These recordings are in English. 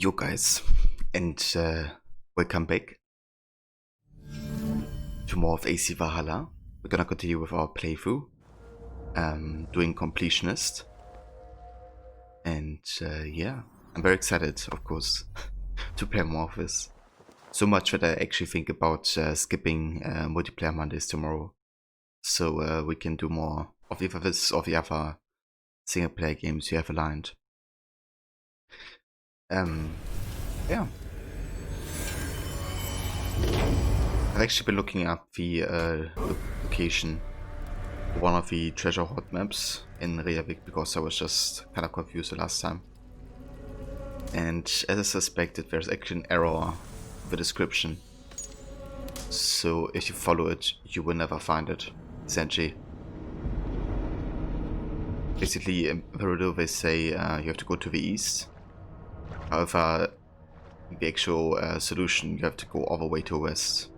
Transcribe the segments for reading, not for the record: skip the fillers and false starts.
Yo guys, and welcome back to more of AC Valhalla. We're gonna continue with our playthrough, doing Completionist, and yeah, I'm very excited, of course, to play more of this. So much that I actually think about skipping multiplayer Mondays tomorrow, so we can do more of either this or the other single player games you have aligned. Yeah. I've actually been looking up the location for one of the treasure hoard maps in Reykjavik because I was just kind of confused the last time. And as I suspected, there's actually an error in the description. So if you follow it, you will never find it, essentially. Basically, in Peru they say you have to go to the east. However, the actual solution, you have to go all the way to west.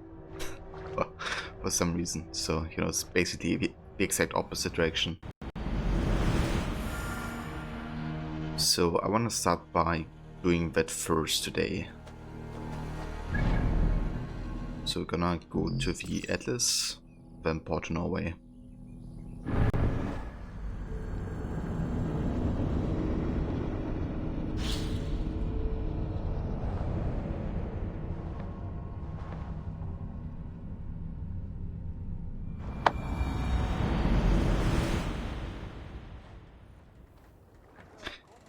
For some reason, so you know, it's basically the exact opposite direction. So I want to start by doing that first today. So we're gonna go to the Atlas, then port to Norway.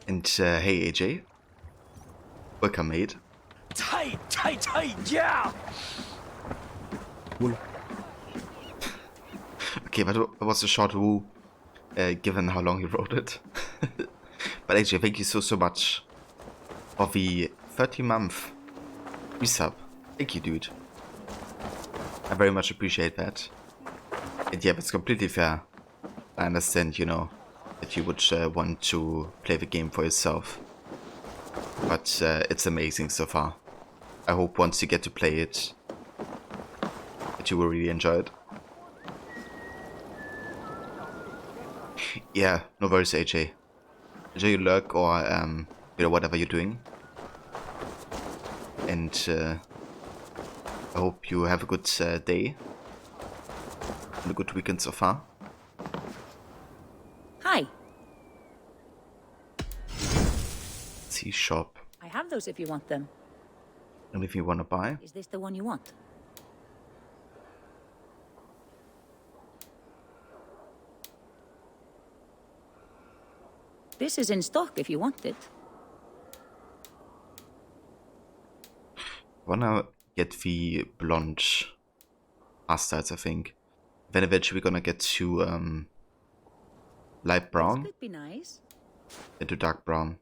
And hey AJ, welcome mate. Tight, yeah! Cool. Okay, but it was a short woo, given how long you wrote it. But AJ, thank you so much for the 30-month resub. Thank you, dude. I very much appreciate that. And yeah, it's completely fair. I understand, you know, that you would want to play the game for yourself. But it's amazing so far. I hope once you get to play it, that you will really enjoy it. Yeah, no worries AJ. Enjoy your lurk or, you know, whatever you're doing. And I hope you have a good day. And a good weekend so far. Hi. See shop. I have those if you want them. Anything you want to buy? Is this the one you want? This is in stock if you want it. I wanna get the blonde hairstyles, I think. Then eventually we're gonna get to light brown. This could be nice. Into dark brown.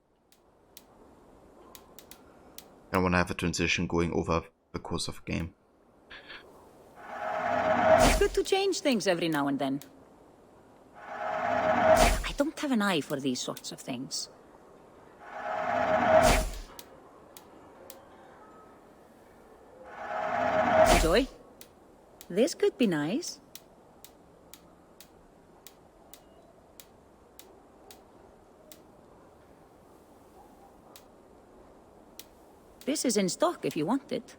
I want to have a transition going over the course of the game. It's good to change things every now and then. I don't have an eye for these sorts of things. Joy? This could be nice. This is in stock if you want it.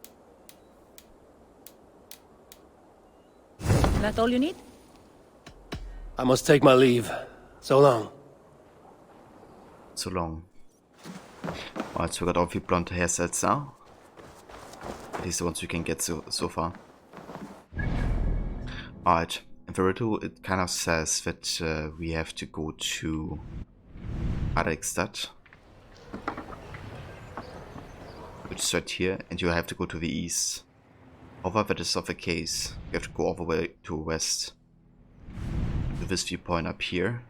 That all you need? I must take my leave. So long. So long. Alright, so we got all the blonde hairstyles now. At least the ones we can get so far. Alright, in the riddle it kind of says that we have to go to Adekstad, which is right here, and you have to go to the east. However, that is not the case. You have to go all the way to west. To this viewpoint up here.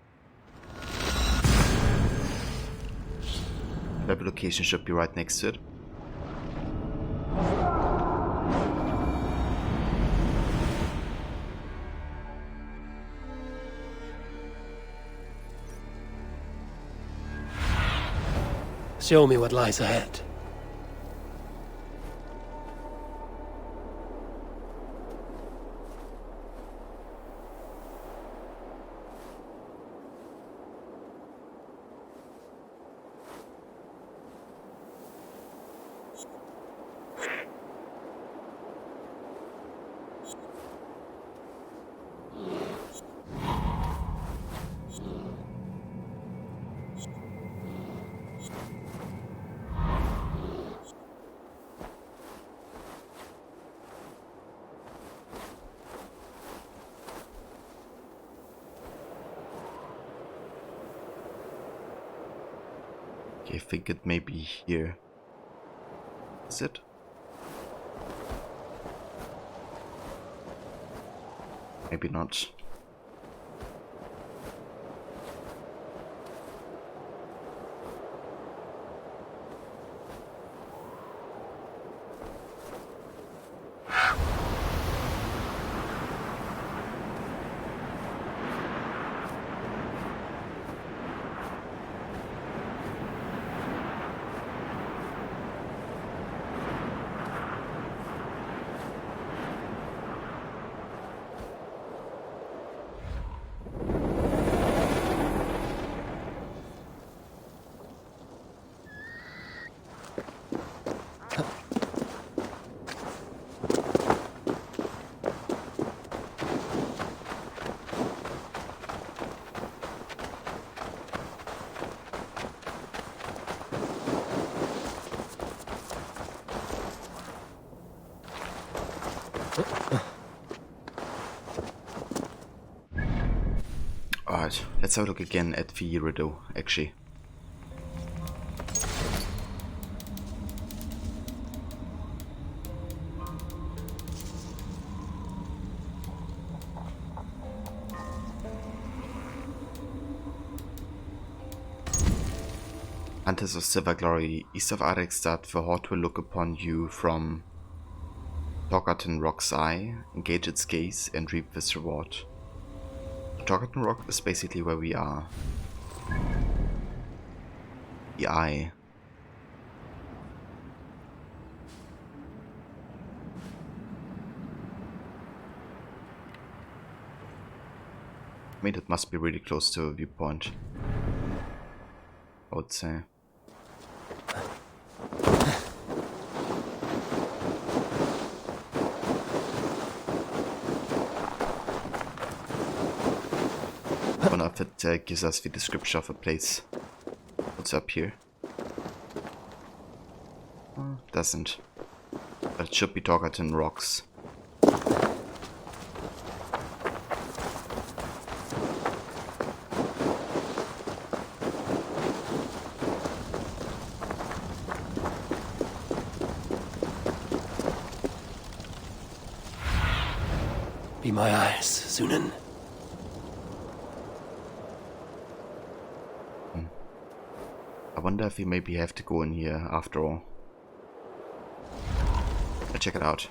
The location should be right next to it. Show me what lies ahead. Okay, I think it may be here. Is it? Maybe not. Alright, let's have a look again at the Rideau, actually. Hunters of Silver Glory, east of Arekstad, the Horde will look upon you from Torgarten Rock's eye, engage its gaze, and reap this reward. Torgarten Rock is basically where we are. The eye. I mean, it must be really close to a viewpoint, I would say. I wonder if it gives us the description of a place. What's up here? Oh, doesn't. But it should be Torgarten Rocks. Be my eyes, Sunan. I wonder if we maybe have to go in here after all. Let's check it out.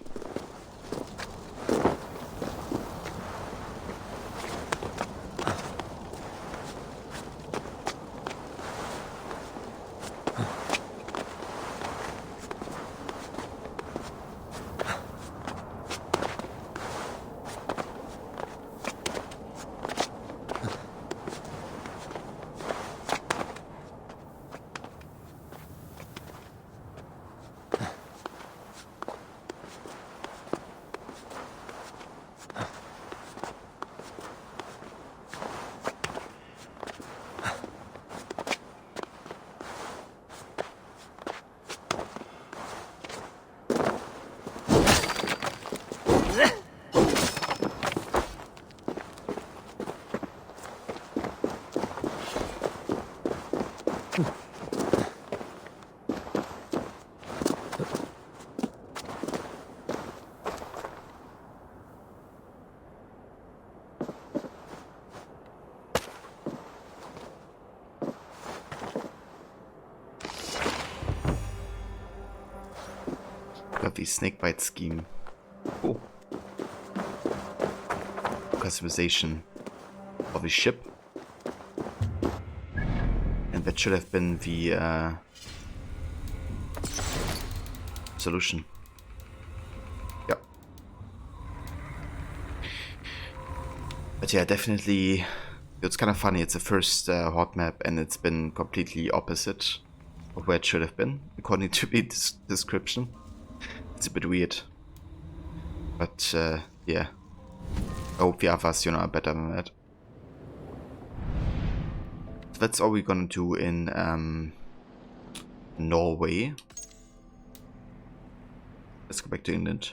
Got the snakebite scheme. Oh. Customization of the ship. And that should have been the solution. Yeah. But yeah, definitely, it's kind of funny. It's the first hot map and it's been completely opposite of where it should have been, according to the description. It's a bit weird. But yeah. I hope the others, are better than that. So that's all we're gonna do in Norway. Let's go back to England.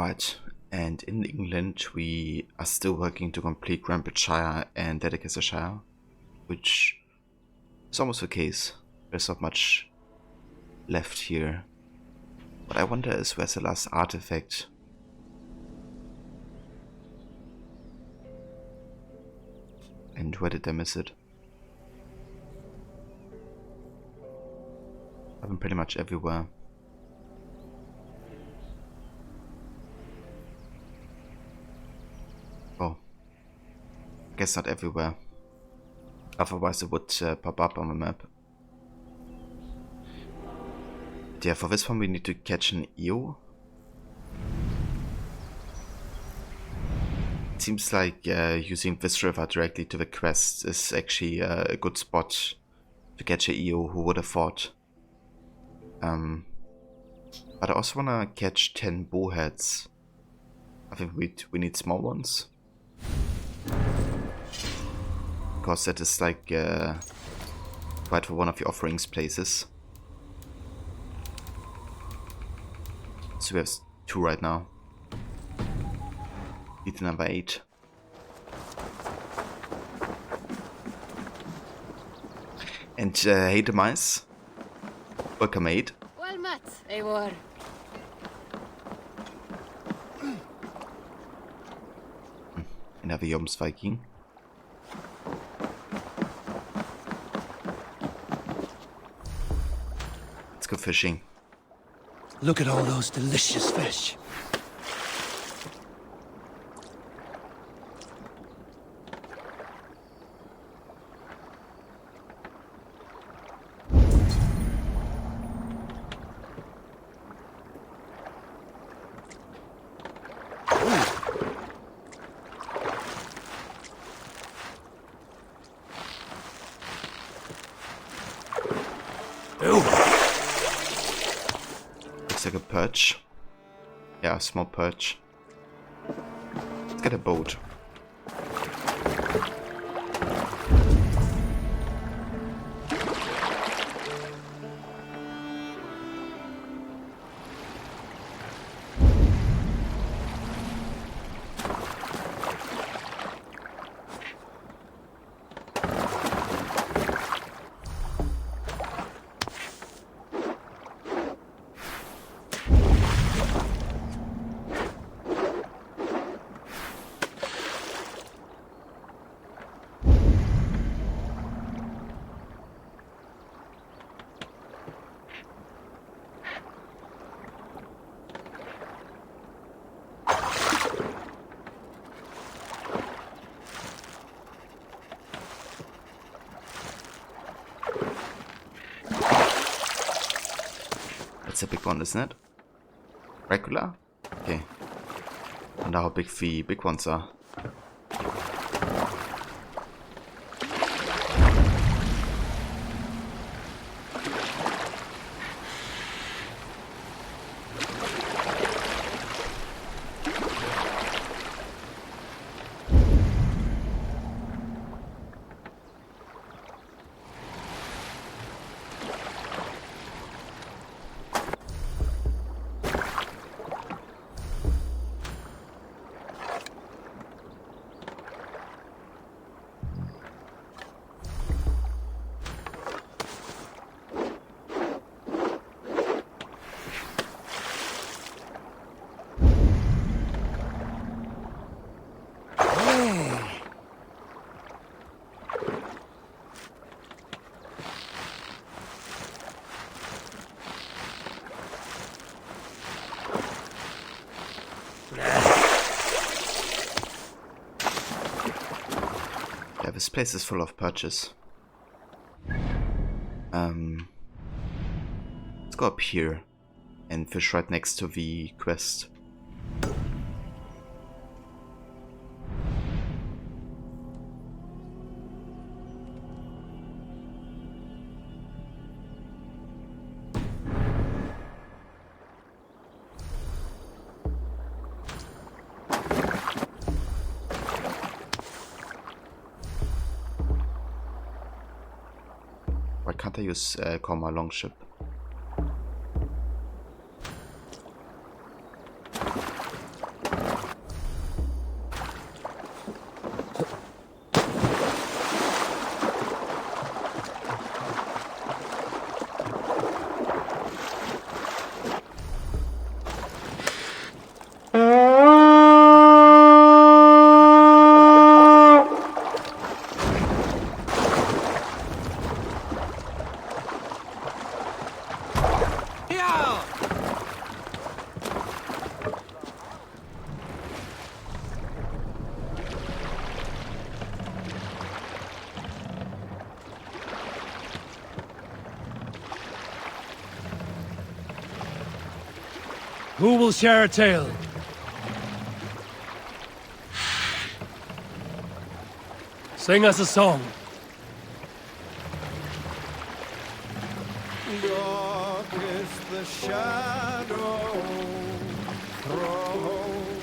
Right, and in England we are still working to complete Shire and Shire, which is almost the case. There's not much left here. What I wonder is where's the last artifact? And where did I miss it? I've been pretty much everywhere. Oh, I guess not everywhere. Otherwise it would pop up on the map. Yeah, for this one we need to catch an eel. It seems like using this river directly to the quest is actually a good spot to catch an eel, who would have thought. But I also wanna catch 10 bowheads. I think we need small ones. Because that is like quite for one of the offerings places. So we have 2 right now. Need number 8. And hey the mice. Welcome, mate. Well met, Eivor. Another Jomsviking. Let's go fishing. Look at all those delicious fish. Looks like a perch. Yeah, a small perch. Let's get a boat. That's a big one, isn't it? Regular? Okay. I wonder how big the big ones are. Yeah, this place is full of perches. Let's go up here and fish right next to the quest. Why can't I use call my longship? Who will share a tale? Sing us a song. Dark is the shadow thrown,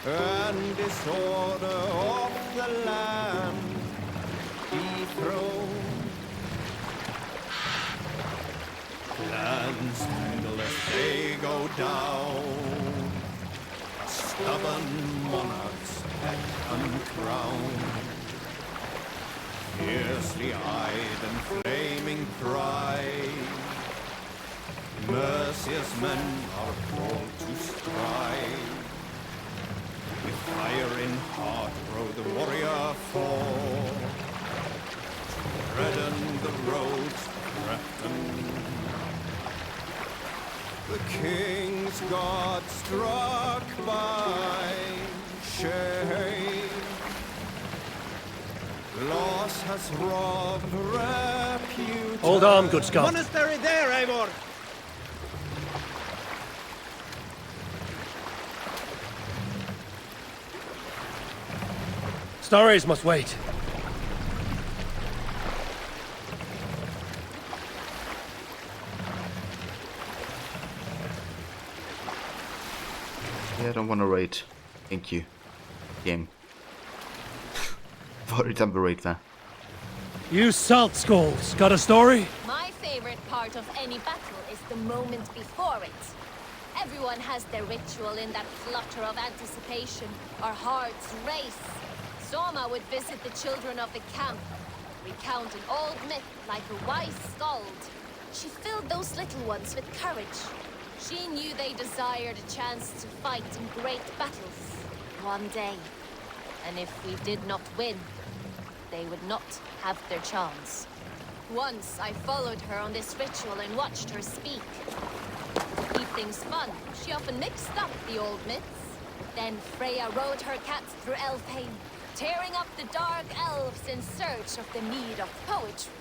and disorder of the land dethroned. Lands endless they go down, stubborn monarchs head uncrowned. Fiercely eyed and flaming pride, merciless men are called to strive. With fire in heart rode the warrior forth, to redden the roads threatened. The king's God struck by shame, loss has robbed reputation. Hold on, good Scot. Monastery there, Eivor! Stories must wait. Yeah, I don't want to raid. Thank you. Game. I've already done the raid there. You salt skulls, got a story? My favorite part of any battle is the moment before it. Everyone has their ritual in that flutter of anticipation. Our hearts race. Soma would visit the children of the camp, recount an old myth like a wise skald. She filled those little ones with courage. She knew they desired a chance to fight in great battles one day. And if we did not win, they would not have their chance. Once I followed her on this ritual and watched her speak. To keep things fun, she often mixed up the old myths. Then Freya rode her cats through Elfheim, tearing up the dark elves in search of the need of poetry.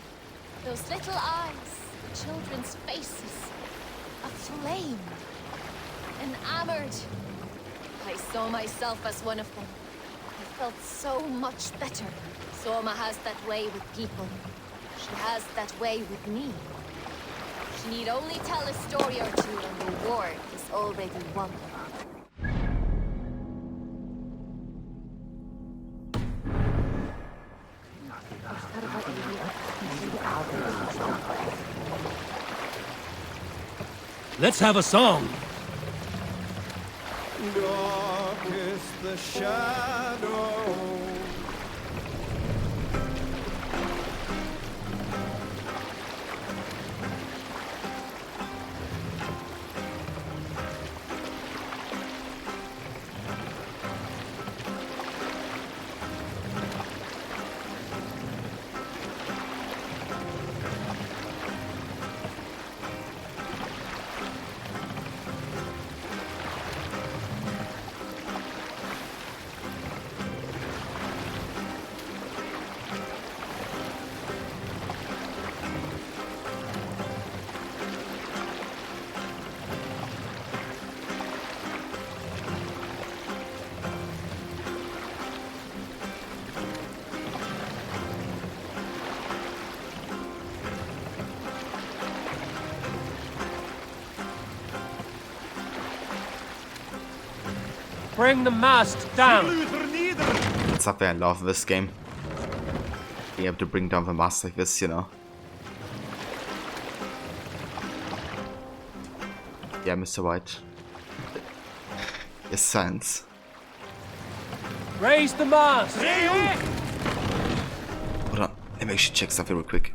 Those little eyes, the children's faces, aflame, enamored. I saw myself as one of them. I felt so much better. Soma has that way with people. She has that way with me. She need only tell a story or two and the war is already won. Let's have a song. Dark is the shadow. Bring the mast down. That's something I love this game. Being able to bring down the mast like this, you know. Yeah, Mr. White. Yes, science. Raise the mast. Hold on, let me actually check something real quick.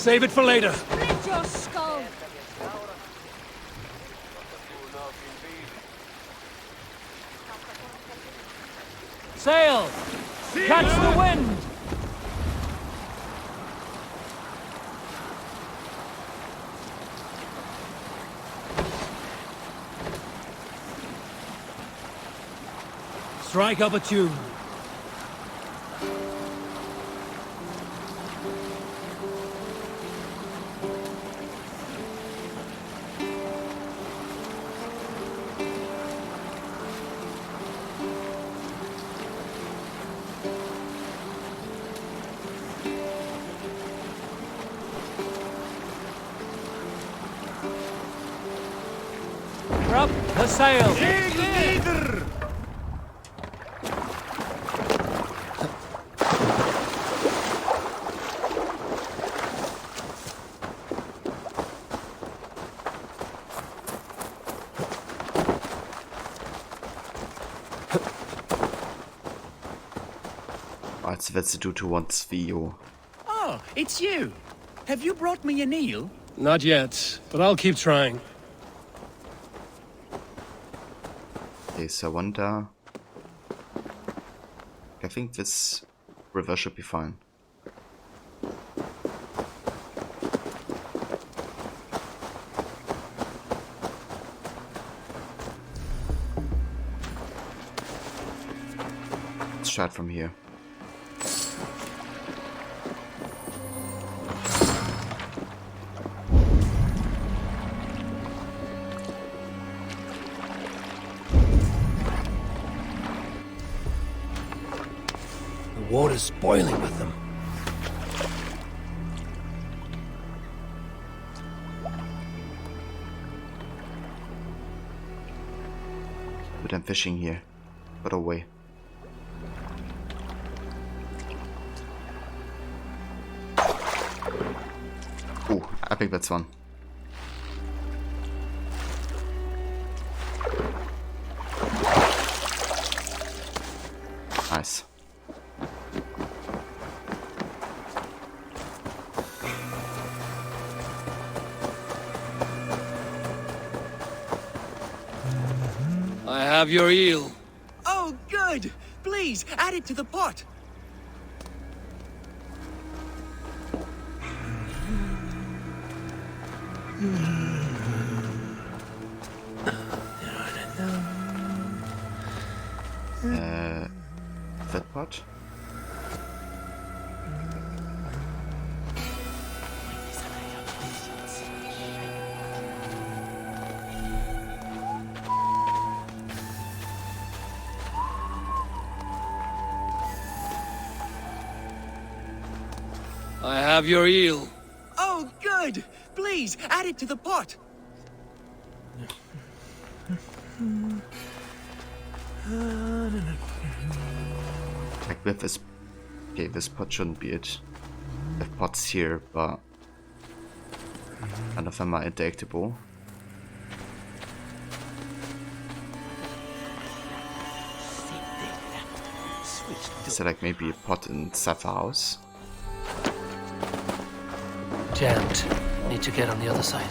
save it for later. Split your skull! Sail! Catch the wind! Strike up a tune. Up the sail! Als willst du towards Vio. Oh, it's you. Have you brought me an eel? Not yet, but I'll keep trying. There's a one there. I think this river should be fine. Let's start from here. The water's boiling with them. But I'm fishing here. But away. Ooh, I think that's one. Nice. I have your eel. Oh, good. Please, add it to the pot. That pot? I have your eel. Oh, good. Please, add it to the pot. Like with this... Okay, this pot shouldn't be it. I have pots here, but... none of them are interactable. Is there like maybe a pot inside the house? Jammed. Need to get on the other side.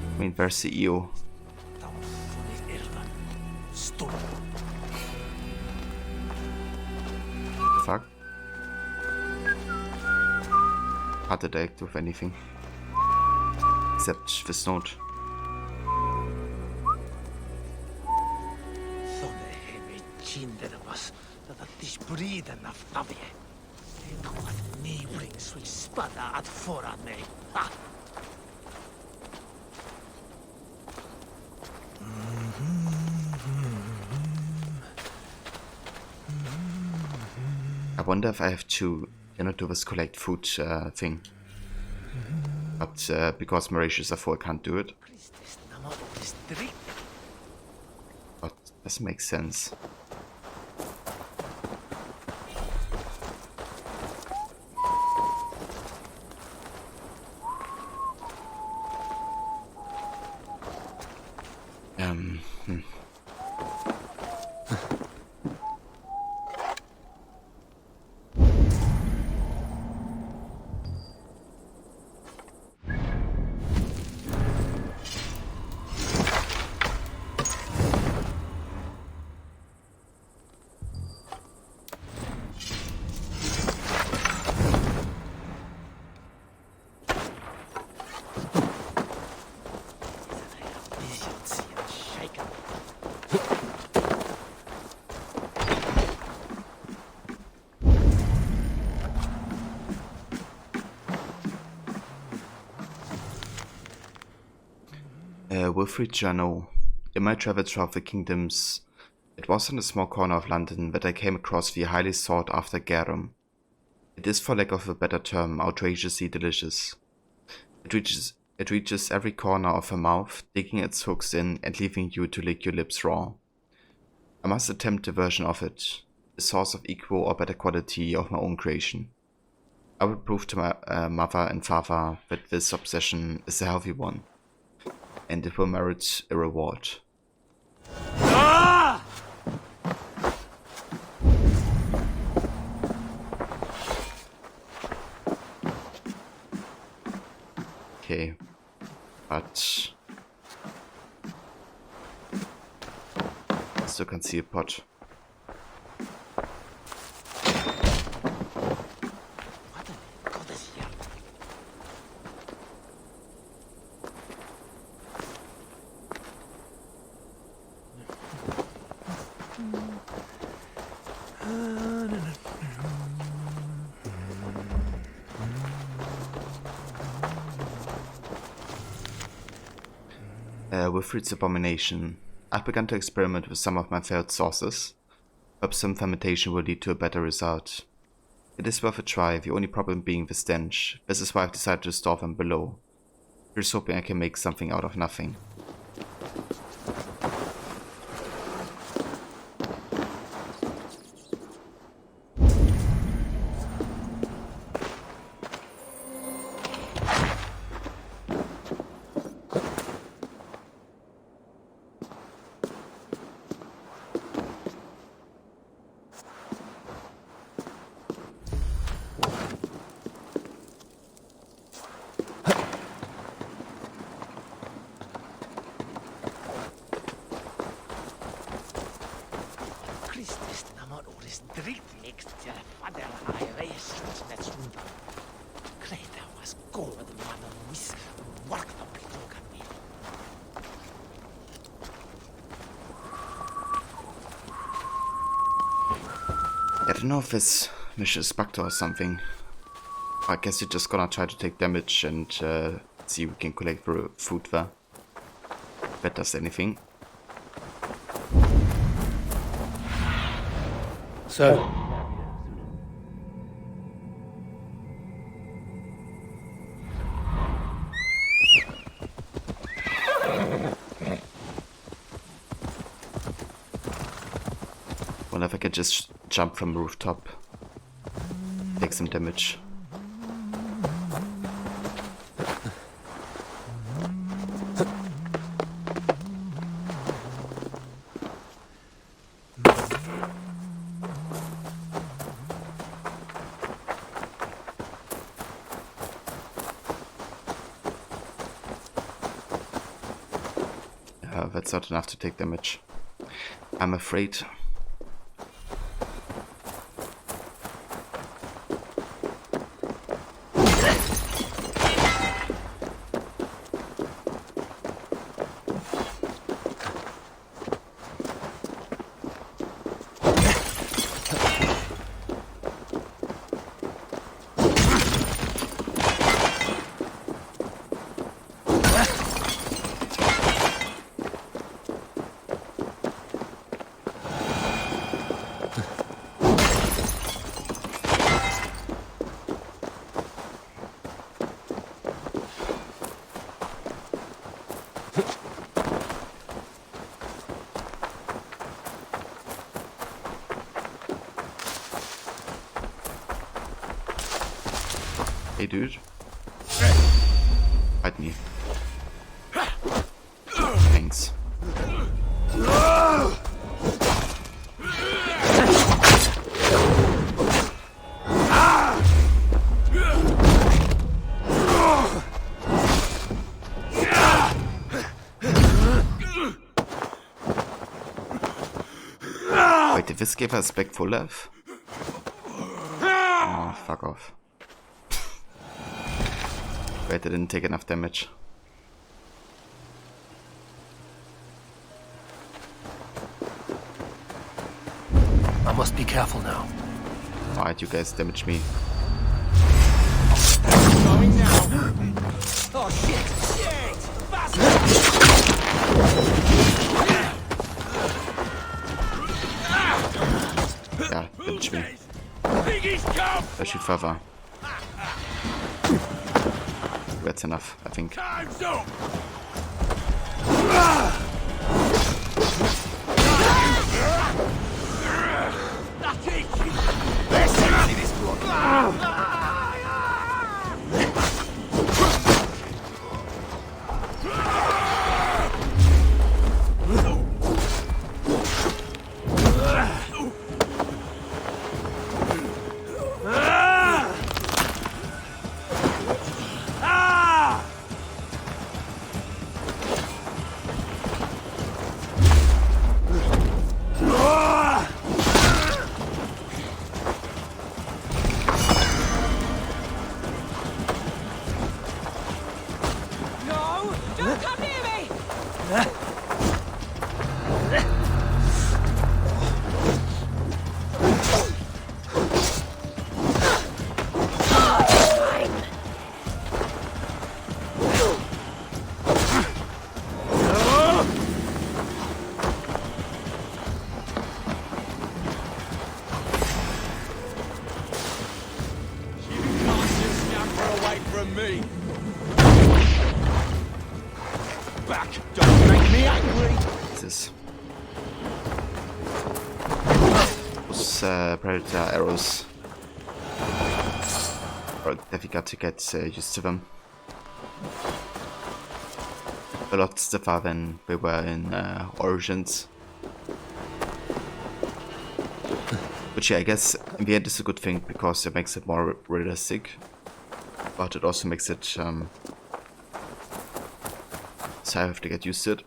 I mean, where's the eel? The fuck? Can't interact with anything. Except this note. I wonder if I have to, do this collect food thing. But because my ratios are full, I can't do it. But this makes sense. Wilfrid Journal. In my travels throughout the kingdoms, it was in a small corner of London that I came across the highly sought after garum. It is, for lack of a better term, outrageously delicious. It reaches every corner of her mouth, digging its hooks in and leaving you to lick your lips raw. I must attempt a version of it, a source of equal or better quality of my own creation. I will prove to my mother and father that this obsession is a healthy one, and it will merit a reward. Okay, but I still can see a pot. Wilfrid's abomination. I've begun to experiment with some of my failed sauces. Perhaps some fermentation will lead to a better result. It is worth a try, the only problem being the stench. This is why I've decided to store them below. Here's hoping I can make something out of nothing. I don't know if this mission is bugged or something. I guess you're just gonna try to take damage and see if we can collect the food there. If that does anything. So, Wonder if I could just jump from the rooftop. Take some damage. That's not enough to take damage, I'm afraid. Hey dude. Fight me. Thanks. Did this give us back full life? Oh, fuck off. Wait, I didn't take enough damage. I must be careful now. Alright, you guys damage me. Going now. Oh shit! Shit! Yeah, damage me. Piggies come! Especially further. That's enough, I think. Time's up! That's it! Listen to this blood! No! Don't come near me! You can't just scamper away from me! Back! Don't make me angry! This. Those predator arrows. Or definitely got to get used to them. A lot stiffer than we were in Origins. Which yeah, I guess in the end is a good thing because it makes it more realistic. But it also makes it so I have to get used to it.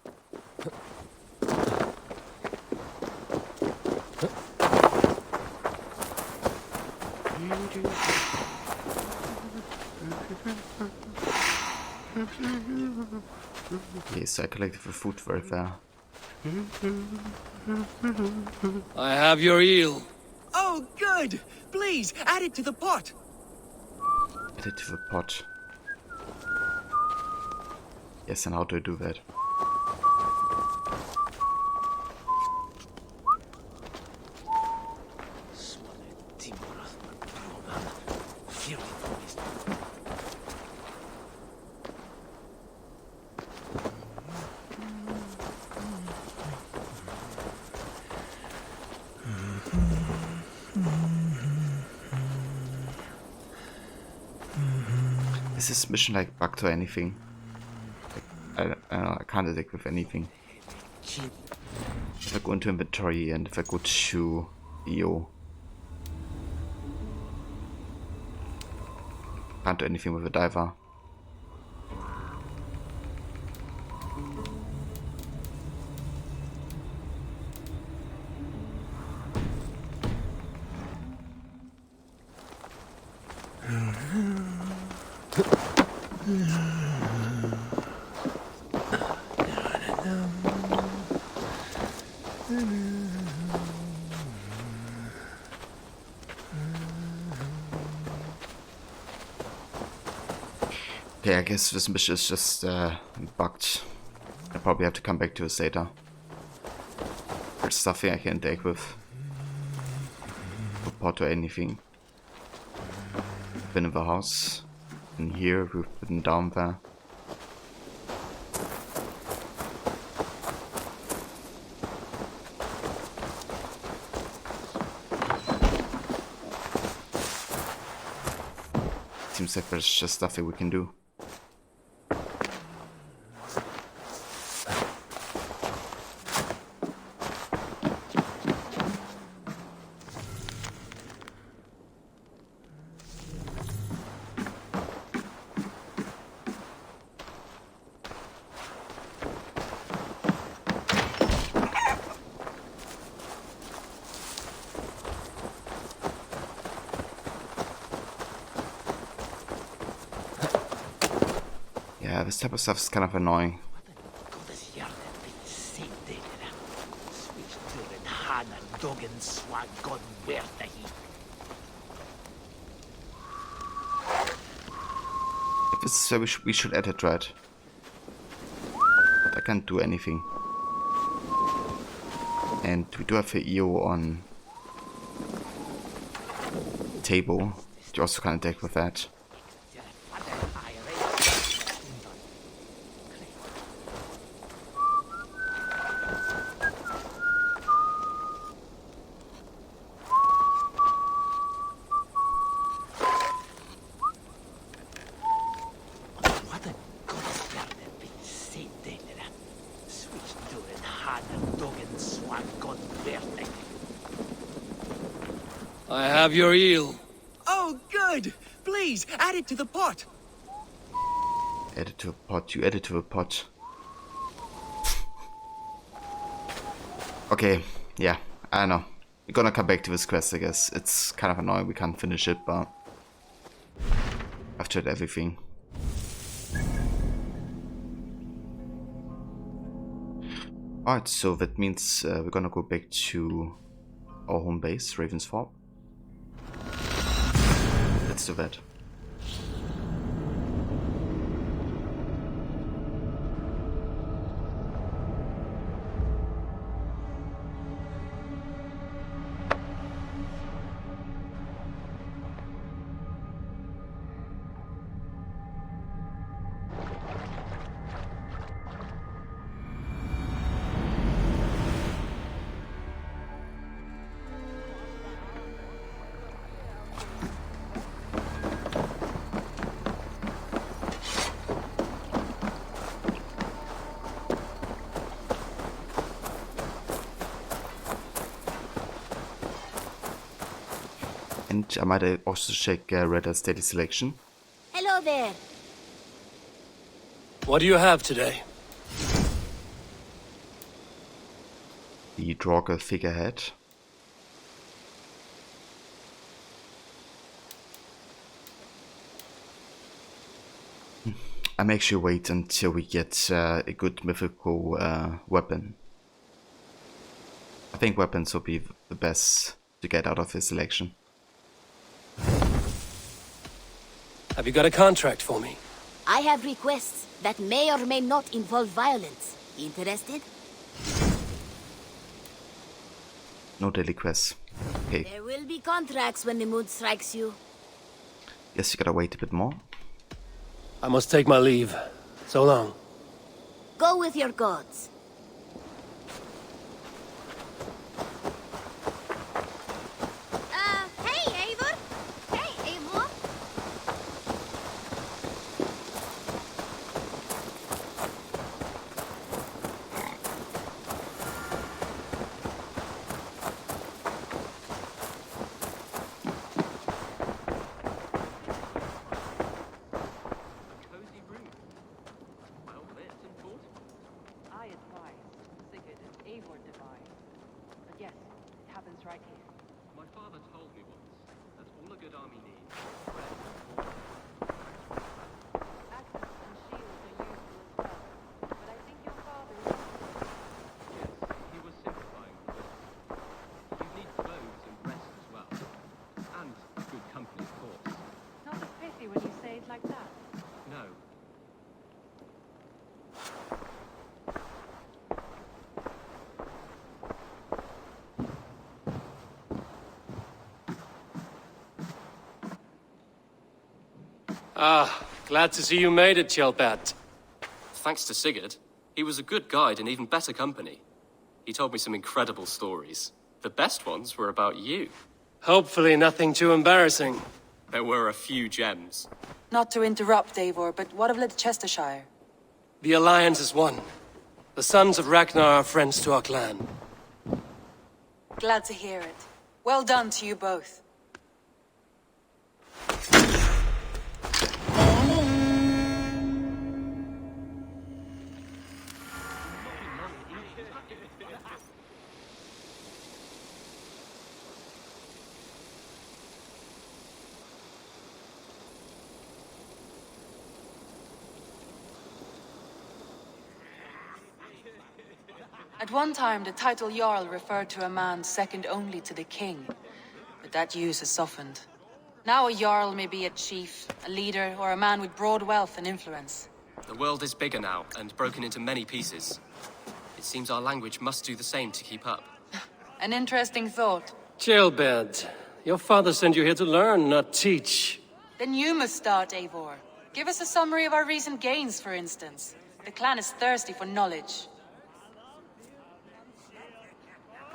Okay, so I collected the food very fair. I have your eel. Oh, good! Please, add it to the pot. Add it to the pot. Yes, and how do I do that? Is this mission like bugged or anything? Like, I don't know, I can't attack with anything. If I go into inventory and if I go to EO, can't do anything with a diver. Okay, I guess this mission is just bugged. I probably have to come back to it later. There's stuff here I can take with. No pot or anything. Been in the house. In here, we've been down there. Seems like there's just stuff that we can do. this type of stuff is kind of annoying. If this is where we should edit, right? But I can't do anything. And we do have a EO on table. You also can't deck with that. I have your eel. Oh, good! Please, add it to the pot. Add it to a pot. You add it to a pot. Okay, yeah, I know. We're gonna come back to this quest, I guess. It's kind of annoying we can't finish it, but I've tried everything. Alright, so that means we're gonna go back to our home base, Ravensthorpe. Let's do that. And I might also check Red's daily selection. Hello there. What do you have today? The Draugr figurehead. I'm actually wait until we get a good mythical weapon. I think weapons will be the best to get out of this selection. Have you got a contract for me? I have requests that may or may not involve violence. Interested? No daily quests. Okay. There will be contracts when the mood strikes you. Guess you gotta wait a bit more. I must take my leave. So long. Go with your gods. Hey, Eivor! Hey, Eivor! Cozy room. Well lit and thought. I advise Sigurd and Eivor divide. But yes, it happens right here. My father told me once that all a good army needs is bread and water. Axes and shields are useful as well. But I think your father is... Yes, he was simplifying the book. You need clothes and rest as well. And good company, of course. Not as pithy when you say it like that. No. Ah, glad to see you made it, Kjellbat. Thanks to Sigurd. He was a good guide and even better company. He told me some incredible stories. The best ones were about you. Hopefully nothing too embarrassing. There were a few gems. Not to interrupt, Eivor, but what of Leicestershire? The Alliance is one. The sons of Ragnar are friends to our clan. Glad to hear it. Well done to you both. At one time, the title Jarl referred to a man second only to the king. But that use has softened. Now a Jarl may be a chief, a leader, or a man with broad wealth and influence. The world is bigger now, and broken into many pieces. It seems our language must do the same to keep up. An interesting thought. Jailbird, your father sent you here to learn, not teach. Then you must start, Eivor. Give us a summary of our recent gains, for instance. The clan is thirsty for knowledge.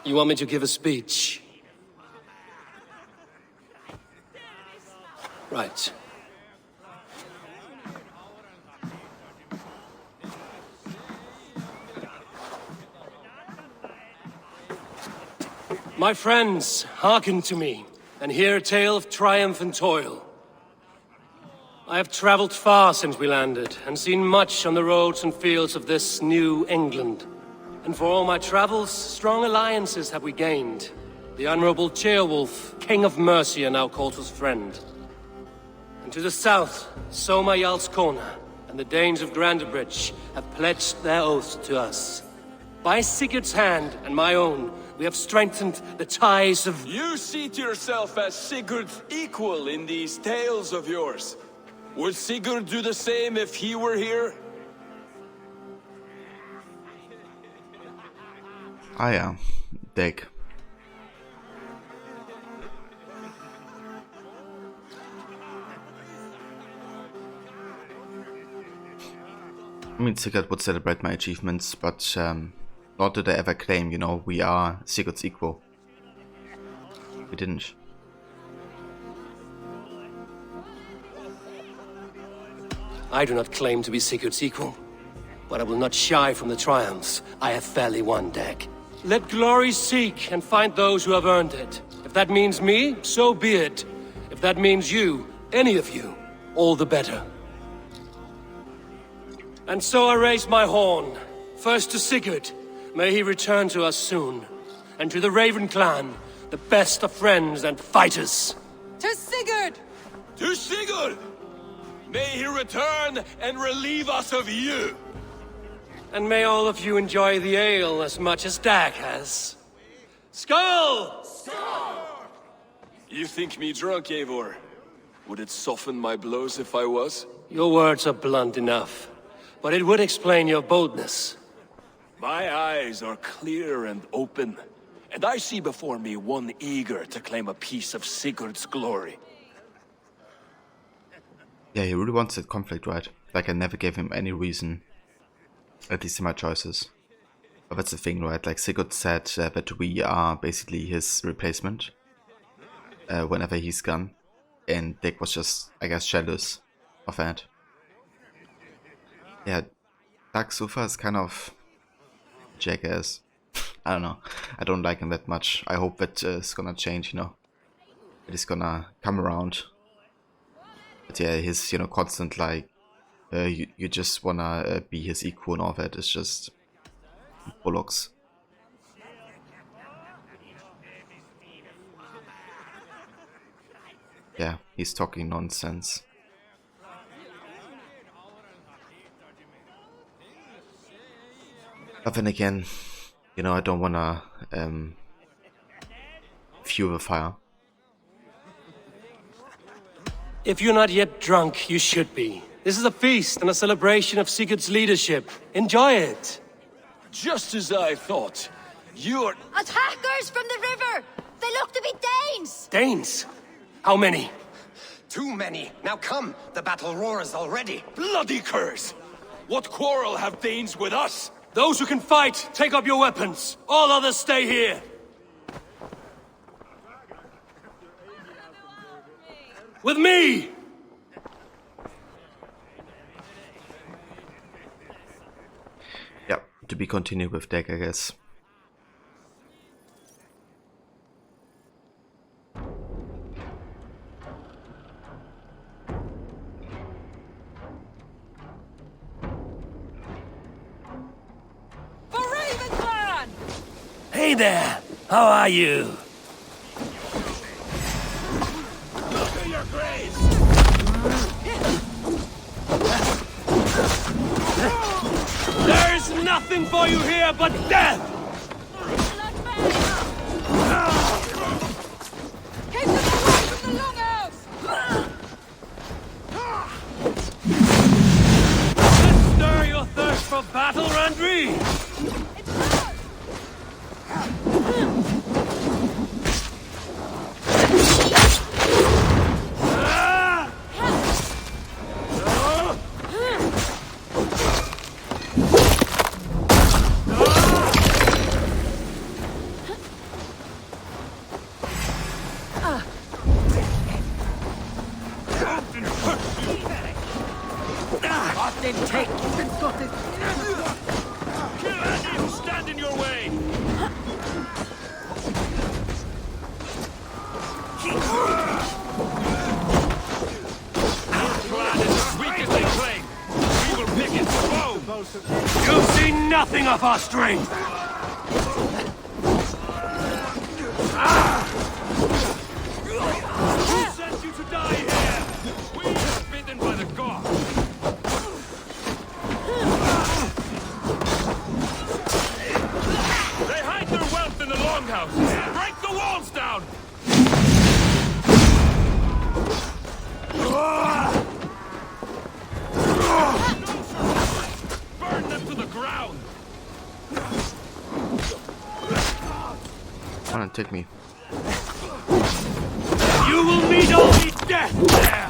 You want me to give a speech? Right. My friends, hearken to me, and hear a tale of triumph and toil. I have traveled far since we landed, and seen much on the roads and fields of this new England. And for all my travels, strong alliances have we gained. The Honorable Ceolwulf, King of Mercia, now calls us friend. And to the south, Soma Jarl's Corner, and the Danes of Grandebridge have pledged their oath to us. By Sigurd's hand and my own, we have strengthened the ties of... You seat yourself as Sigurd's equal in these tales of yours. Would Sigurd do the same if he were here? Ah ja, Deck. I mean, Sigurd would celebrate my achievements, but nor did I ever claim, you know, we are Sigurd's equal. We didn't. I do not claim to be Sigurd's equal, but I will not shy from the triumphs I have fairly won, Dag. Let glory seek and find those who have earned it. If that means me, so be it. If that means you, any of you, all the better. And so I raise my horn. First to Sigurd, may he return to us soon. And to the Raven clan, the best of friends and fighters. To Sigurd! To Sigurd! May he return and relieve us of you! And may all of you enjoy the ale as much as Dag has. Skull! You think me drunk, Eivor? Would it soften my blows if I was? Your words are blunt enough, but it would explain your boldness. My eyes are clear and open, and I see before me one eager to claim a piece of Sigurd's glory. Yeah, he really wants that conflict, right? Like, I never gave him any reason, at least in my choices. But that's the thing, right? Like, Sigurd said that we are basically his replacement whenever he's gone. And Dick was just, I guess, jealous of that. Yeah, Dag so far is kind of jackass. I don't know. I don't like him that much. I hope that it's gonna change, you know. It is gonna come around. But yeah, his, you know, constant like, you just wanna be his equal and all that is just bollocks. Yeah, he's talking nonsense. But then again, you know, I don't wanna fuel the fire. If you're not yet drunk, you should be. This is a feast and a celebration of Sigurd's leadership. Enjoy it! Just as I thought. You're... Attackers from the river! They look to be Danes! Danes? How many? Too many. Now come, the battle roars already. Bloody curse! What quarrel have Danes with us? Those who can fight, take up your weapons. All others stay here. With me! Yeah, to be continued with deck, I guess. Hey there! How are you? There's nothing for you here but death! Keep them away from the longhouse! Let's stir your thirst for battle, Randri! Kill any who stand in your way! Your plan is as weak as they claim. We will pick its bone! You've seen nothing of our strength! Who sent you to die here? We are bidden by the gods! They hide their wealth in the longhouse! Break the walls down! Burn them to the ground! Come on, take me. You will meet only death there!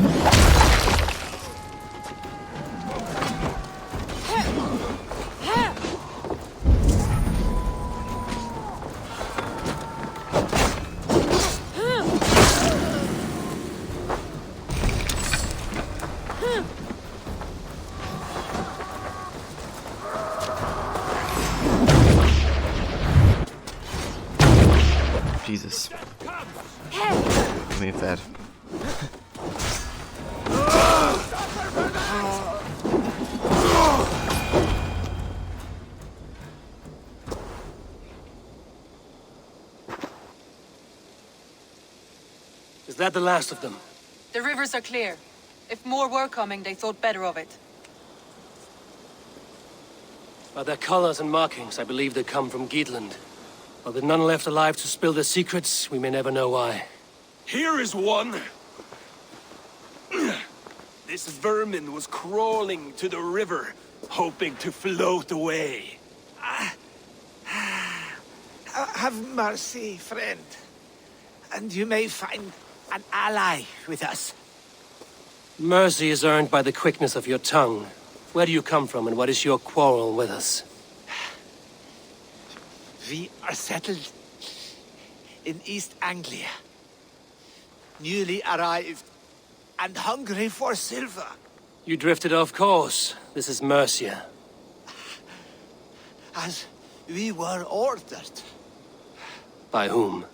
Jesus. Give me that. Is that the last of them? The rivers are clear. If more were coming, they thought better of it. By their colors and markings, I believe they come from Geatland. But with none left alive to spill their secrets, we may never know why. Here is one. This vermin was crawling to the river, hoping to float away. Have mercy, friend. And you may find an ally with us. Mercy is earned by the quickness of your tongue. Where do you come from, and what is your quarrel with us? We are settled in East Anglia. Newly arrived and hungry for silver. You drifted off course. This is Mercia. As we were ordered. By whom?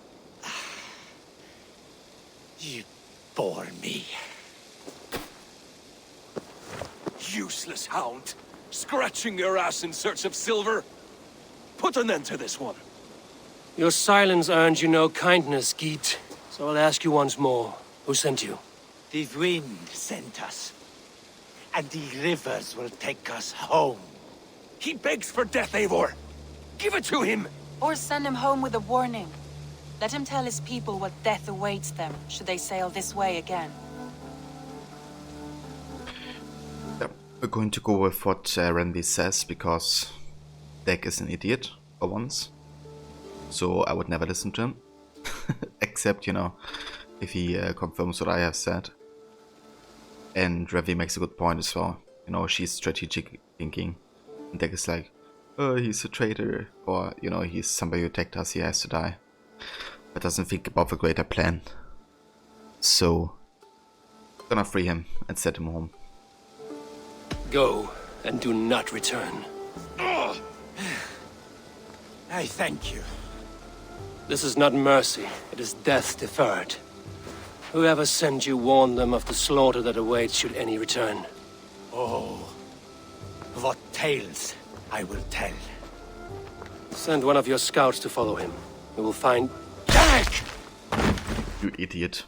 You bore me. Useless hound. Scratching your ass in search of silver. Put an end to this one. Your silence earned you no kindness, Geet. So I'll ask you once more. Who sent you? The wind sent us. And the rivers will take us home. He begs for death, Eivor. Give it to him! Or send him home with a warning. Let him tell his people what death awaits them, should they sail this way again. Yeah, we're going to go with what Randy says, because Deck is an idiot, for once. So I would never listen to him. Except, you know, if he confirms what I have said. And Ravi makes a good point as well. You know, she's strategic thinking. And Deck is like, oh, he's a traitor. Or, you know, he's somebody who attacked us, he has to die. But doesn't think about the greater plan. So, gonna free him and set him home. Go, and do not return. I thank you. This is not mercy, it is death deferred. Whoever sent you warned them of the slaughter that awaits should any return. Oh, what tales I will tell. Send one of your scouts to follow him. We will find... Jack! You idiot.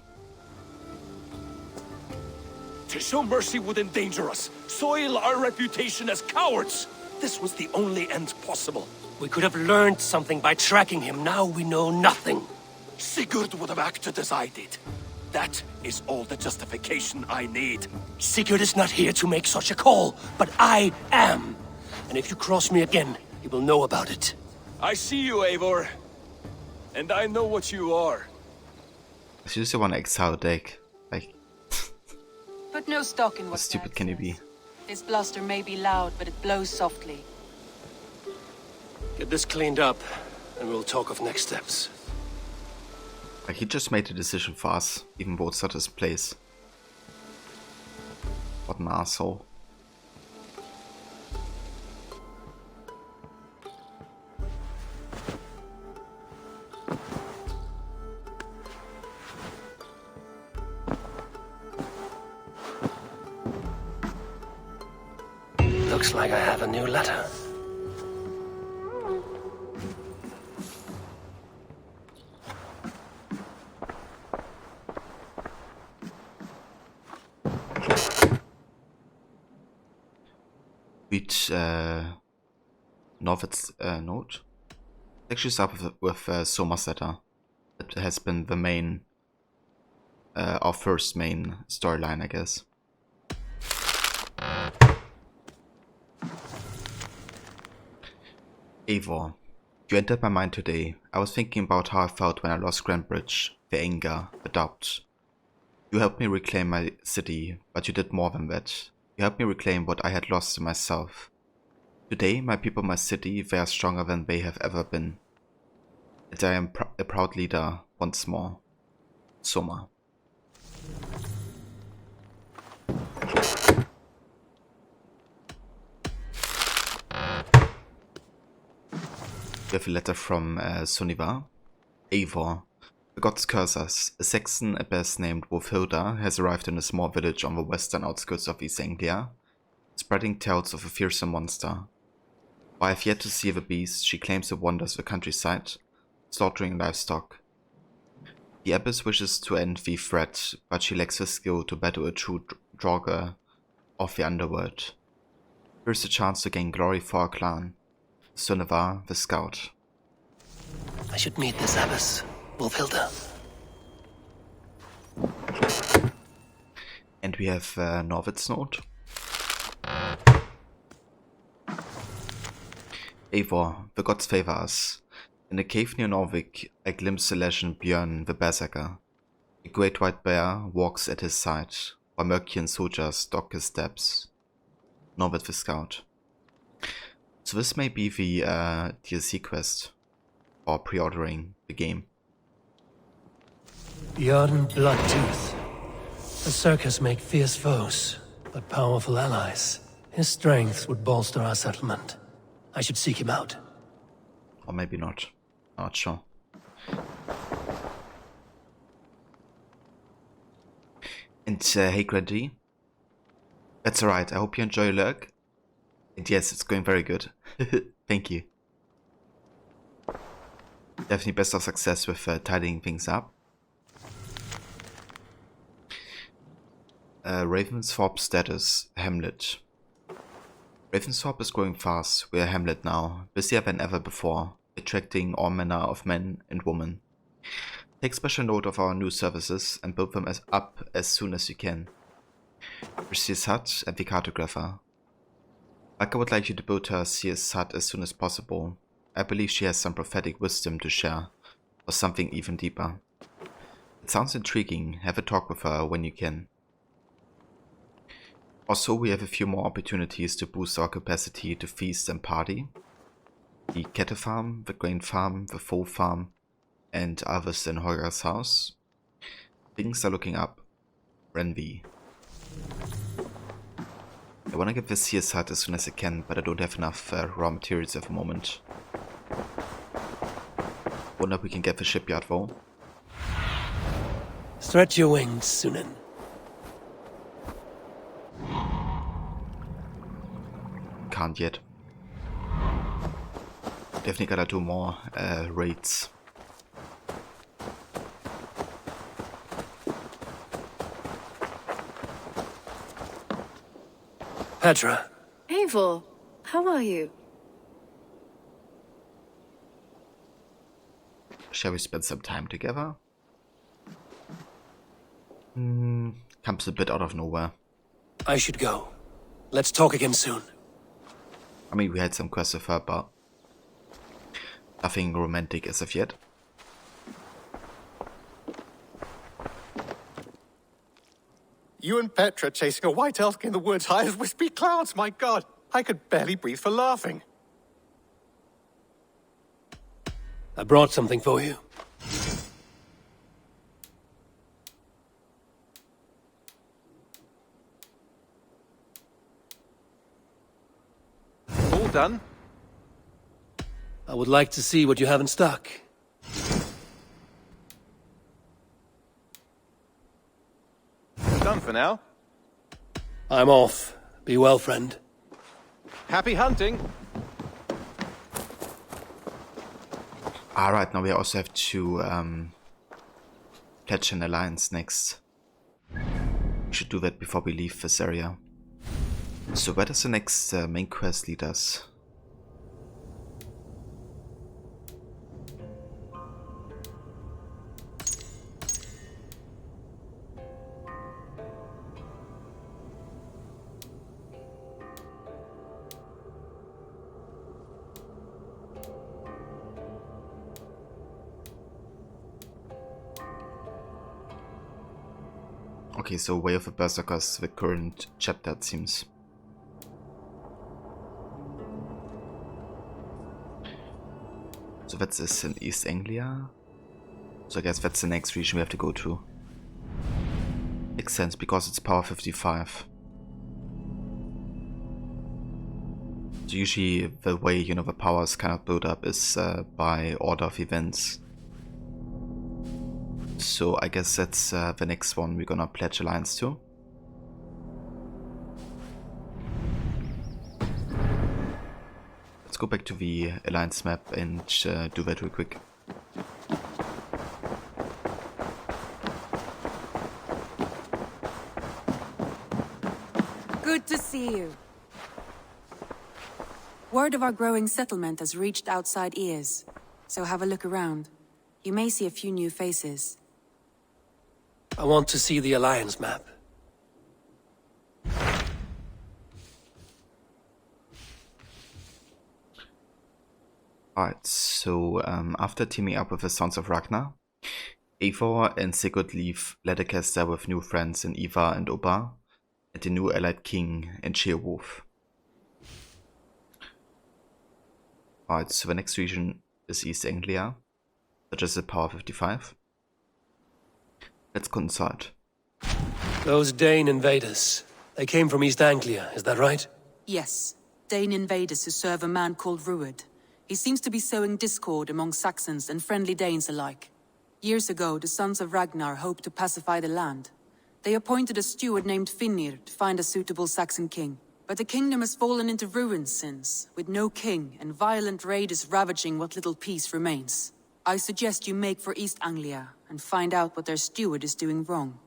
To show mercy would endanger us, soil our reputation as cowards. this was the only end possible. We could have learned something by tracking him. Now we know nothing. Sigurd would have acted as I did. That is all the justification I need. Sigurd is not here to make such a call, but I am. And if you cross me again, you will know about it. I see you, Eivor. And I know what you are. I seriously want to exile deck. Like, Put no stock in how what stupid Dad can you says. be? This bluster may be loud, but it blows softly. Get this cleaned up, and we'll talk of next steps. Like, he just made a decision for us, even though it's not his place. What an asshole. Looks like I have a new letter. Read Norvid's note. Actually start with Soma's letter. It has been the main, our first main storyline, I guess. Eivor, you entered my mind today. I was thinking about how I felt when I lost Grandbridge, the anger, the doubt. You helped me reclaim my city, but you did more than that. You helped me reclaim what I had lost in myself. Today, my people, my city, they are stronger than they have ever been. And I am a proud leader once more. Soma. We have a letter from Sunniva. Eivor. The gods curse us. A Saxon abbess named Wolfhilda has arrived in a small village on the western outskirts of East Anglia, spreading tales of a fearsome monster. While I have yet to see the beast, she claims it wanders the countryside, slaughtering livestock. The abbess wishes to end the threat, but she lacks the skill to battle a true draugr of the underworld. Here is a chance to gain glory for our clan. Sunniva, the scout. I should meet this abbess, Wolfhilda. And we have Norvid's note. Eivor, the gods favor us. In a cave near Norvik, I glimpse the legend Björn the Berserker. A great white bear walks at his side, while Mercian soldiers stalk his steps. Norvid the scout. So this may be the DLC quest for pre-ordering the game. Bjorn Bloodtooth. Berserkers make fierce foes, but powerful allies. His strength would bolster our settlement. I should seek him out. Or maybe not. Not sure. And hey Grady. That's alright, I hope you enjoy your lurk. And yes, it's going very good. Thank you. Definitely best of success with tidying things up. Ravensthorpe status, Hamlet. Ravensthorpe is growing fast. We are Hamlet now, busier than ever before, attracting all manner of men and women. Take special note of our new services and build them up as soon as you can. Sears Hut and the cartographer. Aka would like you to build her Sears Hut as soon as possible. I believe she has some prophetic wisdom to share, or something even deeper. It sounds intriguing. Have a talk with her when you can. Also, we have a few more opportunities to boost our capacity to feast and party. The cattle farm, the grain farm, the foal farm, and Alvis and Holger's house. Things are looking up. Renvi. I want to get the Sears Hut as soon as I can, but I don't have enough raw materials at the moment. Wonder if we can get the shipyard though. Stretch your wings, Sunan. Can't yet. Definitely gotta do more raids. Petra. Eivor, How are you? Shall we spend some time together? Comes a bit out of nowhere. I should go. Let's talk again soon. I mean, we had some quests with her, but nothing romantic as of yet. You and Petra chasing a white elk in the woods high as wispy clouds, my god! I could barely breathe for laughing. I brought something for you. All done? I would like to see what you have in stock. Done for now. I'm off. Be well, friend. Happy hunting! Alright, now we also have to pledge an alliance next. We should do that before we leave this area. So where does the next main quest lead us? Okay, so Way of the Berserkers, the current chapter, it seems. So that's this in East Anglia. So I guess that's the next region we have to go to. Makes sense, because it's power 55. So usually the way, you know, the powers kind of build up is by order of events. So I guess that's the next one we're gonna pledge alliance to. Let's go back to the alliance map and do that real quick. Good to see you. Word of our growing settlement has reached outside ears, so have a look around. You may see a few new faces. I want to see the Alliance map. Alright, so after teaming up with the Sons of Ragnar, Eivor and Sigurd leave Leathercaster with new friends in Ivar and Oba, and the new allied king in Sheerwolf. Alright, so the next region is East Anglia, such as the power 55. Let's go inside. Those Dane invaders, they came from East Anglia, is that right? Yes, Dane invaders who serve a man called Rued. He seems to be sowing discord among Saxons and friendly Danes alike. Years ago, the Sons of Ragnar hoped to pacify the land. They appointed a steward named Finnir to find a suitable Saxon king. But the kingdom has fallen into ruins since, with no king and violent raiders ravaging what little peace remains. I suggest you make for East Anglia and find out what their steward is doing wrong.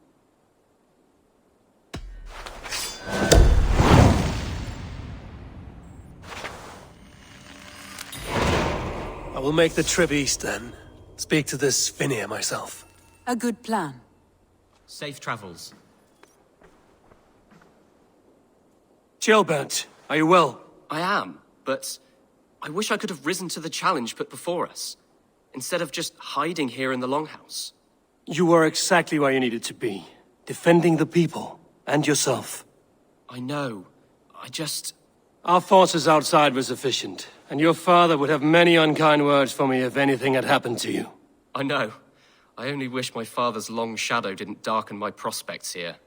I will make the trip east then. Speak to this Finnir myself. A good plan. Safe travels. Chilbert, are you well? I am, but I wish I could have risen to the challenge put before us, instead of just hiding here in the Longhouse. You were exactly where you needed to be. Defending the people, and yourself. I know. Our forces outside were sufficient, and your father would have many unkind words for me if anything had happened to you. I know. I only wish my father's long shadow didn't darken my prospects here.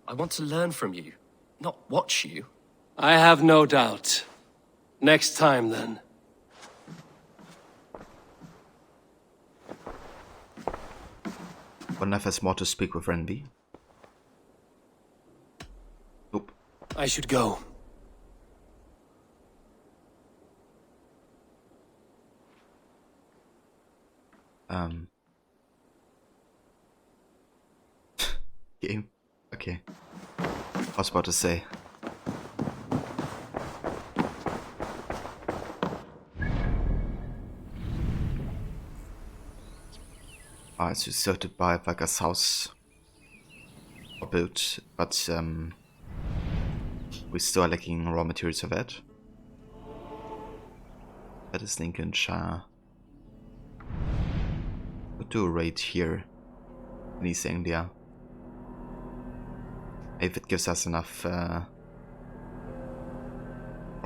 I want to learn from you, not watch you. I have no doubt. Next time, then. Wonder if there's more to speak with Renby. Oop. I should go. Game. Okay. I was about to say. It's deserted by like a house or built, but we still are lacking raw materials for that. That is Lincolnshire. We'll do a raid here in East Anglia. If it gives us enough raw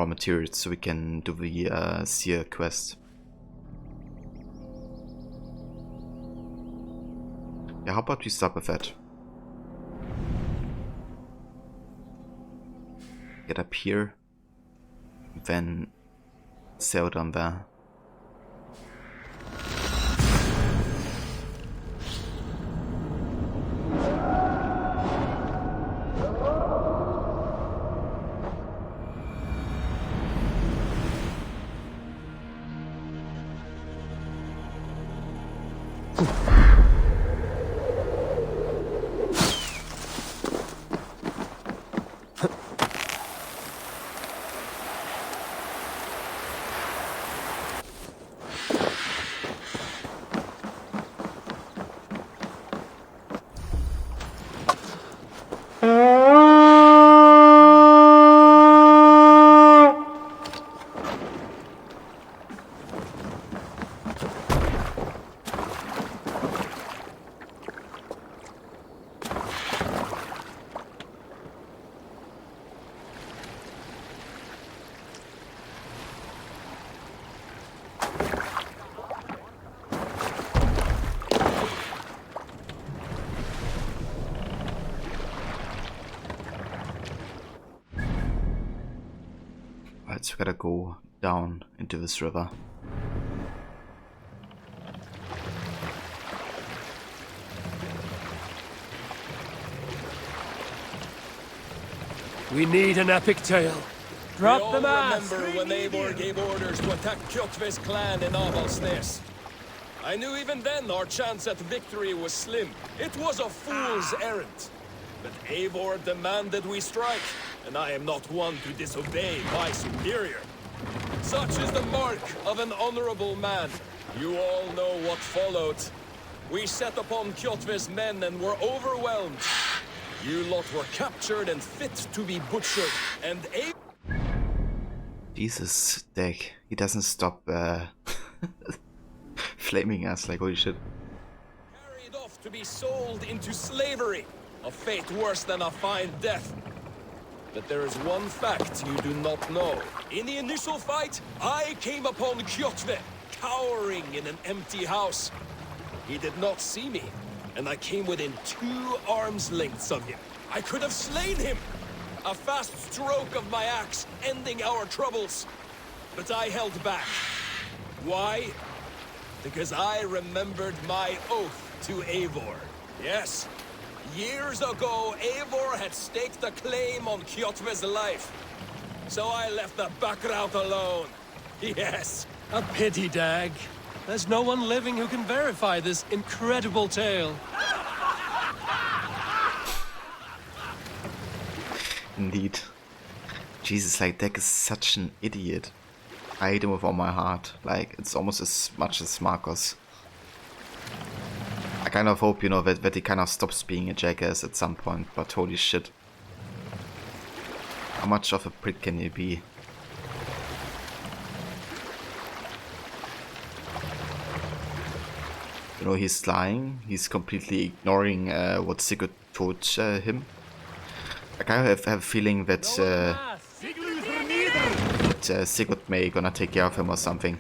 materials so we can do the seer quest. Yeah, how about we start with that? Get up here, then sail down there. Alright, so we gotta go down into this river. We need an epic tale. Drop the mask! Remember when Eivor gave orders to attack Kjotve's clan in Avaldsnes? I knew even then our chance at victory was slim. It was a fool's errand. But Eivor demanded we strike, and I am not one to disobey my superior. Such is the mark of an honorable man. You all know what followed. We set upon Kjotve's men and were overwhelmed. You lot were captured and fit to be butchered, and Jesus, Deck, he doesn't stop flaming us like holy shit. carried off to be sold into slavery. A fate worse than a fine death. But there is one fact you do not know. In the initial fight, I came upon Kjotve, cowering in an empty house. He did not see me, and I came within 2 arms lengths of him. I could have slain him! A fast stroke of my axe, ending our troubles. But I held back. Why? Because I remembered my oath to Eivor. Yes. Years ago, Eivor had staked a claim on Kjotve's life. So I left the Backrout alone. Yes. A pity, Dag. There's no one living who can verify this incredible tale. Indeed. Jesus, like, Deck is such an idiot. I hate him with all my heart. Like, it's almost as much as Marcos. I kind of hope, you know, that he kind of stops being a jackass at some point, but holy shit. How much of a prick can you be? You know, he's lying, he's completely ignoring what Sigurd told him. I kind of have a feeling that, Sigurd may gonna take care of him or something.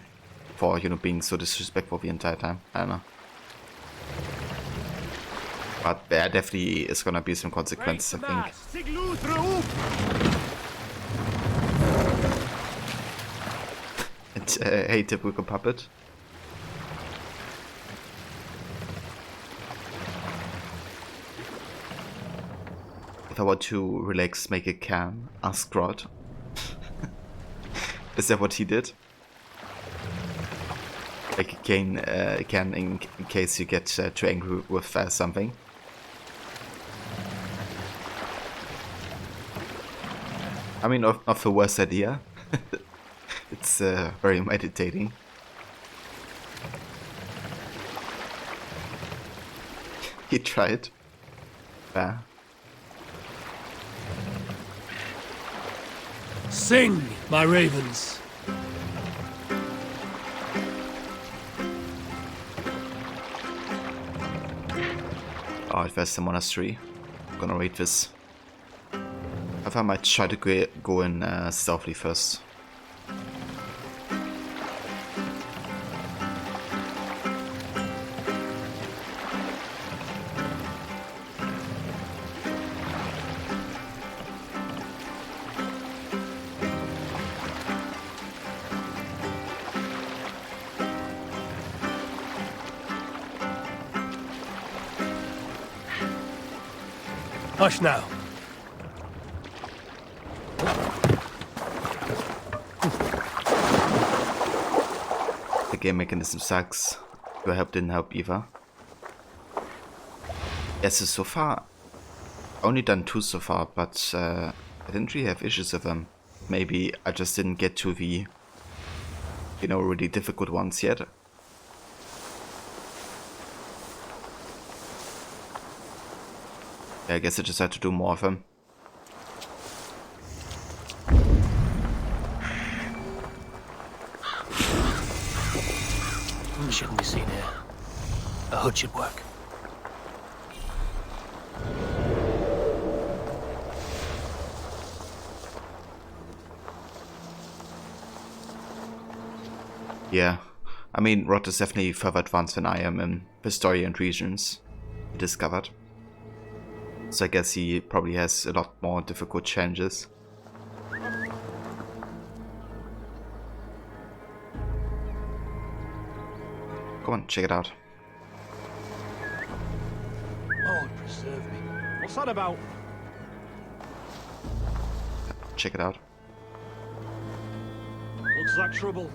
For, you know, being so disrespectful the entire time. I don't know. But there definitely is gonna be some consequences, I think. And hey, typical puppet. If I want to relax, make a can, ask Rod. Is that what he did? Like a can in case you get too angry with something. I mean, not the worst idea. It's very meditating. He tried. Yeah. Sing, my ravens. Oh, it was the monastery. I'm gonna read this. I thought I might try to go in stealthily first. Hush now. The game mechanism sucks. Your help didn't help either. Yes, so far, only done 2 so far, but I didn't really have issues with them. Maybe I just didn't get to the, you know, really difficult ones yet. Yeah, I guess I just had to do more of them. Shouldn't be seen here. A hood should work. Yeah, I mean, Rod is definitely further advanced than I am in the story and regions he discovered. So I guess he probably has a lot more difficult challenges. Come on, check it out. Lord preserve me. What's that about? Check it out. What's that trouble?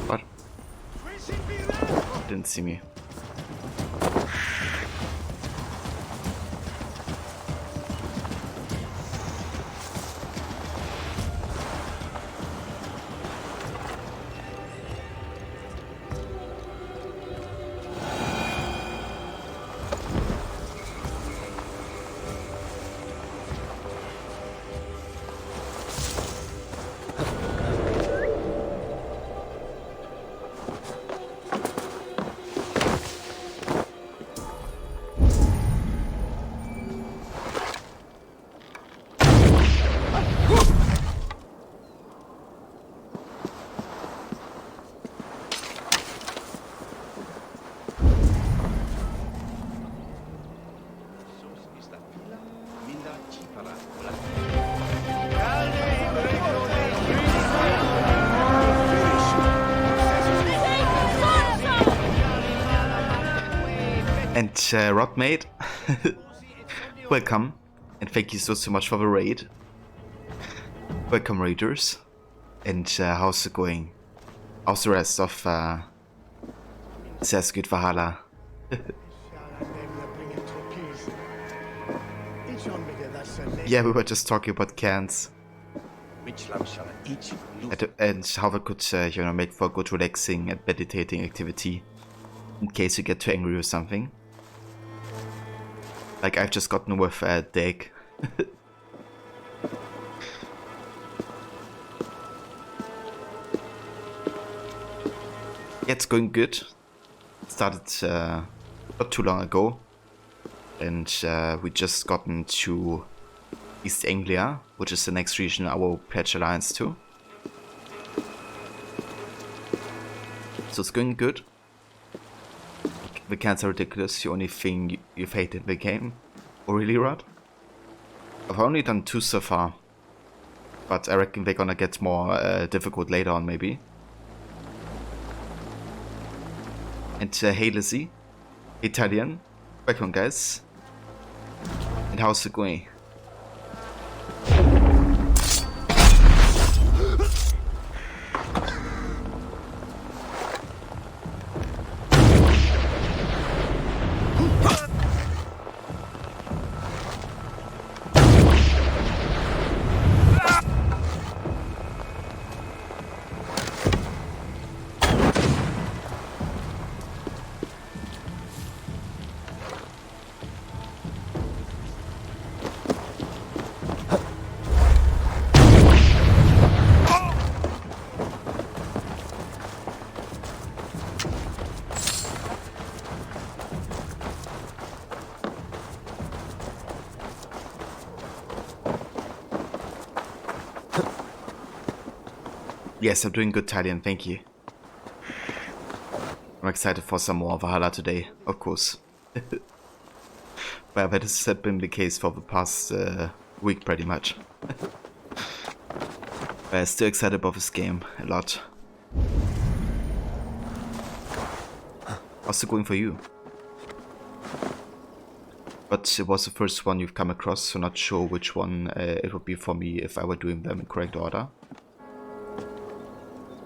What? Didn't see me. And Rod mate, welcome, and thank you so much for the raid. Welcome raiders, and how's it going? How's the rest of Says good Valhalla? Yeah, we were just talking about cans. And how we could, you know, make for a good relaxing and meditating activity in case you get too angry with something. Like I've just gotten with a deck. Yeah, it's going good. Started not too long ago, and we just gotten to East Anglia, which is the next region I will pledge alliance to. So it's going good. The cans are ridiculous, the only thing you've hated in the game. Oh really, Rod? I've only done 2 so far. But I reckon they're gonna get more difficult later on, maybe. And hey Lizzie, Italian, welcome guys. And how's it going? Yes, I'm doing good, Italian, thank you. I'm excited for some more Valhalla today, of course. Well, that has been the case for the past week, pretty much. But I'm still excited about this game a lot. How's it going for you? But it was the first one you've come across, so not sure which one it would be for me if I were doing them in correct order.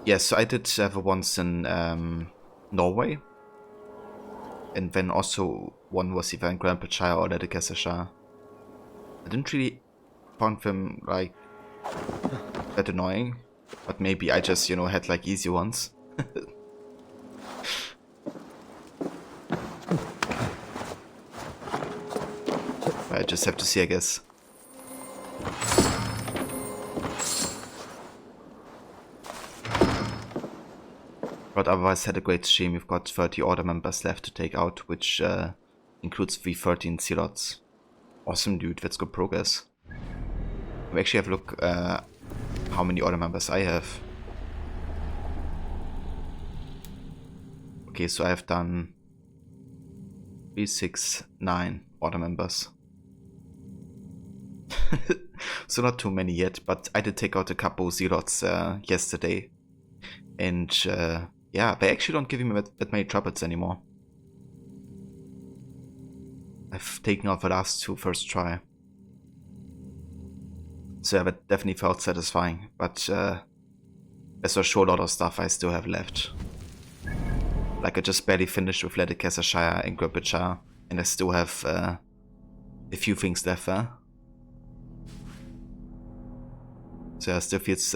Yes, so I did have once in Norway. And then also one was either in Grandpachire or Ledekesashire. I didn't really find them like that annoying. But maybe I just, you know, had like easy ones. I just have to see, I guess. But otherwise had a great stream. We've got 30 order members left to take out, which includes the 13 zealots. Awesome, dude. That's good progress. We actually have a look how many order members I have. Okay, so I have done 3, 6, 9 order members. So not too many yet, but I did take out a couple zealots yesterday. And yeah, they actually don't give me that many trumpets anymore. I've taken out the last 2 first try. So yeah, that definitely felt satisfying. But there's a sure lot of stuff I still have left. Like I just barely finished with Ledekesashire and Grandpachire. And I still have a few things left there. So yeah, it still feels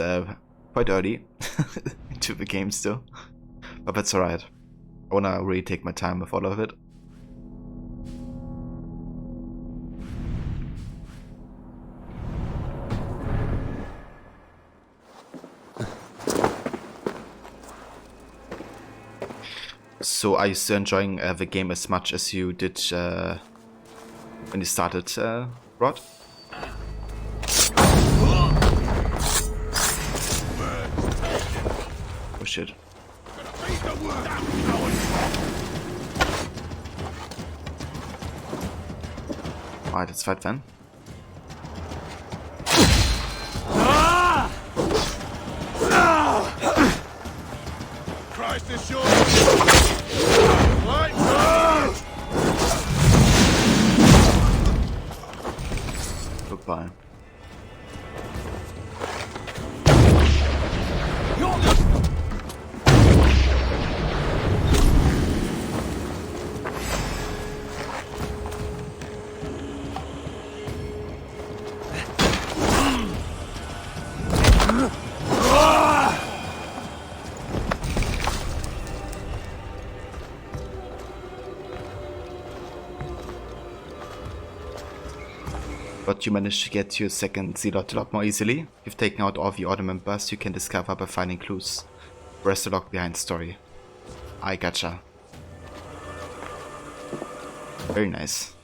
quite early into the game still. But that's alright. I wanna really take my time with all of it. So are you still enjoying the game as much as you did when you started, Rod? Oh shit. Alright, let's fight then. Christ is yours! Goodbye. But you managed to get your second zealot a lot more easily. You've taken out all the order members you can discover by finding clues. Where's the log behind the story? I gotcha. Very nice.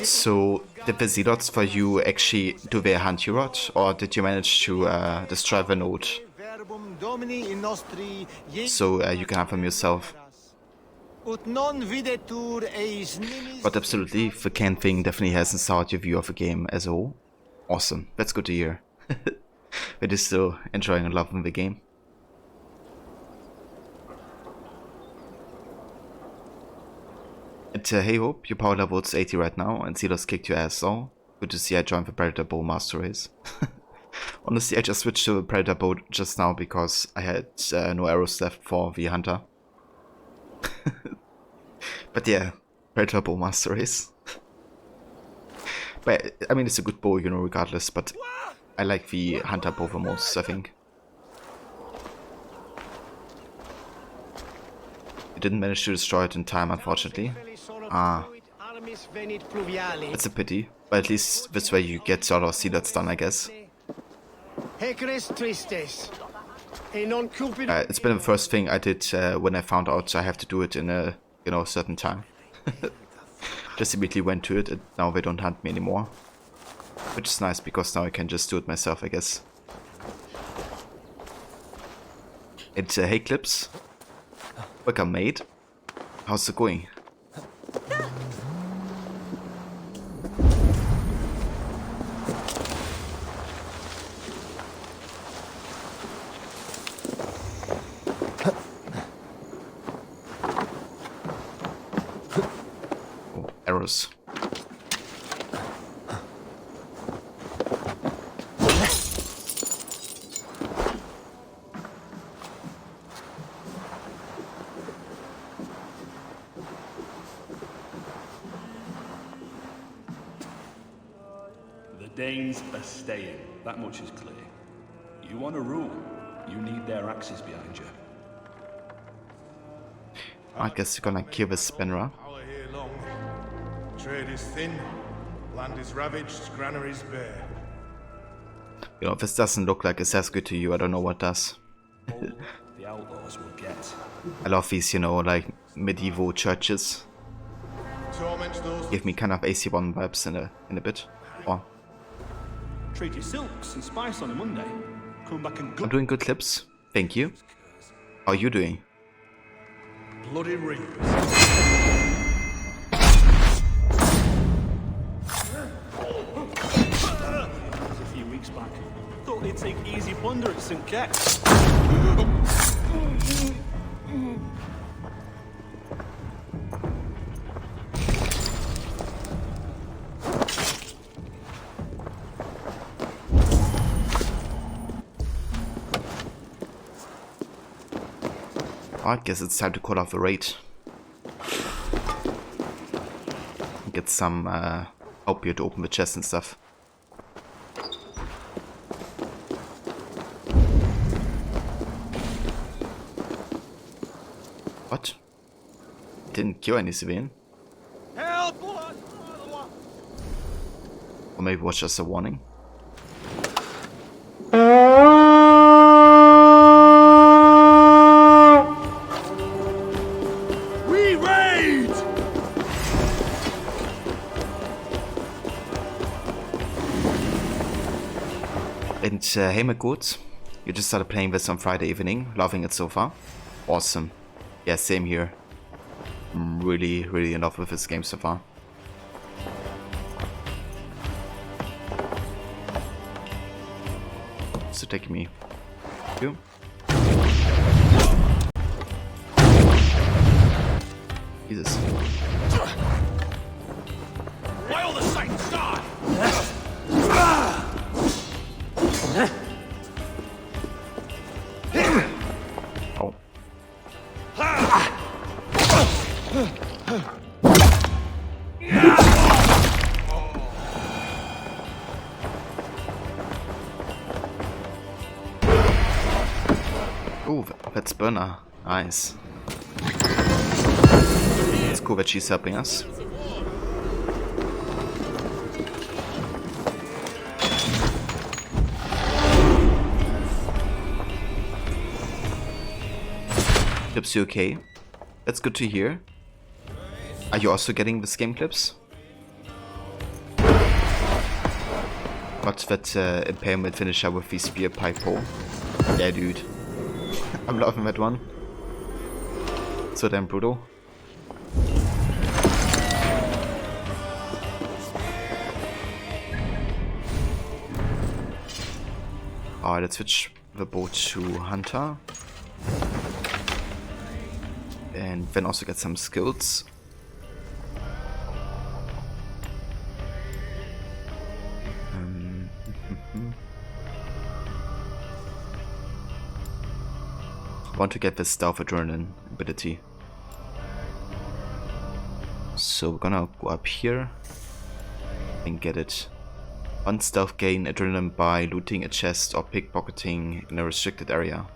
So, did the zealots for you actually, do they hunt you out, or did you manage to destroy the node? So you can have them yourself. But absolutely, the can thing definitely hasn't soured your view of the game as a whole. Awesome, that's good to hear. That is still enjoying and loving the game. And hey Hope, your power level is 80 right now, and Zealots kicked your ass, so good to see I joined the Predator Bow Master Race. Honestly, I just switched to the Predator Bow just now because I had no arrows left for the Hunter. But yeah, Predator Bow Master Race. But I mean, it's a good bow, you know, regardless, but I like the Hunter bow the most, I think. You didn't manage to destroy it in time, unfortunately. Ah. That's a pity, but at least this way you get sort of Zealots done, I guess. It's been the first thing I did when I found out I have to do it in a, you know, certain time. Just immediately went to it, and now they don't hunt me anymore. Which is nice, because now I can just do it myself, I guess. It's hey Clips. Welcome, mate. How's it going? Oh, arrows. Danes are staying, that much is clear. You want to rule, you need their axes behind you. I guess you're gonna kill the Spinner. Trade is thin, land is ravaged, granaries bare. You know, if this doesn't look like it's as good to you, I don't know what does. The outlaws will get. I love these, you know, like medieval churches. Give me kind of AC1 vibes in a bit. Or Trade your silks and spice on a Monday. Come back and I'm doing good, Clips. Thank you. How are you doing? Bloody reapers. A few weeks back. Thought they'd take easy plunder at St. Ket's. I guess it's time to call off the raid. Get some help here to open the chest and stuff. What? Didn't kill any civilian? Help! Or maybe it was just a warning? And hey McGood, you just started playing this on Friday evening, loving it so far. Awesome. Yeah, same here. I'm really in love with this game so far. So take me. You. Jesus. Why all the sights die? Oh. Ooh, that's Burner. Nice. It's cool that she's helping us. Clips, you okay? That's good to hear. Are you also getting this game clips? Got that impalement finisher with the spear pipe pole. Yeah, dude. I'm loving that one. So damn brutal. Alright, let's switch the bow to Hunter. And then also get some skills. I want to get this Stealth Adrenaline ability. So we're gonna go up here and get it. On stealth, gain adrenaline by looting a chest or pickpocketing in a restricted area.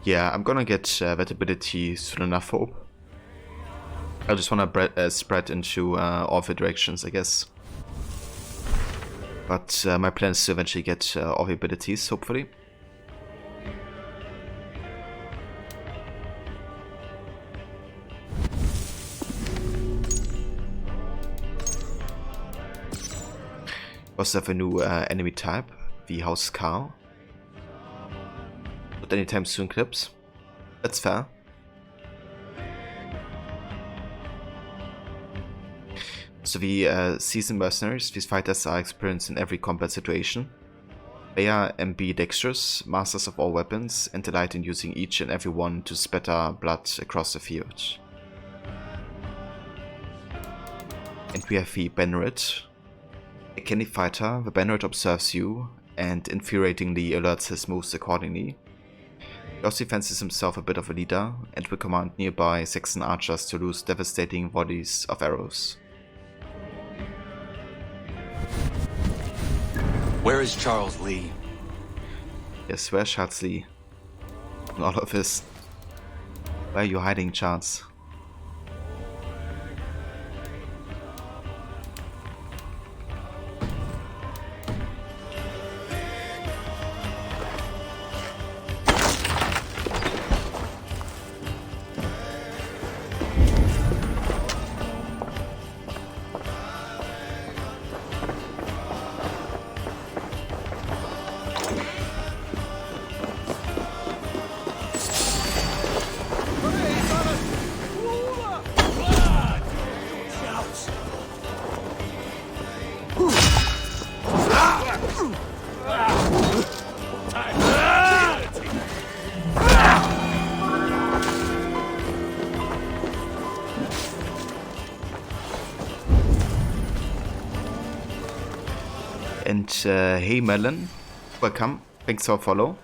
Yeah, I'm gonna get that ability soon enough, hope. I just wanna spread into all the directions, I guess. But my plan is to eventually get all the abilities, hopefully. Also have a new enemy type, the House Cow. Not anytime soon, clips. That's fair. So the seasoned mercenaries, these fighters are experienced in every combat situation. They are ambidextrous, masters of all weapons, and delight in using each and every one to spatter blood across the field. And we have the Banneret. A canny fighter, the Banneret observes you and infuriatingly alerts his moves accordingly. He also fancies himself a bit of a leader and will command nearby Saxon archers to loose devastating volleys of arrows. Where is Charles Lee? Yes, where's Charles Lee? In all of this. Where are you hiding, Charles? And hey Melon, welcome, thanks for follow.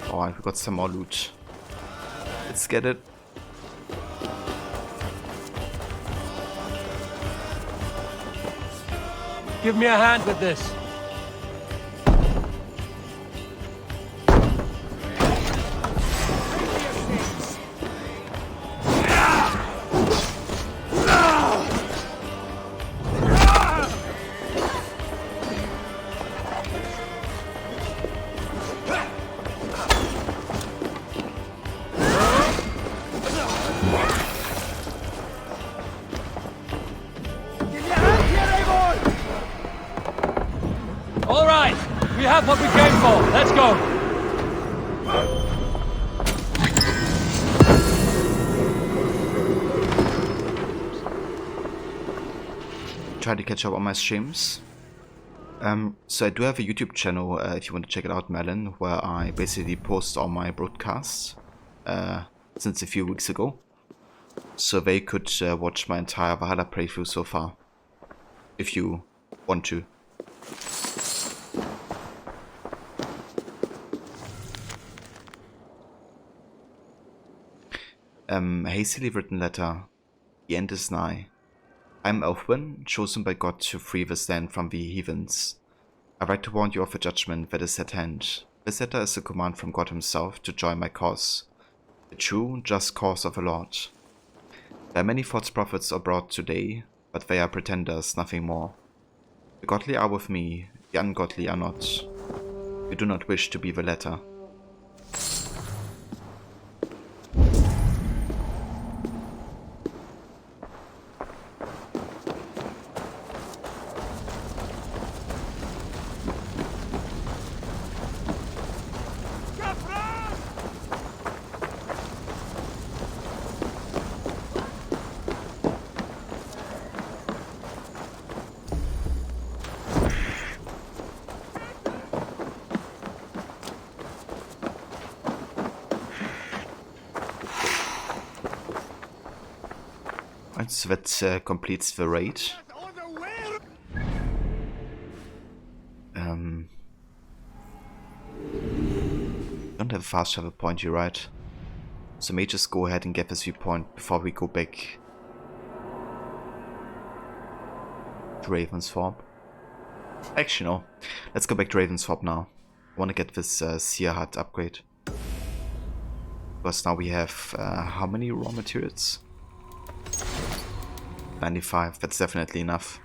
Oh, I got some more loot. Let's get it. Give me a hand with this. All right, we have what we came for. Let's go. Try to catch up on my streams. So I do have a YouTube channel if you want to check it out, Melon, where I basically post all my broadcasts since a few weeks ago. So they could watch my entire Valhalla playthrough so far, if you want to. Hastily written letter. The end is nigh. I am Elfwin, chosen by God to free the land from the heathens. I write to warn you of a judgment that is at hand. This letter is a command from God himself to join my cause. The true, just cause of the Lord. There are many false prophets abroad today, but they are pretenders, nothing more. The godly are with me, the ungodly are not. You do not wish to be the latter. So that completes the raid. Don't have a fast travel point, you're right. So may just go ahead and get this viewpoint before we go back to Ravensthorpe. Actually no, let's go back to Ravensthorpe now. I want to get this Seer Hut upgrade. Because now we have how many raw materials? 95, that's definitely enough.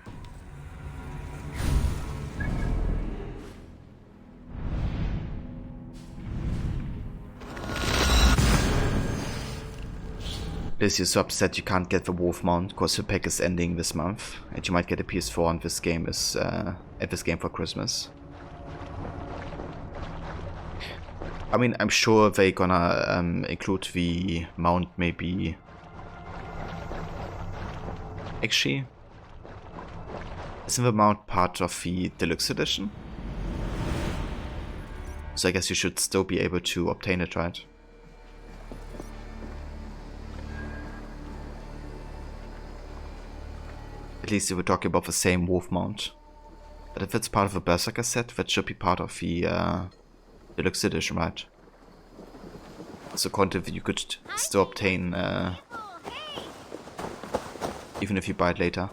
Liz, you're so upset you can't get the Wolf Mount because the pack is ending this month, and you might get a PS4 on this game is at this game for Christmas. I mean, I'm sure they're gonna include the mount maybe. Actually, isn't the mount part of the deluxe edition? So I guess you should still be able to obtain it, right? At least if we're talking about the same wolf mount. But if it's part of a Berserker set, that should be part of the deluxe edition, right? So content you could still obtain even if you buy it later.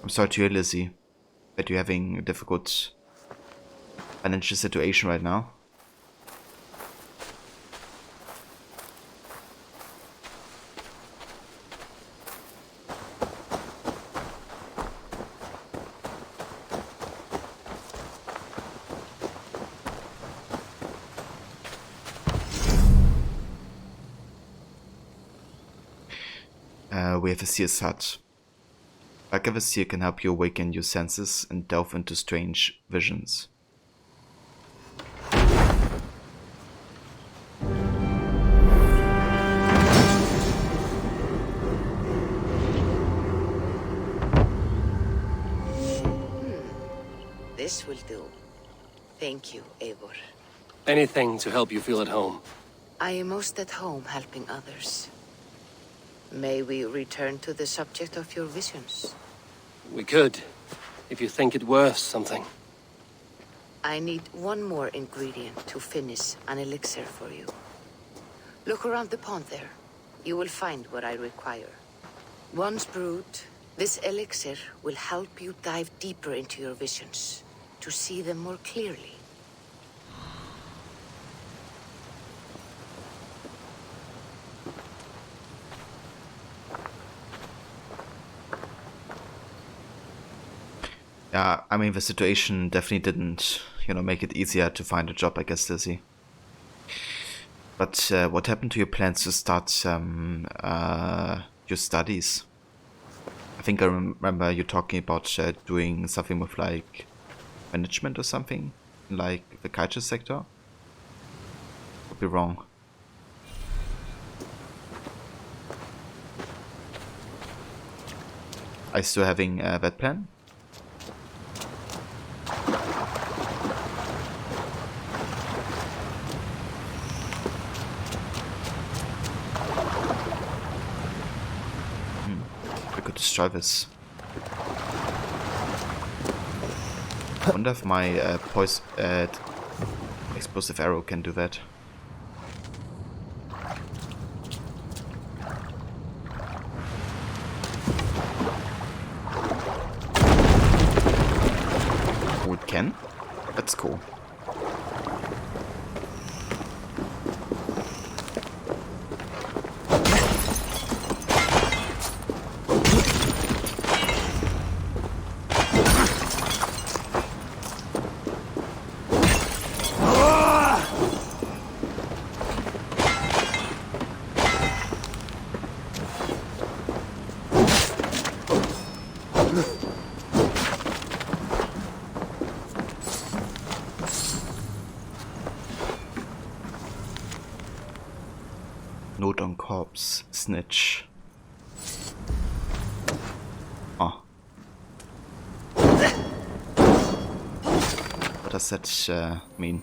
I'm sorry to hear, Lizzie, that you're having a difficult financial situation right now. We have a Seer's Hut. Like a seer can help you awaken your senses and delve into strange visions. This will do. Thank you, Eivor. Anything to help you feel at home. I am most at home helping others. May we return to the subject of your visions? We could, if you think it worth something. I need one more ingredient to finish an elixir for you. Look around the pond there. You will find what I require. Once brewed, this elixir will help you dive deeper into your visions, to see them more clearly. Yeah, I mean, the situation definitely didn't, you know, make it easier to find a job, I guess, Lizzie. But what happened to your plans to start your studies? I think I remember you talking about doing something with, like, management or something, like the culture sector. Could be wrong. Are you still having that plan? I could destroy this. I wonder if my explosive arrow can do that. Oh, it can? That's cool. Note on corpse, snitch. Oh. What does that mean?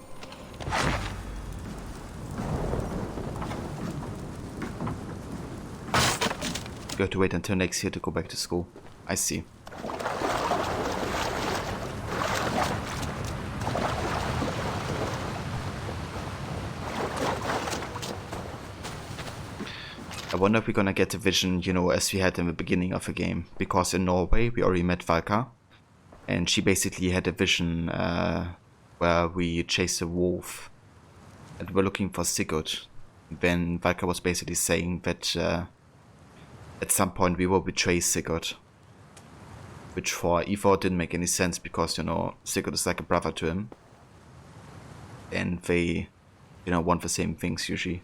You have to wait until next year to go back to school. I see. I wonder if we're gonna get a vision, you know, as we had in the beginning of the game. Because in Norway, we already met Valka. And she basically had a vision where we chased a wolf. And we're looking for Sigurd. Then Valka was basically saying that at some point we will betray Sigurd. Which for Eivor didn't make any sense because, you know, Sigurd is like a brother to him. And they, you know, want the same things usually.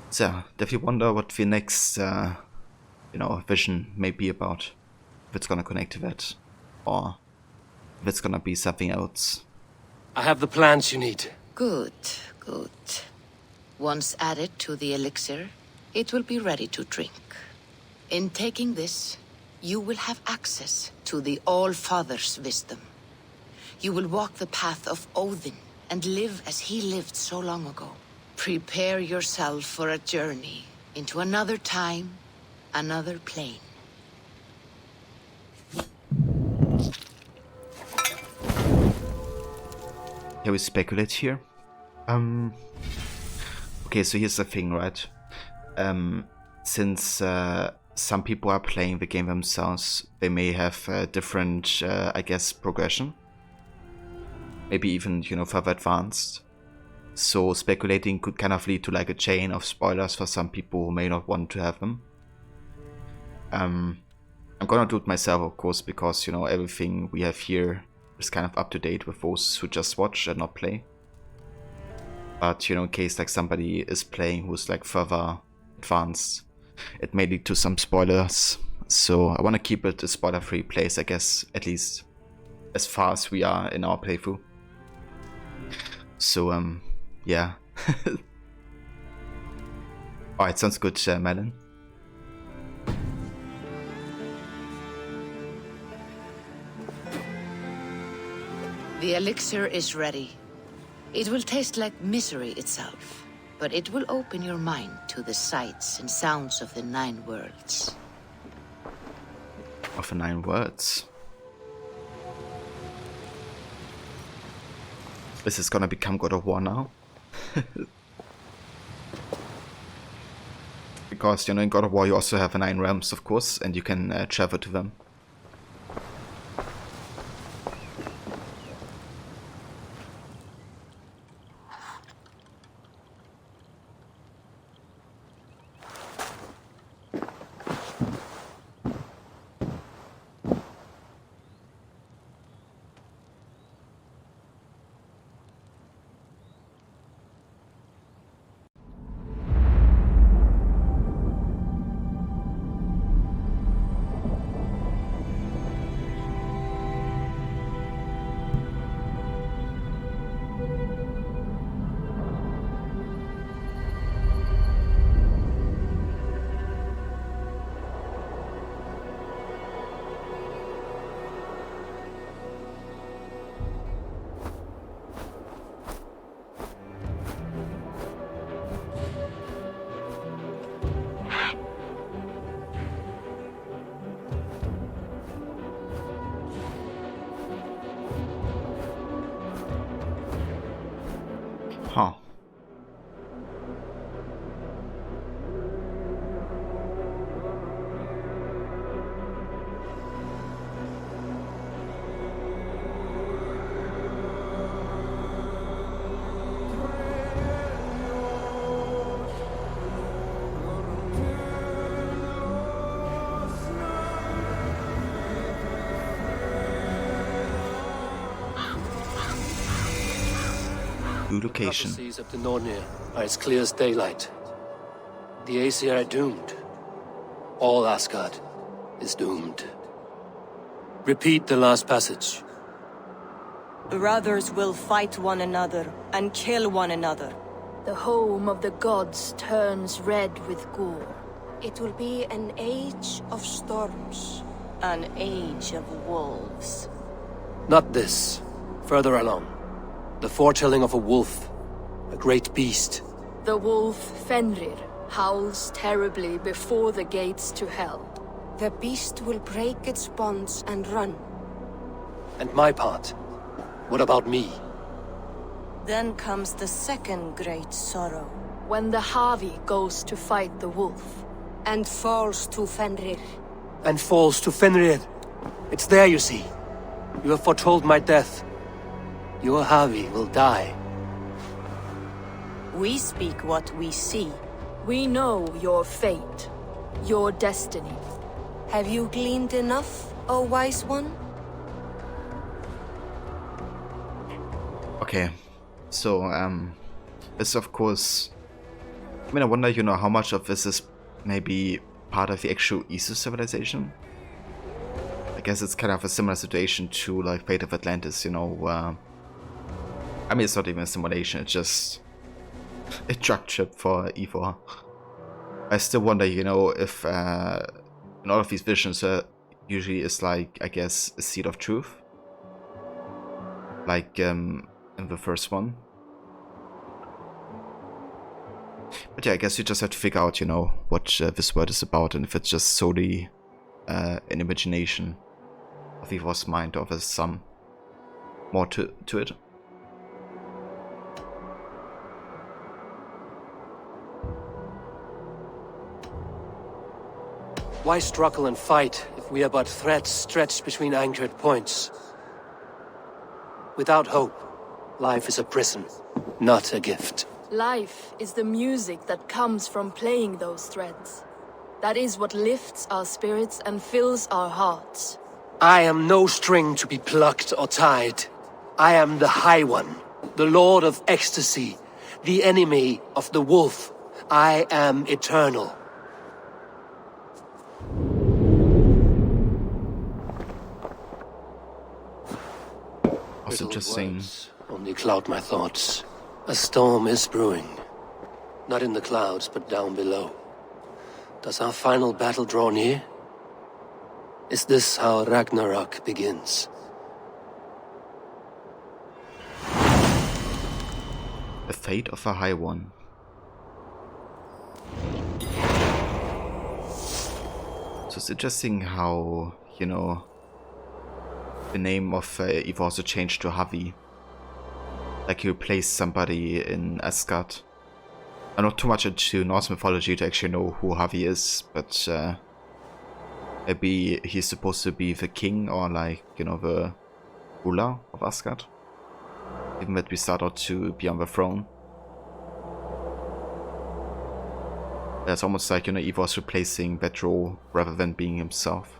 So, definitely wonder what the next, you know, vision may be about. If it's gonna connect to that, or if it's gonna be something else. I have the plants you need. Good, good. Once added to the elixir, it will be ready to drink. In taking this, you will have access to the All-Father's wisdom. You will walk the path of Odin and live as he lived so long ago. Prepare yourself for a journey into another time, another plane. Can we speculate here? Okay, so here's the thing, right? Since some people are playing the game themselves, they may have a different, I guess, progression. Maybe even, you know, further advanced. So speculating could kind of lead to like a chain of spoilers for some people who may not want to have them. I'm gonna do it myself, of course, because, you know, everything we have here is kind of up to date with those who just watch and not play. But, you know, in case like somebody is playing who's like further advanced, it may lead to some spoilers. So I want to keep it a spoiler-free place, I guess, at least as far as we are in our playthrough. So, yeah. Alright, sounds good, Melon. The elixir is ready. It will taste like misery itself, but it will open your mind to the sights and sounds of the 9 worlds. Of the 9 worlds? This is gonna become God of War now? Because, you know, in God of War you also have 9 realms, of course, and you can travel to them. New The location. prophecies of the Nornir are as clear as daylight. The Aesir are doomed. All Asgard is doomed. Repeat the last passage. Brothers will fight one another and kill one another. The home of the gods turns red with gore. It will be an age of storms. An age of wolves. Not this. Further along. The foretelling of a wolf. A great beast. The wolf Fenrir howls terribly before the gates to hell. The beast will break its bonds and run. And my part? What about me? Then comes the second great sorrow. When the Havi goes to fight the wolf. And falls to Fenrir. And falls to Fenrir. It's there, you see. You have foretold my death. Your Havi will die. We speak what we see. We know your fate. Your destiny. Have you gleaned enough, O wise one? Okay, so it's of course. I mean, I wonder, you know, how much of this is maybe part of the actual Aesir civilization. I guess it's kind of a similar situation to like Fate of Atlantis, you know. I mean, it's not even a simulation; it's just a drug chip for Ivor. I still wonder, you know, if in all of these visions usually is like, I guess, a seed of truth, like in the first one. But yeah, I guess you just have to figure out, you know, what this world is about, and if it's just solely an imagination of Ivor's mind, or there's some more to it. Why struggle and fight if we are but threads stretched between anchored points? Without hope, life is a prison, not a gift. Life is the music that comes from playing those threads. That is what lifts our spirits and fills our hearts. I am no string to be plucked or tied. I am the High One, the Lord of Ecstasy, the enemy of the wolf. I am eternal. That's interesting. Words only cloud my thoughts. A storm is brewing. Not in the clouds, but down below. Does our final battle draw near? Is this how Ragnarok begins? The fate of a High One. So it's interesting how, you know, the name of Ivor also changed to Havi. Like he replaced somebody in Asgard. I'm not too much into Norse mythology to actually know who Havi is, but maybe he's supposed to be the king, or like, you know, the ruler of Asgard. Even that we start out to be on the throne. It's almost like, you know, Ivor's replacing that role rather than being himself.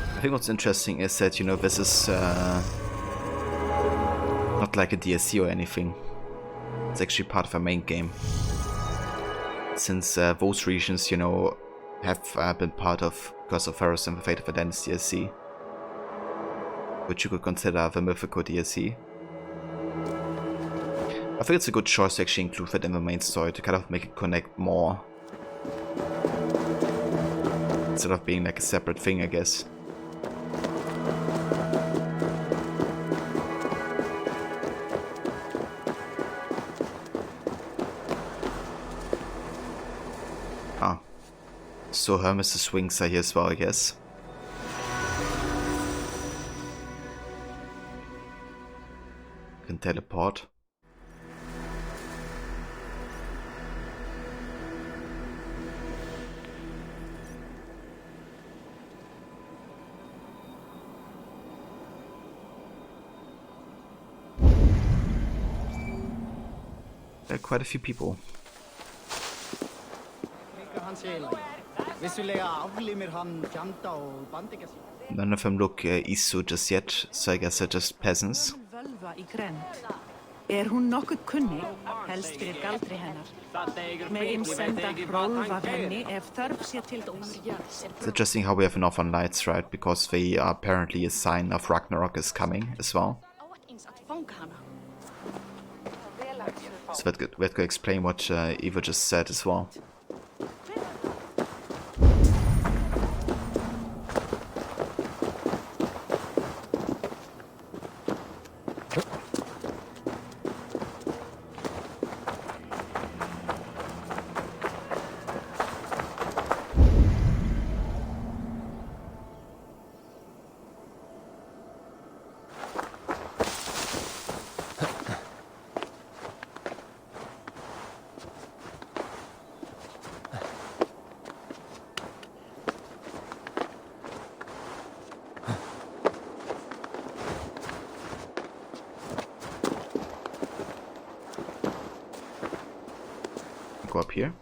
I think what's interesting is that, you know, this is not like a DLC or anything. It's actually part of a main game. Since those regions, you know, have been part of Curse of Pharaohs and the Fate of Atlantis DLC. Which you could consider the mythical DLC. I think it's a good choice to actually include that in the main story to kind of make it connect more. Instead of being like a separate thing, I guess. So Hermes' wings are here as well, I guess. Can teleport. quite a few people. None of them look Isu just yet, so I guess they're just peasants. Hún nokkuð kunnig, helst fyrir galdri hennar. Megin senda hvolf af henni ef þörf sé til þess. It's interesting how we have Northern Lights, right? Because they are apparently a sign of Ragnarok is coming as well. So that could explain what Eva just said as well. Go up here.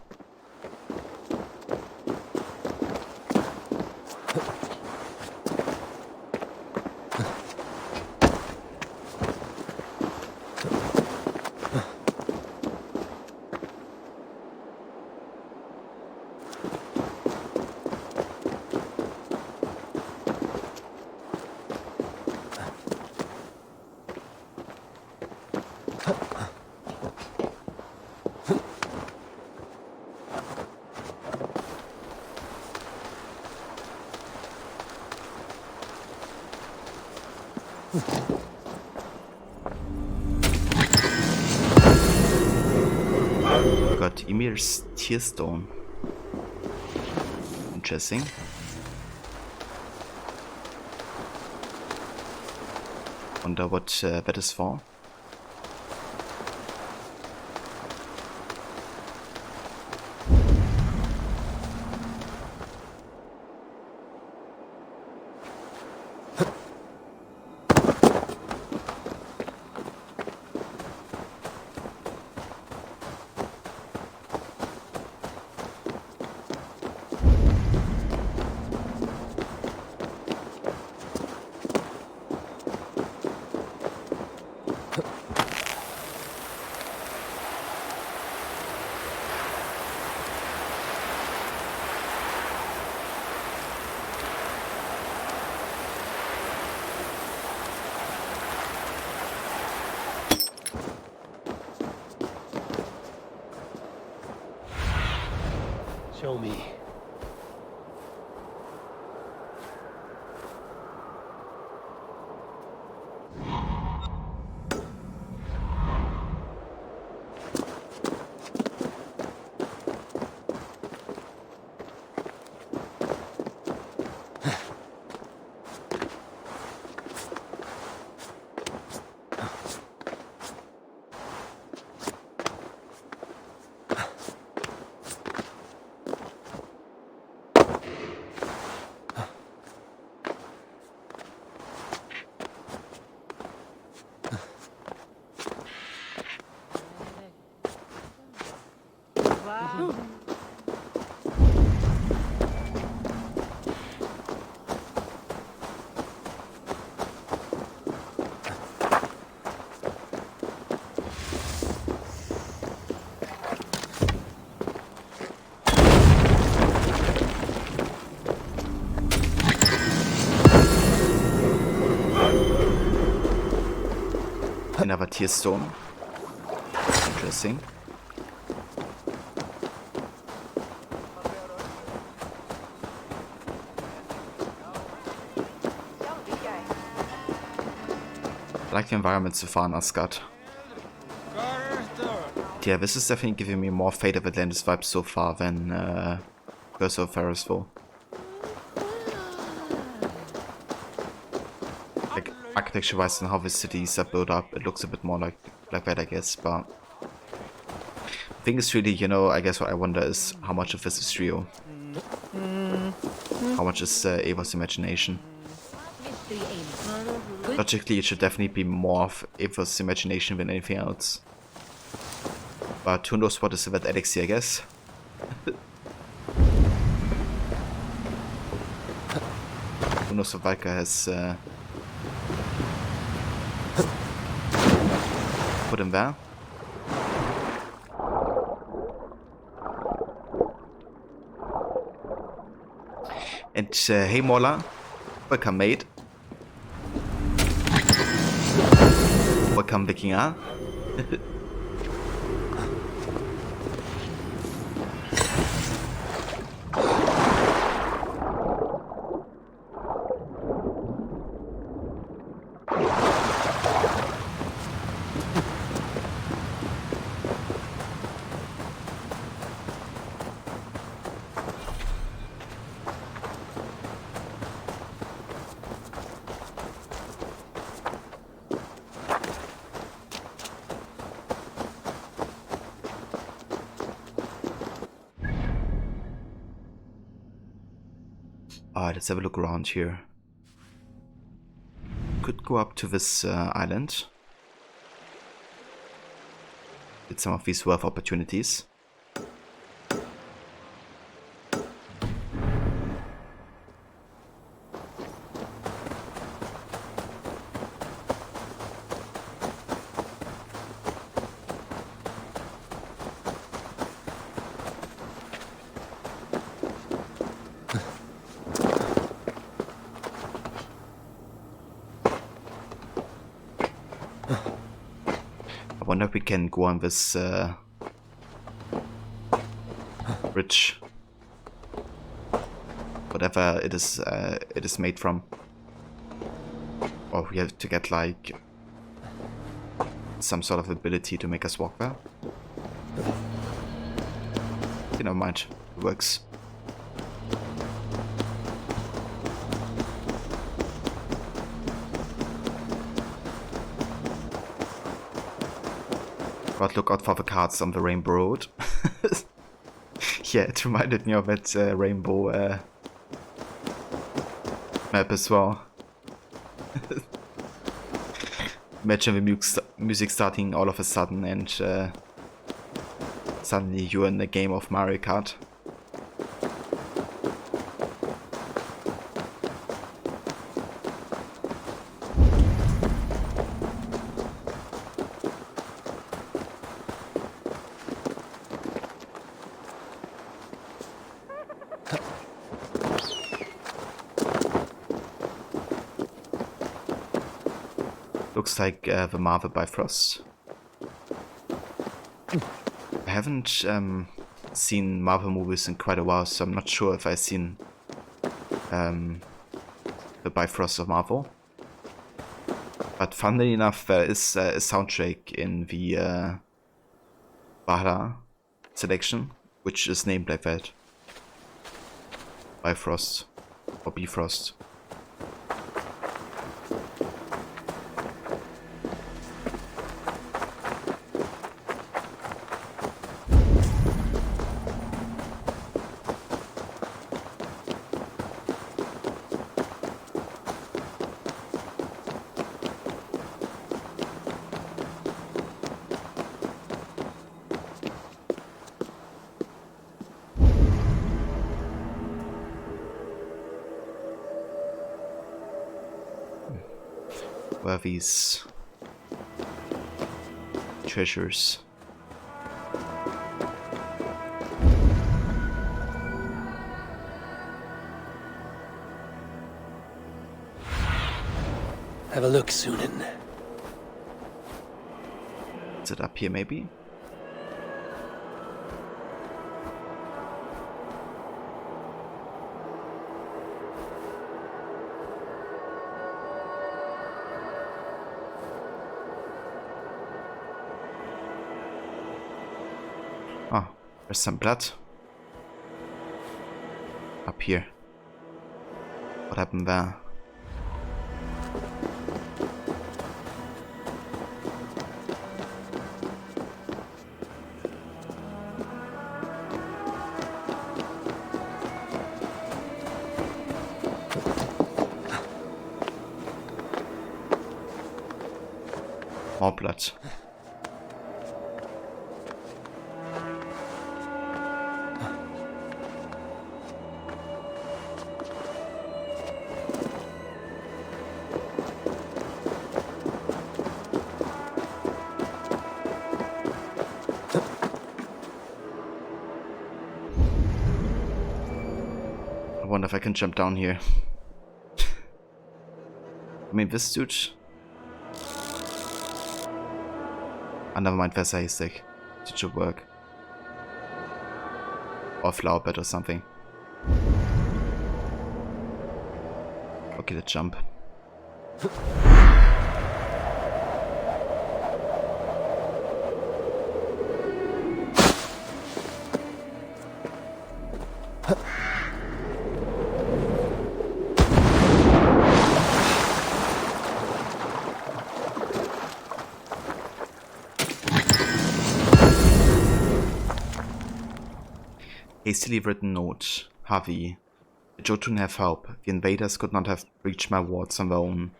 Got Ymir's Tear Stone. Interesting. Wonder what that is for. Show me. Another Tear Stone. Interesting. I like the environment so far in Asgard. Yeah, this is definitely giving me more Fate of Atlantis vibes so far than Curse of Ferrisville. Like architecture-wise and how the cities are built up, it looks a bit more like that, I guess. But the thing is really, you know, I guess what I wonder is how much of this is real. How much is Ava's imagination? Logically, it should definitely be more of Ava's imagination than anything else. But who knows what is with Elixir, I guess. Who knows if Valka has put him there. And hey Mola, welcome mate. Welcome Vikinga. Alright, let's have a look around here. Could go up to this island. Get some of these wealth opportunities. I wonder if we can go on this bridge, whatever it is made from, or we have to get like some sort of ability to make us walk there. You know, mind, it works. But look out for the cards on the Rainbow Road. Yeah, it reminded me of that Rainbow map as well. Imagine the music starting all of a sudden and suddenly you're in a game of Mario Kart. Looks like the Marvel Bifrost. I haven't seen Marvel movies in quite a while, so I'm not sure if I've seen the Bifrost of Marvel. But funnily enough, there is a soundtrack in the Valhalla selection, which is named like that. Bifrost or Bifrost. Where are these treasures? Have a look, Sunan. Is it up here maybe? Oh, there's some blood. Up here. What happened there? More blood. I wonder if I can jump down here. I mean, this dude... Ah, never mind, there's a haystack. It should work. Or a flower bed or something. Okay, let's jump. Hastily written note. Harvey. The Jotun have help. The invaders could not have breached my wards on their own.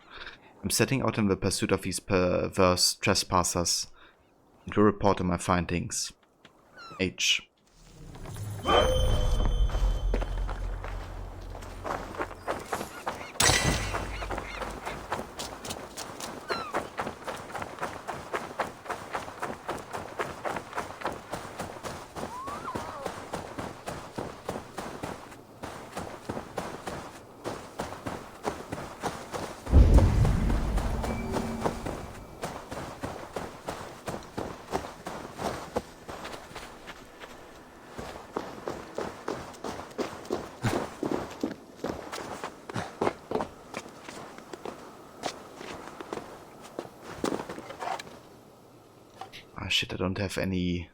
I'm setting out in the pursuit of these perverse trespassers and will report on my findings. H. Ah shit, I don't have any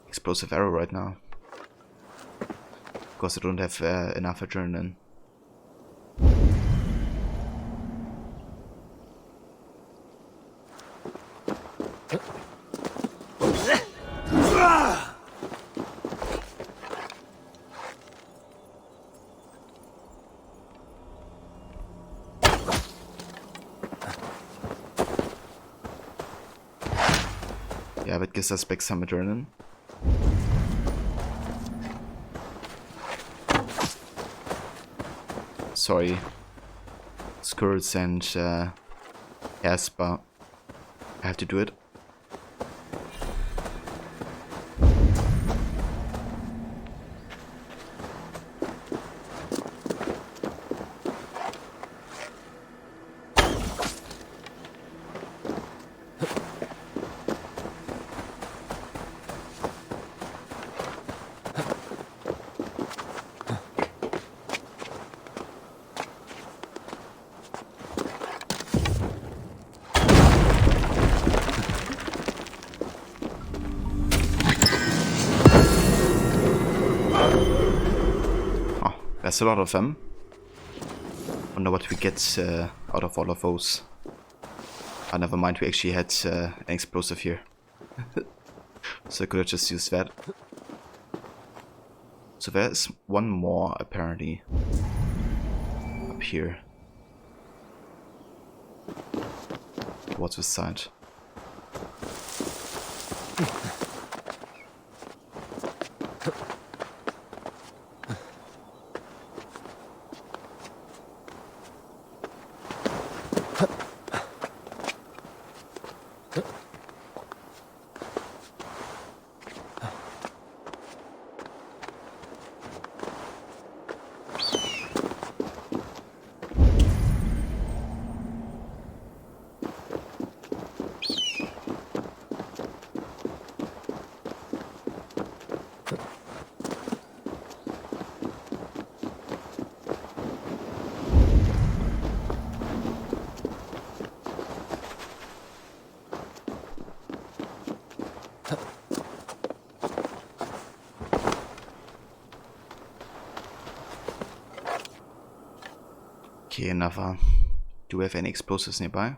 explosive arrow right now. Because I don't have enough adrenaline. Yeah, that gives us back some adrenaline. Sorry, squirrels and yes, but I have to do it. There's a lot of them. Wonder what we get out of all of those. Ah, never mind, we actually had an explosive here. So I could have just used that. So there's one more apparently. Up here. Towards this side. Okay, another. Do we have any explosives nearby?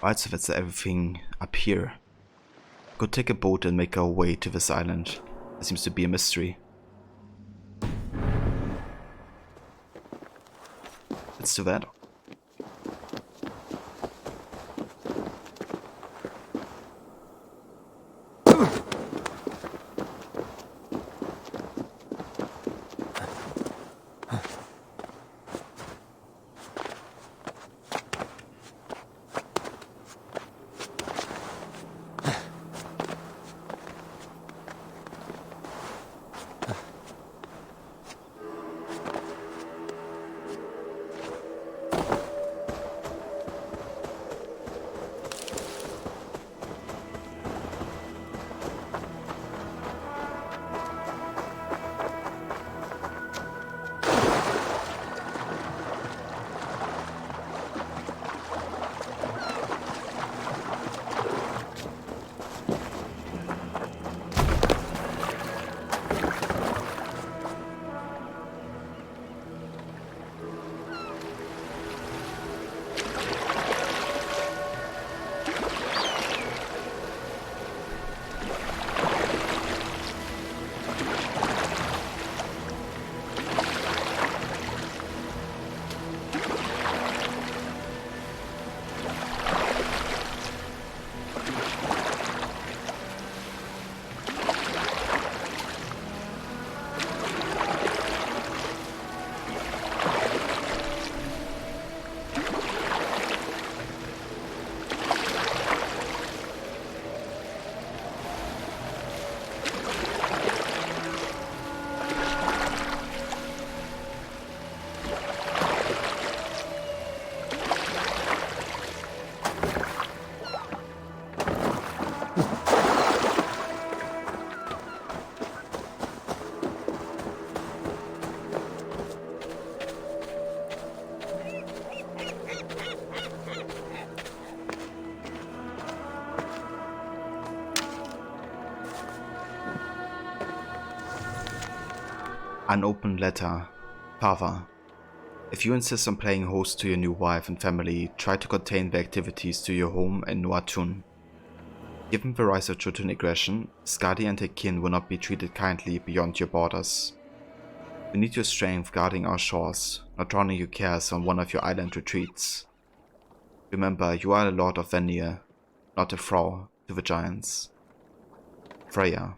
Alright, so that's everything up here. Go take a boat and make our way to this island. There seems to be a mystery. Let's do that. Unopened letter. Father, if you insist on playing host to your new wife and family, try to contain the activities to your home in Nuatun. Given the rise of Jotun aggression, Skadi and her kin will not be treated kindly beyond your borders. We need your strength guarding our shores, not drowning your cares on one of your island retreats. Remember, you are the Lord of Vanir, not a Frau to the giants. Freya.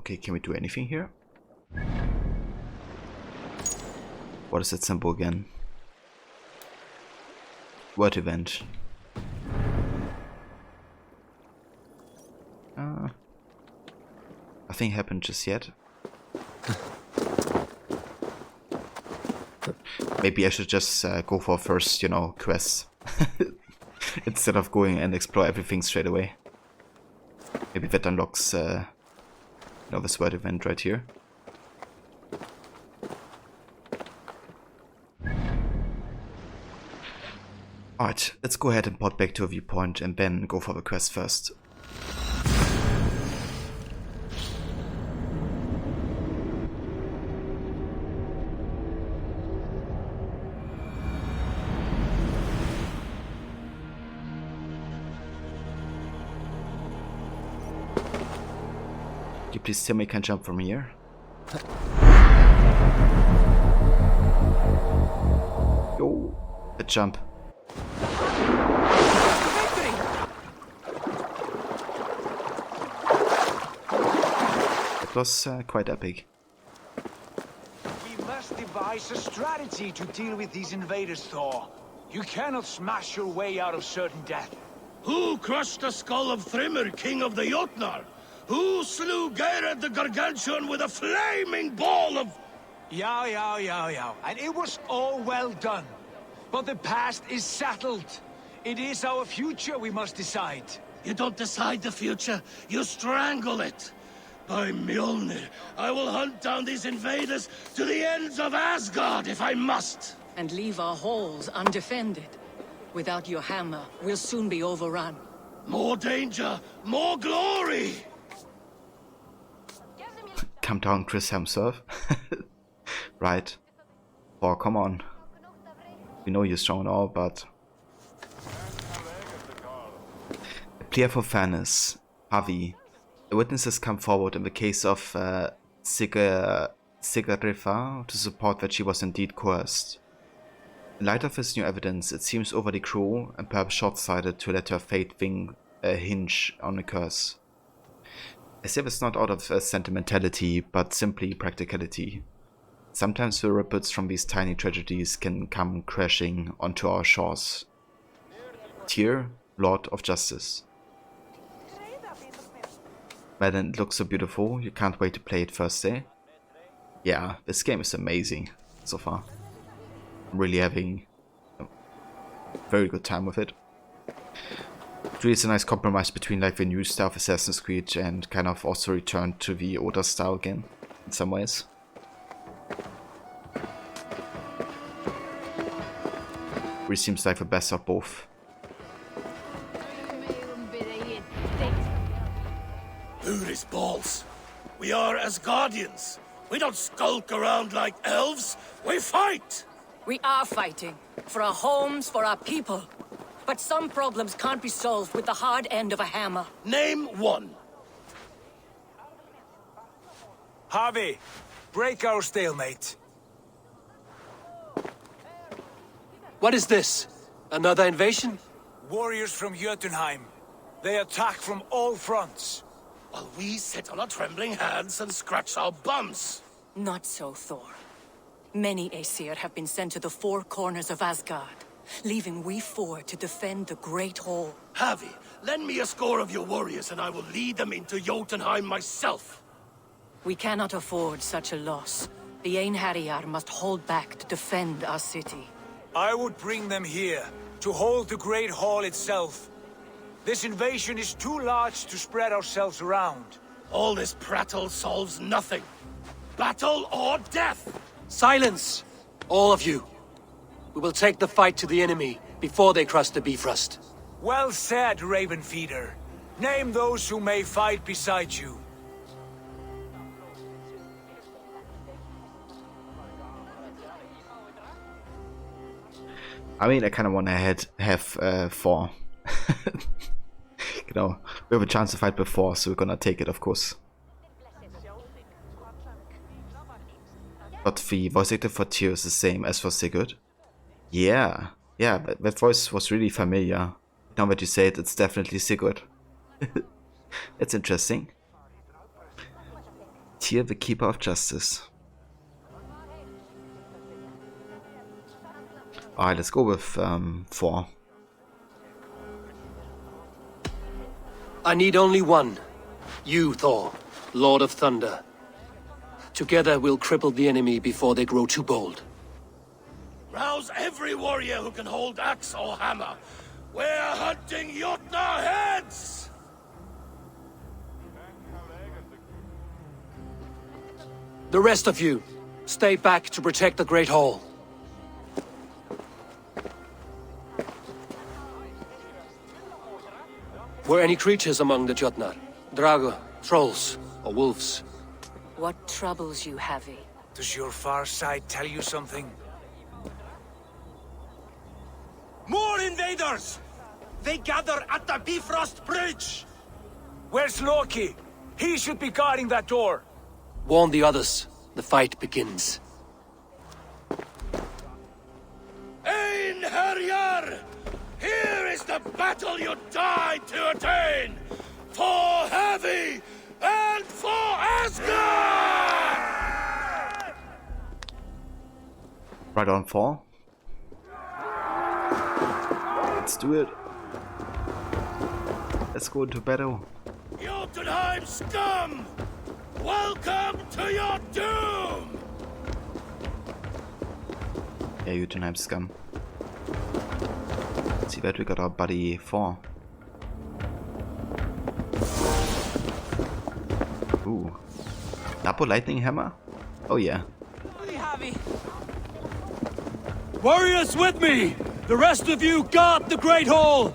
Okay, can we do anything here? What is that symbol again? Word event. Nothing happened just yet. Maybe I should just go for first, quest. Instead of going and explore everything straight away. Maybe that unlocks this word event right here. Alright, let's go ahead and port back to a viewpoint and then go for the quest first. Could you please tell me I can jump from here? Yo, a jump. That was quite epic. We must devise a strategy to deal with these invaders, Thor. You cannot smash your way out of certain death. Who crushed the skull of Thrimr, king of the Jotnar? Who slew Geirad the Gargantuan with a flaming ball of... Yeah. And it was all well done. But the past is settled. It is our future we must decide. You don't decide the future, you strangle it. By Mjolnir, I will hunt down these invaders to the ends of Asgard if I must. And leave our halls undefended. Without your hammer, we'll soon be overrun. More danger, more glory! Calm down, Chris Hemsworth. Right. Oh, come on. We know you're strong and all, but... A plea for fairness. Harvey. The witnesses come forward in the case of Sigurrifa to support that she was indeed coerced. In light of this new evidence, it seems overly cruel and perhaps short-sighted to let her fate hinge on a curse. I say this not out of sentimentality, but simply practicality. Sometimes the ripples from these tiny tragedies can come crashing onto our shores. Tyr, Lord of Justice. Man, it looks so beautiful, you can't wait to play it Thursday. Yeah, this game is amazing so far. I'm really having a very good time with it. It really is a nice compromise between like the new style of Assassin's Creed and kind of also return to the older style again, in some ways. Really seems like the best of both. Who's balls? We are Asgardians. We don't skulk around like elves. We fight! We are fighting. For our homes, for our people. But some problems can't be solved with the hard end of a hammer. Name one. Harvey, break our stalemate. What is this? Another invasion? Warriors from Jotunheim. They attack from all fronts. While we sit on our trembling hands and scratch our bums. Not so, Thor. Many Aesir have been sent to the four corners of Asgard, leaving we four to defend the Great Hall. Harvey, lend me a score of your warriors and I will lead them into Jotunheim myself. We cannot afford such a loss. The Einherjar must hold back to defend our city. I would bring them here, to hold the Great Hall itself. This invasion is too large to spread ourselves around. All this prattle solves nothing. Battle or death! Silence! All of you. We will take the fight to the enemy before they cross the Bifrost. Well said, Ravenfeeder. Name those who may fight beside you. I mean, I kind of want to have 4. You know, we have a chance to fight before, so we're gonna take it, of course. But the voice actor for Tyr is the same as for Sigurd. Yeah, but that voice was really familiar. Now that you say it, it's definitely Sigurd. It's interesting. Tyr, the Keeper of Justice. Alright, let's go with 4. I need only one. You, Thor, Lord of Thunder. Together we'll cripple the enemy before they grow too bold. Rouse every warrior who can hold axe or hammer. We're hunting Jotnar heads! The rest of you, stay back to protect the Great Hall. Were any creatures among the Jotnar? Drago, trolls, or wolves? What troubles you, Harvey? Does your far side tell you something? More invaders! They gather at the Bifrost Bridge! Where's Loki? He should be guarding that door. Warn the others. The fight begins. Einherjar! Here is the battle you died to attain! For Harvey and for Asgard! Right on 4. Let's do it. Let's go into battle. Jotunheim scum! Welcome to your doom! Yeah, Jotunheim scum. Let's see what we got our buddy for. Ooh. Double lightning hammer? Oh yeah. Warriors with me! The rest of you guard the Great Hall!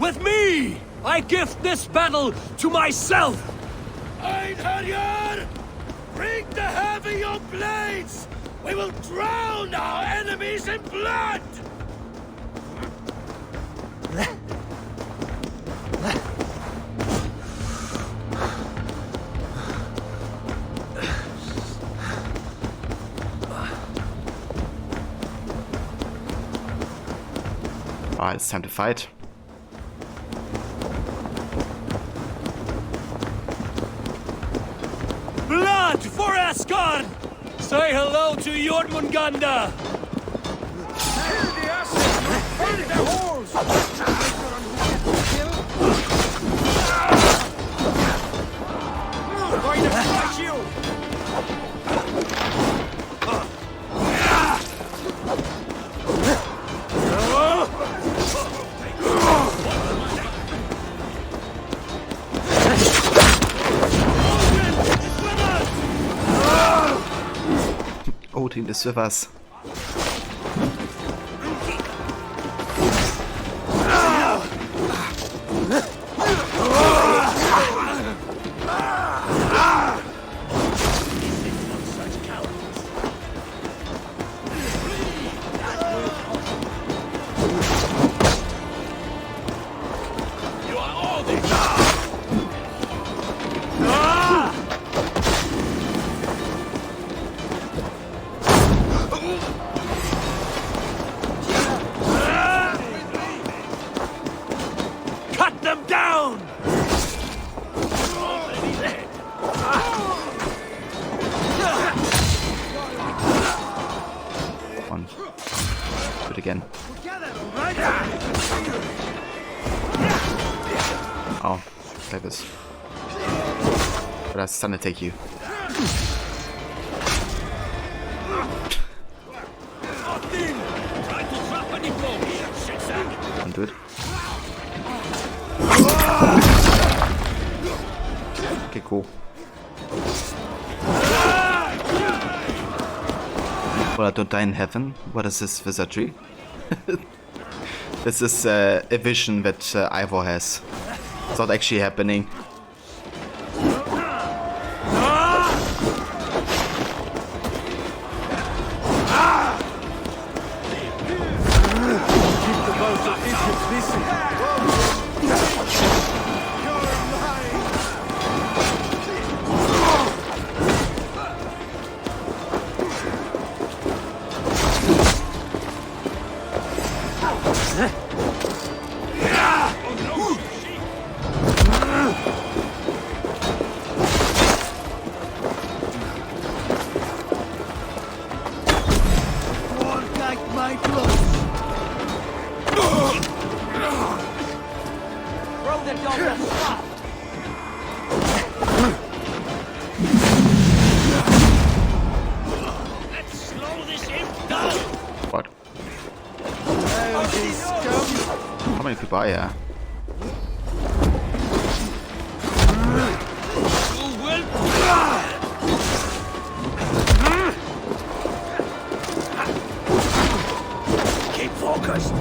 With me! I gift this battle to myself! Einherjar! Bring the heavy your blades! We will drown our enemies in blood! Alright, it's time to fight. Blood for Asgard! Say hello to Jormungandr! Burn the holes! Going to crush you! Odin is with us. Cut them down! One. Do it again. Oh, like this. But that's time to take you. Don't do it. Okay, cool. Well, I don't die in heaven. What is this wizardry? This is a vision that Ivor has. It's not actually happening. What? How many people are here? Keep focused!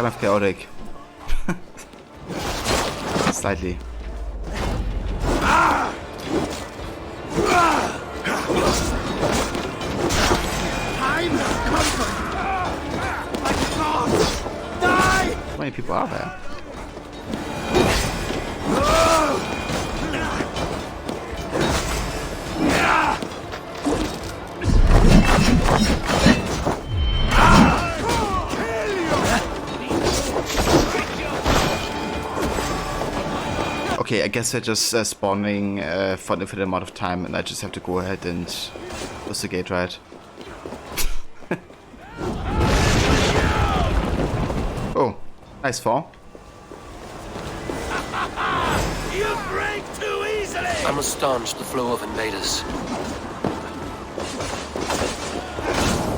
kind of chaotic. Slightly. How many people are there? Okay, I guess they're just spawning for an infinite amount of time, and I just have to go ahead and close the gate, right? Oh, nice fall. You break too easily! I must staunch the flow of invaders.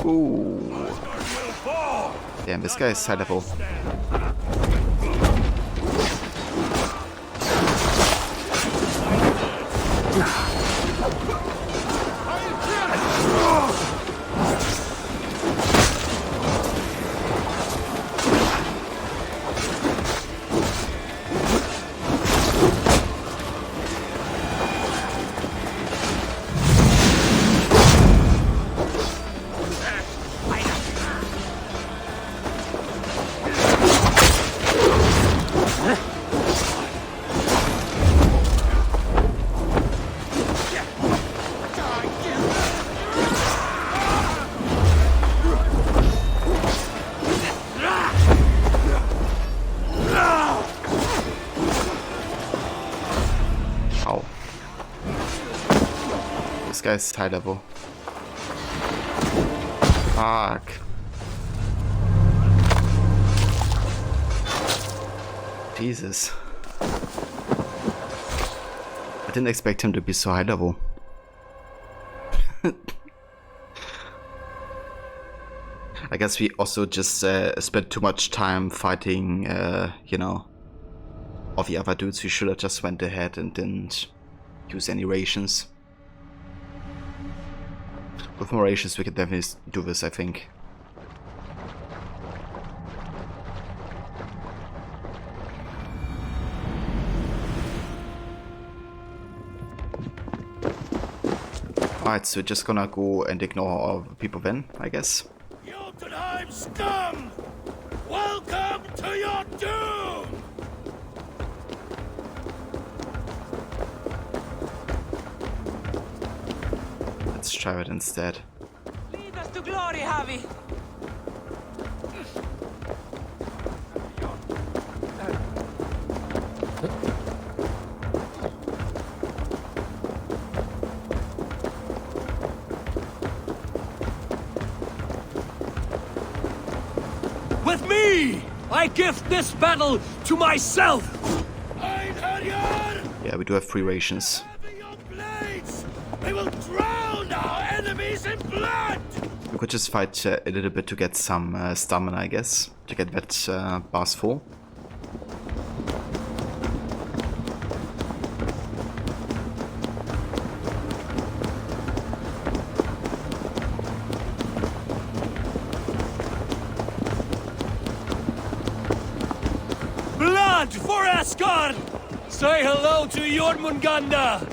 Ooh. Damn, this guy is high level. Guy's high level. Fuck. Jesus. I didn't expect him to be so high level. I guess we also just spent too much time fighting, you know, all the other dudes. We should have just went ahead and didn't use any rations. With more rations, we can definitely do this, I think. Alright, so we're just gonna go and ignore all the people then, I guess. Jotunheim scum! Welcome to your doom! Let's try it instead. Lead us to glory, Javi. With me! I gift this battle to myself! Yeah, we do have 3 rations. We will drown our enemies in blood! We could just fight a little bit to get some stamina, I guess. To get that bars full. Blood for Asgard! Say hello to Jormungandr!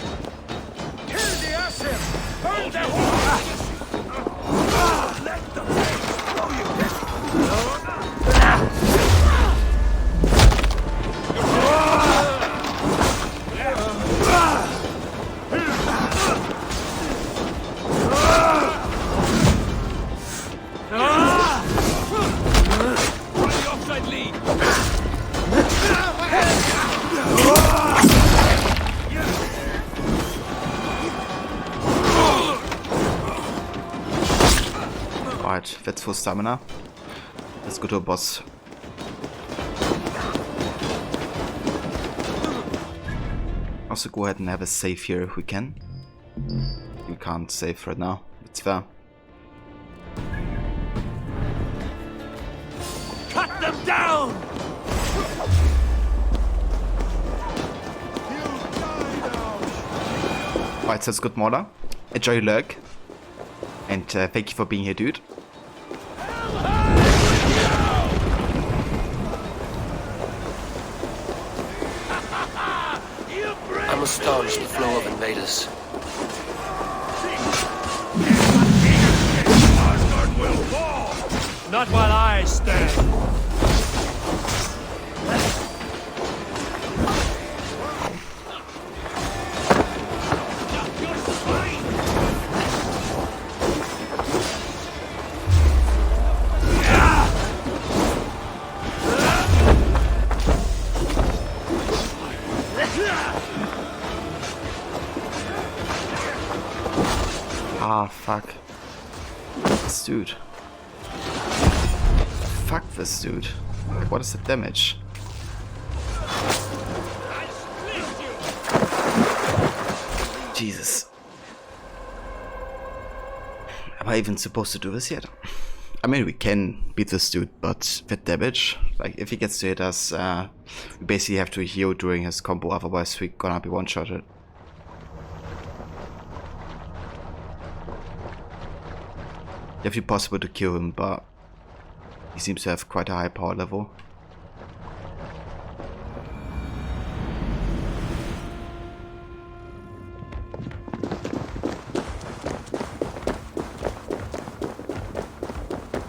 Kill the Asher! Burn the horse! Let the flames blow you Run the offside lead! Alright, that's full stamina. Let's go to a boss. Also go ahead and have a save here if we can. We can't save right now, it's fair. Cut them down! Alright, sounds good, Morda. Enjoy your lurk. And thank you for being here, dude. invaders. Asgard will fall! Not while I stand. Ah, fuck. This dude. Fuck this dude. What is the damage? Jesus. Am I even supposed to do this yet? I mean, we can beat this dude, but with damage, like if he gets to hit us, we basically have to heal during his combo, otherwise we're gonna be one-shotted. Definitely possible to kill him, but he seems to have quite a high power level.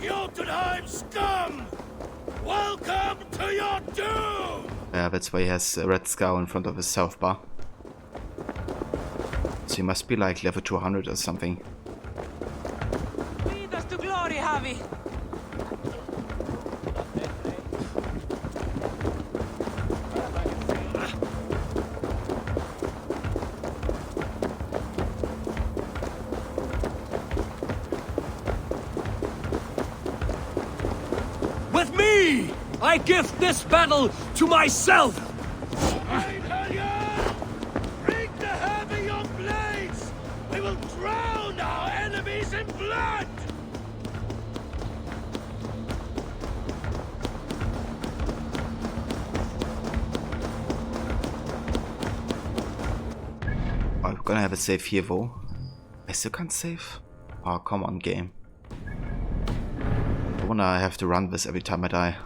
Jotunheim scum! Welcome to your doom! Yeah, that's why he has a red skull in front of his health bar. So he must be like level 200 or something. Lead us to glory, Javi. With me! I gift this battle to myself! Bring the heavy your blades! We will drown our enemies in blood! I'm gonna have a save here though. I still can't save? Oh, come on, game. I wanna have to run this every time I die.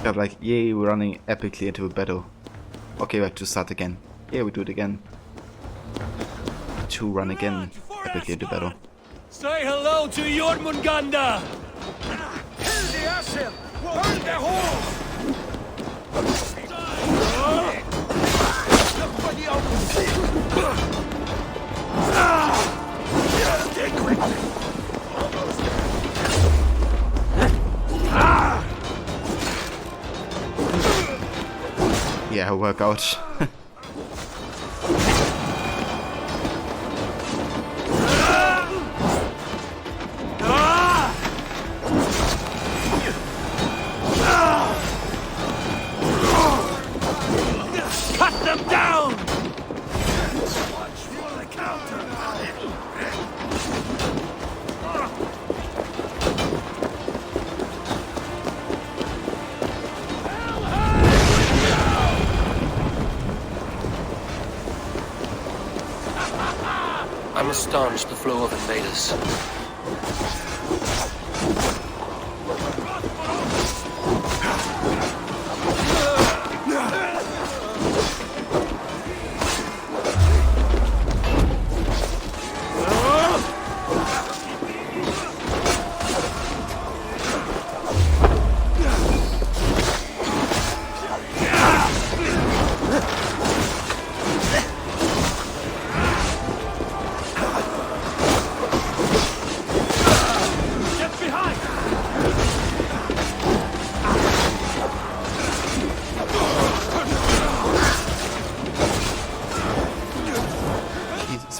Yeah, like, yay, we're running epically into a battle. Okay, we have to start again. Yeah, we do it again. To run again epically into battle. Say hello to Jormungandr! Kill the Asher! Burn the hole! Look for the open Stay quick! Yeah, it'll work out. Cut them down! Watch for the counter! I must staunch the flow of invaders.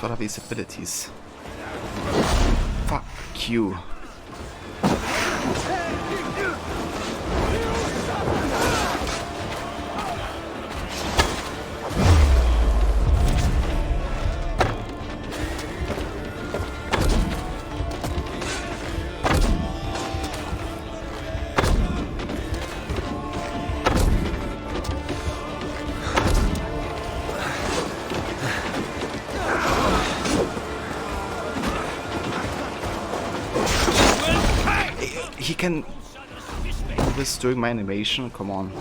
What are these abilities? Fuck you. He can do this during my animation? Come on.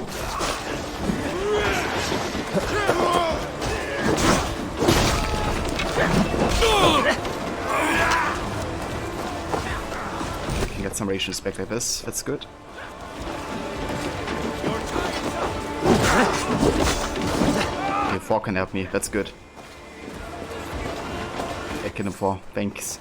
Can get some ratios back like this. That's good. Okay, 4 can help me. That's good. I kill him 4. Thanks.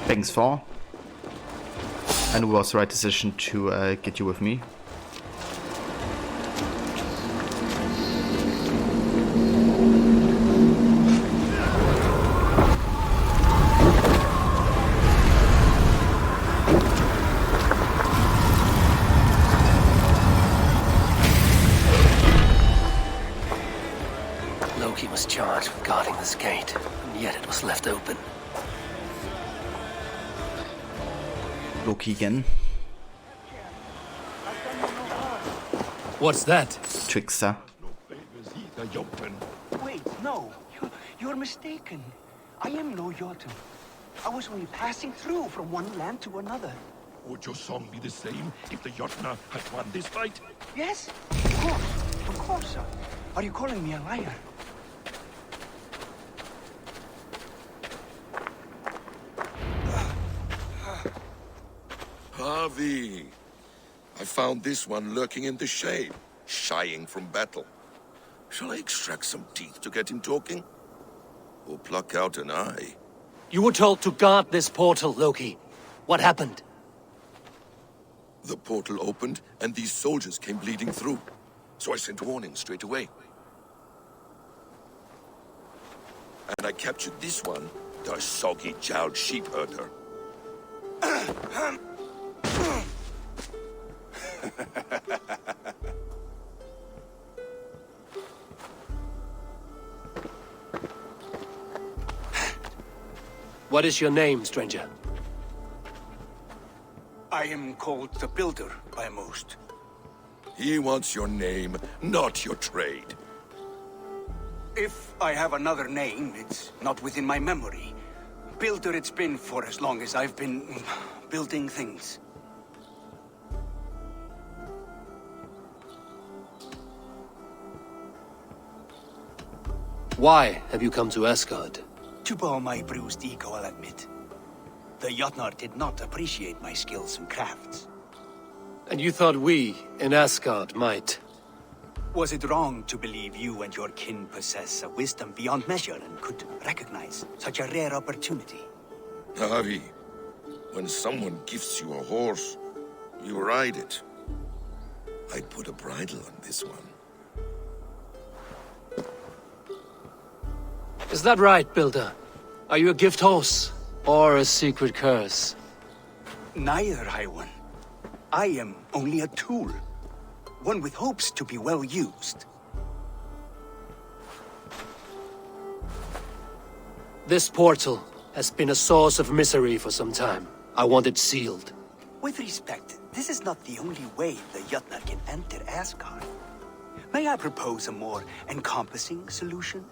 Thanks 4. I knew it was the right decision to get you with me. Loki was charged with guarding this gate, and yet it was left open. Loki again. What's that? Trickster. Wait, no. You're mistaken. I am no Jotun. I was only passing through from one land to another. Would your song be the same if the Jotnar had won this fight? Yes, of course. Of course, sir. Are you calling me a liar? Harvey, I found this one lurking in the shade, shying from battle. Shall I extract some teeth to get him talking? Or pluck out an eye? You were told to guard this portal, Loki. What happened? The portal opened, and these soldiers came bleeding through. So I sent warning straight away. And I captured this one, the soggy-jowled sheep herder. What is your name, stranger? I am called the Builder by most. He wants your name, not your trade. If I have another name, it's not within my memory. Builder it's been for as long as I've been building things. Why have you come to Asgard? To bow my bruised ego, I'll admit. The Jotnar did not appreciate my skills and crafts. And you thought we, in Asgard, might? Was it wrong to believe you and your kin possess a wisdom beyond measure and could recognize such a rare opportunity? Harvey, when someone gifts you a horse, you ride it. I'd put a bridle on this one. Is that right, Builder? Are you a gift horse? Or a secret curse? Neither, High One. I am only a tool. One with hopes to be well used. This portal has been a source of misery for some time. I want it sealed. With respect, this is not the only way the Jotnar can enter Asgard. May I propose a more encompassing solution?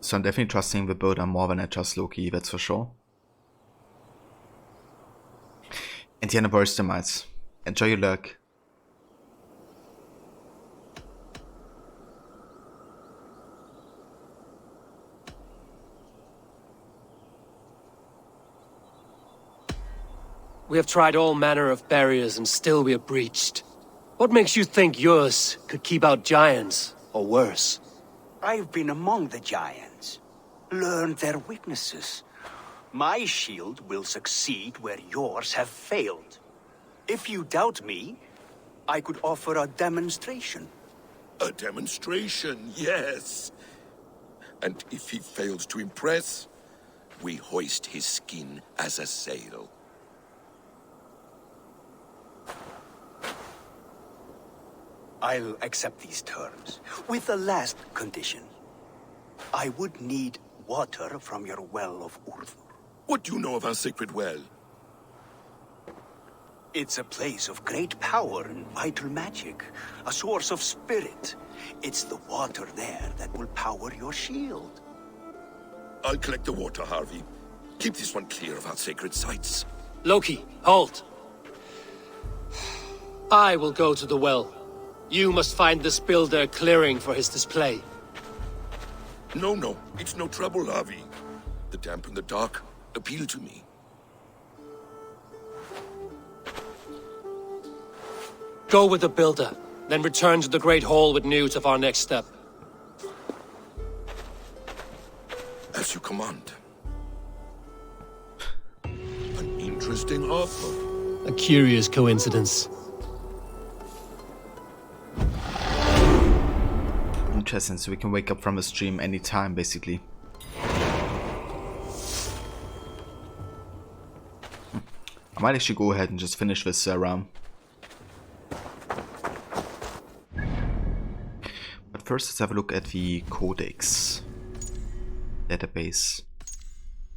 So I'm definitely trusting the builder more than I trust Loki, that's for sure. Indiana Boris Demise. Enjoy your luck. We have tried all manner of barriers and still we are breached. What makes you think yours could keep out giants, or worse? I've been among the giants, learned their weaknesses. My shield will succeed where yours have failed. If you doubt me, I could offer a demonstration. A demonstration, yes. And if he fails to impress, we hoist his skin as a sail. I'll accept these terms, with the last condition. I would need water from your well of Urthur. What do you know of our sacred well? It's a place of great power and vital magic, a source of spirit. It's the water there that will power your shield. I'll collect the water, Harvey. Keep this one clear of our sacred sites. Loki, halt! I will go to the well. You must find this builder clearing for his display. No, it's no trouble, Harvey. The damp and the dark appeal to me. Go with the builder, then return to the Great Hall with news of our next step. As you command. An interesting offer. A curious coincidence. Interesting, so we can wake up from a stream anytime, basically. I might actually go ahead and just finish this round. But first, let's have a look at the Codex database.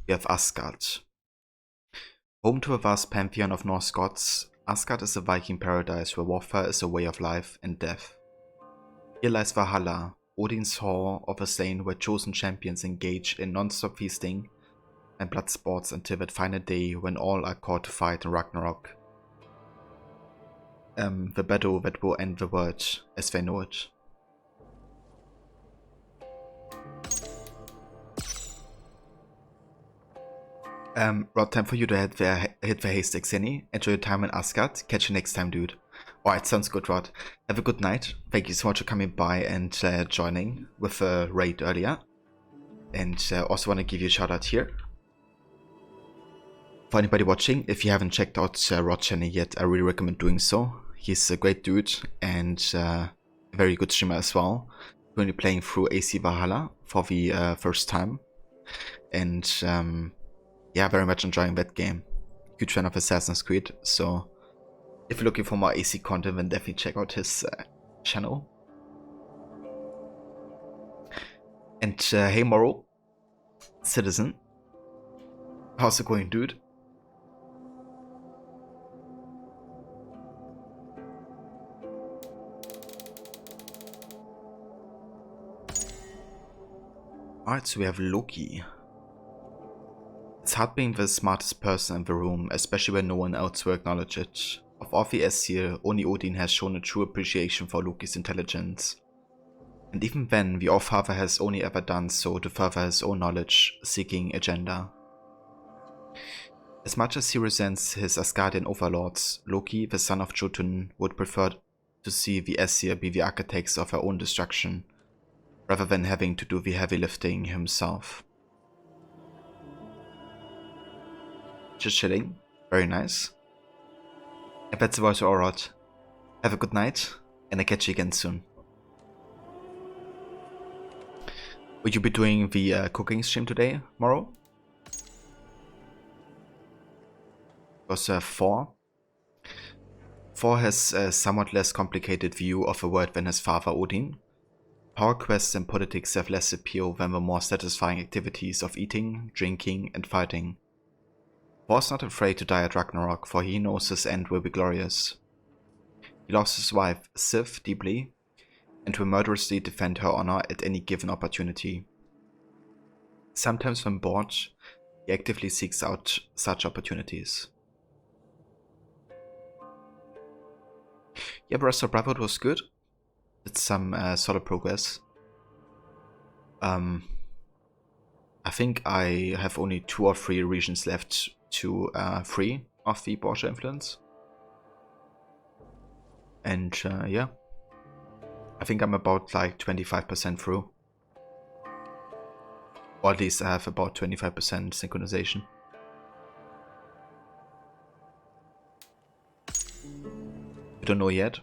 We have Asgard. Home to a vast pantheon of Norse gods, Asgard is a Viking paradise where warfare is a way of life and death. Here lies Valhalla, Odin's hall of a slain where chosen champions engage in non-stop feasting and blood sports until that final day when all are called to fight in Ragnarok. The battle that will end the world as they know it. Rod, time for you to hit the haystack, Zenny. Enjoy your time in Asgard. Catch you next time, dude. Alright, sounds good, Rod. Have a good night. Thank you so much for coming by and joining with a raid earlier. And also want to give you a shout out here. For anybody watching, if you haven't checked out Rod's channel yet, I really recommend doing so. He's a great dude and a very good streamer as well. Currently playing through AC Valhalla for the first time. And yeah, very much enjoying that game. Huge fan of Assassin's Creed, so if you're looking for more AC content, then definitely check out his channel. And hey Morrow, Citizen, how's it going, dude? Alright, so we have Loki. It's hard being the smartest person in the room, especially when no one else will acknowledge it. Of all the Aesir, only Odin has shown a true appreciation for Loki's intelligence. And even then, the All-Father has only ever done so to further his own knowledge-seeking agenda. As much as he resents his Asgardian overlords, Loki, the son of Jotun, would prefer to see the Aesir be the architects of their own destruction, rather than having to do the heavy lifting himself. Just chilling. Very nice. And that's about all, Rod. Have a good night, and I'll catch you again soon. Will you be doing the cooking stream today, Morrow? Also, 4. 4 has a somewhat less complicated view of the world than his father Odin. Power quests and politics have less appeal than the more satisfying activities of eating, drinking, and fighting. 4 is not afraid to die at Ragnarok, for he knows his end will be glorious. He loves his wife, Sif, deeply, and will murderously defend her honor at any given opportunity. Sometimes when bored, he actively seeks out such opportunities. Yeah, Breath of Brotherhood was good. It's some solid progress. I think I have only 2 or 3 regions left to free of the Borgia influence. And yeah, I think I'm about like 25% through. Or at least I have about 25% synchronization. I don't know yet.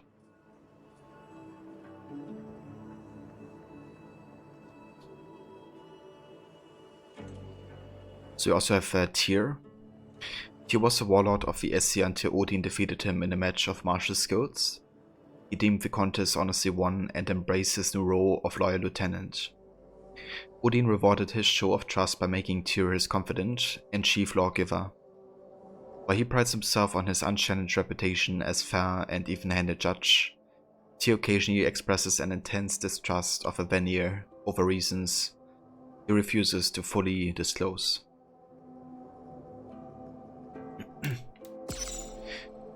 So you also have Tyr. Tyr was a warlord of the Aesir until Odin defeated him in a match of martial skills. He deemed the contest honestly won and embraced his new role of loyal lieutenant. Odin rewarded his show of trust by making Tyr his confidant and chief lawgiver. While he prides himself on his unchallenged reputation as fair and even-handed judge, he occasionally expresses an intense distrust of a Vanir over reasons he refuses to fully disclose.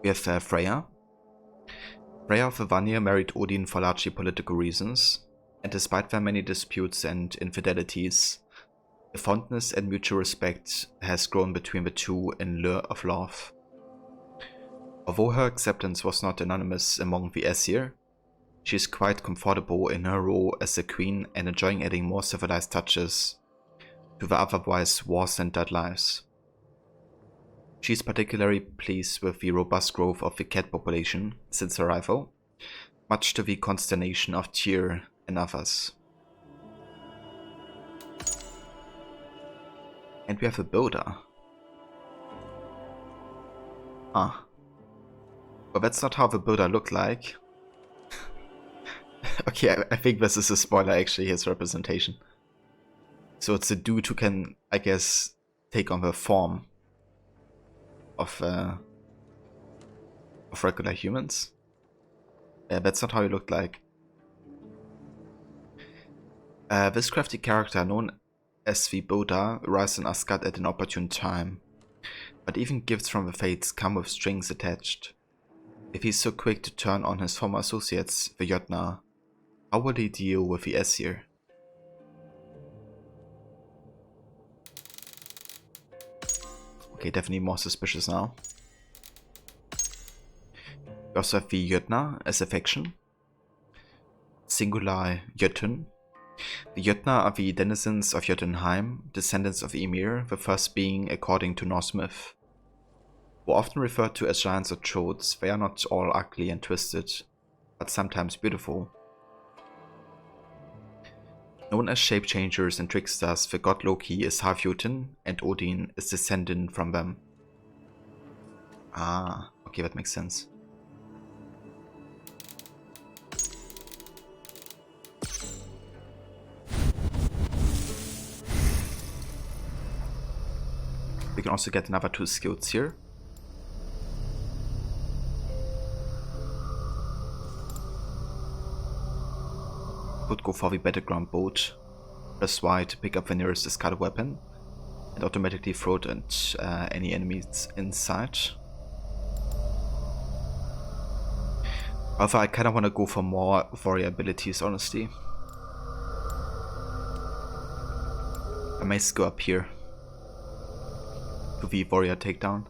We have Freya. Freya of Vanir married Odin for largely political reasons, and despite their many disputes and infidelities, the fondness and mutual respect has grown between the two in lure of love. Although her acceptance was not anonymous among the Aesir, she is quite comfortable in her role as a queen and enjoying adding more civilized touches to the otherwise war-centered lives. She is particularly pleased with the robust growth of the cat population since arrival, much to the consternation of Tyr and others. And we have a builder. Ah. Well, that's not how the builder looked like. Okay, I think this is a spoiler actually, his representation. So it's a dude who can, I guess, take on the form of regular humans. Yeah, that's not how he looked like. This crafty character, known as the Builder, arrives in Asgard at an opportune time, but even gifts from the Fates come with strings attached. If he's so quick to turn on his former associates, the Jotnar, how will he deal with the Aesir? Okay, definitely more suspicious now. We also have the Jotnar as a faction. Singular Jötun. The Jotnar are the denizens of Jotunheim, descendants of Ymir, the first being according to Norse myth. Who often referred to as giants or trolls, they are not all ugly and twisted, but sometimes beautiful. Known as shape-changers and tricksters, the god Loki is half Jotun, and Odin is descended from them. Ah, okay, that makes sense. We can also get another 2 skills here. Could go for the battleground bolt. Press Y to pick up the nearest discarded weapon and automatically throw it at any enemies inside. However, I kinda wanna go for more warrior abilities, honestly. I may go up here to the warrior takedown.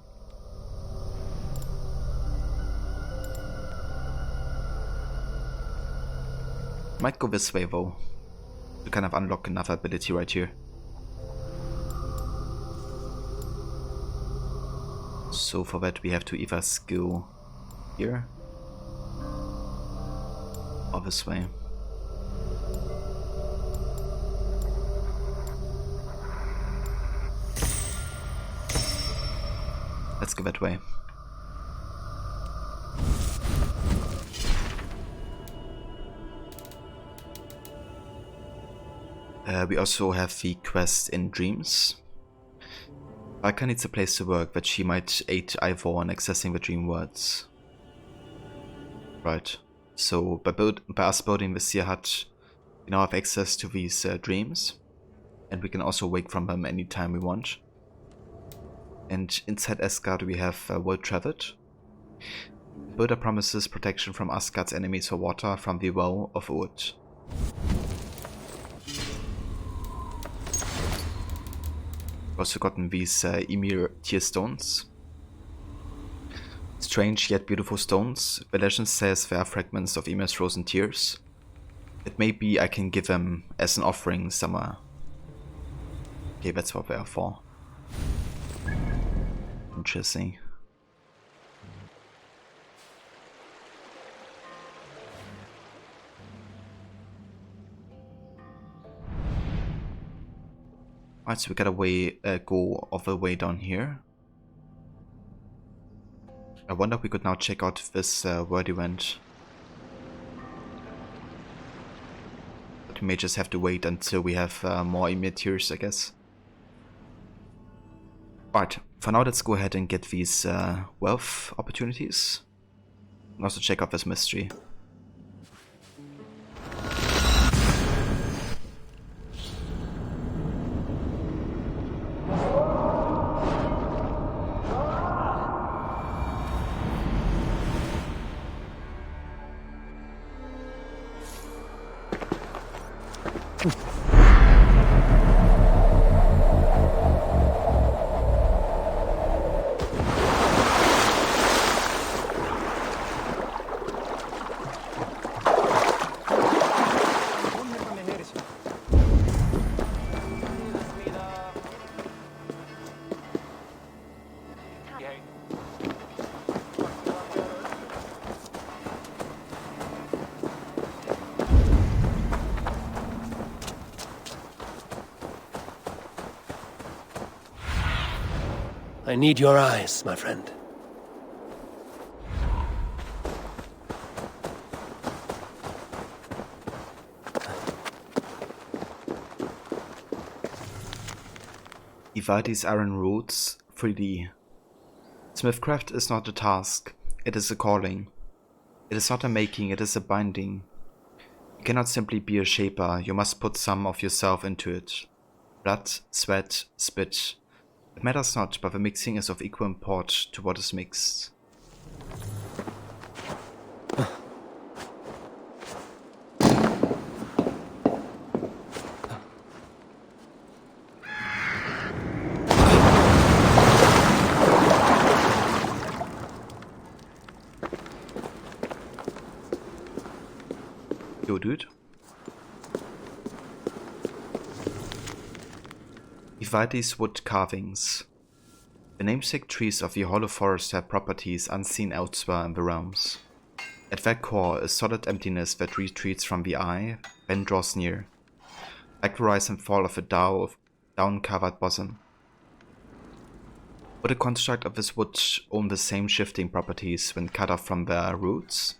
Might go this way though, to kind of unlock another ability right here. So for that we have to either go here or this way. Let's go that way. We also have the quest in Dreams. Valka needs a place to work, but she might aid Ivor in accessing the dream words. Right, so by us building the Seer Hut, we now have access to these dreams, and we can also wake from them anytime we want. And inside Asgard we have world traveled. The builder promises protection from Asgard's enemies for water from the well of Urd. We've also gotten these Ymir tear stones. Strange yet beautiful stones. The legend says they are fragments of Ymir's frozen tears. It may be I can give them as an offering somewhere. Okay, that's what they are for. Interesting. Alright, so we gotta go all the way down here. I wonder if we could now check out this word event. But we may just have to wait until we have more Ymir tears, I guess. Alright, For now, let's go ahead and get these wealth opportunities. And also check out this mystery. I need your eyes, my friend. Ivadi's Iron Roots 3D. Smithcraft is not a task, it is a calling. It is not a making, it is a binding. You cannot simply be a shaper, you must put some of yourself into it. Blood, sweat, spit. It matters not, but the mixing is of equal import to what is mixed. Yo, dude. Ivadi's wood carvings. The namesake trees of the Hollow Forest have properties unseen elsewhere in the realms. At their core is solid emptiness that retreats from the eye, then draws near, like the rise and fall of a down-covered bosom. Would the construct of this wood own the same shifting properties when cut off from their roots?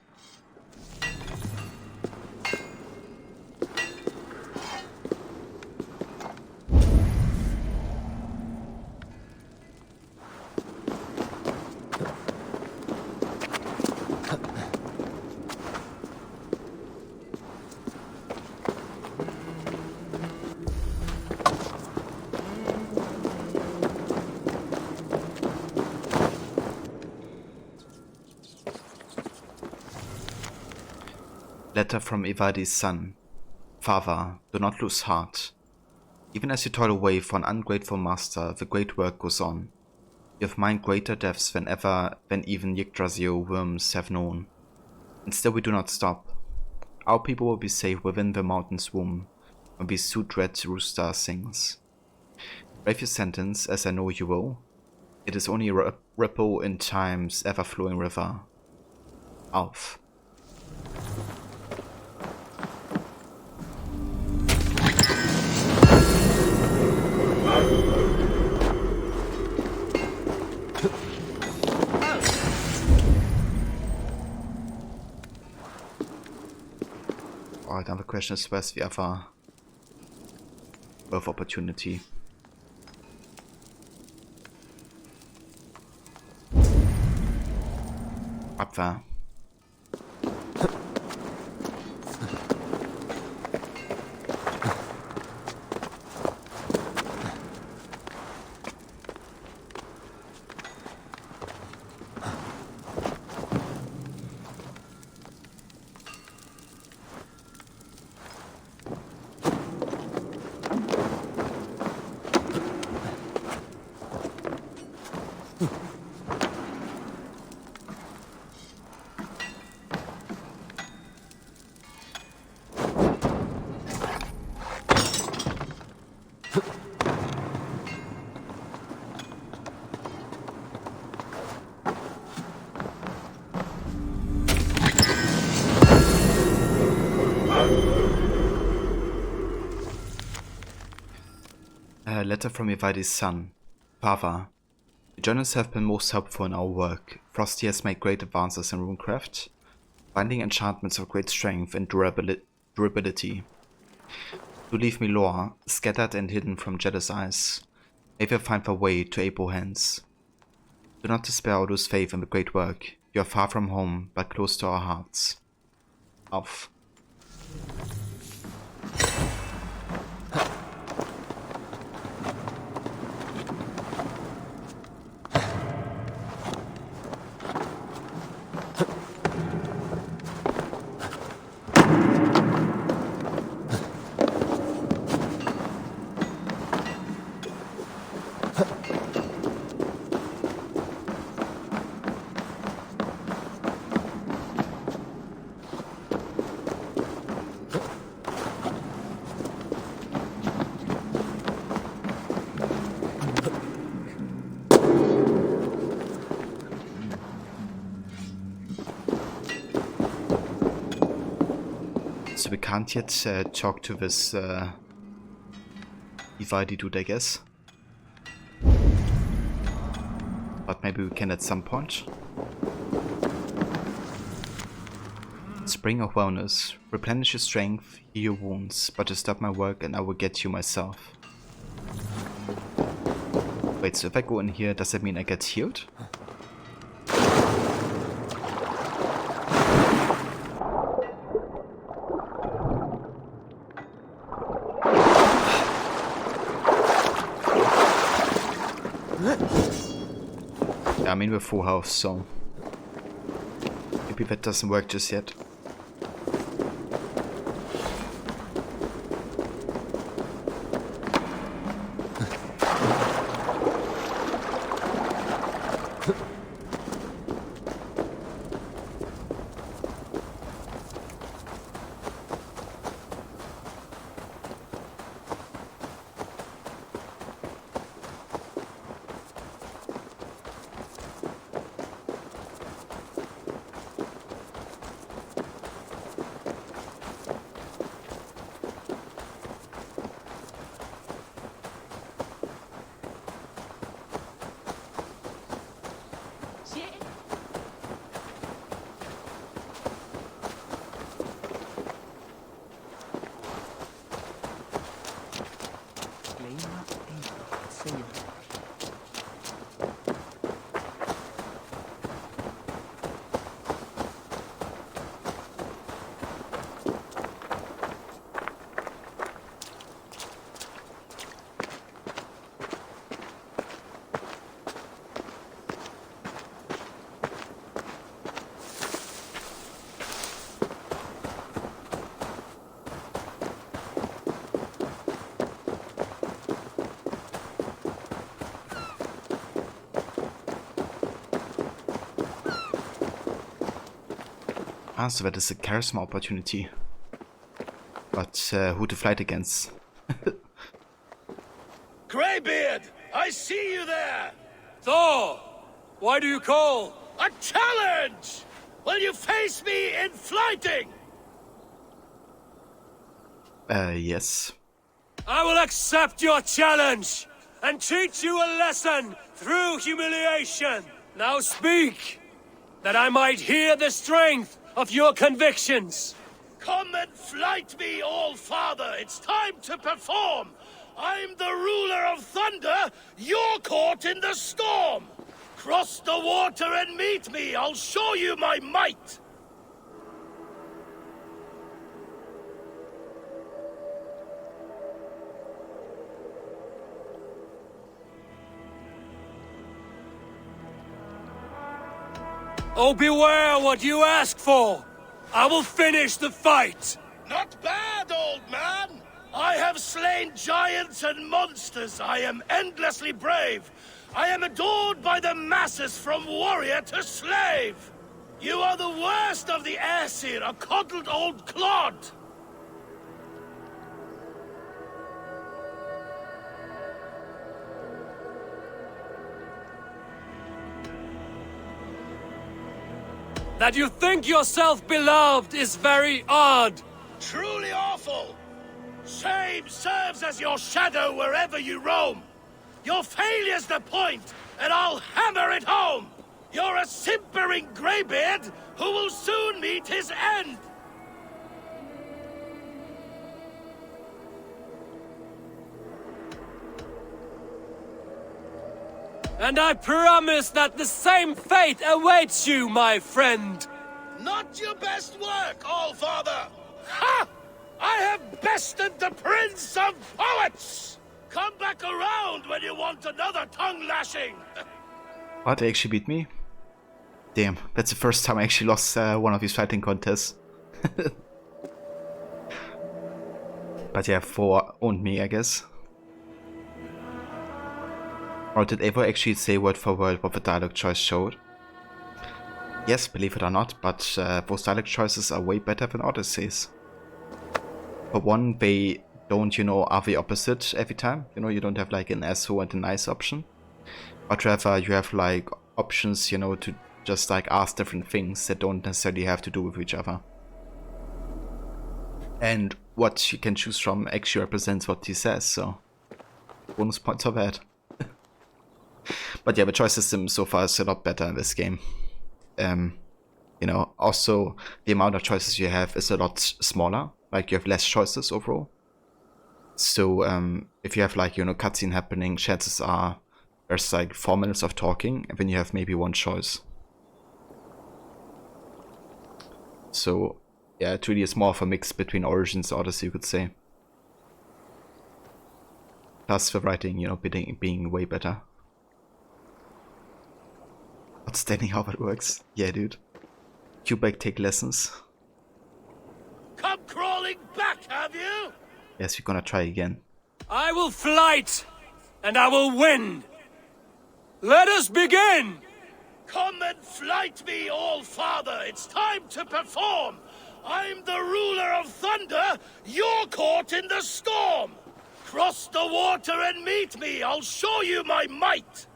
Letter from Ivadi's son. Father, do not lose heart. Even as you toil away for an ungrateful master, the great work goes on. You have mined greater depths than even Yggdrasil worms have known. And still we do not stop. Our people will be safe within the mountain's womb, when the soot-red rooster sings. Brave your sentence, as I know you will. It is only a ripple in time's ever-flowing river. Alf. Alright, now the question is, where's the other wealth opportunity? Up there. A letter from Ivadi's son. Father, the journalists have been most helpful in our work. Frosty has made great advances in runecraft, finding enchantments of great strength and durability. Do leave me lore, scattered and hidden from jealous eyes. May they find their way to able hands. Do not despair or lose faith in the great work. You are far from home, but close to our hearts. Auf. So we can't yet talk to this Ivadi dude, I guess. But maybe we can at some point. Spring of Wellness. Replenish your strength, heal your wounds, but to stop my work and I will get you myself. Wait, so if I go in here, does that mean I get healed? Yeah, I mean we're full health, so maybe that doesn't work just yet. Ah, so that is a charisma opportunity. But who to fight against? Greybeard! I see you there! Thor! Why do you call? A challenge! Will you face me in fighting? Yes. I will accept your challenge and teach you a lesson through humiliation. Now speak, that I might hear the strength of your convictions. Come and fight me, All-Father! It's time to perform! I'm the ruler of thunder, you're caught in the storm! Cross the water and meet me, I'll show you my might! Oh, beware what you ask for! I will finish the fight! Not bad, old man! I have slain giants and monsters. I am endlessly brave. I am adored by the masses from warrior to slave. You are the worst of the Aesir, a coddled old clod. That you think yourself beloved is very odd. Truly awful. Shame serves as your shadow wherever you roam. Your failure's the point, and I'll hammer it home. You're a simpering greybeard who will soon meet his end. And I promise that the same fate awaits you, my friend. Not your best work, All-Father! Ha! I have bested the Prince of Poets! Come back around when you want another tongue-lashing! What, they actually beat me? Damn, that's the first time I actually lost one of these fighting contests. But yeah, 4 owned me, I guess. Or did Evo actually say word for word what the dialogue choice showed? Yes, believe it or not, but those dialogue choices are way better than Odyssey's. For one, they don't, are the opposite every time. You don't have like an SO and a nice option. But rather, you have like options, to just like ask different things that don't necessarily have to do with each other. And what you can choose from actually represents what he says, so bonus points for that. But yeah, the choice system so far is a lot better in this game. Also the amount of choices you have is a lot smaller. Like you have less choices overall. So if you have like cutscene happening, chances are there's like 4 minutes of talking, and then you have maybe 1 choice. So yeah, it really is more of a mix between Origins and Odyssey, you could say. Plus the writing, being way better. Outstanding how that works. Yeah, dude. Quebec take lessons. Come crawling back, have you? Yes, we're gonna try again. I will fight, and I will win. Let us begin! Come and flight me, All-Father! It's time to perform! I'm the ruler of thunder, you're caught in the storm! Cross the water and meet me, I'll show you my might!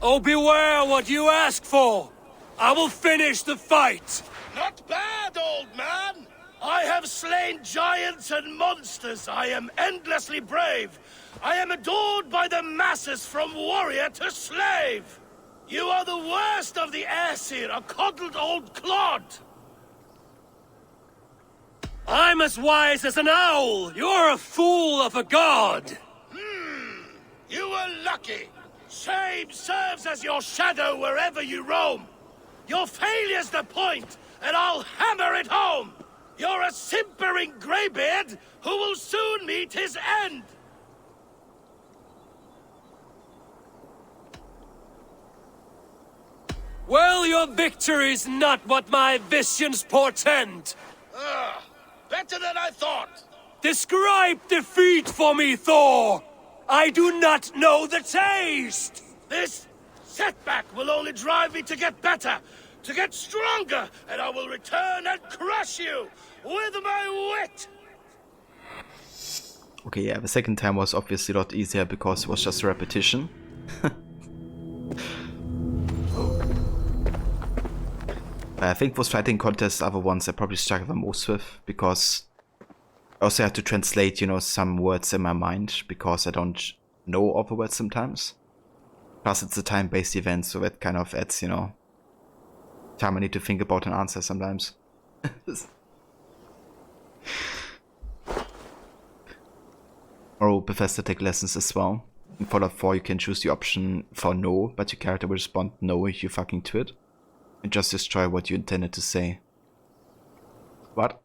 Oh, beware what you ask for! I will finish the fight! Not bad, old man! I have slain giants and monsters. I am endlessly brave. I am adored by the masses from warrior to slave. You are the worst of the Aesir, a coddled old clod. I'm as wise as an owl. You're a fool of a god. You were lucky. Shame serves as your shadow wherever you roam. Your failure's the point, and I'll hammer it home. You're a simpering greybeard who will soon meet his end! Well, your victory's not what my visions portend. Better than I thought. Describe defeat for me, Thor! I do not know the taste! This setback will only drive me to get better, to get stronger, and I will return and crush you with my wit! Okay, yeah, the second time was obviously a lot easier because it was just a repetition. I think those fighting contests are the ones I probably struggle the most with, because I also have to translate, some words in my mind, because I don't know all the words sometimes. Plus it's a time-based event, so that kind of adds, time I need to think about an answer sometimes. Or Bethesda take lessons as well. In Fallout 4 you can choose the option for no, but your character will respond no if you fucking twit. And just destroy what you intended to say. What?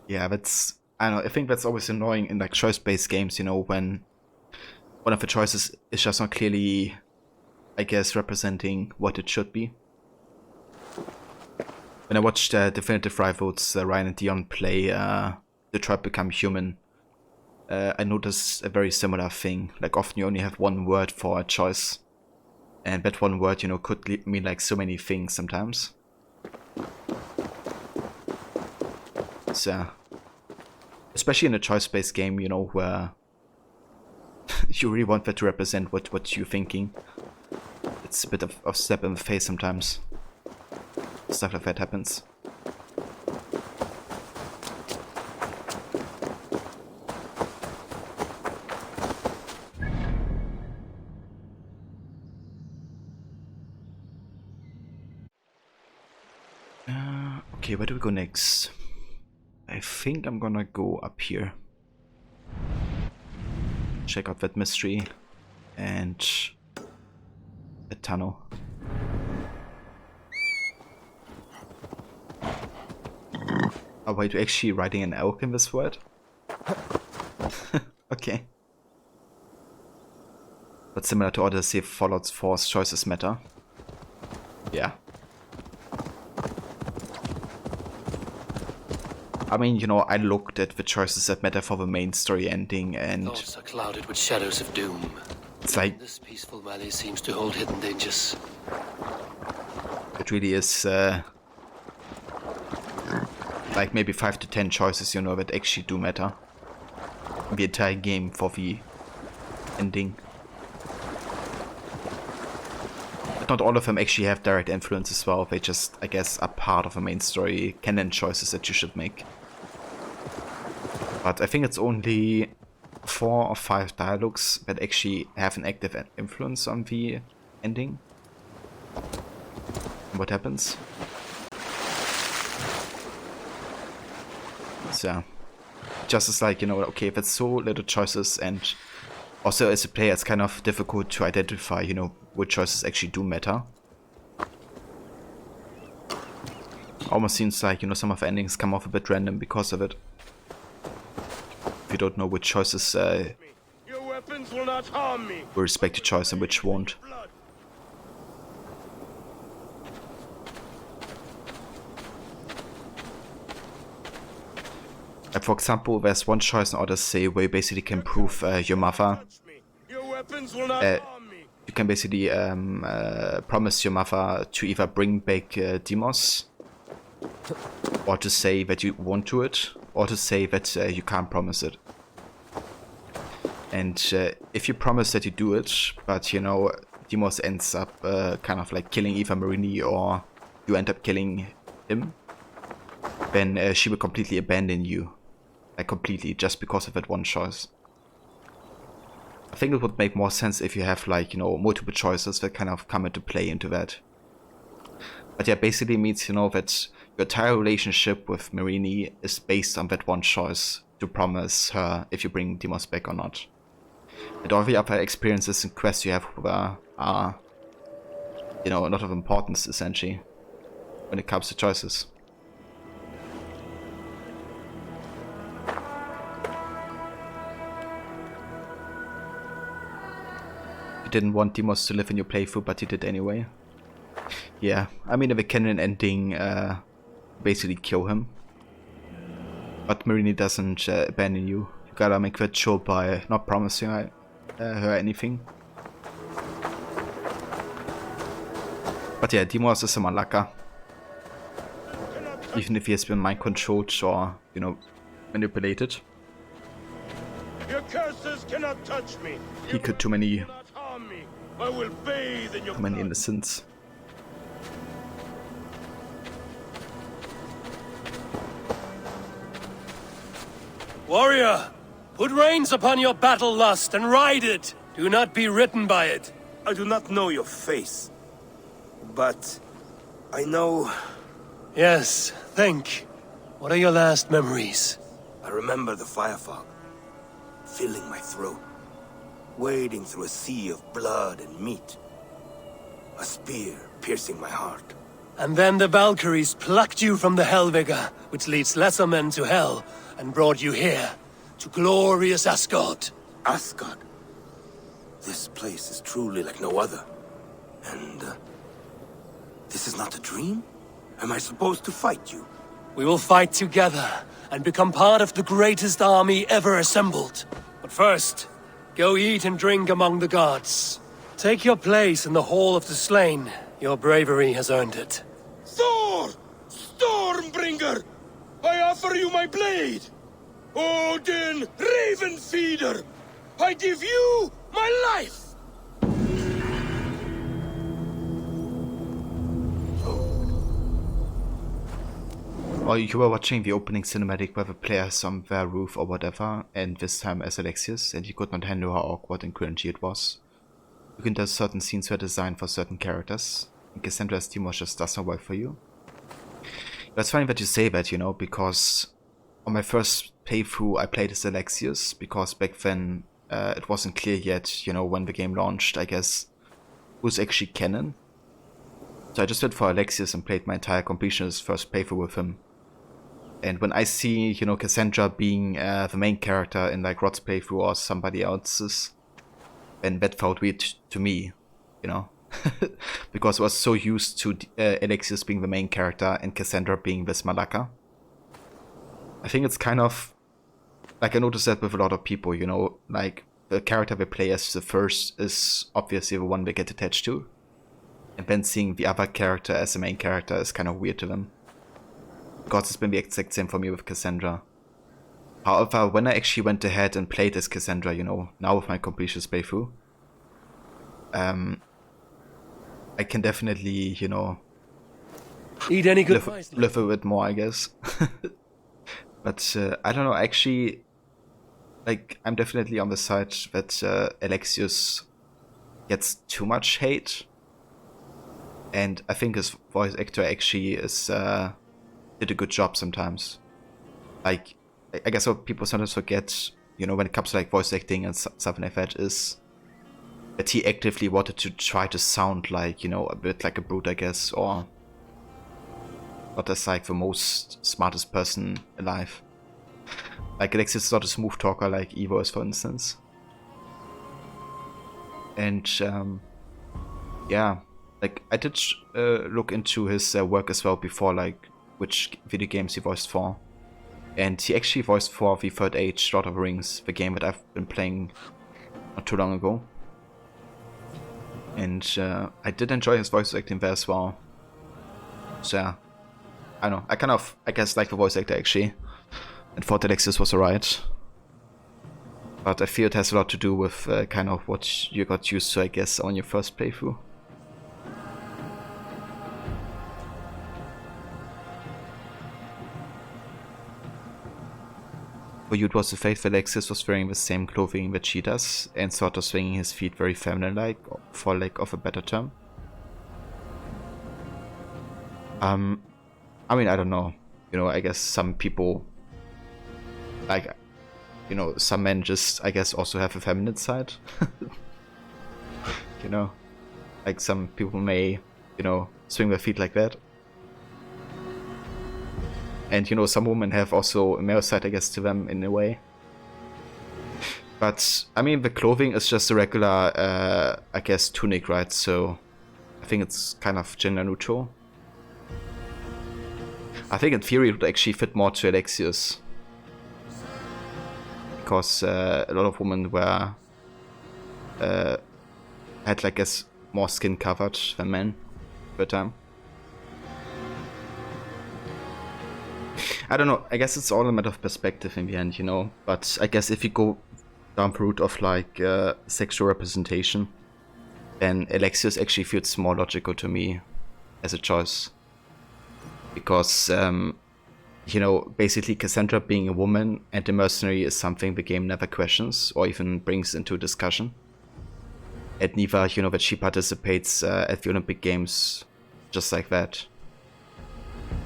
Yeah, that's... I don't know, I think that's always annoying in like choice-based games, when one of the choices is just not clearly, I guess, representing what it should be. When I watched Definitive Rivals, Ryan and Dion play Detroit Become Human, I noticed a very similar thing. Like often you only have one word for a choice. And that one word, could mean like so many things sometimes. So, especially in a choice-based game, where you really want that to represent what you're thinking. It's a bit of a slap in the face sometimes. Stuff like that happens. Okay, where do we go next? I think I'm gonna go up here. check out that mystery and a tunnel. Oh wait, we're actually riding an elk in this world? Okay. But similar to Odyssey, Fallout 4's choices matter. Yeah. I mean, you know, I looked at the choices that matter for the main story ending, and Thoughts are clouded with shadows of doom. it's like This peaceful valley seems to hold hidden dangers. it really is like maybe 5 to 10 choices, you know, that actually do matter in the entire game for the ending. But not all of them actually have direct influence as well. They just, I guess, are part of the main story canon choices that you should make. But I think it's only 4 or 5 dialogues that actually have an active influence on the ending. What happens? So yeah. Just as like, you know, okay, if it's so little choices, and also as a player it's kind of difficult to identify, you know, what choices actually do matter. Almost seems like, you know, some of the endings come off a bit random because of it. If you don't know which choices Your weapons will not harm me. will respect your choice and which won't. For example, there's one choice in Odyssey where you basically can prove your mother. Your weapons will not harm me. You can basically promise your mother to either bring back Demos, or to say that you won't do it, or to say that you can't promise it. And if you promise that you do it, but you know, Demos ends up kind of like killing either Marini or you end up killing him, then she will completely abandon you. Like completely, just because of that one choice. I think it would make more sense if you have like, you know, multiple choices that kind of come into play into that. But yeah, basically means, you know, that your entire relationship with Marini is based on that one choice to promise her if you bring Demos back or not. And all the other experiences and quests you have with her are, you know, a lot of importance essentially when it comes to choices. Didn't want Demos to live in your playthrough, but you did anyway. Yeah, I mean, the canon ending basically kill him. But Marini doesn't abandon you. You gotta make that sure by not promising her anything. But yeah, Demos is a malaka. Even if he has been mind controlled or, you know, manipulated. Your curses cannot touch me. He killed too many I will bathe in your blood. innocents. Warrior, put reins upon your battle lust and ride it. Do not be ridden by it. I do not know your face, but I know... Yes, think. What are your last memories? I remember the fire fog, filling my throat, wading through a sea of blood and meat. A spear piercing my heart. And then the Valkyries plucked you from the Hellvigor, which leads lesser men to hell, and brought you here, to glorious Asgard. Asgard? This place is truly like no other. And, this is not a dream? Am I supposed to fight you? We will fight together, and become part of the greatest army ever assembled. But first, go eat and drink among the gods. Take your place in the Hall of the Slain. Your bravery has earned it. Thor! Stormbringer! I offer you my blade! Odin, Raven Feeder! I give you my life! Or you were watching the opening cinematic where the player is on their roof or whatever, and this time as Alexius, and you could not handle how awkward and cringy it was. You can tell certain scenes were designed for certain characters, and Cassandra's Demos just does not work for you. It's funny that you say that, you know, because on my first playthrough I played as Alexius, because back then it wasn't clear yet, you know, when the game launched, I guess, who's actually canon. So I just went for Alexius and played my entire Completionist first playthrough with him. And when I see, you know, Cassandra being the main character in like Rod's playthrough or somebody else's, and that felt weird to me, you know, because I was so used to Alexius being the main character and Cassandra being this Malaka. I think it's kind of like, I noticed that with a lot of people, you know, like the character they play as the first is obviously the one they get attached to, and then seeing the other character as the main character is kind of weird to them. Because it's been the exact same for me with Cassandra. However, when I actually went ahead and played as Cassandra, you know, now with my Completionist playthrough, I can definitely, you know, eat any good live a bit more, I guess. But I don't know, actually, like, I'm definitely on the side that Alexius gets too much hate. And I think his voice actor actually did a good job sometimes. Like, I guess what people sometimes forget, you know, when it comes to like voice acting and something like that, is that he actively wanted to try to sound like, you know, a bit like a brute, I guess, or not as like the most smartest person alive. Like Alexius is not a smooth talker like Evo is, for instance. And yeah, like I did look into his work as well before, like which video games he voiced for. And he actually voiced for the Third Age Lord of the Rings, the game that I've been playing not too long ago. And I did enjoy his voice acting there as well. So yeah, I don't know, I guess like the voice actor actually, and thought Alexius was alright. But I feel it has a lot to do with kind of what you got used to, I guess, on your first playthrough. For you it was the faith that Alexius was wearing the same clothing that she does, and sort of swinging his feet very feminine-like, for lack of a better term. I mean, I don't know. You know, I guess some people, like, you know, some men just, I guess, also have a feminine side. You know, like some people may, you know, swing their feet like that. And, you know, some women have also a male side, I guess, to them in a way. But, I mean, the clothing is just a regular, I guess, tunic, right? So, I think it's kind of gender neutral. I think in theory it would actually fit more to Alexius. Because a lot of women were, had, like, I guess, more skin covered than men at the time. I don't know, I guess it's all a matter of perspective in the end, you know, but I guess if you go down the route of like sexual representation, then Alexius actually feels more logical to me as a choice. Because, you know, basically Cassandra being a woman and a mercenary is something the game never questions or even brings into discussion. And neither, you know, that she participates at the Olympic Games just like that.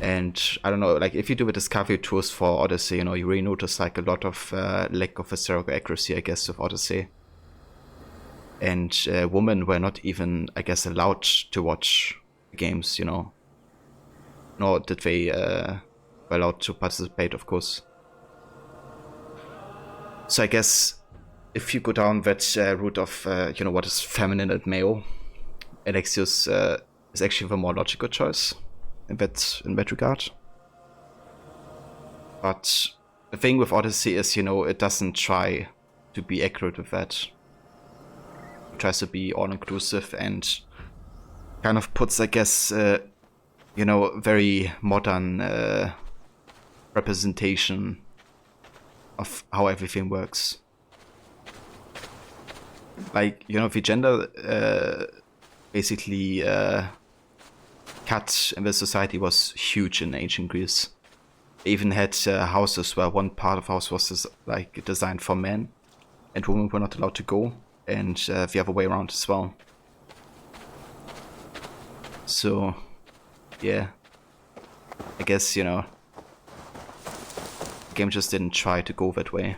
And I don't know, like if you do the discovery tours for Odyssey, you know, you really notice like a lot of lack of historical accuracy, I guess, with Odyssey. And women were not even, I guess, allowed to watch the games, you know. Nor did they were allowed to participate, of course. So I guess if you go down that route of, you know, what is feminine and male, Alexius is actually the more logical choice in that regard. But the thing with Odyssey is, you know, it doesn't try to be accurate with that. It tries to be all-inclusive and kind of puts, I guess, you know, very modern representation of how everything works. Like, you know, the gender basically cut in the society was huge in ancient Greece. They even had houses where one part of the house was like designed for men, and women were not allowed to go, and the other way around as well. So, yeah, I guess, you know, the game just didn't try to go that way.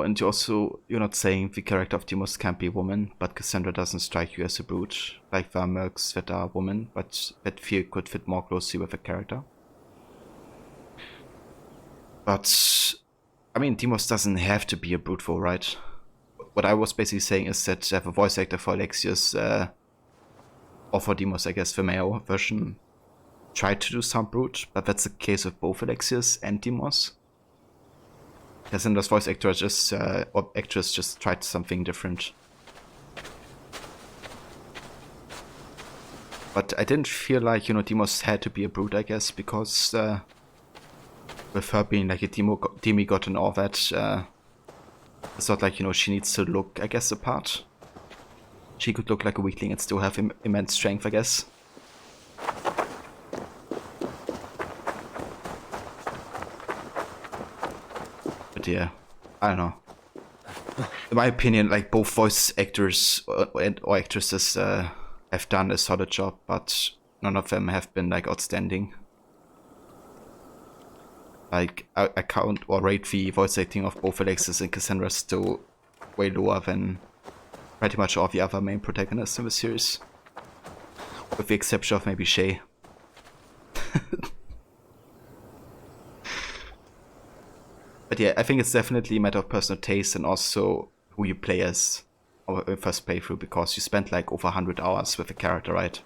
and you're not saying the character of Demos can't be a woman, but Cassandra doesn't strike you as a brute. Like there are mercs that are women, but that feel could fit more closely with the character. But I mean, Demos doesn't have to be a brute though, right? What I was basically saying is that the voice actor for Alexius, or for Demos, I guess, the male version, tried to do some brute, but that's the case with both Alexius and Demos. Cassandra's voice actor or actress just tried something different. But I didn't feel like, Demos had to be a brute, I guess, because with her being like a demigod and all that, it's not like, she needs to look, I guess, the part. She could look like a weakling and still have immense strength, I guess. But yeah, I don't know. In my opinion, like both voice actors or actresses have done a solid job, but none of them have been like outstanding. Like I count or rate the voice acting of both Alexis and Cassandra still way lower than pretty much all the other main protagonists in the series, with the exception of maybe Shay. But yeah, I think it's definitely a matter of personal taste and also who you play as our first playthrough, because you spent like over 100 hours with a character, right?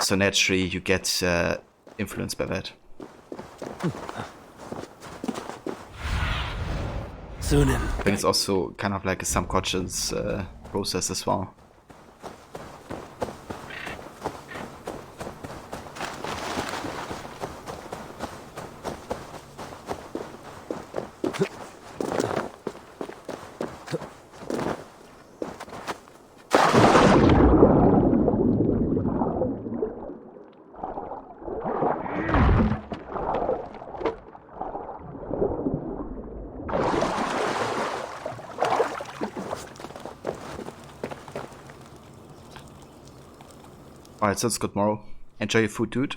So naturally you get influenced by that. I think it's also kind of like a subconscious process as well. Alright, so it's good tomorrow. Enjoy your food, dude.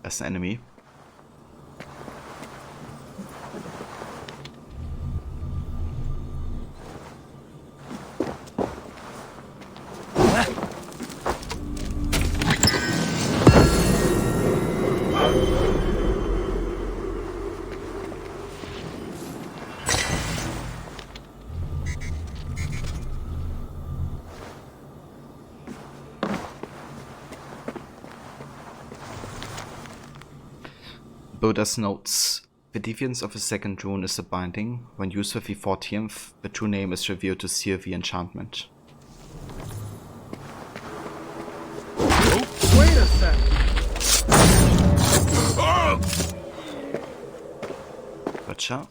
That's an enemy. Buddha's notes. The deviance of the second rune is a binding. When used with the 14th, the true name is revealed to seal the enchantment. Oh, wait a sec! Gotcha.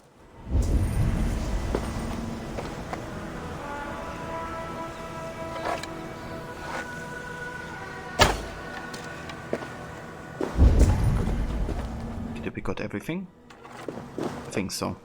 Did we got everything? I think so.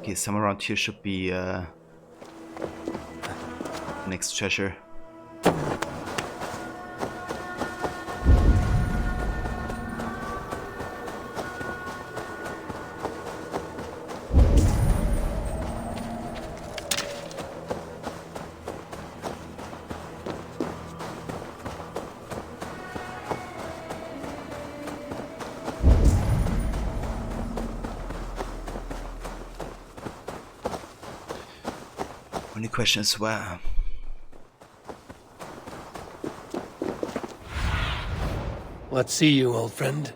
Okay, somewhere around here should be next treasure. Only question is where. Let's see you, old friend.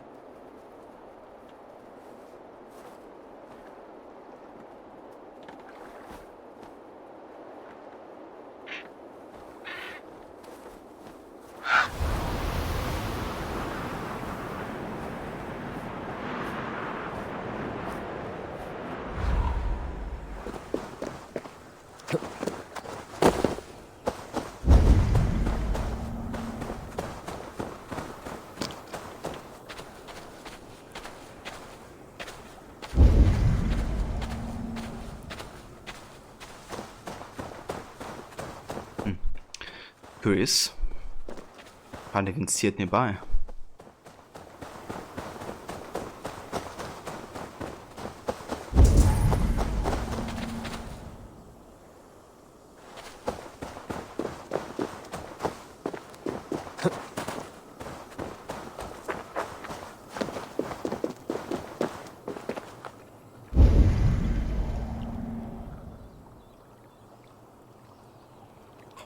Curious. Can't even see it nearby.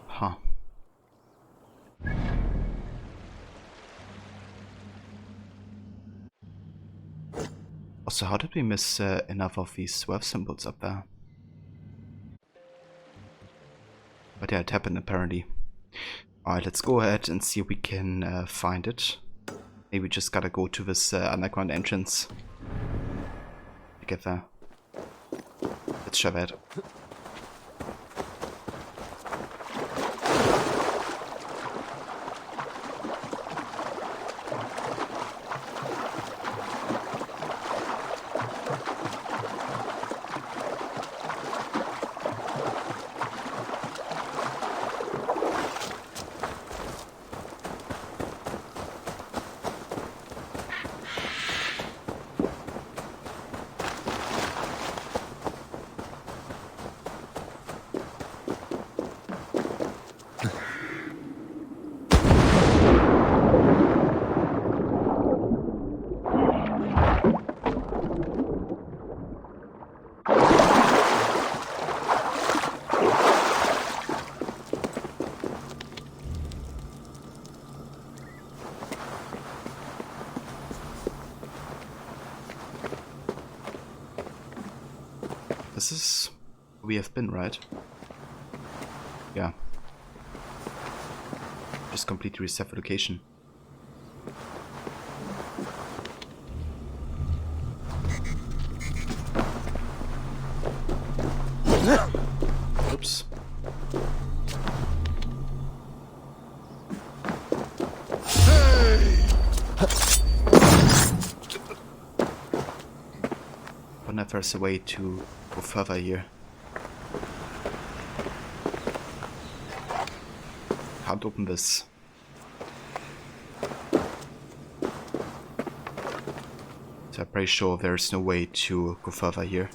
Huh. Also, how did we miss enough of these swerve symbols up there? But yeah, it happened apparently. Alright, let's go ahead and see if we can find it. Maybe we just gotta go to this underground entrance to get there. Let's try that. This is where we have been, right? Yeah. Just completely reset the location. Oops. Wonder if there's a way to go further here. Can't open this. So I'm pretty sure there's no way to go further here.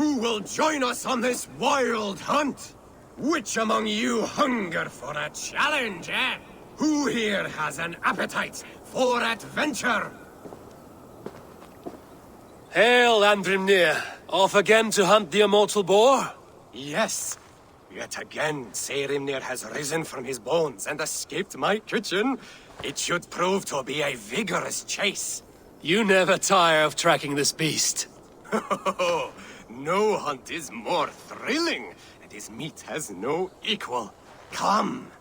Who will join us on this wild hunt? Which among you hunger for a challenge, eh? Who here has an appetite for adventure? Hail, Andrimnir. Off again to hunt the immortal boar? Yes. Yet again, Saehrimnir has risen from his bones and escaped my kitchen. It should prove to be a vigorous chase. You never tire of tracking this beast. No hunt is more thrilling, and his meat has no equal. Come.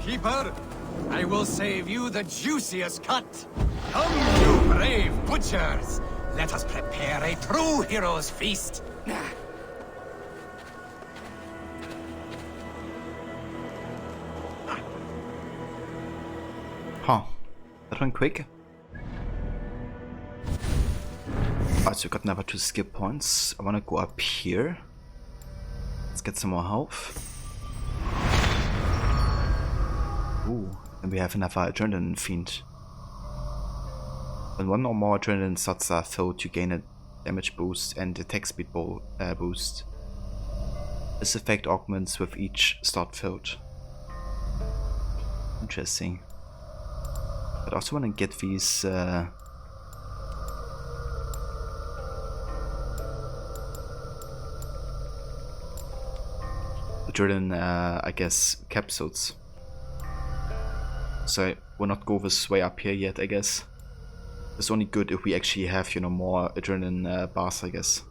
Keeper, I will save you the juiciest cut. Come, you brave butchers. Let us prepare a true hero's feast. Huh. That went quick. Alright, so we got another 2 skill points. I wanna go up here. Let's get some more health. Ooh, and we have another adrenaline fiend. When one or more adrenaline slots are filled, you gain a damage boost and attack speed boost. This effect augments with each slot filled. Interesting. But I also want to get these adrenaline, I guess, capsules. So we'll not go this way up here yet, I guess. It's only good if we actually have, you know, more adrenaline bars, I guess.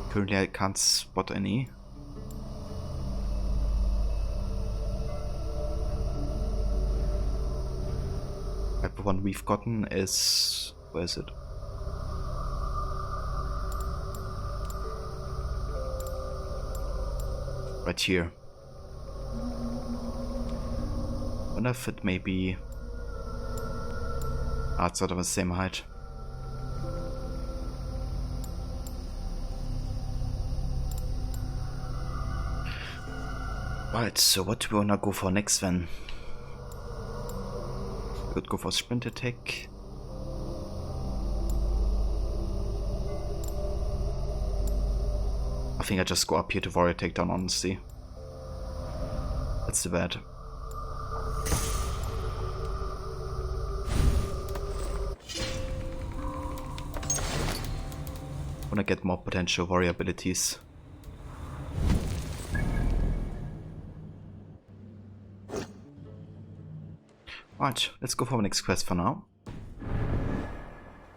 Currently I can't spot any. Right, the one we've gotten is... where is it? Right here. I wonder if it may be... ah, it's sort of the same height. Right, so what do we wanna go for next then? We could go for sprint attack. I think I just go up here to warrior takedown, honestly. That's too bad. Wanna get more potential warrior abilities. Right, let's go for the next quest for now.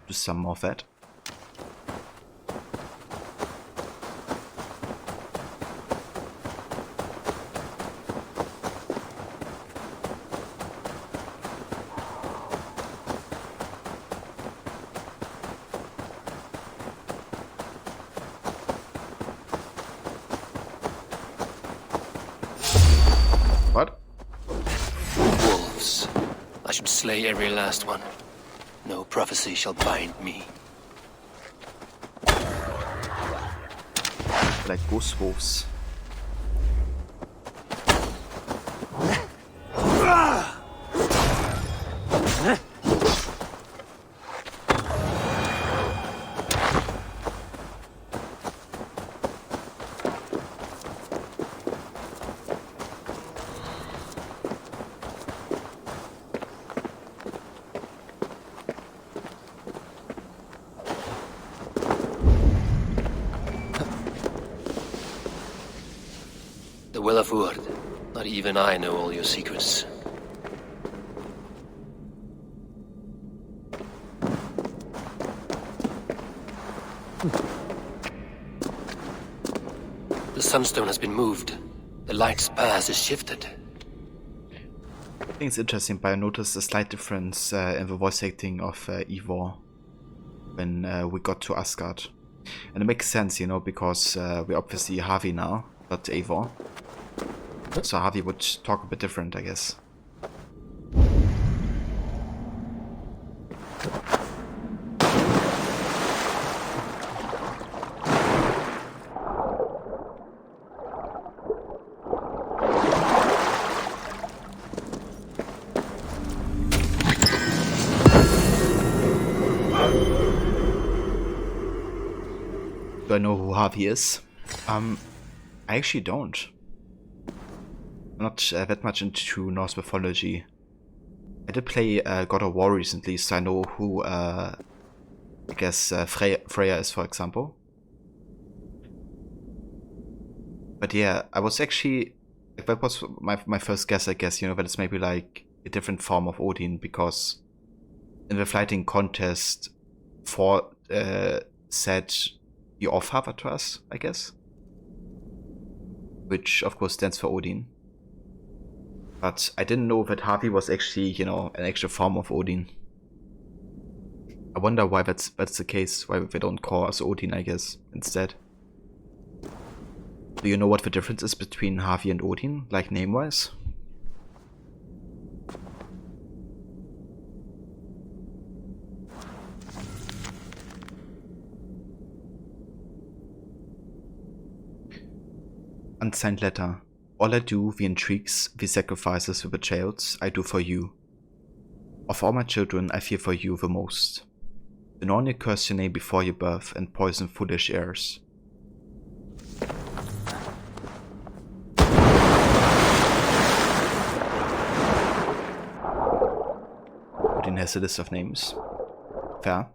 Do some more of that. What? Wolves. I should slay every last one. No prophecy shall bind me. Like ghost wolves. Will of Urd. Not even I know all your secrets. The sunstone has been moved. The light's path is shifted. I think it's interesting, but I noticed a slight difference in the voice acting of Eivor when we got to Asgard. And it makes sense, you know, because we're obviously Harvey now, not Eivor. So Harvey would talk a bit different, I guess. Do I know who Harvey is? I actually don't. I'm not that much into Norse mythology. I did play God of War recently, so I know who, I guess, Freya is, for example. But yeah, I was actually, that was my first guess, I guess, you know, that it's maybe like a different form of Odin, because in the fighting contest, Thor said the All-Father to us, I guess. Which, of course, stands for Odin. But I didn't know that Harvey was actually, you know, an actual form of Odin. I wonder why that's the case, why they don't call us Odin, I guess, instead. Do you know what the difference is between Harvey and Odin, like name-wise? Unsigned letter. All I do, the intrigues, the sacrifices, the betrayals, I do for you. Of all my children, I fear for you the most. The Nornir curse your name before your birth and poison foolish heirs. Odin has a list of names. Fair.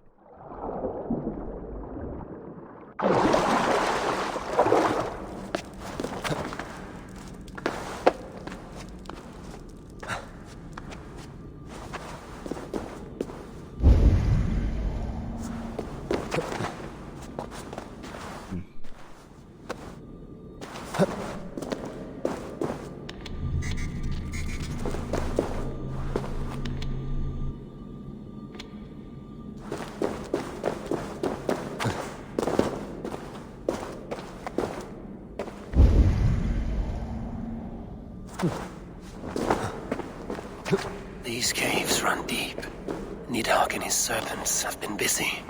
These caves run deep. Nidhogg and his serpents have been busy.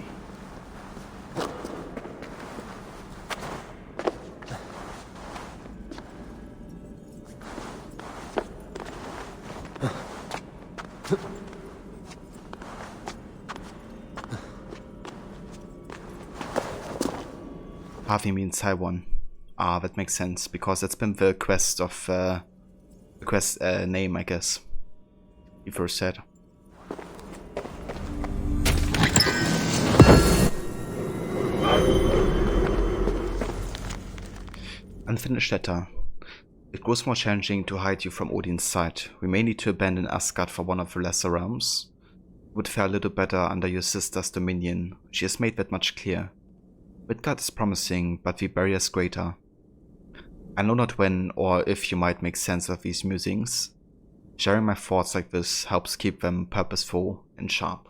Harvey means Taiwan. Ah, that makes sense, because that's been the quest of the quest name, I guess. He first said. Unfinished letter. It grows more challenging to hide you from Odin's sight. We may need to abandon Asgard for one of the lesser realms. You would fare a little better under your sister's dominion. She has made that much clear. Midgard is promising, but the barrier is greater. I know not when or if you might make sense of these musings. Sharing my thoughts like this helps keep them purposeful and sharp.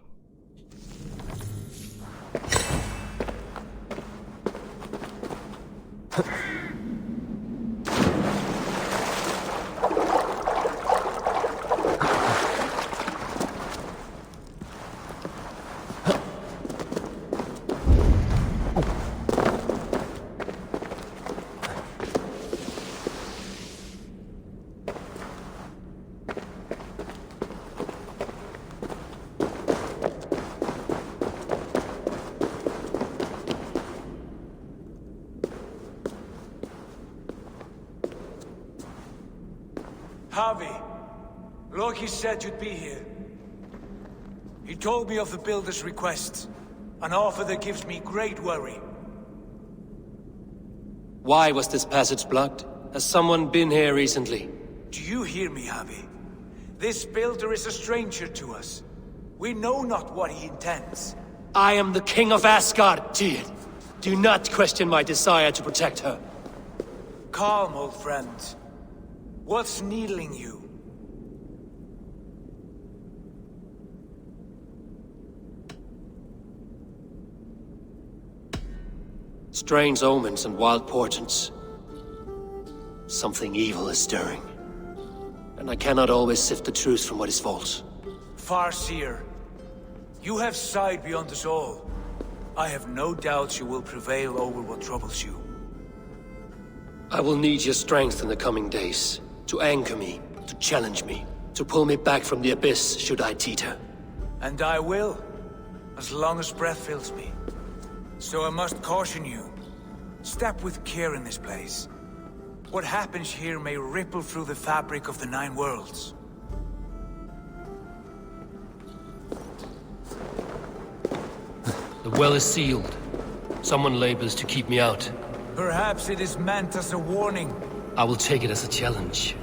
Harvey, Loki said you'd be here. He told me of the Builder's requests, an offer that gives me great worry. Why was this passage blocked? Has someone been here recently? Do you hear me, Javi? This builder is a stranger to us. We know not what he intends. I am the King of Asgard, Tyr. Do not question my desire to protect her. Calm, old friend. What's needling you? Strange omens and wild portents. Something evil is stirring. And I cannot always sift the truth from what is false. Farseer, you have sight beyond us all. I have no doubts you will prevail over what troubles you. I will need your strength in the coming days. To anchor me, to challenge me, to pull me back from the abyss should I teeter. And I will, as long as breath fills me. So I must caution you. Step with care in this place. What happens here may ripple through the fabric of the Nine Worlds. The well is sealed. Someone labors to keep me out. Perhaps it is meant as a warning. I will take it as a challenge.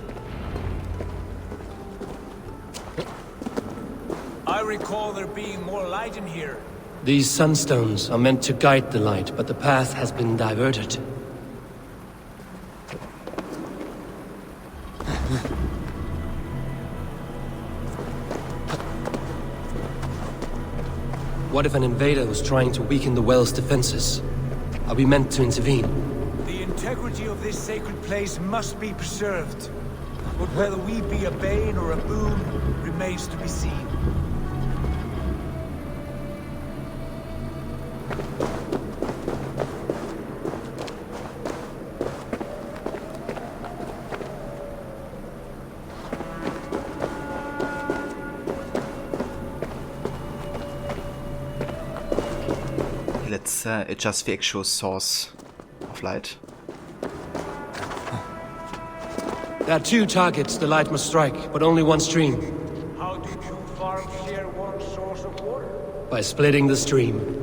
I recall there being more light in here. These sunstones are meant to guide the light, but the path has been diverted. What if an invader was trying to weaken the well's defenses? Are we meant to intervene? The integrity of this sacred place must be preserved. But whether we be a bane or a boon remains to be seen. Let's adjust the actual source of light. There are two targets the light must strike, but only one stream. How do two farms share one source of water? By splitting the stream.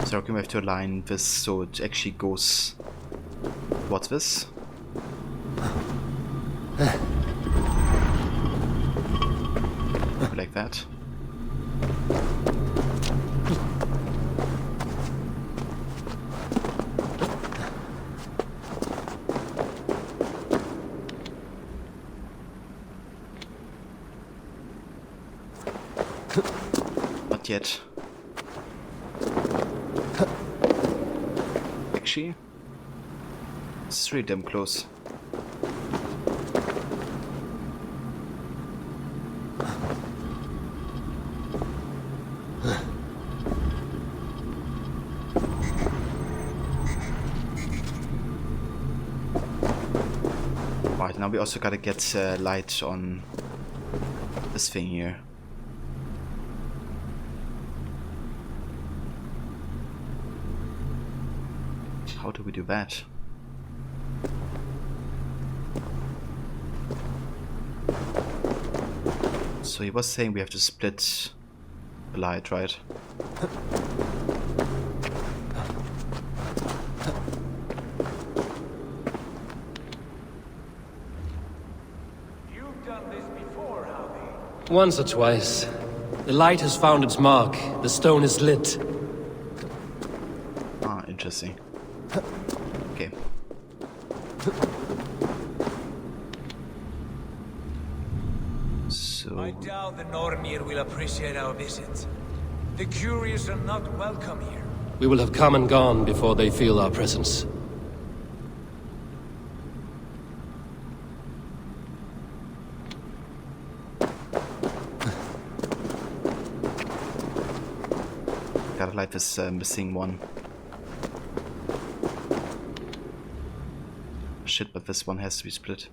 So we're going to have to align this so it actually goes towards this. Like that. Not yet. Actually, this is really damn close. Now we also gotta get light on this thing here. How do we do that? So he was saying we have to split the light, right? You've done this before, Javi. Once or twice. The light has found its mark. The stone is lit. Ah, interesting. Okay. So I doubt the Nornir will appreciate our visit. The curious are not welcome here. We will have come and gone before they feel our presence. gotta light this missing one. Shit, but this one has to be split.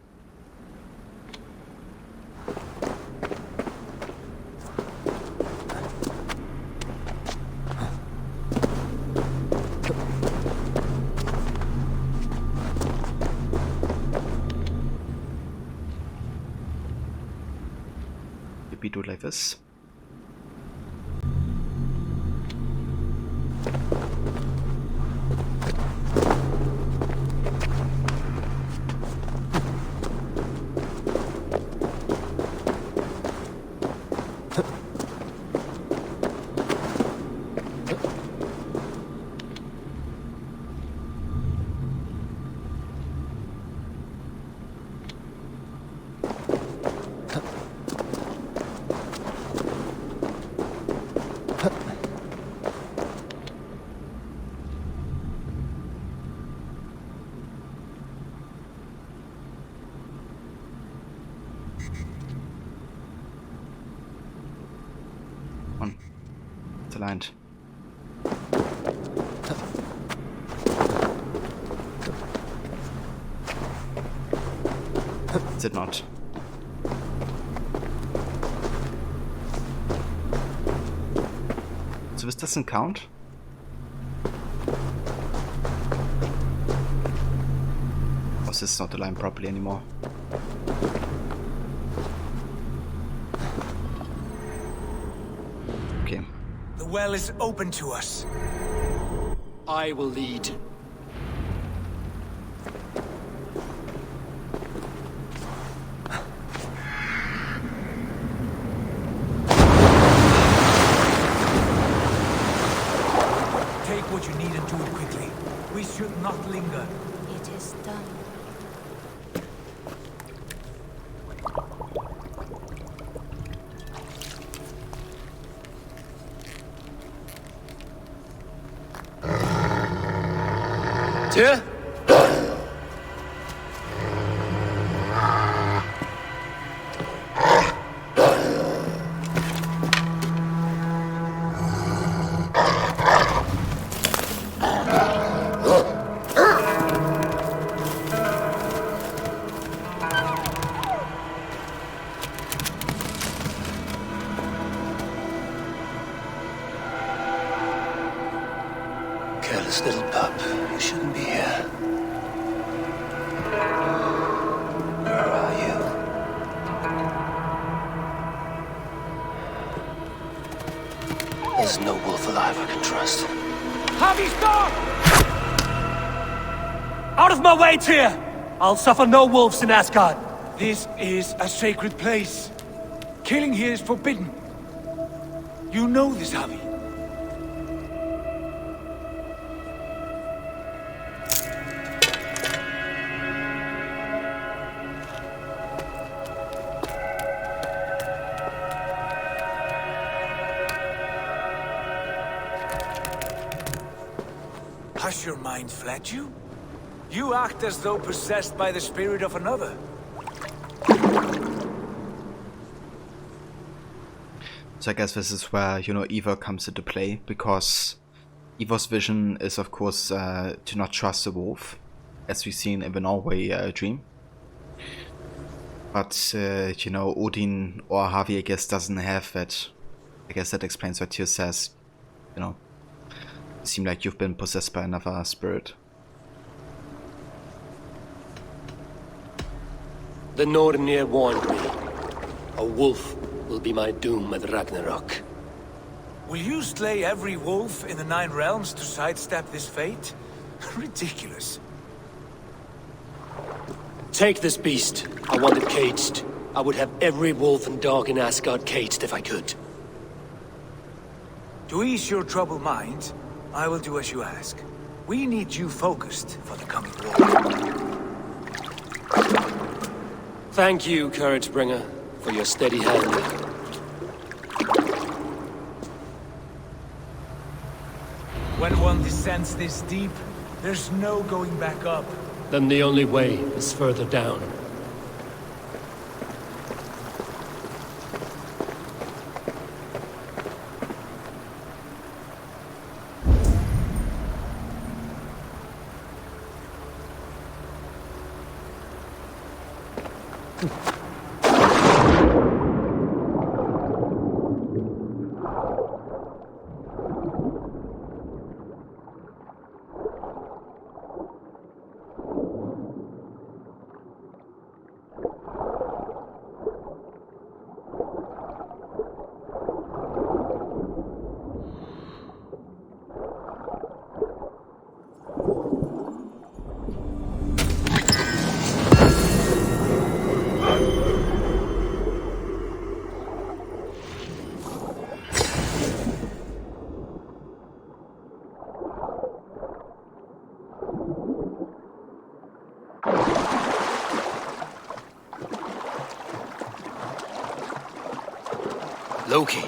Maybe do it like this. It's aligned. Is it not? So this doesn't count? Or is this not aligned properly anymore? Okay. The well is open to us. I will lead. Take what you need and do it quickly. We should not linger. It is done. Tyr? Careless little pup. You shouldn't be here. Where are you? There's no wolf alive I can trust. Javi, stop! Out of my way, Tyr! I'll suffer no wolves in Asgard. This is a sacred place. Killing here is forbidden. You know this, Javi. Has your mind fled you? You act as though possessed by the spirit of another. So I guess this is where, you know, Eva comes into play, because Eva's vision is, of course, to not trust a wolf, as we've seen in the Norway dream. But, you know, Odin or Harvey, I guess, doesn't have that. I guess that explains what Tyr says. You know, you seem like you've been possessed by another spirit. The Nornir warned me. A wolf will be my doom at Ragnarok. Will you slay every wolf in the 9 realms to sidestep this fate? Ridiculous. Take this beast. I want it caged. I would have every wolf and dog in Asgard caged if I could. To ease your troubled mind, I will do as you ask. We need you focused for the coming war. Thank you, Couragebringer, for your steady hand. When one descends this deep, there's no going back up. Then the only way is further down. Loki.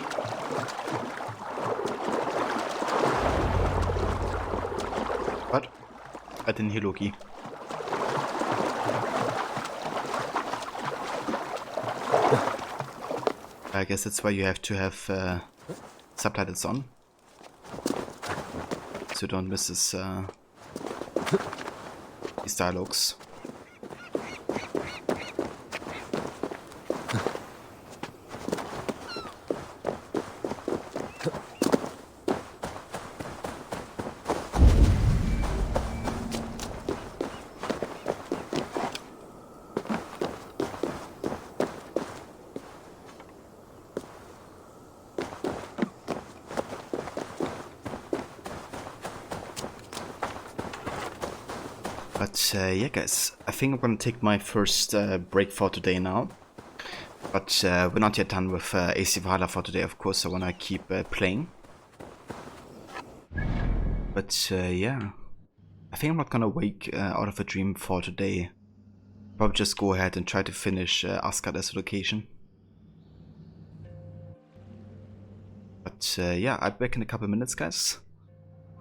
What? I didn't hear Loki. I guess that's why you have to have subtitles on, so you don't miss these dialogues. But yeah guys, I think I'm gonna take my first break for today now. But we're not yet done with AC Valhalla for today, of course. I wanna keep playing. But yeah, I think I'm not gonna wake out of a dream for today. Probably just go ahead and try to finish Asgard as a location. But yeah, I'll be back in a couple minutes, guys.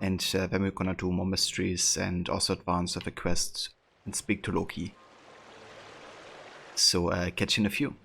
And then we're gonna do more mysteries and also advance with the quest and speak to Loki. So catch you in a few.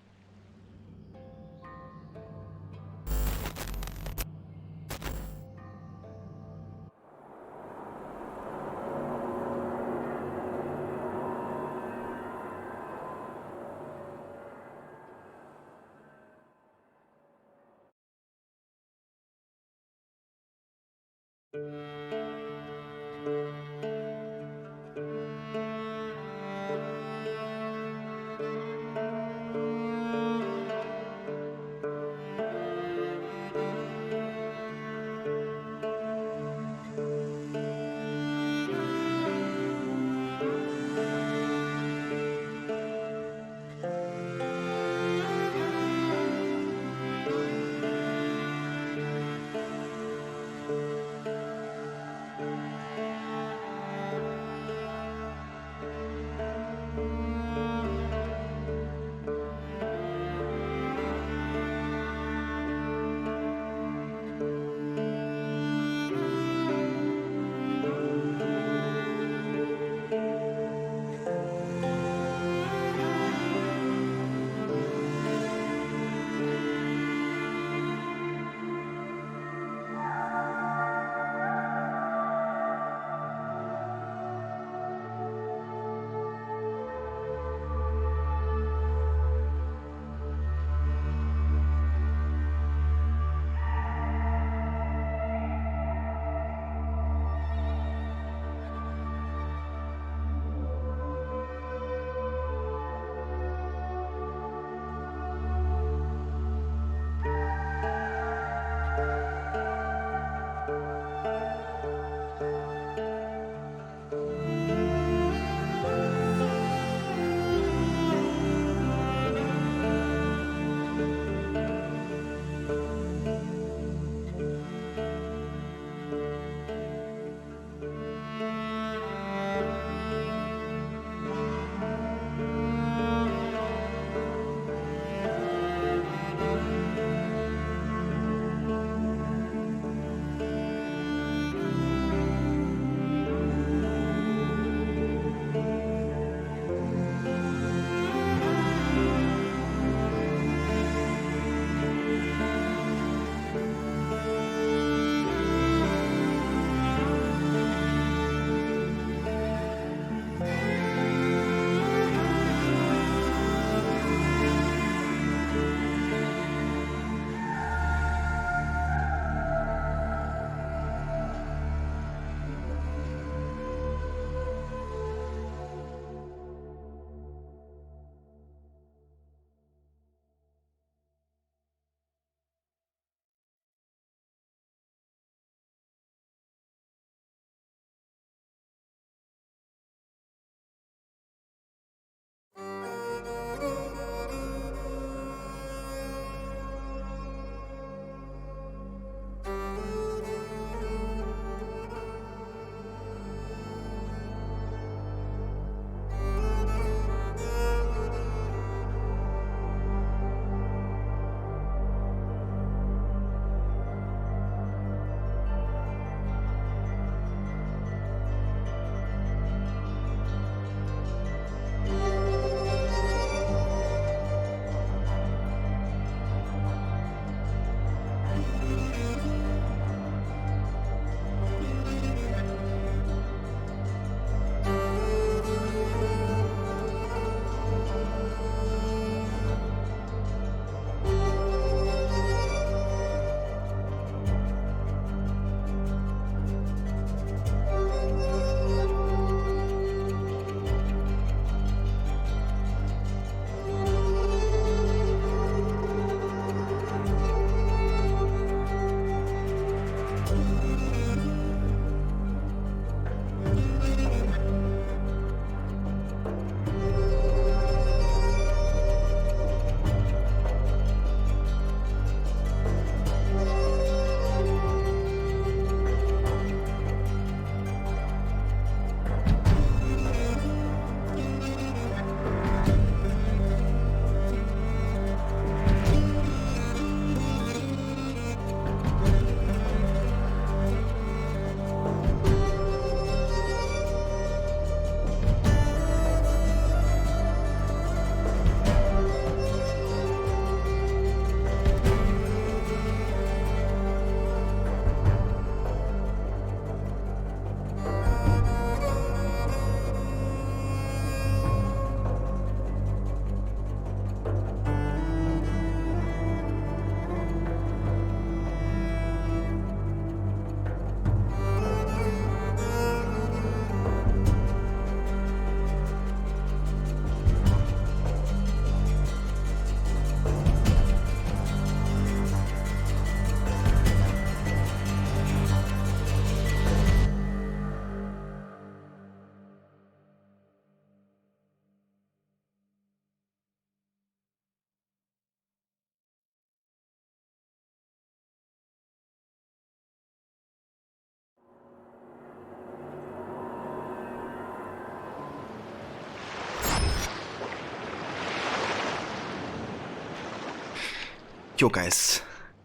Yo guys,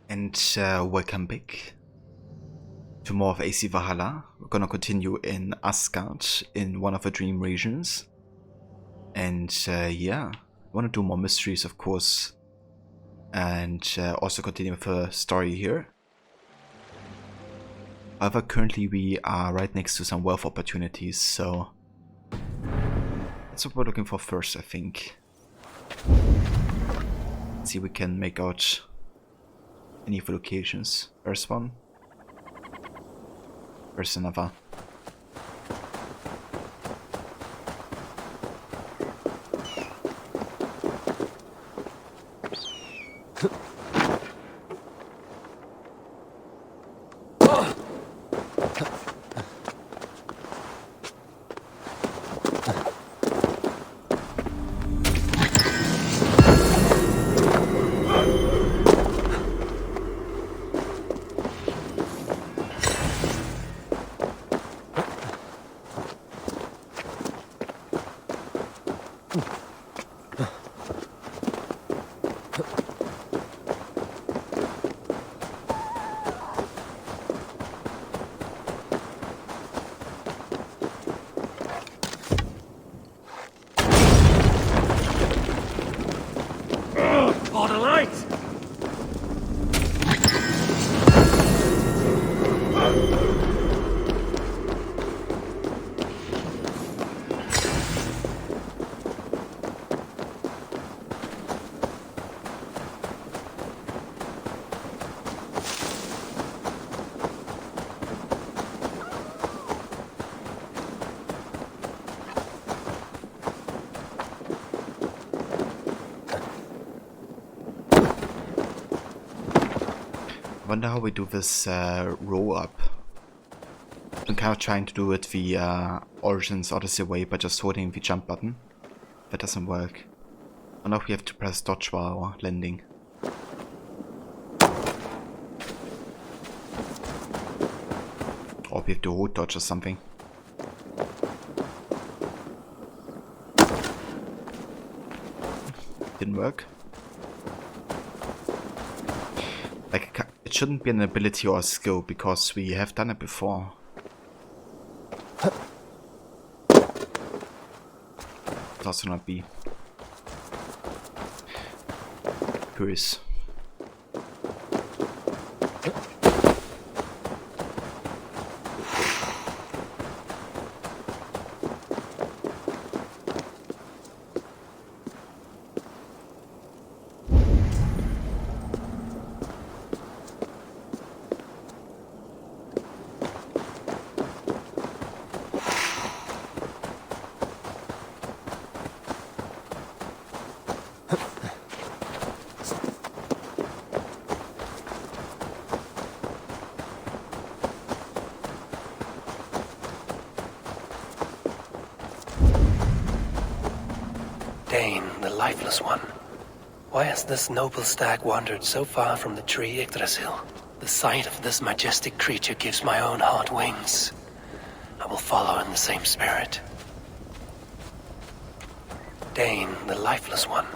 and welcome back to more of AC Valhalla. We're gonna continue in Asgard, in one of the dream regions. And yeah, I wanna do more mysteries of course. And also continue with the story here. However, currently we are right next to some wealth opportunities, so that's what we're looking for first, I think. Let's see if we can make out any of the locations. There's one. There's another. For the light! I wonder how we do this roll up. I'm kind of trying to do it the Origins Odyssey way by just holding the jump button. That doesn't work. I know we have to press dodge while landing. Or we have to hold dodge or something. Didn't work. Like, it shouldn't be an ability or a skill because we have done it before. It's also not B. Curious. Dane, the lifeless one. Why has this noble stag wandered so far from the tree Yggdrasil? The sight of this majestic creature gives my own heart wings. I will follow in the same spirit. Dane, the lifeless one.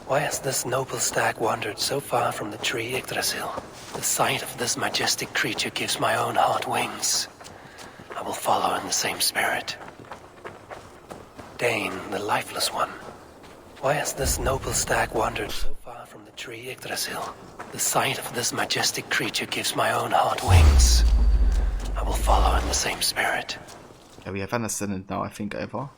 Why has this noble stag wandered so far from the tree Yggdrasil? The sight of this majestic creature gives my own heart wings. I will follow in the same spirit. Dane, the lifeless one. Why has this noble stag wandered so far from the tree Yggdrasil? The sight of this majestic creature gives my own heart wings. I will follow in the same spirit. Yeah, we have understood it now, I think, Eva.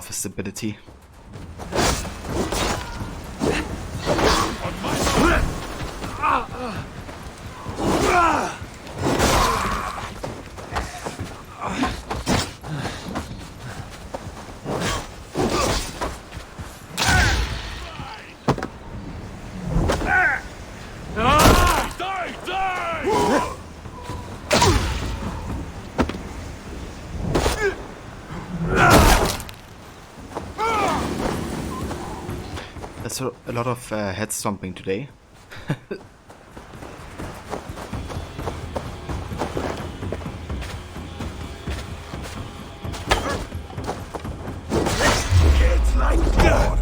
of his ability. There's a lot of head stomping today. It's like that.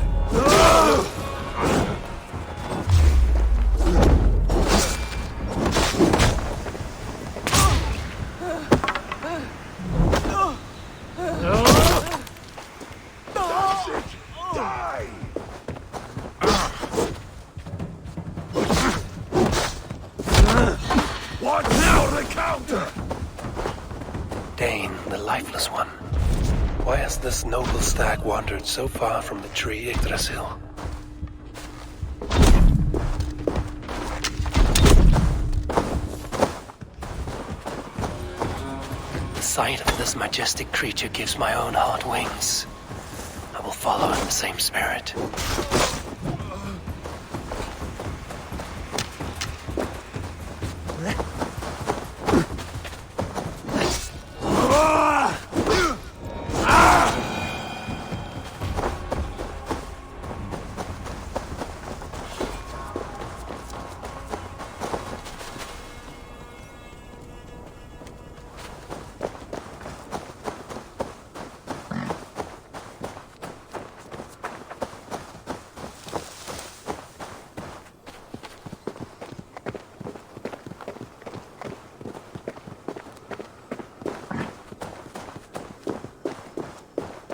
What now, the counter? Dane, the lifeless one. Why has this noble stag wandered so far from the tree Yggdrasil? The sight of this majestic creature gives my own heart wings. I will follow in the same spirit.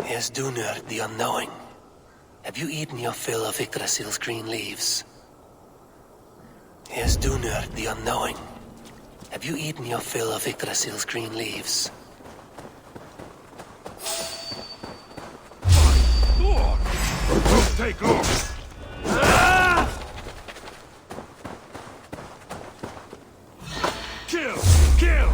Here's Dunur, the unknowing. Have you eaten your fill of Yggdrasil's green leaves? Here's Dunur, the unknowing. Have you eaten your fill of Yggdrasil's green leaves? Take off. Kill! Kill!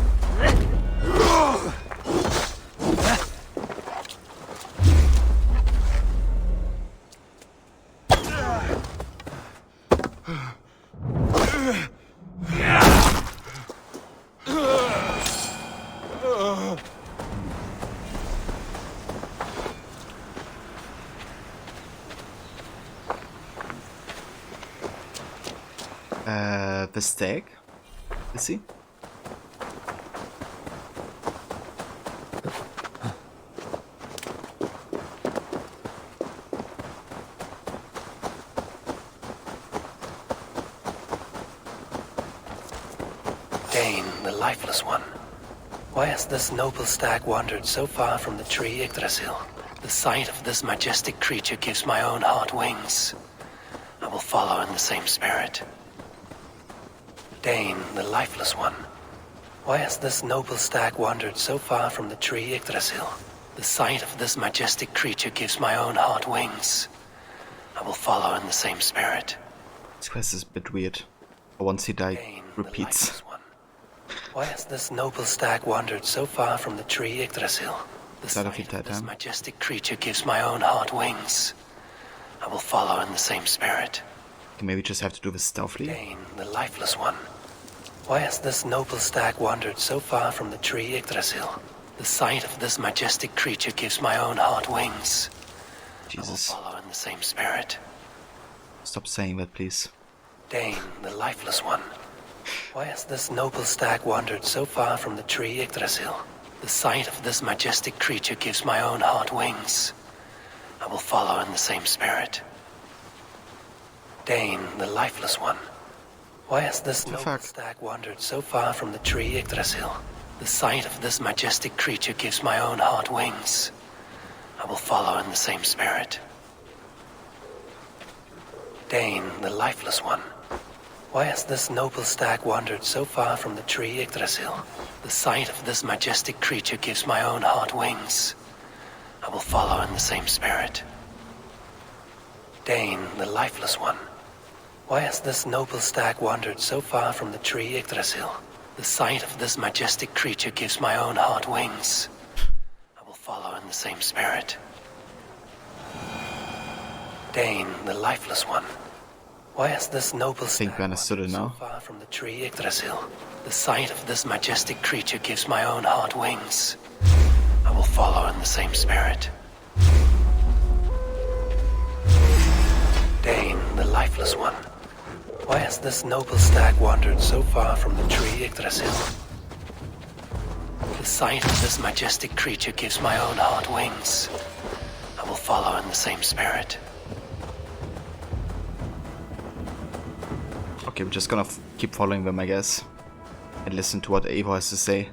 The stag? Is he? Dane, the lifeless one. Why has this noble stag wandered so far from the tree Yggdrasil? The sight of this majestic creature gives my own heart wings. I will follow in the same spirit. Dane, the lifeless one. Why has this noble stag wandered so far from the tree Yggdrasil? The sight of this majestic creature gives my own heart wings. I will follow in the same spirit. This quest is a bit weird. Once he died, repeats. Why has this noble stag wandered so far from the tree Yggdrasil? The sight of this majestic creature gives my own heart wings. I will follow in the same spirit. Maybe just have to do this stealthily. Dane, the lifeless one. Why has this noble stag wandered so far from the tree Yggdrasil? The sight of this majestic creature gives my own heart wings. Jesus. I will follow in the same spirit. Stop saying that, please. Dane, the lifeless one. Why has this noble stag wandered so far from the tree Yggdrasil? The sight of this majestic creature gives my own heart wings. I will follow in the same spirit. Dane, the lifeless one. Why has this noble stag wandered so far from the tree Yggdrasil? The sight of this majestic creature gives my own heart wings. I will follow in the same spirit. Dane, the lifeless one. Why has this noble stag wandered so far from the tree Yggdrasil? The sight of this majestic creature gives my own heart wings. I will follow in the same spirit. Dane, the lifeless one. Why has this noble stag wandered so far from the tree Yggdrasil? The sight of this majestic creature gives my own heart wings. I will follow in the same spirit. Dane, the lifeless one. Why has this noble stag wandered so far from the tree Yggdrasil? The sight of this majestic creature gives my own heart wings. I will follow in the same spirit. Dane, the lifeless one. Why has this noble stag wandered so far from the tree Yggdrasil? The sight of this majestic creature gives my own heart wings. I will follow in the same spirit. Okay, we're just gonna keep following them, I guess. And listen to what Eivor has to say.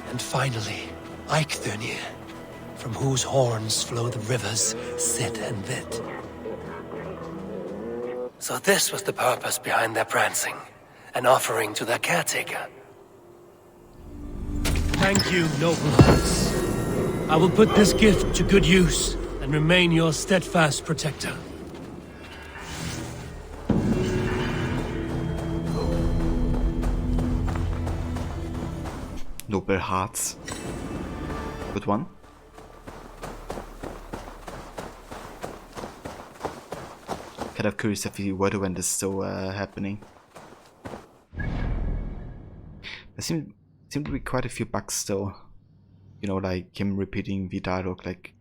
And finally, Eikthrunir, from whose horns flow the rivers Sid and Vit. So this was the purpose behind their prancing, an offering to their caretaker. Thank you, noble hearts. I will put this gift to good use and remain your steadfast protector. Noble hearts. Good one. Kind of curious if the weather event is still happening. There seem to be quite a few bugs still. You know, like him repeating the dialogue like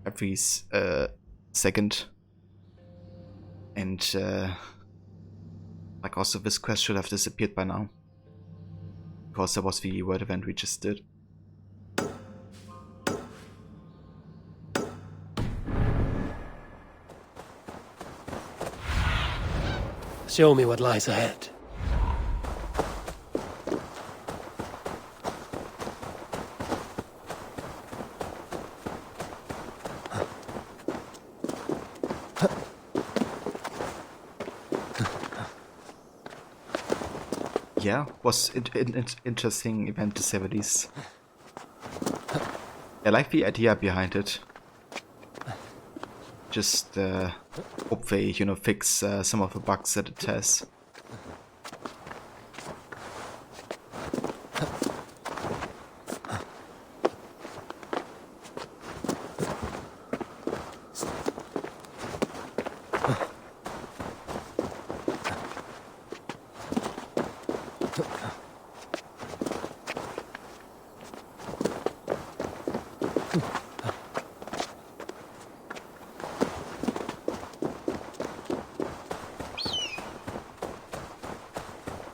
every second. And like also this quest should have disappeared by now. Because there was the word event we just did. Show me what lies ahead. Yeah, was interesting event to say the least. I like the idea behind it. Just hope they, you know, fix some of the bugs that it has.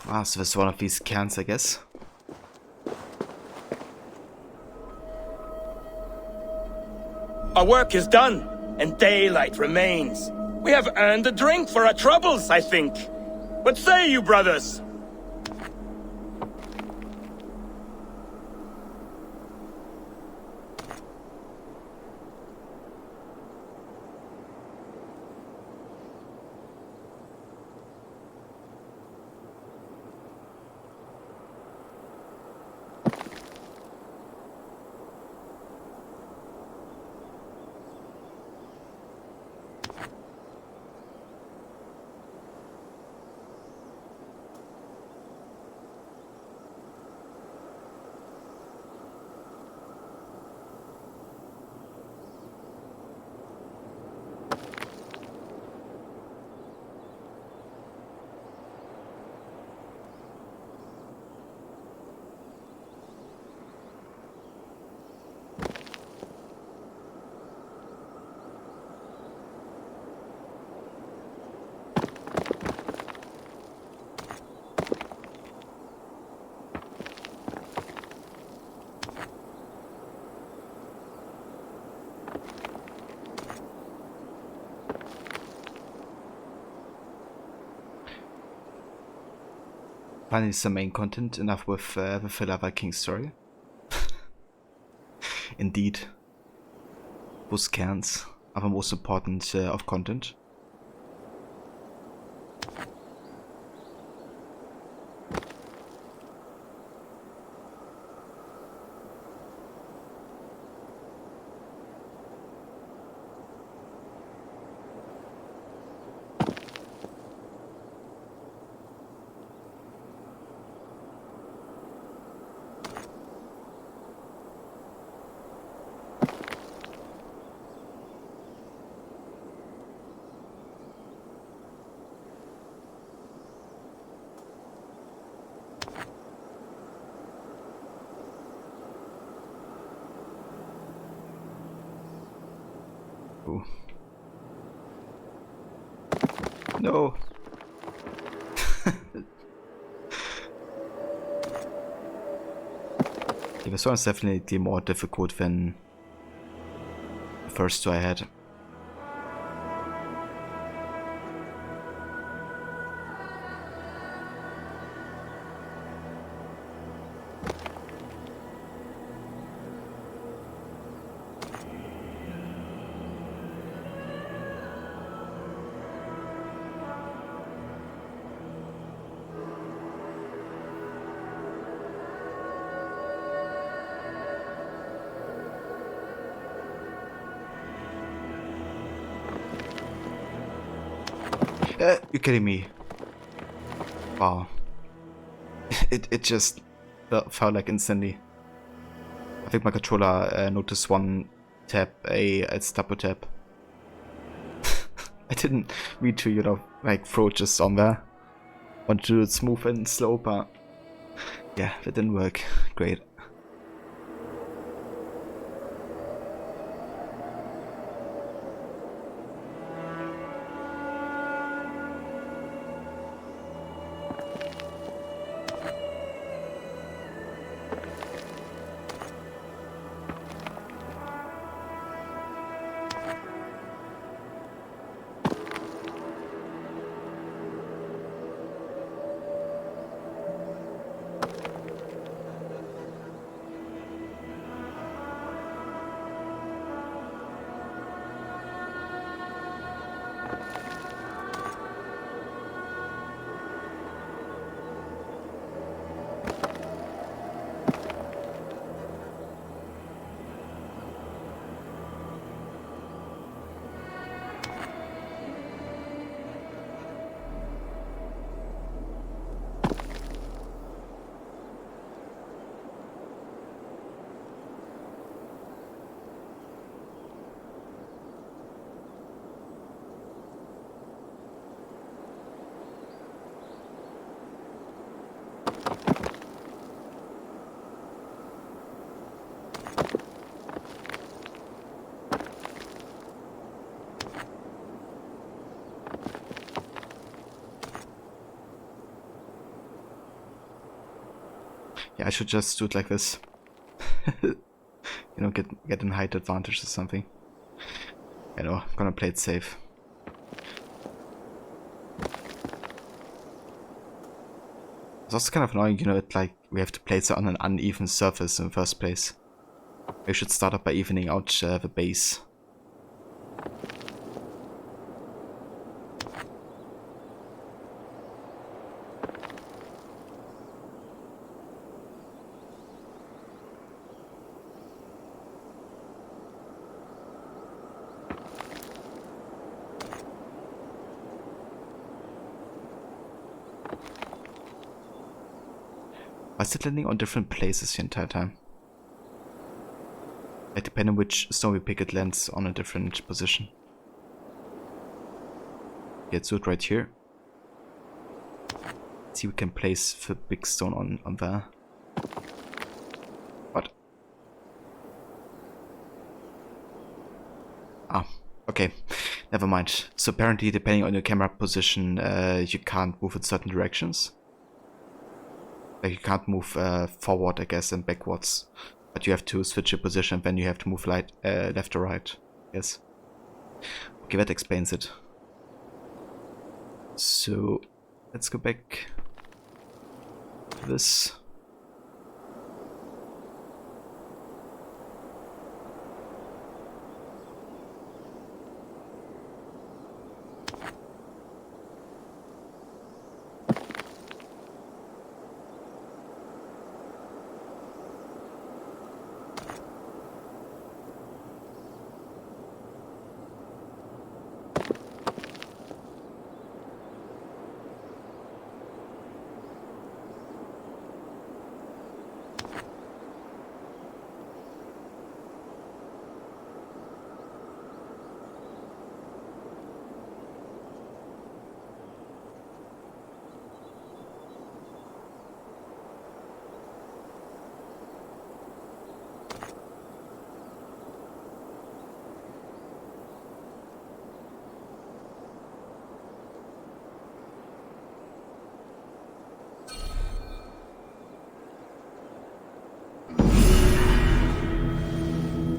Ah, so it's one of these cans, I guess. Our work is done, and daylight remains. We have earned a drink for our troubles, I think. What say you, brothers? Finally, some main content, enough with the filler Viking story. Indeed. Those cans are the most important of content. Ooh. No. Yeah, this one is definitely more difficult than the first two I had. You're kidding me. Wow. It just felt like instantly. I think my controller noticed one tap, it's double tap. I didn't mean to, you know, like throw it just on there. Want to do it smooth and slow, but yeah, that didn't work. Great. Yeah, I should just do it like this. You know, get an height advantage or something. I know, I'm gonna play it safe. It's also kind of annoying, you know, like we have to place it on an uneven surface in the first place. We should start up by evening out the base. Why is it landing on different places the entire time? Like depending on which stone we pick, it lands on a different position. Let's do it right here. Let's see, we can place the big stone on there. What? Ah, okay. Never mind. So apparently, depending on your camera position, you can't move in certain directions. Like you can't move forward, I guess, and backwards. But you have to switch your position, then you have to move left or right. Yes. Okay, that explains it. So, let's go back. to this.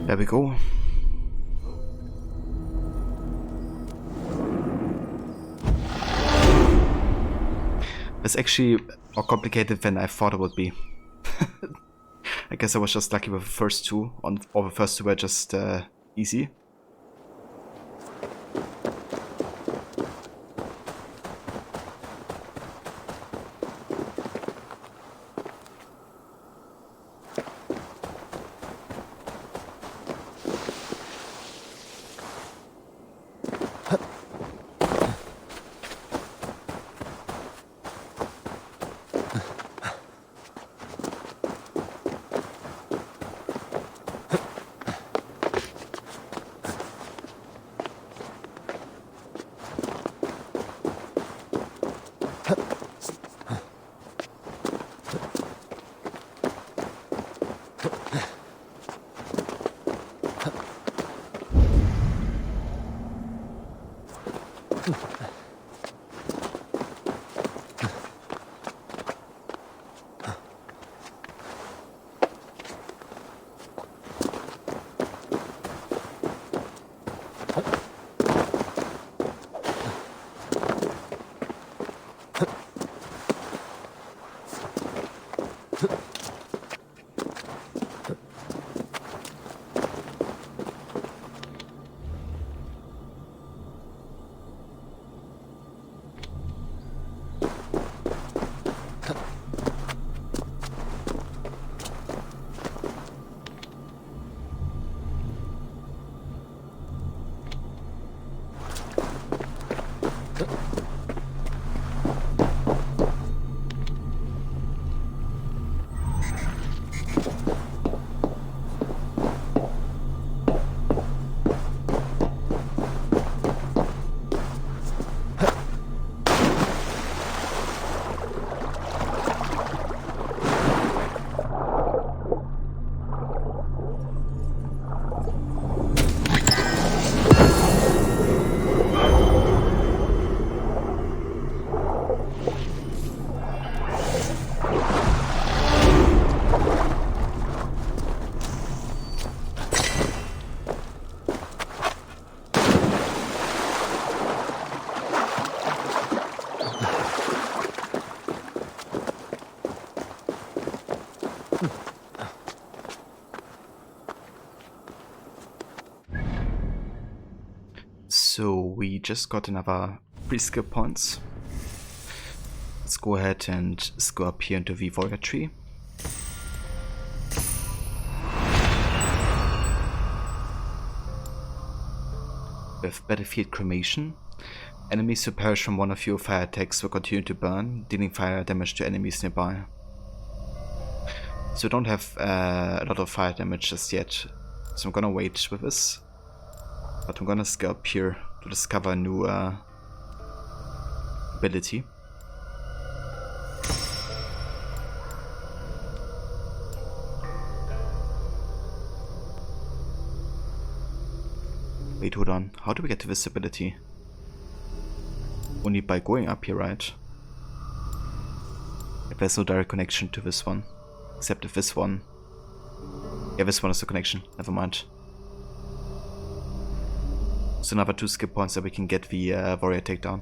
There we go. It's actually more complicated than I thought it would be. I guess I was just lucky with the first two, or the first two were just easy. So we just got another 3 skill points. Let's go ahead and go up here into the warrior tree. With battlefield cremation, enemies who perish from one of your fire attacks will continue to burn, dealing fire damage to enemies nearby. So we don't have a lot of fire damage just yet, so I'm gonna wait with this. But I'm gonna go up here to discover a new ability. Wait, hold on. How do we get to this ability? Only by going up here, right? If there's no direct connection to this one. Except if this one... Yeah, this one is the connection. Never mind. So another 2 skill points that we can get the warrior takedown.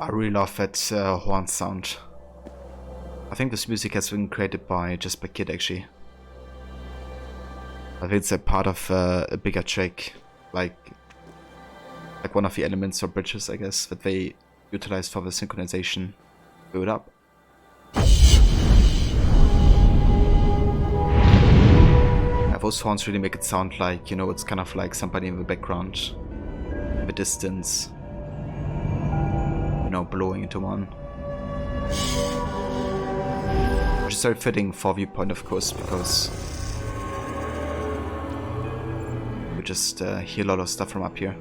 I really love that horn sound. I think this music has been created by just by Kid actually. I think it's a part of a bigger track, like one of the elements or bridges, I guess, that they utilize for the synchronization. Build up. Yeah, those horns really make it sound like, you know, it's kind of like somebody in the background, in the distance, you know, blowing into one. Which is very fitting for viewpoint, of course, because we just hear a lot of stuff from up here.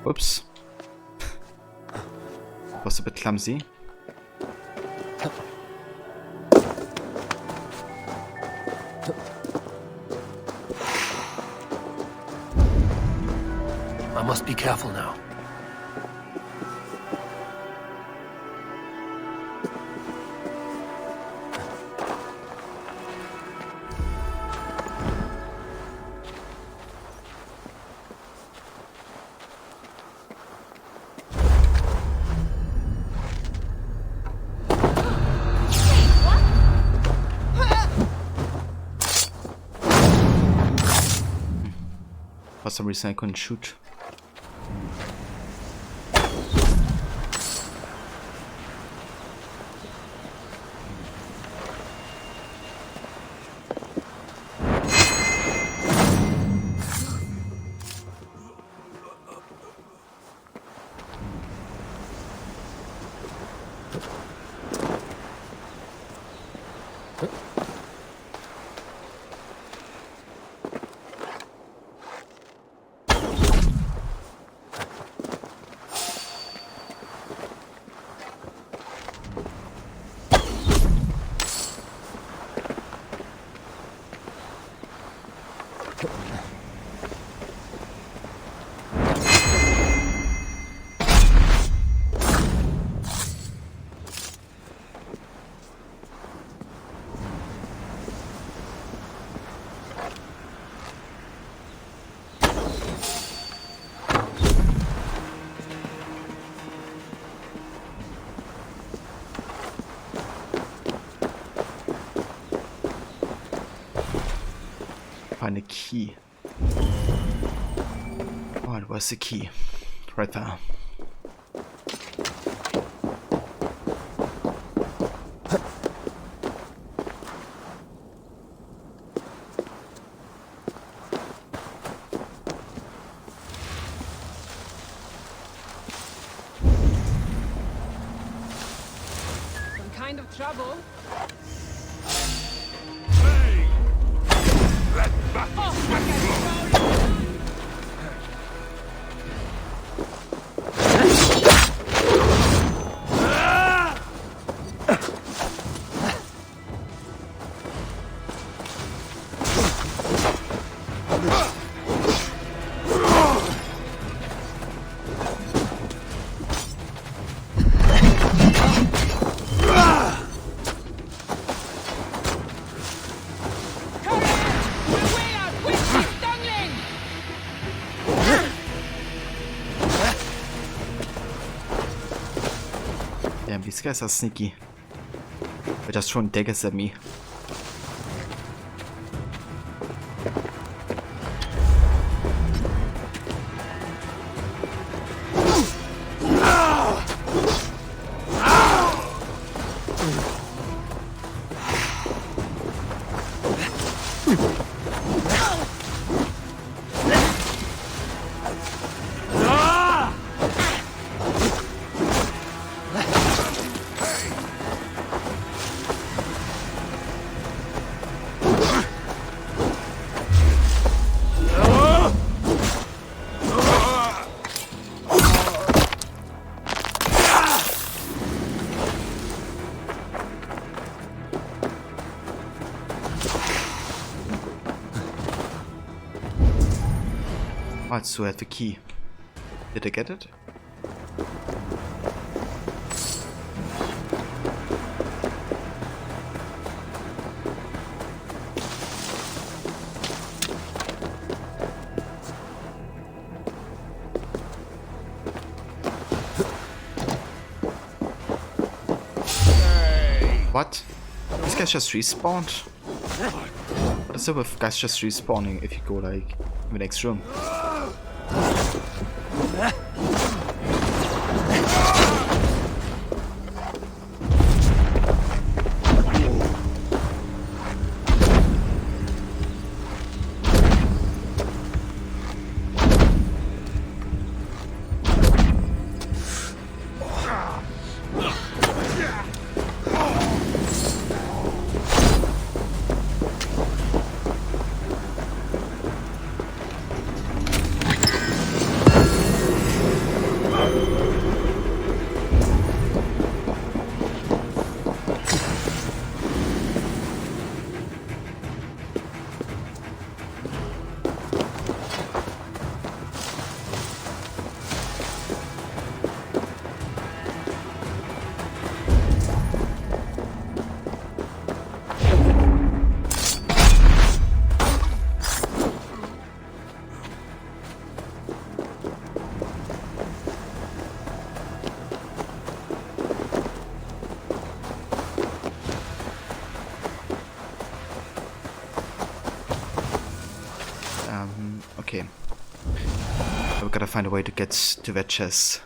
Oops. Was a bit clumsy. I must be careful now. For some reason I couldn't shoot. Find a key. Oh, where's the key? Right there. trouble. Damn, these guys are sneaky. They're just throwing daggers at me. Oh, I still had the key. Did I get it? What? These guys just respawned? What is it with guys just respawning if you go like in the next room? Okay. We've got to find a way to get to that chest.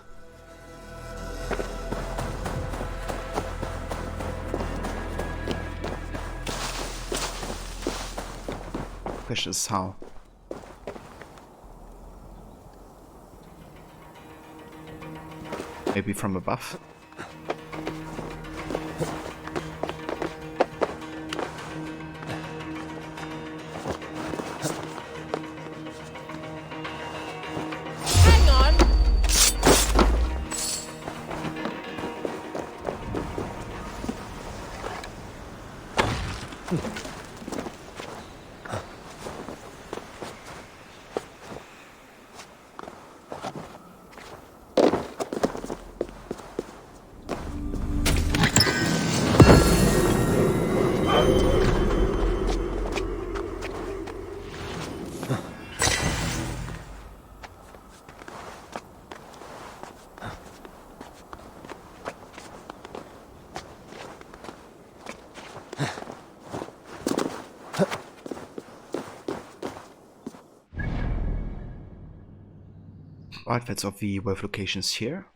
Question is how. Maybe from above? Right, that's all the wave locations here.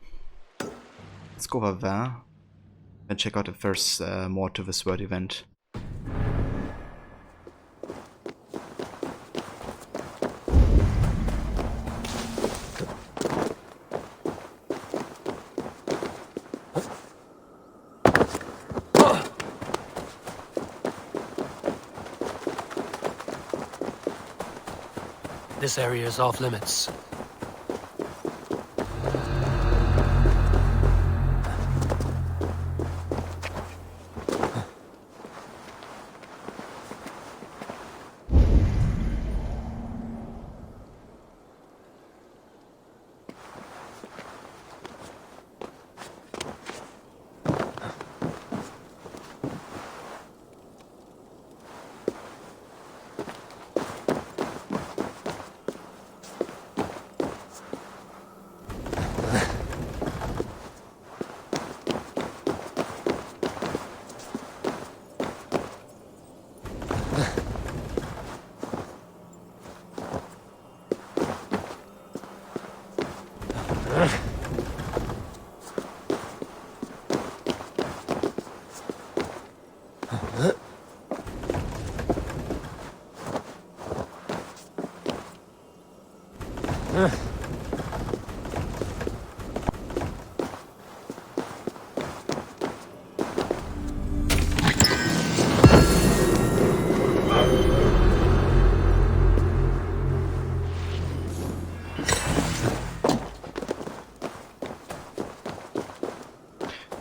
Let's go over there and check out if there's more to this world event. This area is off limits.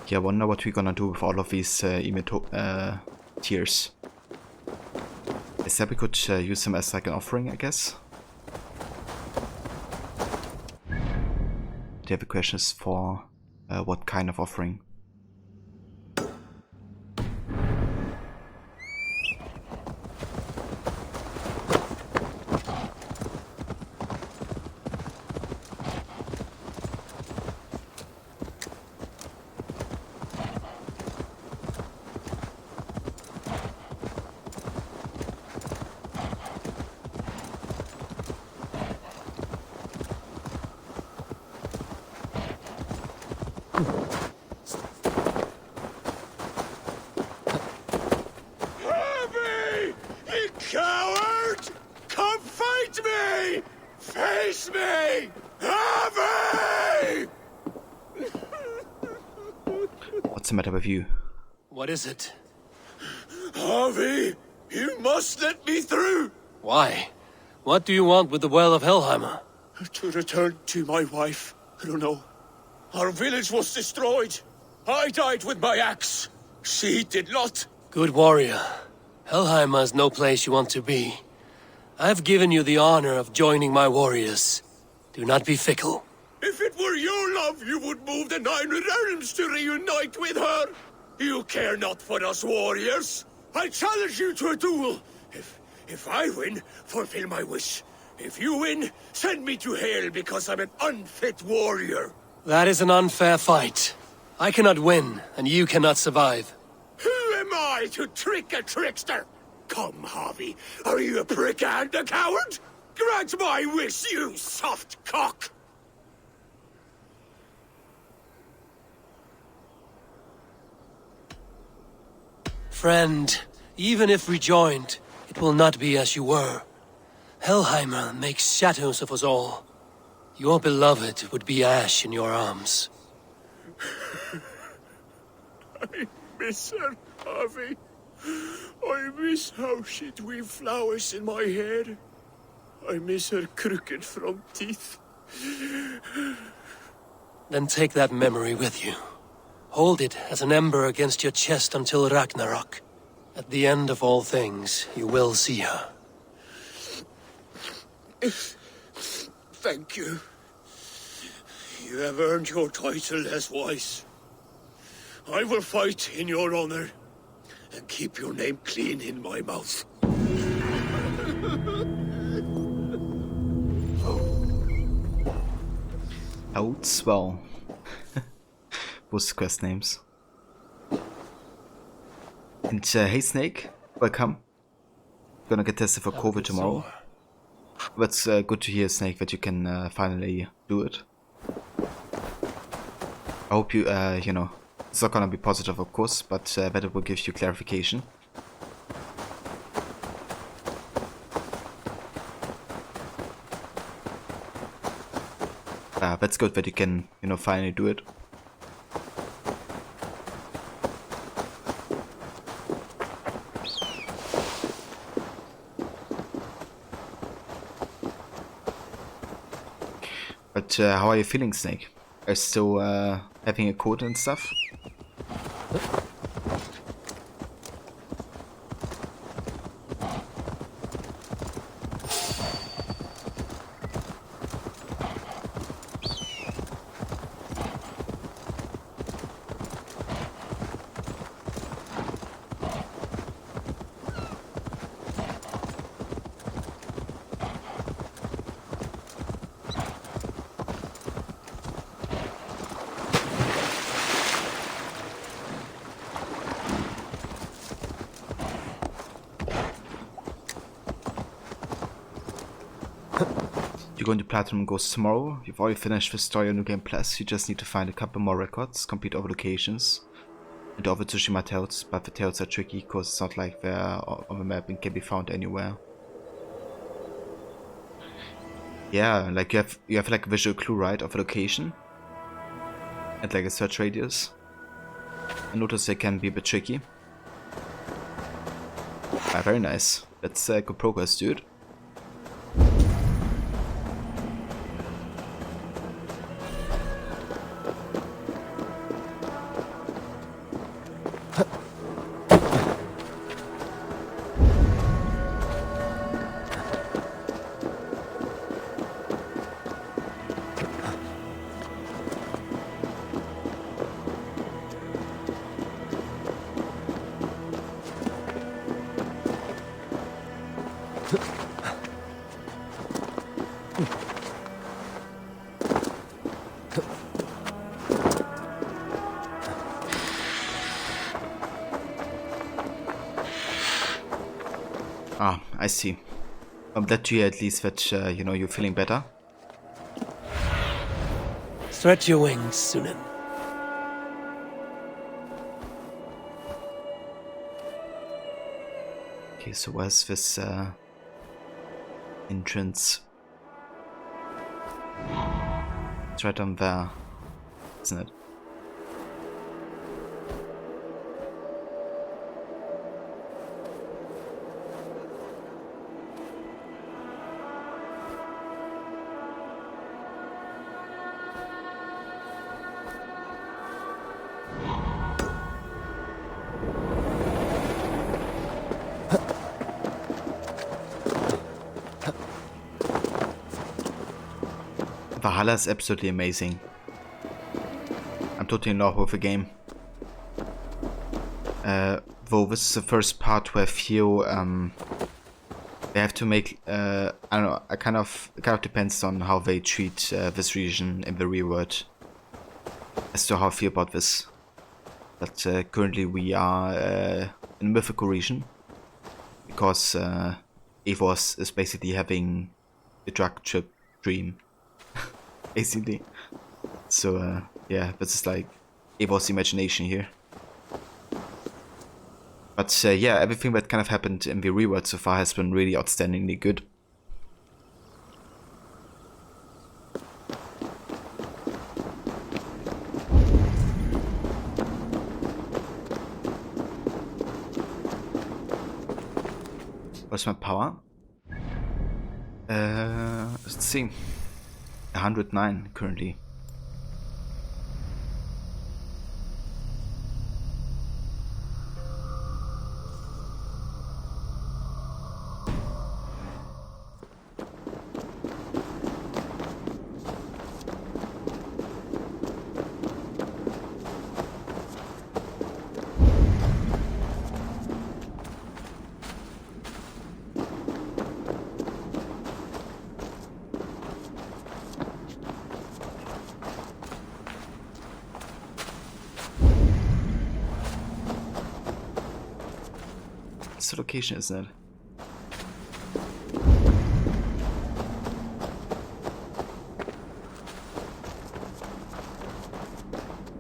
Yeah, I wonder what we're gonna do with all of these tears. I said we could use them as like an offering, I guess. The other question is for what kind of offering? Harvey! You coward! Come fight me! Face me! Harvey! What's the matter with you? What is it? Harvey, you must let me through! Why? What do you want with the Well of Helheimer? To return to my wife. I don't know. Our village was destroyed. I died with my axe. She did not. Good warrior. Helheimer is no place you want to be. I've given you the honor of joining my warriors. Do not be fickle. If it were your love, you would move the 9 realms to reunite with her. You care not for us warriors. I challenge you to a duel. If I win, fulfill my wish. If you win, send me to hell because I'm an unfit warrior. That is an unfair fight. I cannot win, and you cannot survive. Who am I to trick a trickster? Come, Harvey. Are you a prick and a coward? Grant my wish, you soft cock! Friend, even if rejoined, it will not be as you were. Helheimer makes shadows of us all. Your beloved would be ash in your arms. I miss her, Harvey. I miss how she'd weave flowers in my hair. I miss her crooked front teeth. Then take that memory with you. Hold it as an ember against your chest until Ragnarok. At the end of all things, you will see her. Thank you. You have earned your title as wise. I will fight in your honor and keep your name clean in my mouth. Oats, well. What's quest names? And hey Snake, welcome. Gonna get tested for COVID tomorrow. That's good to hear, Snake, that you can finally do it. I hope you, you know, it's not gonna be positive, of course, but that it will give you clarification. That's good that you can, you know, finally do it. But how are you feeling, Snake? Are you still having a cold and stuff? You're going to Platinum Ghost tomorrow. You've already finished the story on New Game Plus. You just need to find a couple more records, complete all the locations, and all the Tsushima tales. But the tales are tricky because it's not like they're on the map and can be found anywhere. Yeah, like you have like a visual clue, right, of a location and like a search radius. I noticed they can be a bit tricky. Ah, very nice. That's good progress, dude. Ah, I see. I'm glad to hear at least that, you know, you're feeling better. Stretch your wings, Sunan. Okay, so where's this entrance? It's right on there, isn't it? Valhalla is absolutely amazing. I'm totally in love with the game. Though this is the first part where I feel they have to make I don't know. It kind of depends on how they treat this region in the real world as to how I feel about this. But currently we are in a mythical region because Eivor is basically having a drug trip dream. Basically. So yeah, this is like Eivor's imagination here. But yeah, everything that kind of happened in the real world so far has been really outstandingly good. What's my power? Let's see. 109 currently. What's the location, isn't it?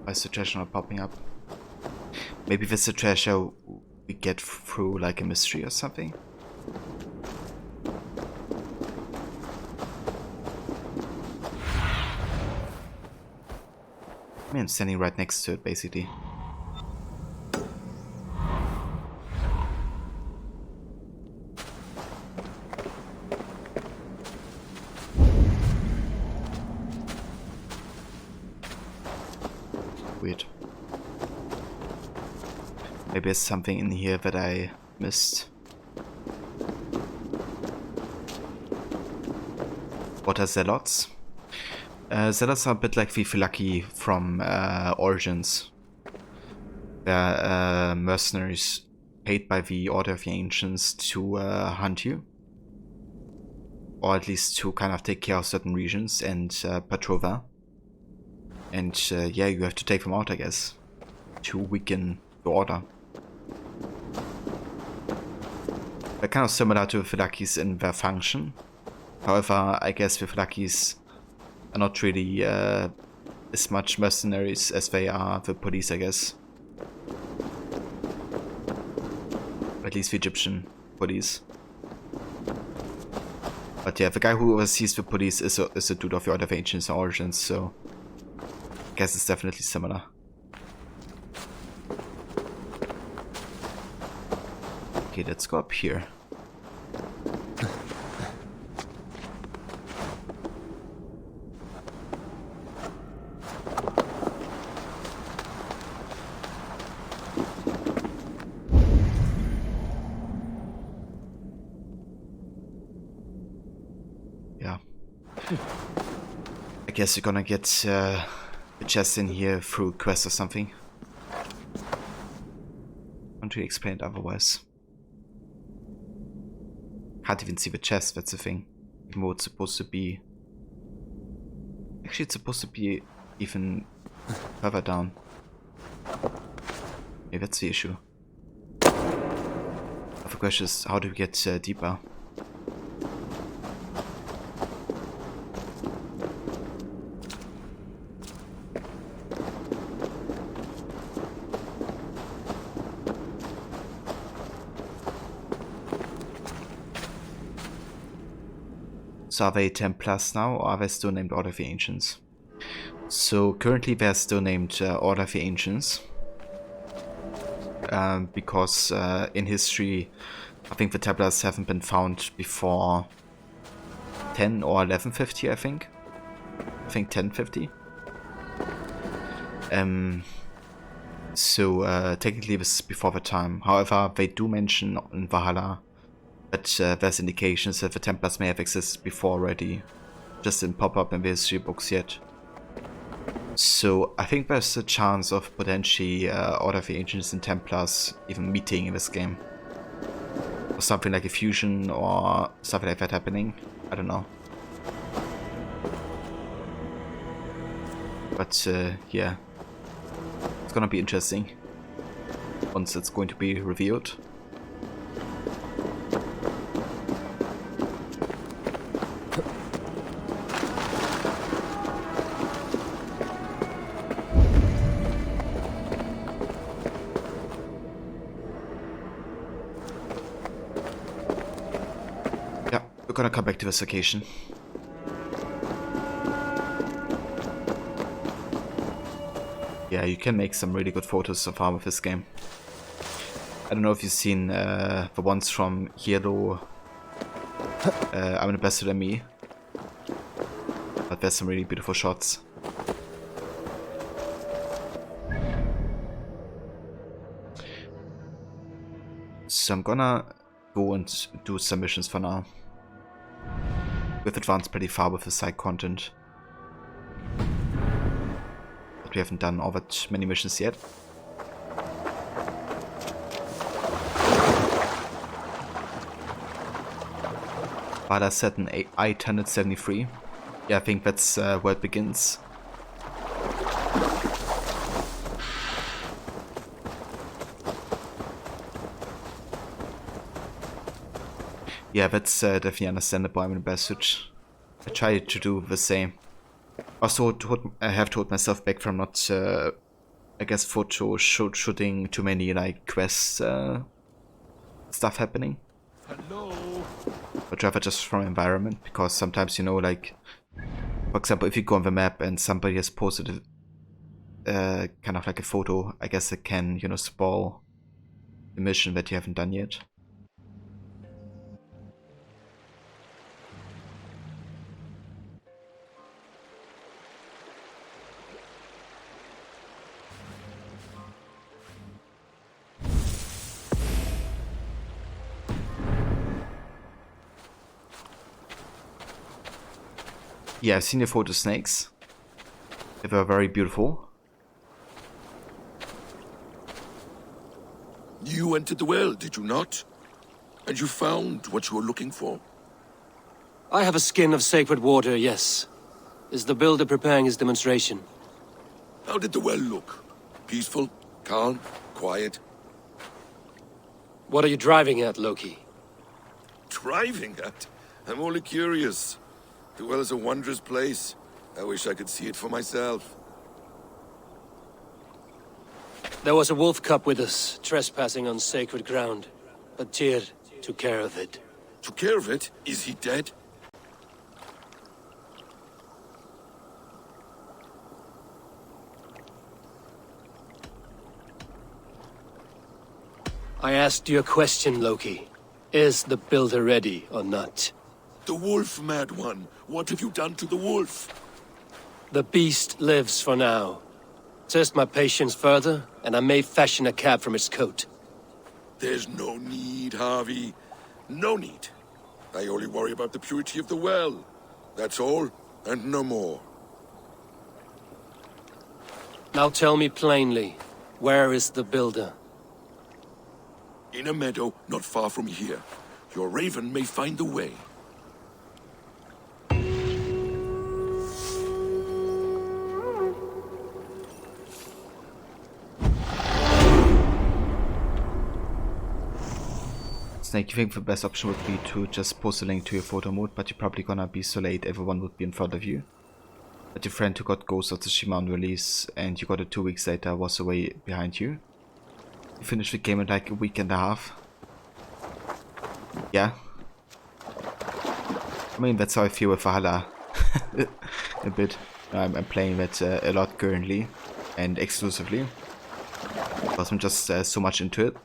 Why is the treasure not popping up? Maybe this is the treasure we get through like a mystery or something? I mean, I'm standing right next to it, basically. Weird. Maybe there's something in here that I missed. What are zealots? Zealots are a bit like the Filaki from Origins. They're mercenaries paid by the Order of the Ancients to hunt you. Or at least to kind of take care of certain regions and patrol there. And yeah, you have to take them out, I guess, to weaken the Order. They're kind of similar to the Filakis in their function. However, I guess the Filakis are not really as much mercenaries as they are the police, I guess. At least the Egyptian police. But yeah, the guy who oversees the police is a dude of the Order of Ancients and Origins, so I guess it's definitely similar. Okay, let's go up here. Yeah. I guess you're gonna get the chest in here through quest or something. Can't really explain it otherwise. Can't even see the chest, that's the thing. Even though it's supposed to be... Actually, it's supposed to be even further down. Maybe that's the issue. The question is, how do we get deeper? So are they 10 plus now, or are they still named Order of the Ancients? So currently they're still named Order of the Ancients. Because in history, I think the Templars haven't been found before 10 or 1150, I think. I think 1050. So technically this is before the time. However, they do mention in Valhalla that there's indications that the Templars may have existed before already. Just didn't pop up in the history books yet. So I think there's a chance of potentially Order of the Ancients and Templars even meeting in this game. Or something like a fusion or something like that happening. I don't know. But yeah. It's gonna be interesting. Once it's going to be revealed. We're gonna come back to this location. Yeah, you can make some really good photos so far with this game. I don't know if you've seen the ones from Hero, I'm an Ambassador than me, but there's some really beautiful shots. So I'm gonna go and do some missions for now. We've advanced pretty far with the side content. But we haven't done all that many missions yet. Valhalla set in 873. Yeah, I think that's where it begins. Yeah, that's definitely understandable. I'm in a bad suit. I try to do the same. Also, I have to hold myself back from not, I guess, shooting too many like quest stuff happening. Hello. But rather just from environment, because sometimes, you know, like, for example, if you go on the map and somebody has posted kind of like a photo, I guess it can, you know, spoil the mission that you haven't done yet. Yeah, I've seen the photo snakes. They were very beautiful. You entered the well, did you not? And you found what you were looking for? I have a skin of sacred water, yes. Is the builder preparing his demonstration? How did the well look? Peaceful? Calm? Quiet? What are you driving at, Loki? Driving at? I'm only curious. The well is a wondrous place. I wish I could see it for myself. There was a wolf cub with us, trespassing on sacred ground. But Tyr took care of it. Took care of it? Is he dead? I asked you a question, Loki. Is the builder ready or not? The wolf, mad one. What have you done to the wolf? The beast lives for now. Test my patience further, and I may fashion a cap from its coat. There's no need, Harvey. No need. I only worry about the purity of the well. That's all, and no more. Now tell me plainly, where is the builder? In a meadow not far from here. Your raven may find the way. Snake, you think the best option would be to just post a link to your photo mode, but you're probably gonna be so late everyone would be in front of you. But your friend who got Ghost of Tsushima on release and you got it 2 weeks later was away behind you. You finished the game in like a week and a half. Yeah. I mean, that's how I feel with Valhalla. A bit. I'm playing that a lot currently and exclusively. Because I'm just so much into it.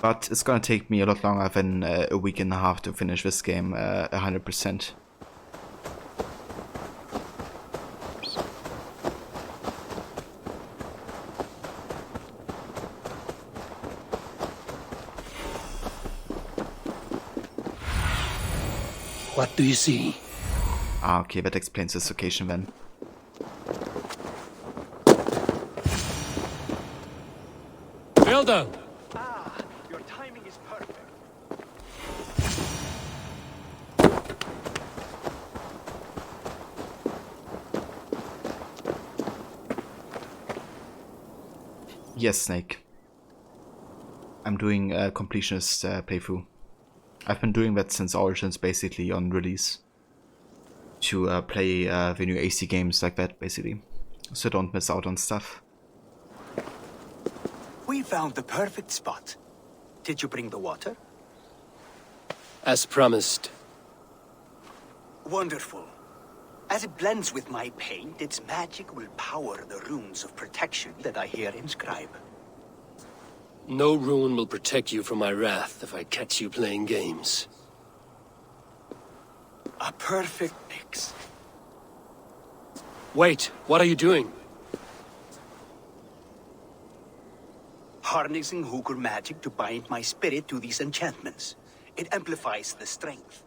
But it's gonna take me a lot longer than a week and a half to finish this game 100%. What do you see? Ah, okay, that explains this location then. Builder! Your timing is perfect. Yes, Snake. I'm doing a Completionist playthrough. I've been doing that since Origins, basically, on release. To play the new AC games like that, basically. So don't miss out on stuff. We found the perfect spot. Did you bring the water? As promised. Wonderful. As it blends with my paint, its magic will power the runes of protection that I here inscribe. No rune will protect you from my wrath if I catch you playing games. A perfect mix. Wait, what are you doing? Harnessing Hooker magic to bind my spirit to these enchantments. It amplifies the strength.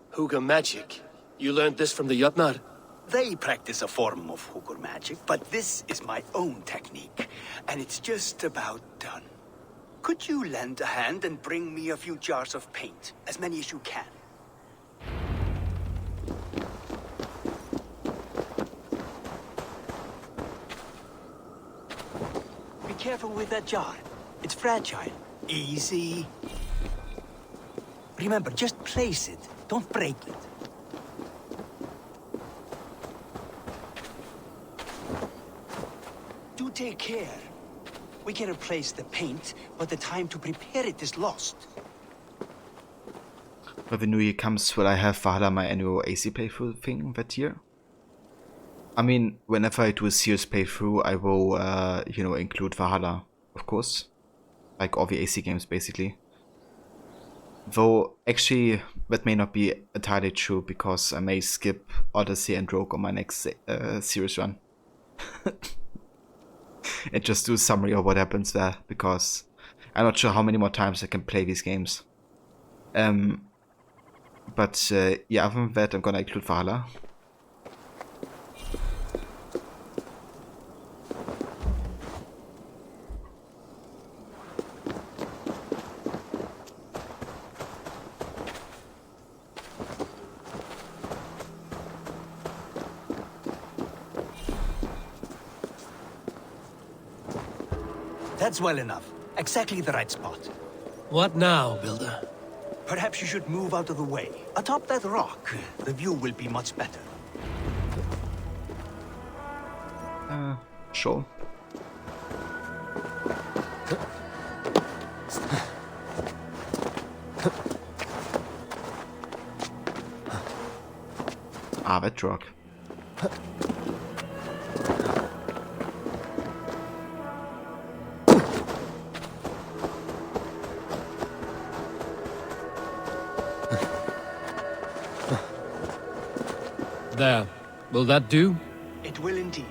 Hooker magic? You learned this from the Jotnar? They practice a form of Hooker magic, but this is my own technique, and it's just about done. Could you lend a hand and bring me a few jars of paint? As many as you can. Be careful with that jar. It's fragile. Easy. Remember, just place it. Don't break it. Do take care. We can replace the paint, but the time to prepare it is lost. When the new year comes, will I have Valhalla my annual AC playthrough thing that year? I mean, whenever I do a serious playthrough, I will, you know, include Valhalla, of course. Like all the AC games, basically. Though, actually, that may not be entirely true, because I may skip Odyssey and Rogue on my next series run. And just do a summary of what happens there, because I'm not sure how many more times I can play these games. But yeah, other than that, I'm gonna include Valhalla. That's well enough. Exactly the right spot. What now, Builder? Perhaps you should move out of the way. Atop that rock, the view will be much better. Sure. That rock. There. Will that do? It will indeed.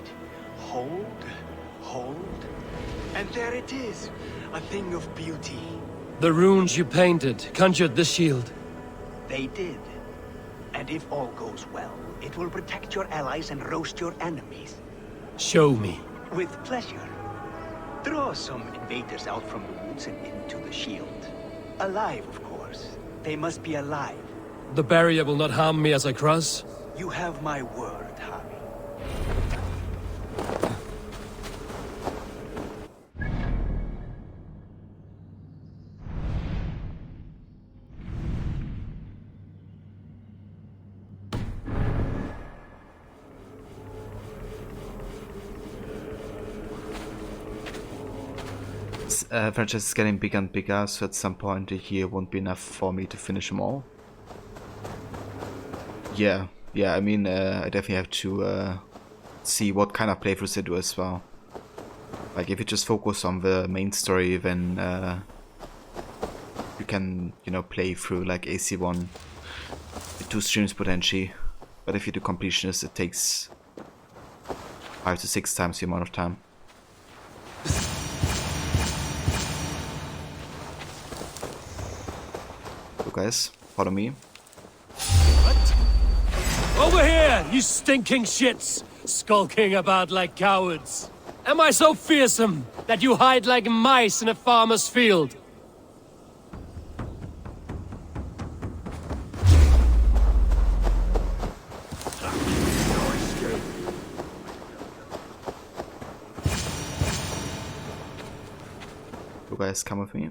Hold, hold, and there it is. A thing of beauty. The runes you painted conjured the shield. They did. And if all goes well, it will protect your allies and roast your enemies. Show me. With pleasure. Draw some invaders out from the woods and into the shield. Alive, of course. They must be alive. The barrier will not harm me as I cross? You have my word, Harry. Franchise is getting bigger and bigger, so at some point a year won't be enough for me to finish them all. Yeah, I mean, I definitely have to see what kind of playthroughs they do as well. Like, if you just focus on the main story, then you can, you know, play through like AC1 with 2 streams potentially. But if you do Completionist, it takes 5 to 6 times the amount of time. So guys, follow me. Over here, you stinking shits! Skulking about like cowards. Am I so fearsome that you hide like mice in a farmer's field? You guys come with me.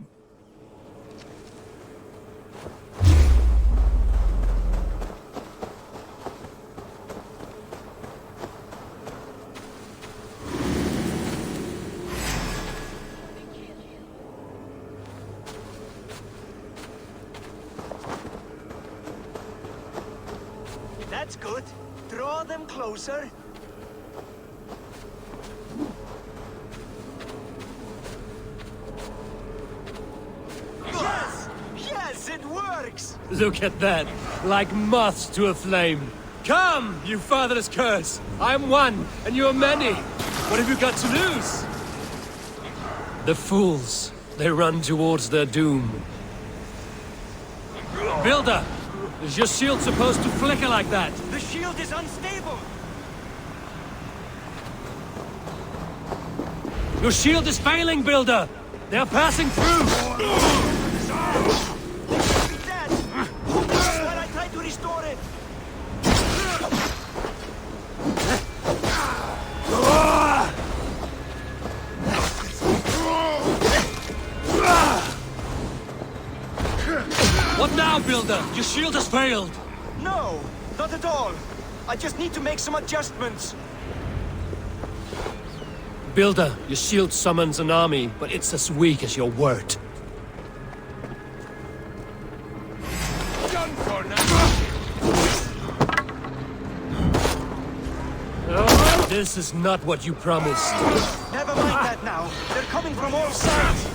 That's good. Draw them closer. Yes! Yes, it works! Look at that, like moths to a flame. Come, you fatherless curse! I'm one, and you're many. What have you got to lose? The fools, they run towards their doom. Builder, is your shield supposed to flicker like that? The shield is unstable! Your shield is failing, Builder! They're passing through! Dead! Hold this while I try to restore it! What now, Builder? Your shield has failed! No, not at all. I just need to make some adjustments. Builder, your shield summons an army, but it's as weak as your word. Done for now. Oh, this is not what you promised. Never mind that now. They're coming from all sides.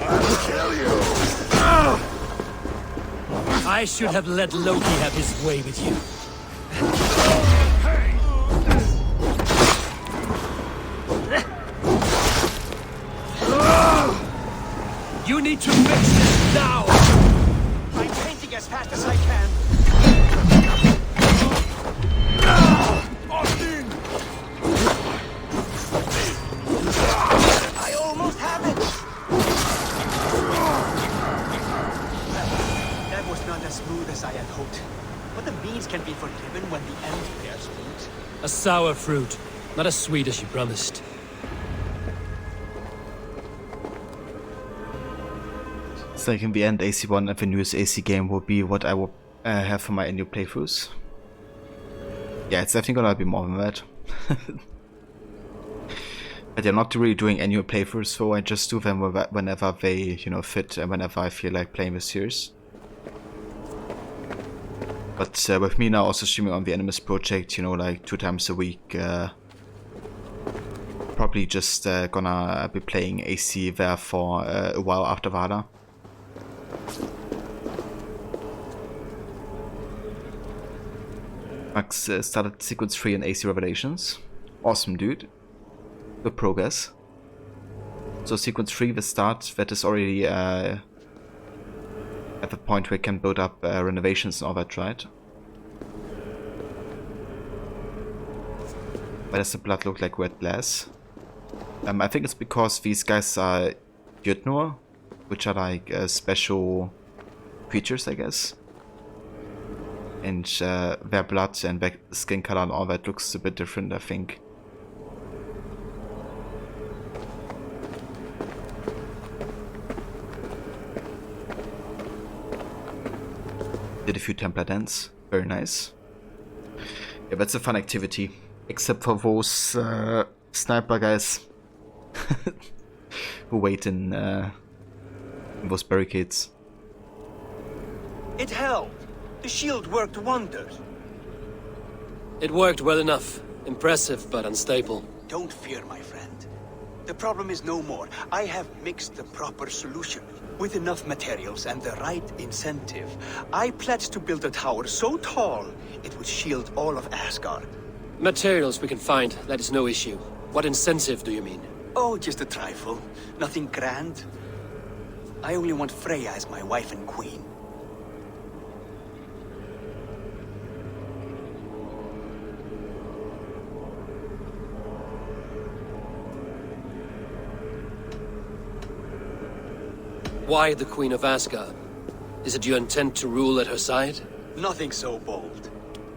I'll kill you. I should have let Loki have his way with you. need to fix this now! I'm painting as fast as I can. Austin! I almost have it! That was not as smooth as I had hoped. But the means can be forgiven when the end bears fruit. A sour fruit, not as sweet as you promised. So in the end, AC1 of the newest AC game will be what I will have for my annual playthroughs. Yeah, it's definitely gonna be more than that. But they're not really doing annual playthroughs, so I just do them whenever they, you know, fit and whenever I feel like playing the series. But with me now also streaming on the Animus project, you know, like 2 times a week, probably just gonna be playing AC there for a while after Valhalla. Max started Sequence 3 in AC Revelations. Awesome, dude. Good progress. So Sequence 3, the start, that is already at the point where you can build up renovations and all that, right? Why does the blood look like red glass? I think it's because these guys are Jötnur, which are like special creatures, I guess. And their blood and their skin color and all that looks a bit different, I think. Did a few Templar dance, very nice. Yeah, that's a fun activity, except for those sniper guys who wait in those barricades. It held. The shield worked wonders. It worked well enough. Impressive, but unstable. Don't fear, my friend. The problem is no more. I have mixed the proper solution. With enough materials and the right incentive, I pledged to build a tower so tall it would shield all of Asgard. Materials we can find, that is no issue. What incentive do you mean? Oh, just a trifle. Nothing grand. I only want Freya as my wife and queen. Why the Queen of Asgard? Is it your intent to rule at her side? Nothing so bold.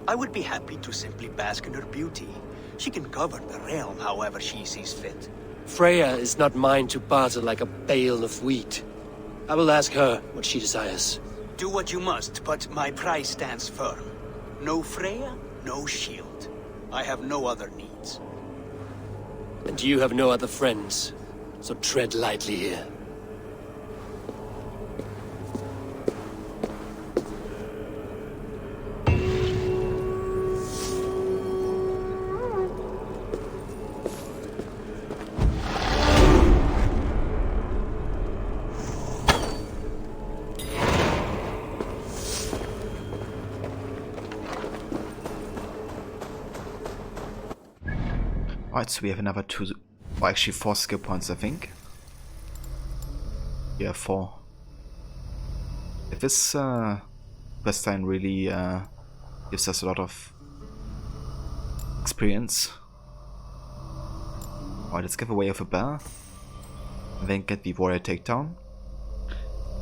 I would be happy to simply bask in her beauty. She can govern the realm however she sees fit. Freya is not mine to barter like a bale of wheat. I will ask her what she desires. Do what you must, but my price stands firm. No Freya, no shield. I have no other needs. And you have no other friends, so tread lightly here. Alright, so we have another 2, or actually 4 skill points, I think. Yeah, 4. If this quest line really gives us a lot of experience. Alright, let's give away of a bear. And then get the warrior takedown.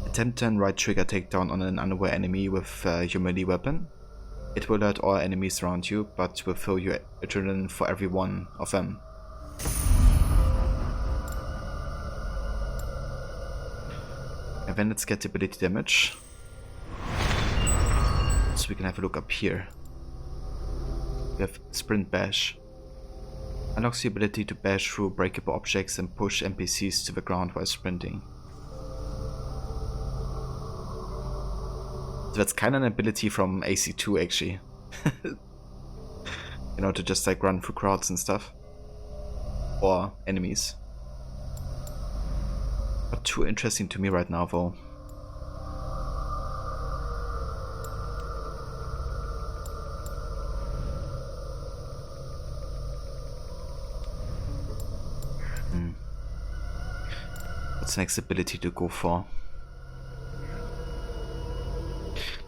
Attempt and right trigger takedown on an unaware enemy with your melee weapon. It will alert all enemies around you, but will fill your adrenaline for every one of them. And then let's get the ability damage. So we can have a look up here. We have Sprint Bash. Unlocks the ability to bash through breakable objects and push NPCs to the ground while sprinting. So that's kind of an ability from AC2 actually. You know, to just like run through crowds and stuff. Or enemies. Not too interesting to me right now though. What's the next ability to go for?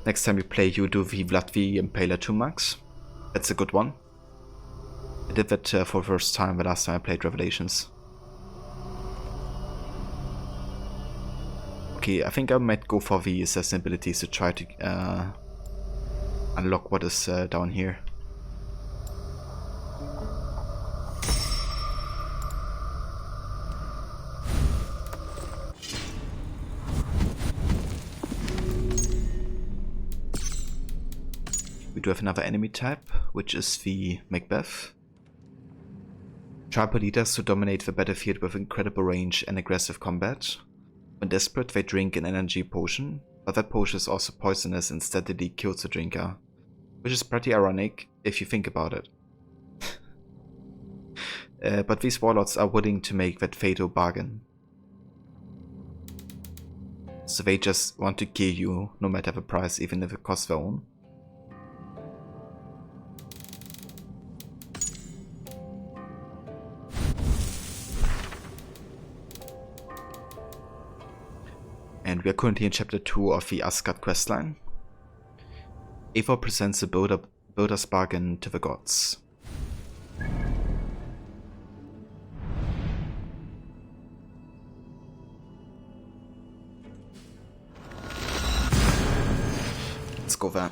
Next time you play, you do the Vladvi Impaler 2 max. That's a good one. I did that for the first time the last time I played Revelations. Okay, I think I might go for the assassin abilities to try to unlock what is down here. We do have another enemy type, which is the Macbeth. Tribal leaders who dominate the battlefield with incredible range and aggressive combat. When desperate, they drink an energy potion, but that potion is also poisonous and steadily kills the drinker. Which is pretty ironic if you think about it. But these warlords are willing to make that fatal bargain. So they just want to kill you no matter the price, even if it costs their own. And we are currently in chapter 2 of the Asgard questline. Eivor presents a builder's bargain to the gods. Let's go there.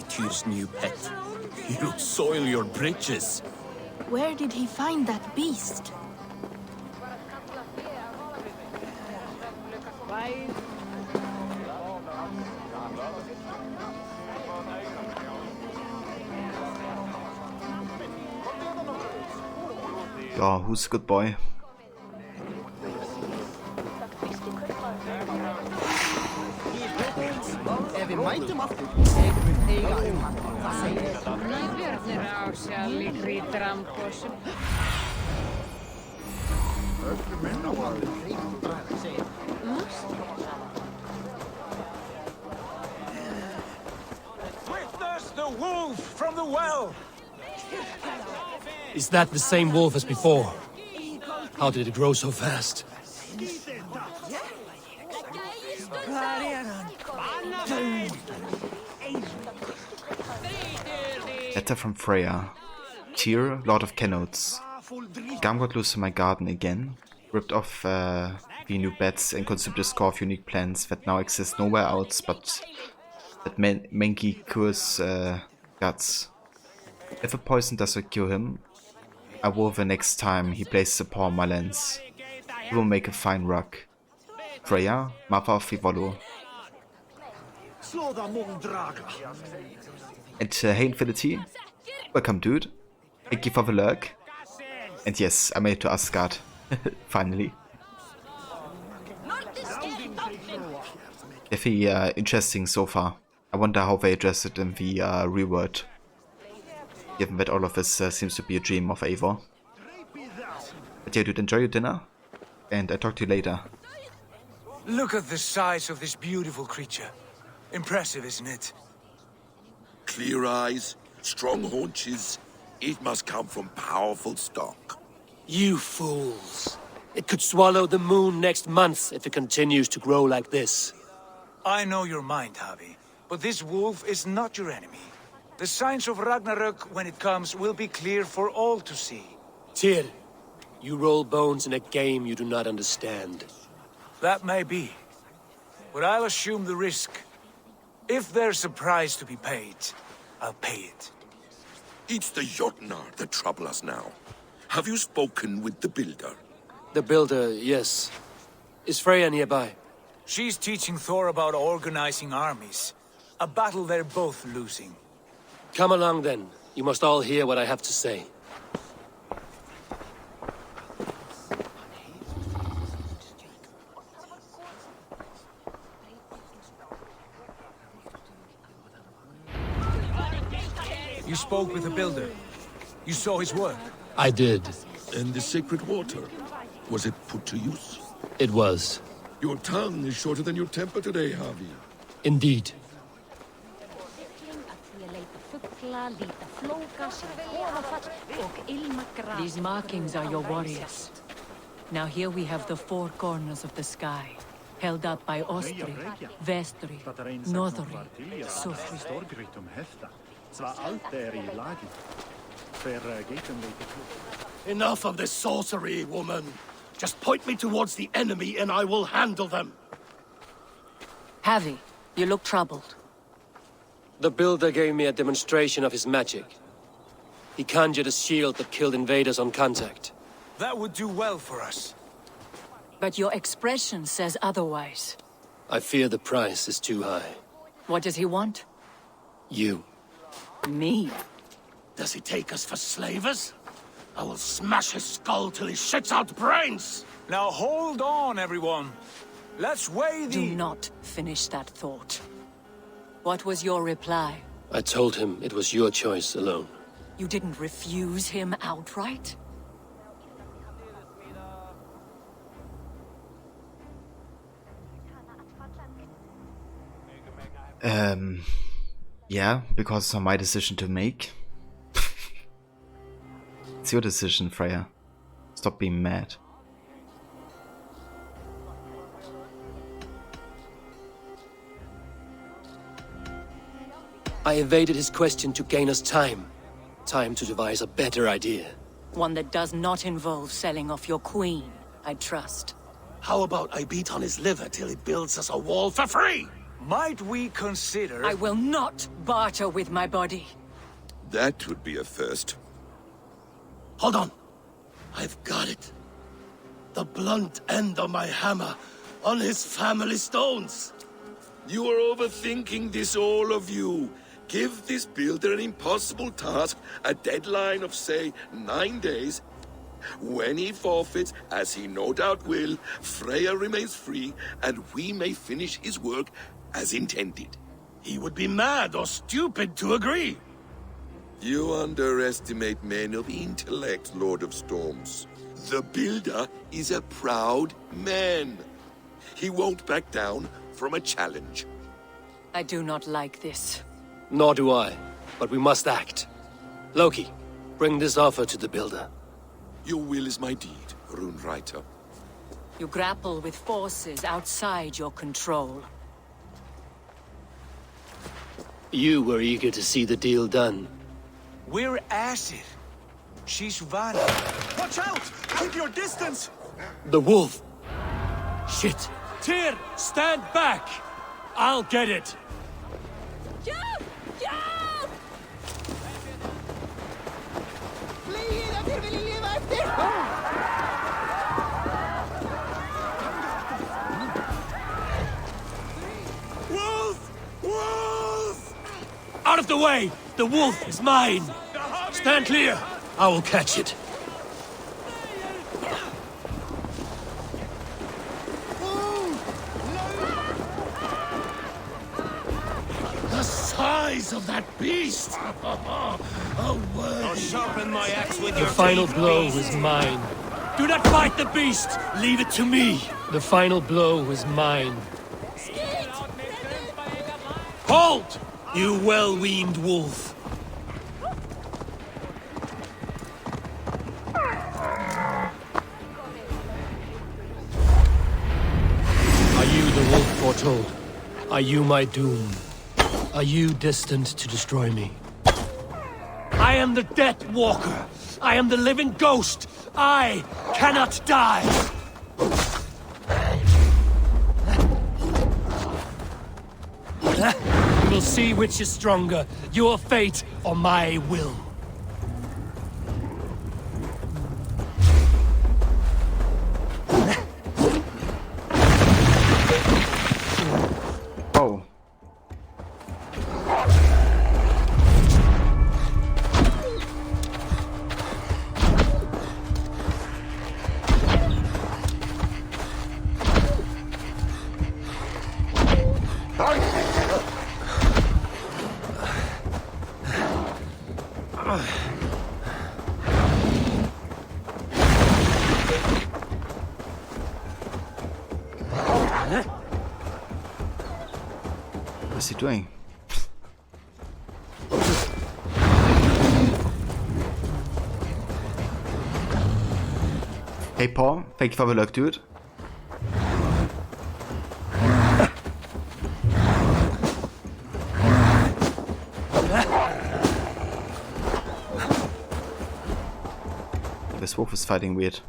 Tyr's new pet. You'll soil your britches. Where did he find that beast? Ja, who's a good boy? Witness the wolf from the well! Is that the same wolf as before? How did it grow so fast? Letter from Freya. Tyr, Lord of Kenotes. Garm got loose in my garden again. Ripped off the new beds and consumed a score of unique plants that now exist nowhere else but that Menki cures guts. If a poison does not kill him, I will the next time he places a paw on my lens. He will make a fine rug. Freya, mother of Vivolo. And hey Infinity, welcome dude. Thank you for the lurk. And yes, I made it to Asgard. Finally. Very interesting so far. I wonder how they address it in the reword. Given that all of this seems to be a dream of Eivor. But yeah dude, enjoy your dinner. And I'll talk to you later. Look at the size of this beautiful creature. Impressive, isn't it? Clear eyes, strong haunches. It must come from powerful stock. You fools. It could swallow the moon next month if it continues to grow like this. I know your mind, Javi, but this wolf is not your enemy. The signs of Ragnarök, when it comes, will be clear for all to see. Tyr, you roll bones in a game you do not understand. That may be, but I'll assume the risk. If there's a price to be paid, I'll pay it. It's the Jotnar that trouble us now. Have you spoken with the Builder? The Builder, yes. Is Freya nearby? She's teaching Thor about organizing armies. A battle they're both losing. Come along then. You must all hear what I have to say. You spoke with the Builder. You saw his work. I did. And the sacred water, was it put to use? It was. Your tongue is shorter than your temper today, Javi. Indeed. These markings are your warriors. Now here we have the four corners of the sky, held up by Ostri, Vestri, Northri, Sofri. Enough of this sorcery, woman. Just point me towards the enemy and I will handle them. Javi, you look troubled. The Builder gave me a demonstration of his magic. He conjured a shield that killed invaders on contact. That would do well for us. But your expression says otherwise. I fear the price is too high. What does he want? You. Me? Does he take us for slavers? I will smash his skull till he shits out brains! Now hold on, everyone. Let's weigh the... Do not finish that thought. What was your reply? I told him it was your choice alone. You didn't refuse him outright? Yeah, because it's my decision to make. It's your decision, Freya. Stop being mad. I evaded his question to gain us time. Time to devise a better idea. One that does not involve selling off your queen, I trust. How about I beat on his liver till he builds us a wall for free? Might we consider... I will not barter with my body. That would be a first. Hold on. I've got it. The blunt end of my hammer on his family stones. You are overthinking this, all of you. Give this Builder an impossible task, a deadline of, say, 9 days. When he forfeits, as he no doubt will, Freya remains free, and we may finish his work as intended. He would be mad or stupid to agree. You underestimate men of intellect, Lord of Storms. The Builder is a proud man. He won't back down from a challenge. I do not like this. Nor do I, but we must act. Loki, bring this offer to the Builder. Your will is my deed, Runewriter. You grapple with forces outside your control. You were eager to see the deal done. We're Acid. She's Vana. Watch out! Keep your distance! The wolf! Shit! Tyr, stand back! I'll get it! Jump! Jump! Wolf! Wolf! Out of the way! The wolf is mine! Stand clear! I will catch it. The size of that beast! I'll sharpen my axe with The your final teeth, blow beast. was mine. Do not fight the beast! Leave it to me! The final blow was mine. Halt! You well-weaned wolf! foretold? Are you my doom? Are you destined to destroy me? I am the Death Walker. I am the living ghost. I cannot die. We will see which is stronger, your fate or my will. Oh. What's he doing? Hey Paul, thank you for the look, dude. This wolf is fighting weird.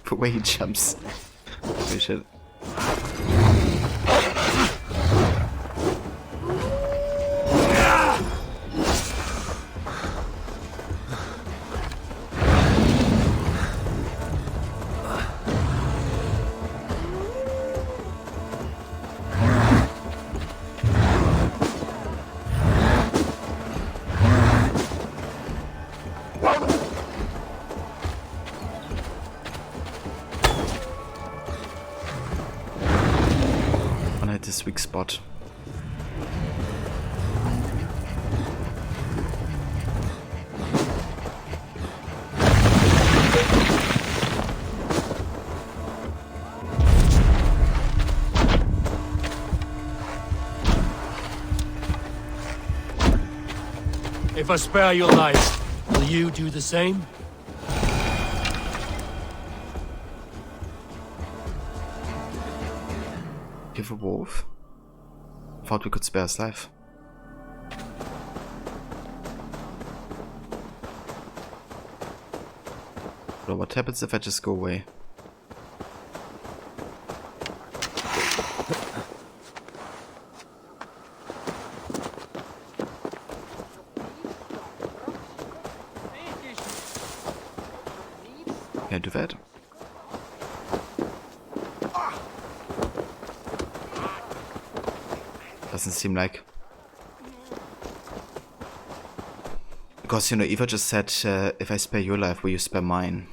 The way he jumps. Holy shit. This weak spot. If I spare your life, will you do the same? Give a wolf? Thought we could spare his life. But what happens if I just go away? Can I do that? Doesn't seem like. Because, you know, Eva just said, if I spare your life, will you spare mine?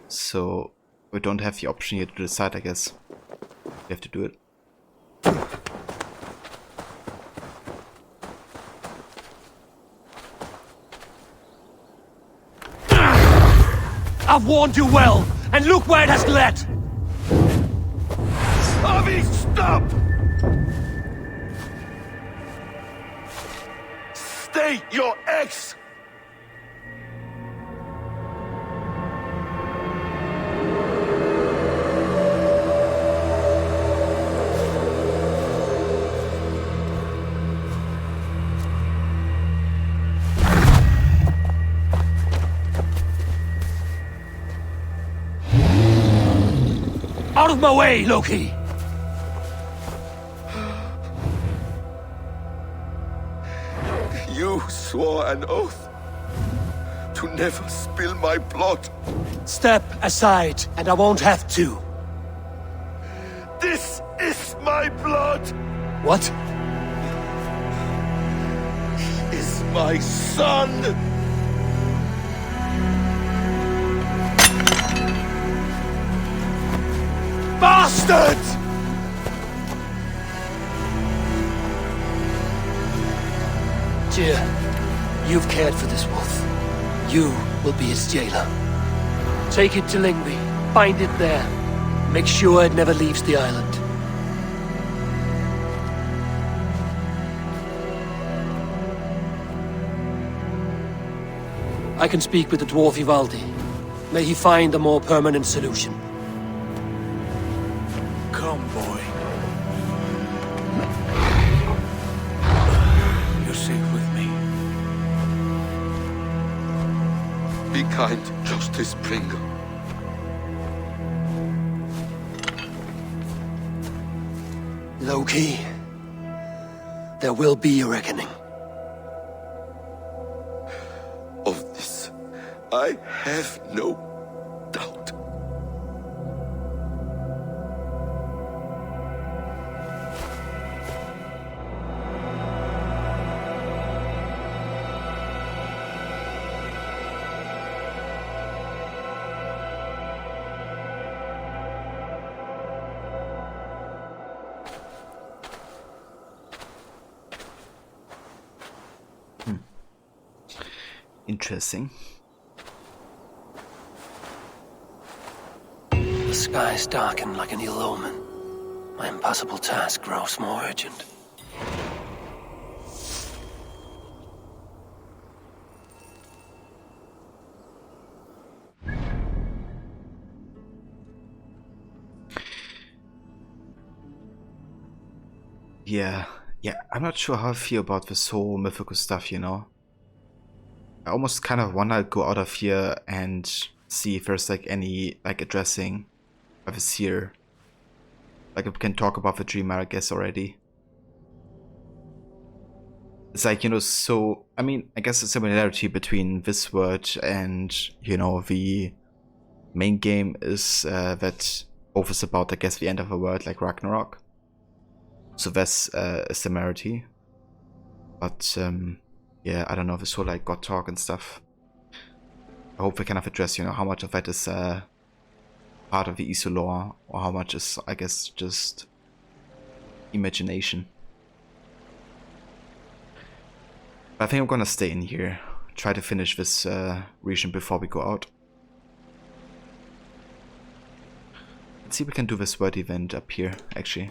So, we don't have the option here to decide, I guess. We have to do it. I've warned you well, and look where it has led! Avi, stop! State your ex! of my way, Loki! You swore an oath to never spill my blood. Step aside, and I won't have to. This is my blood! What? He is my son! Bastard! Tyr, you've cared for this wolf. You will be its jailer. Take it to Lingby. Bind it there. Make sure it never leaves the island. I can speak with the dwarf Ivaldi. May he find a more permanent solution. Come, boy. You're safe with me. Be kind, Justice Pringle. Loki, there will be a reckoning. Of this, I have no doubt. Interesting. The skies darken like an ill omen. My impossible task grows more urgent. Yeah, I'm not sure how I feel about this whole mythical stuff, you know? I almost kind of wanna go out of here and see if there's like any like addressing of this here. Like we can talk about the dreamer, I guess, already. It's like, you know, so I mean, I guess the similarity between this word and, you know, the main game is that both is about, I guess, the end of a world like Ragnarok. So that's a similarity. But yeah, I don't know, this whole like god talk and stuff. I hope we kind of address, you know, how much of that is part of the ISO lore, or how much is, I guess, just imagination. But I think I'm gonna stay in here, try to finish this region before we go out. Let's see if we can do this word event up here, actually.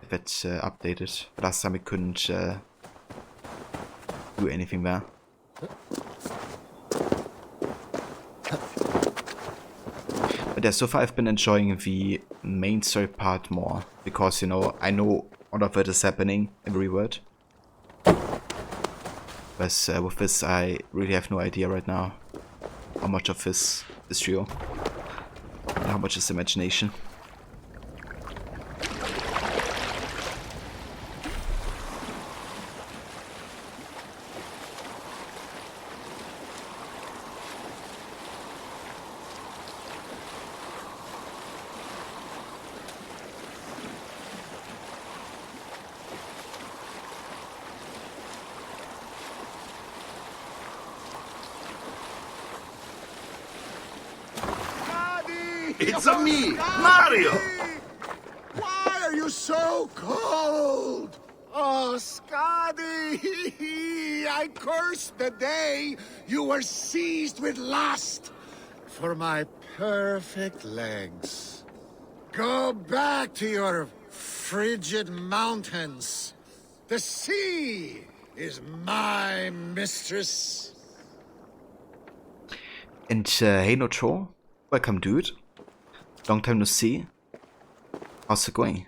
If that's updated. Last time we couldn't do anything there. But yeah, so far I've been enjoying the main story part more, because, you know, I know all of it is happening in every word. But with this, I really have no idea right now how much of this is real and how much is imagination. It's a me, Mario! Why are you so cold? Oh, Skadi! I curse the day you were seized with lust for my perfect legs. Go back to your frigid mountains. The sea is my mistress. And hey, no troll, welcome, dude. Long time no see. How's it going?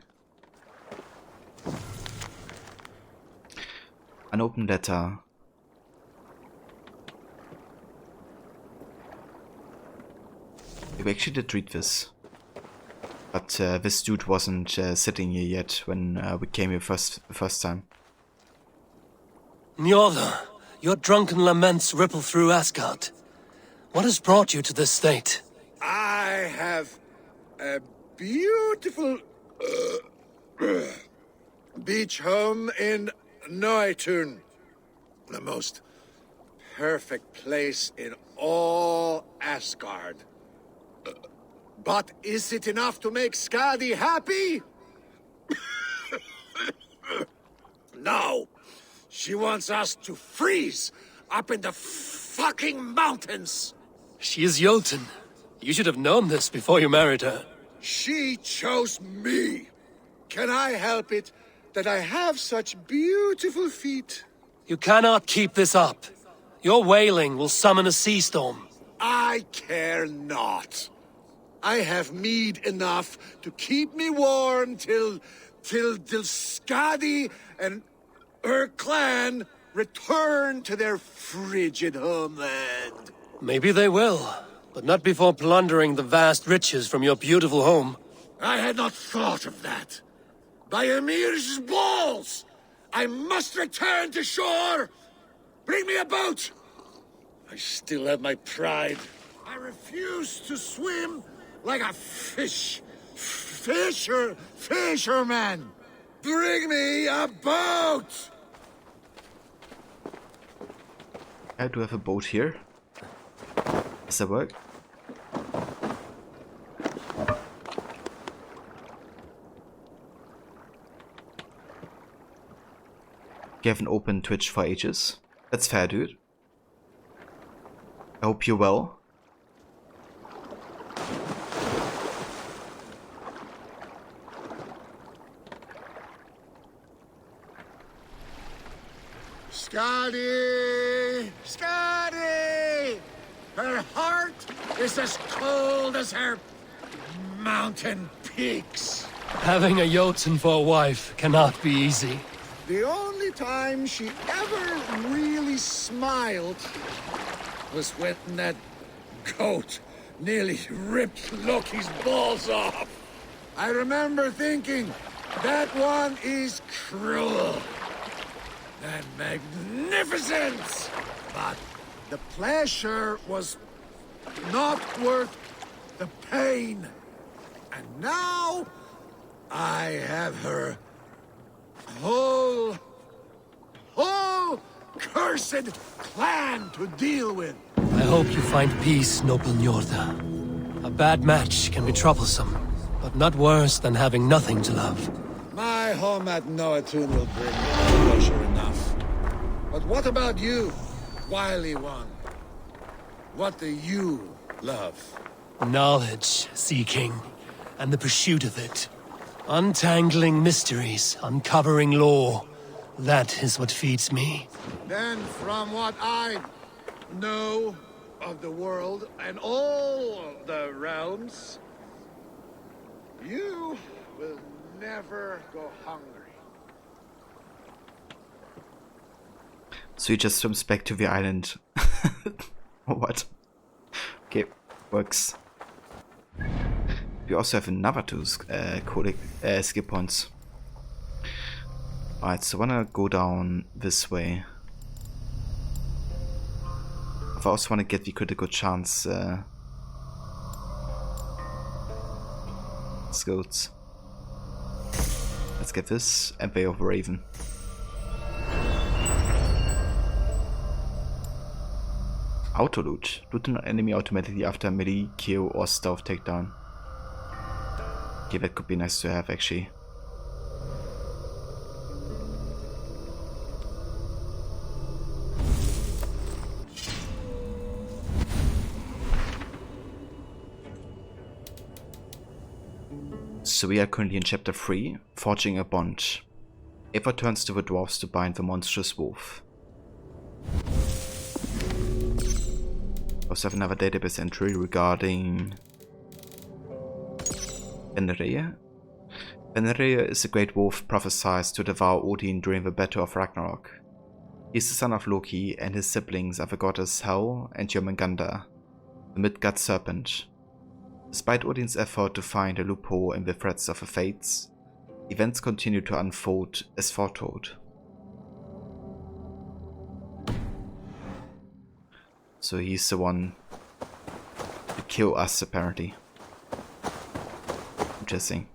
An open letter. We actually did read this. But this dude wasn't sitting here yet when we came here first time. Njorda, your drunken laments ripple through Asgard. What has brought you to this state? I have a beautiful beach home in Noitun. The most perfect place in all Asgard. But is it enough to make Skadi happy? No. She wants us to freeze up in the fucking mountains. She is Jotun. You should have known this before you married her. She chose me. Can I help it that I have such beautiful feet? You cannot keep this up. Your wailing will summon a sea storm. I care not. I have mead enough to keep me warm till Skadi and her clan return to their frigid homeland. Maybe they will, but not before plundering the vast riches from your beautiful home. I had not thought of that. By Emir's balls! I must return to shore! Bring me a boat! I still have my pride. I refuse to swim like a fisherman! Bring me a boat! I do have a boat here. Does that work? You haven't opened Twitch for ages. That's fair, dude. I hope you're well. Skadi! Skadi! Her heart is as cold as her mountain peaks. Having a Jotun for a wife cannot be easy. The only time she ever really smiled was when that goat nearly ripped Loki's balls off. I remember thinking, that one is cruel and magnificent. But the pleasure was not worth the pain. And now I have her whole cursed clan to deal with. I hope you find peace, noble Njorda. A bad match can be troublesome, but not worse than having nothing to love. My home at Noatun will bring me pleasure enough. But what about you, wily one? What do you love? Knowledge seeking, and the pursuit of it. Untangling mysteries, uncovering lore. That is what feeds me. Then, from what I know of the world and all the realms, you will never go hungry. So he just swims back to the island. Or what? Okay, works. We also have another two skill points. Alright, so I wanna go down this way. I also wanna get the critical chance skills. Let's get this and Bay of Raven. Auto loot. Loot an enemy automatically after melee, kill or stealth takedown. Okay, that could be nice to have actually. So we are currently in chapter 3, Forging a Bond. Eva turns to the dwarves to bind the monstrous wolf. Also have another database entry regarding Fenrir. Fenrir is a great wolf prophesied to devour Odin during the Battle of Ragnarok. He is the son of Loki, and his siblings are the goddess Hel and Jormungandr, the Midgard serpent. Despite Odin's effort to find a loophole in the threads of the fates, events continue to unfold as foretold. So he's the one to kill us, apparently. Interesting.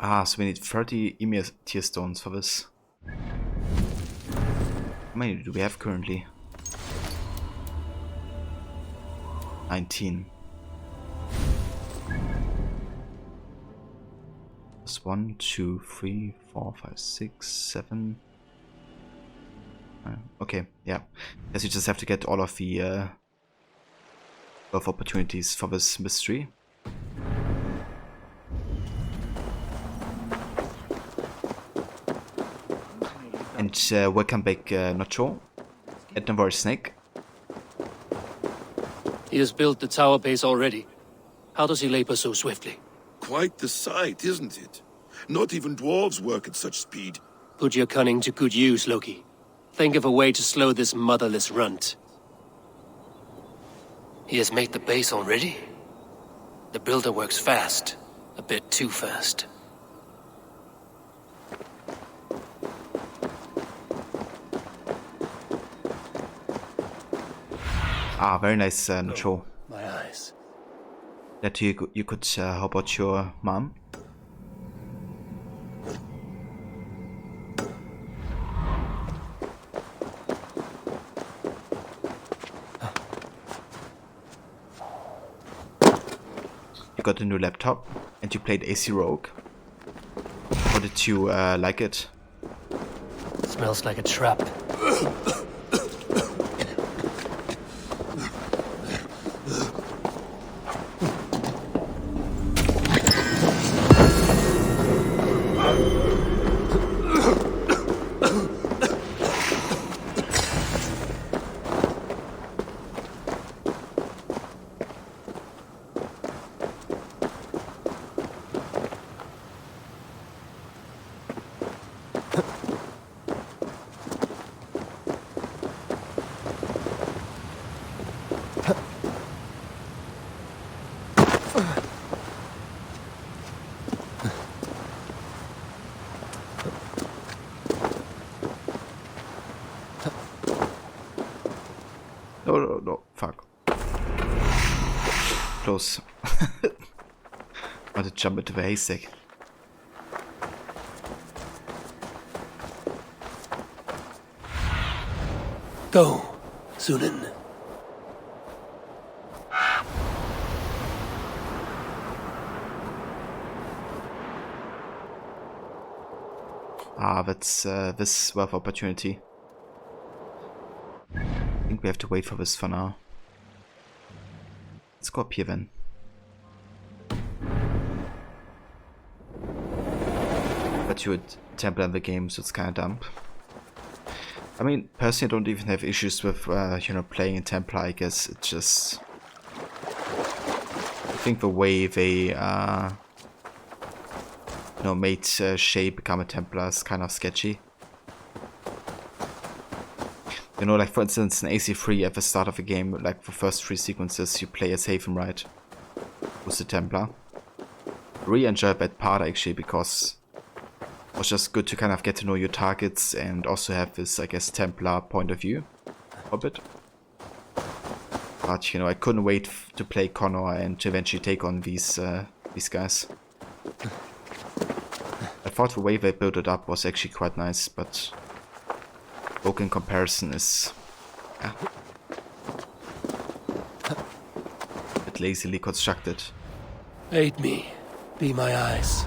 Ah, so we need 30 Emir tier stones for this. How many do we have currently? 19. That's 1, 2, 3, 4, 5, 6, 7. Okay, yeah. Guess you just have to get all of the both opportunities for this mystery. And welcome back, Nacho. Edinburgh Snake. He has built the tower base already. How does he labor so swiftly? Quite the sight, isn't it? Not even dwarves work at such speed. Put your cunning to good use, Loki. Think of a way to slow this motherless runt. He has made the base already? The builder works fast. A bit too fast. Ah, very nice, Nacho. My eyes. That you could help out your mom. You got a new laptop and you played AC Rogue. How did you like it? Smells like a trap. No, fuck. Close. I want to jump into the haystack. Go, Sunan. Ah, that's this wealth opportunity. I think we have to wait for this for now. Let's go up here then. But you would temple in the game, so it's kind of dumb. I mean, personally, I don't even have issues with you know, playing in Templar. I guess it's just, I think the way they you know, made Shay become a Templar is kind of sketchy. You know, like for instance in AC3 at the start of the game, like the first 3 sequences you play as Haven, right? Who's the Templar. Really enjoyed that part actually, because it was just good to kind of get to know your targets and also have this, I guess, Templar point of view a bit. But you know, I couldn't wait to play Connor and to eventually take on these guys. I thought the way they built it up was actually quite nice, but Oak in comparison is a bit lazily constructed. Aid me. Be my eyes.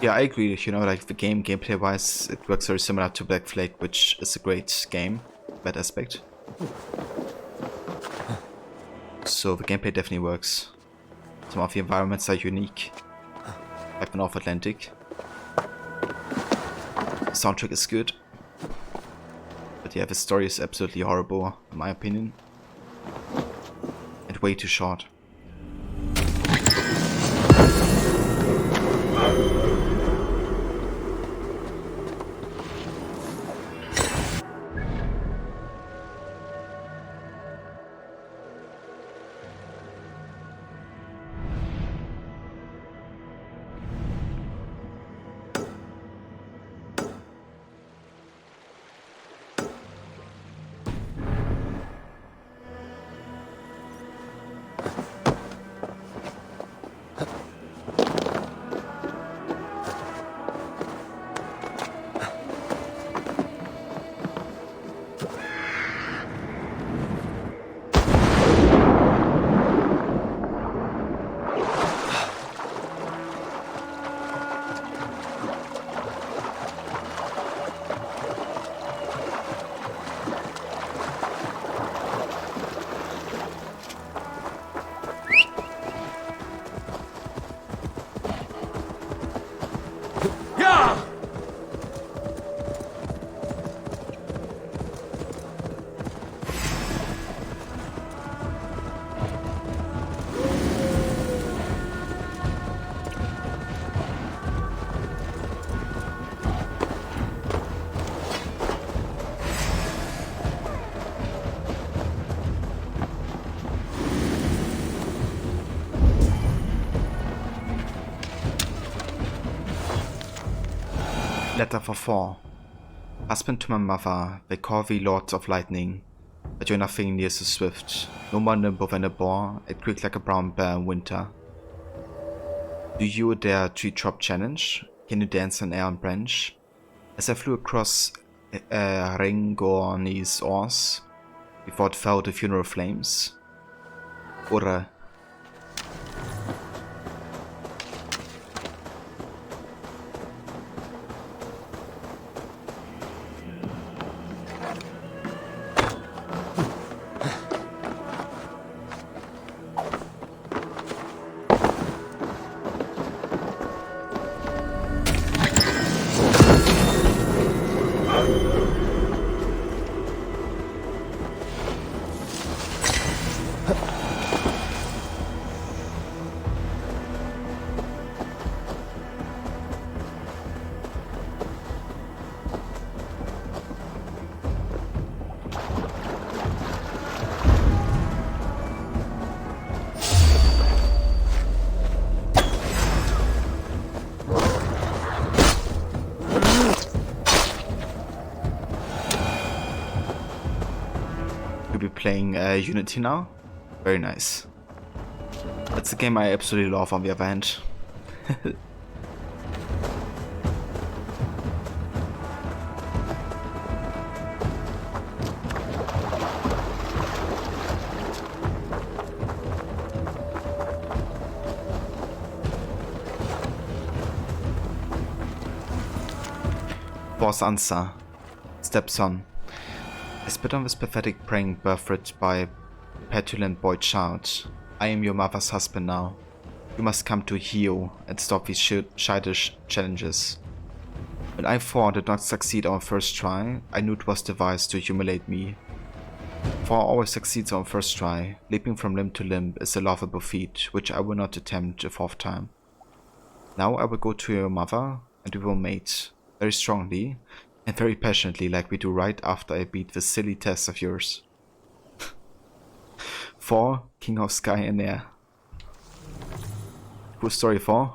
Yeah, I agree. You know, like the gameplay wise, it works very similar to Black Flag, which is a great game, that aspect. So the gameplay definitely works. Some of the environments are unique, like the North Atlantic. The soundtrack is good. But yeah, the story is absolutely horrible, in my opinion. And way too short. Letter for 4. Husband to my mother, they call thee Lords of Lightning, but you're nothing near so swift, no more nimble than a boar, and quick like a brown bear in winter. Do you dare tree-top challenge? Can you dance on air and branch? As I flew across Ringorni's oars, before it fell to funeral flames. Or be playing Unity now. Very nice. That's a game I absolutely love on the other hand. Boss answer. Stepson. I spit on this pathetic prank birthed by a petulant boy child. I am your mother's husband now. You must come to heel and stop these childish challenges. When I 4 did not succeed on first try, I knew it was devised to humiliate me. Thor always succeeds on first try. Leaping from limb to limb is a laughable feat, which I will not attempt a fourth time. Now I will go to your mother, and we will mate, very strongly, and very passionately like we do right after I beat this silly test of yours. Thor, King of Sky and Air. Cool story, Thor.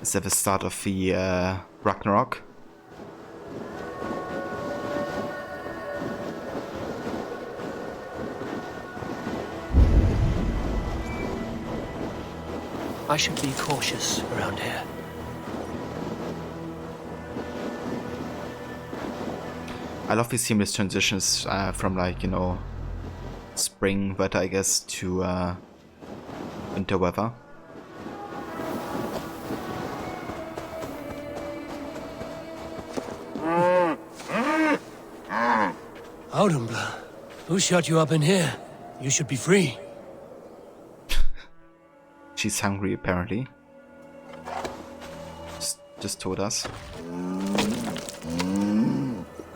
Is that the start of the Ragnarok? I should be cautious around here. I love these seamless transitions from, like, you know, spring weather, I guess, to winter weather. Audumbla, who shut you up in here? You should be free. She's hungry, apparently. Just told us.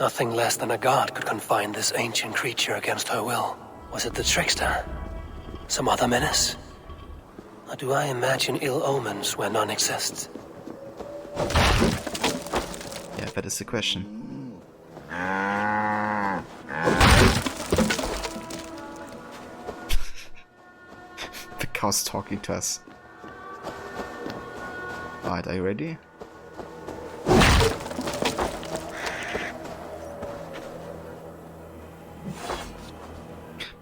Nothing less than a god could confine this ancient creature against her will. Was it the trickster? Some other menace? Or do I imagine ill omens where none exist? Yeah, that is the question. The cow's talking to us. Alright, are you ready?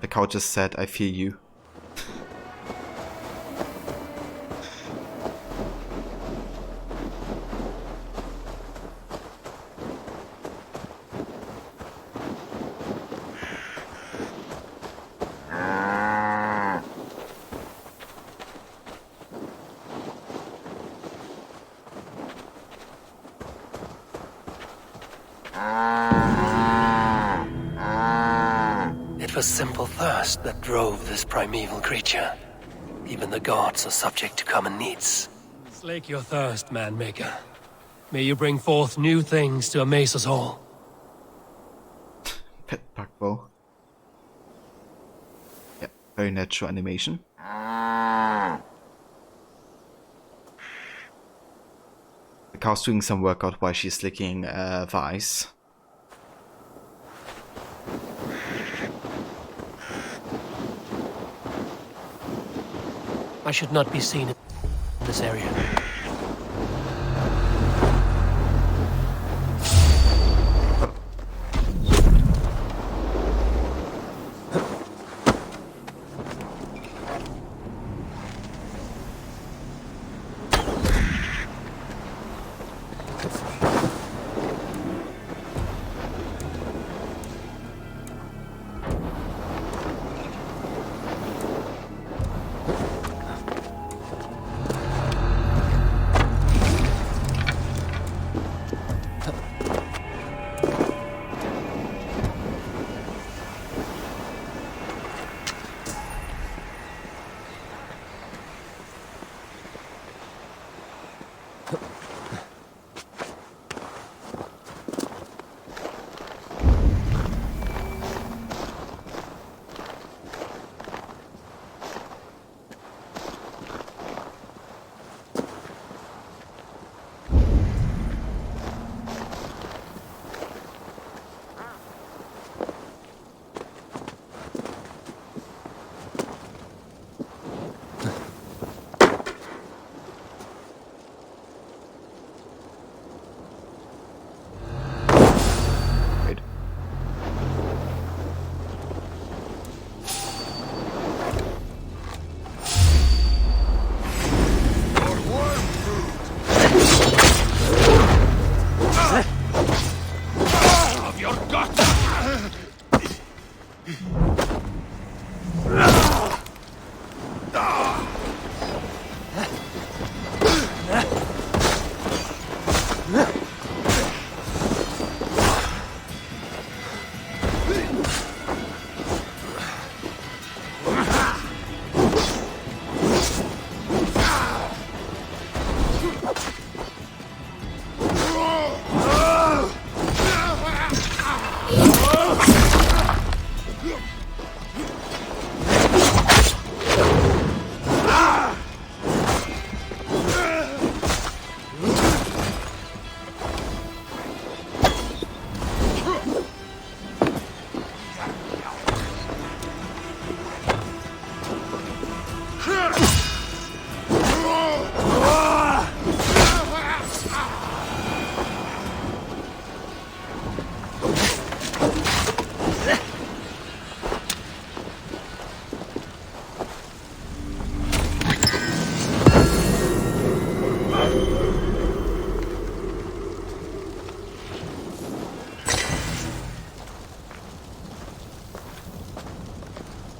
The cow just said, I fear you. It was simple thirst that drove this primeval creature. Even the gods are subject to common needs. Slake your thirst, man-maker. May you bring forth new things to amaze us all. Pet Buckbow. Yeah, very natural animation. The cow's doing some workout while she's licking the ice. I should not be seen in this area.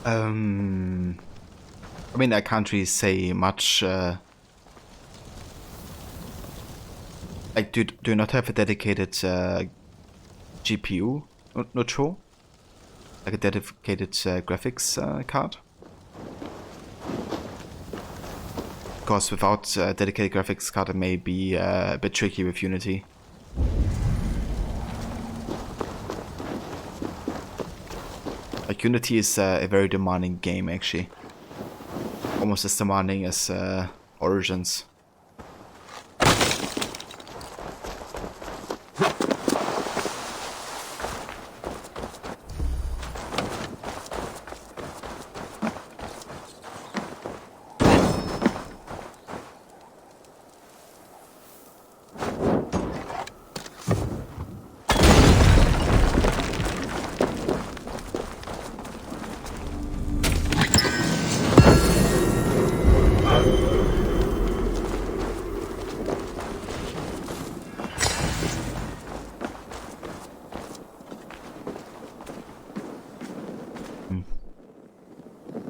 I mean, I can't really say much. I do not have a dedicated GPU, not sure. Like a dedicated graphics card. Because without a dedicated graphics card, it may be a bit tricky with Unity. Like, Unity is a very demanding game, actually. Almost as demanding as Origins.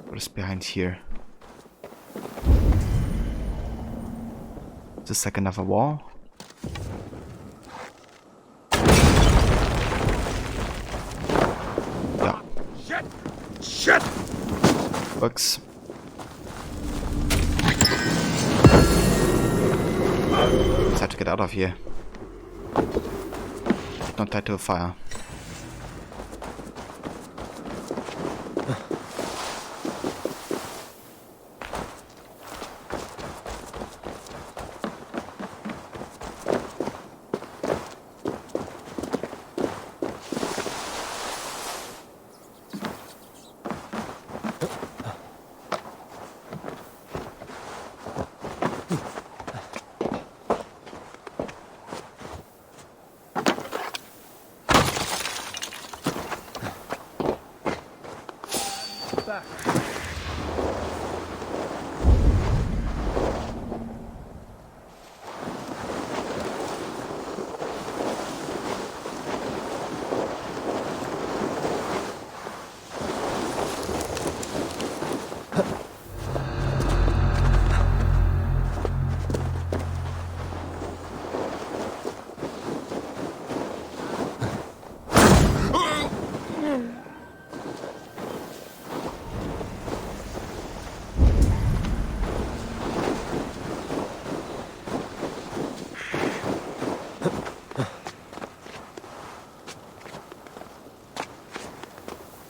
What is behind here? Is this like another wall? Yeah. Shit! Works. Just have to get out of here. Not die to a fire.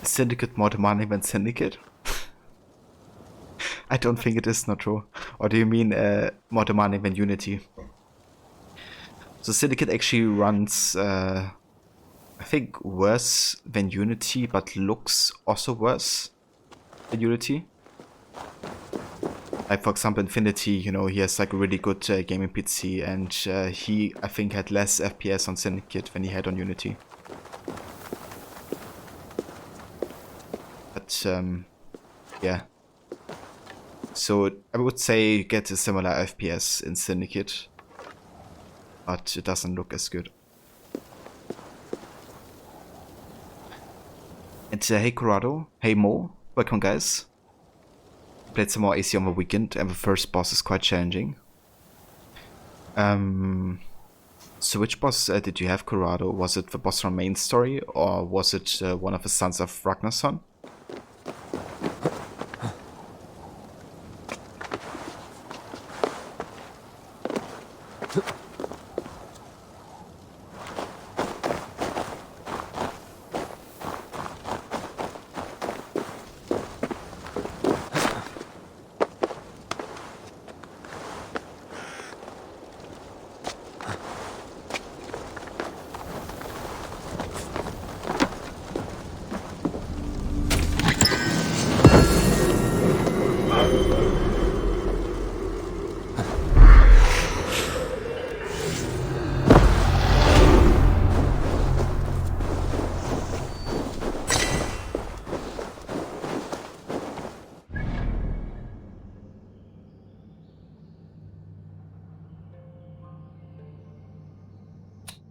Syndicate more demanding than Syndicate? I don't think it is, not true. Or do you mean more demanding than Unity? So Syndicate actually runs, I think, worse than Unity, but looks also worse than Unity. Like, for example, Infinity, you know, he has like a really good gaming PC, and he, I think, had less FPS on Syndicate than he had on Unity. But, yeah. So, I would say you get a similar FPS in Syndicate, but it doesn't look as good. And hey Corrado, hey Mo, welcome guys. Played some more AC on the weekend, and the first boss is quite challenging. So which boss did you have, Corrado? Was it the boss from main story, or was it one of the Sons of Ragnarsson?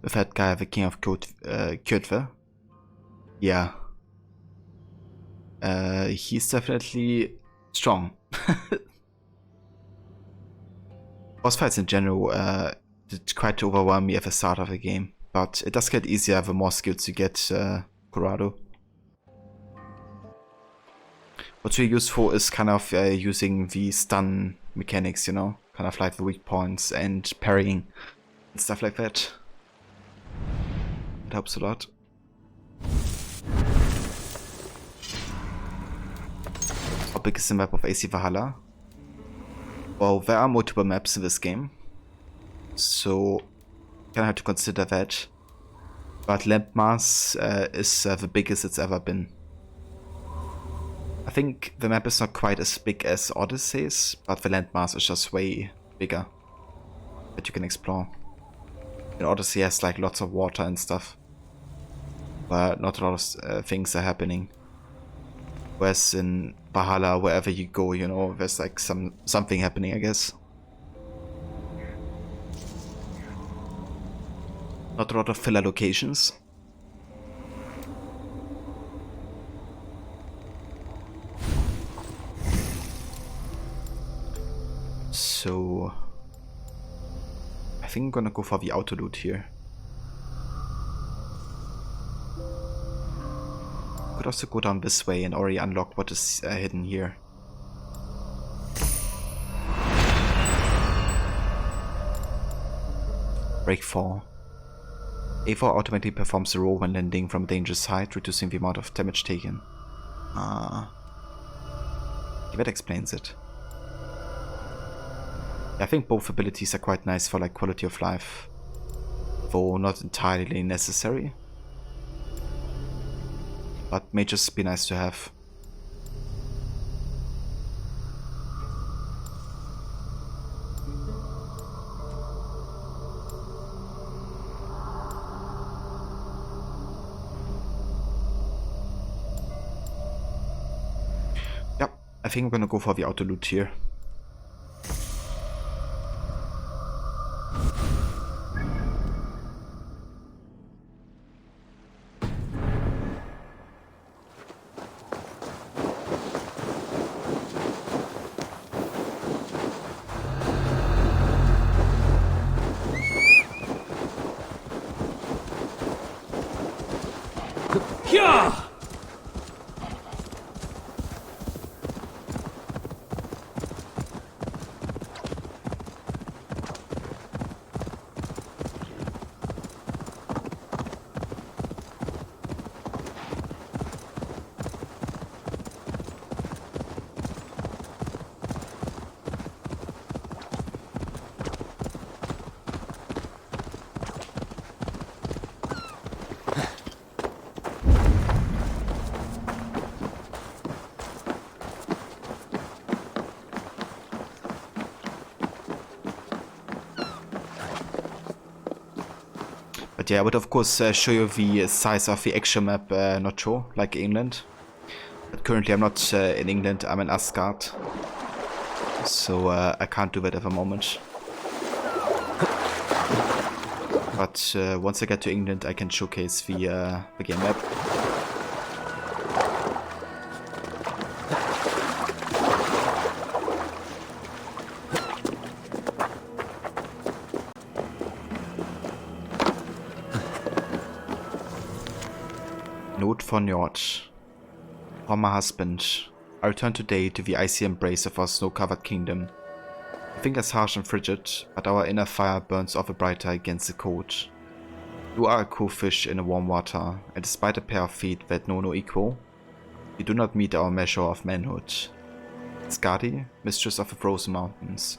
With that guy, the King of Kjotve? Yeah. he's definitely strong. Boss fights in general did quite overwhelm me at the start of the game, but it does get easier the more skills you get, Corrado. What's really useful is kind of using the stun mechanics, you know, kind of like the weak points and parrying and stuff like that. It helps a lot. How big is the map of AC Valhalla? Well, there are multiple maps in this game, so kind of have to consider that. But landmass is the biggest it's ever been. I think the map is not quite as big as Odyssey's, but the landmass is just way bigger that you can explore. And Odyssey has like lots of water and stuff, but not a lot of things are happening. Whereas in Valhalla, wherever you go, you know, there's like something happening, I guess. Not a lot of filler locations. So I think I'm gonna go for the auto loot here. Could also go down this way and already unlock what is hidden here. Break 4. A4 automatically performs the roll when landing from a dangerous height, reducing the amount of damage taken. Ah. Okay, that explains it. I think both abilities are quite nice for like quality of life, though not entirely necessary. But may just be nice to have. Yep, I think I'm gonna go for the auto loot here. But yeah, I would of course show you the size of the actual map, not sure, like England. But currently I'm not in England, I'm in Asgard. So I can't do that at the moment. But once I get to England I can showcase the game map. Note for Njord. For my husband, I return today to the icy embrace of our snow-covered kingdom. The fingers harsh and frigid, but our inner fire burns ever brighter against the cold. You are a cool fish in a warm water, and despite a pair of feet that know no equal, you do not meet our measure of manhood. Skadi, mistress of the frozen mountains.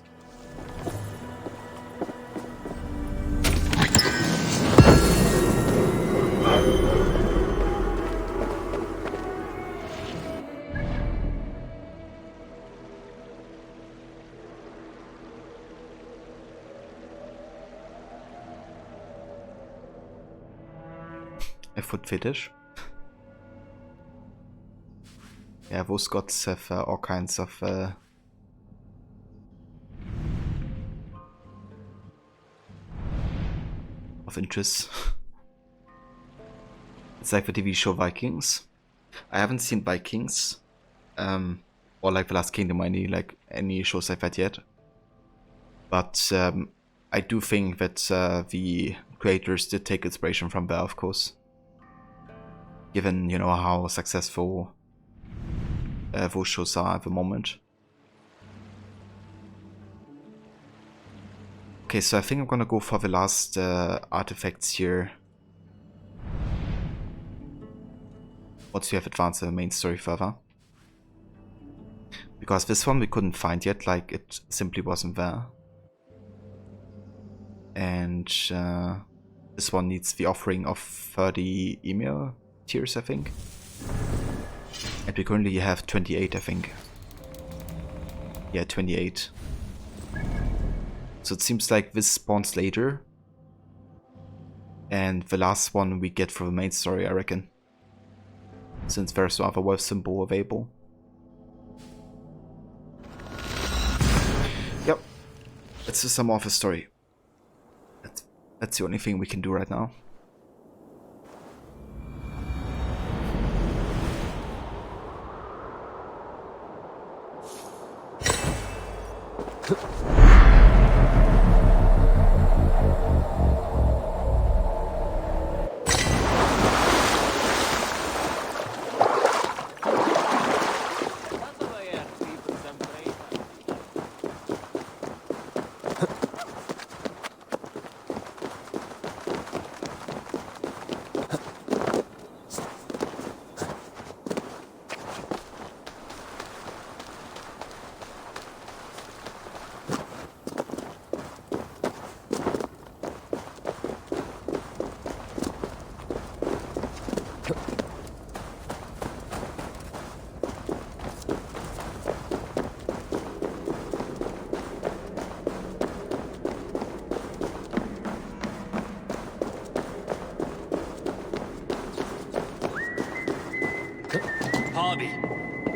A foot fetish? Yeah, those gods have all kinds of interests. It's like the TV show Vikings. I haven't seen Vikings, or like The Last Kingdom, any shows I've had yet. But I do think that the creators did take inspiration from there, of course. Given, you know, how successful those shows are at the moment. Okay, so I think I'm gonna go for the last artifacts here. Once we have advanced the main story further. Because this one we couldn't find yet, like it simply wasn't there. And this one needs the offering of 30 email tiers, I think. And we currently have 28, I think. Yeah, 28. So it seems like this spawns later. And the last one we get for the main story, I reckon. Since there's no other wolf symbol available. Yep. Let's do some more of the story. That's the only thing we can do right now.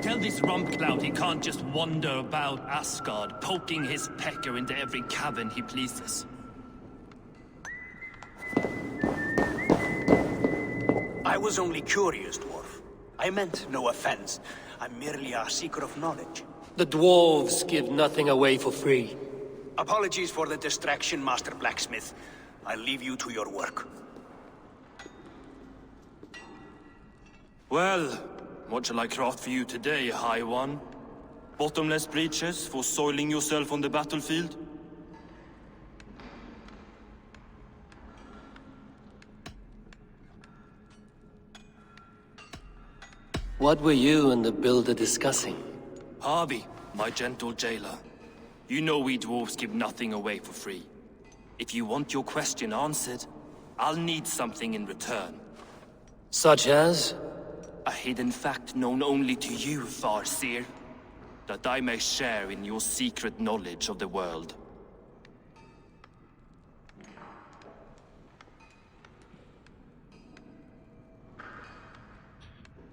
Tell this rumpcloud he can't just wander about Asgard, poking his pecker into every cavern he pleases. I was only curious, dwarf. I meant no offense. I'm merely a seeker of knowledge. The dwarves give nothing away for free. Apologies for the distraction, Master Blacksmith. I'll leave you to your work. Well, what shall I craft for you today, High One? Bottomless breeches for soiling yourself on the battlefield? What were you and the builder discussing? Harvey, my gentle jailer. You know we dwarves give nothing away for free. If you want your question answered, I'll need something in return. Such as? A hidden fact known only to you, Farseer. That I may share in your secret knowledge of the world.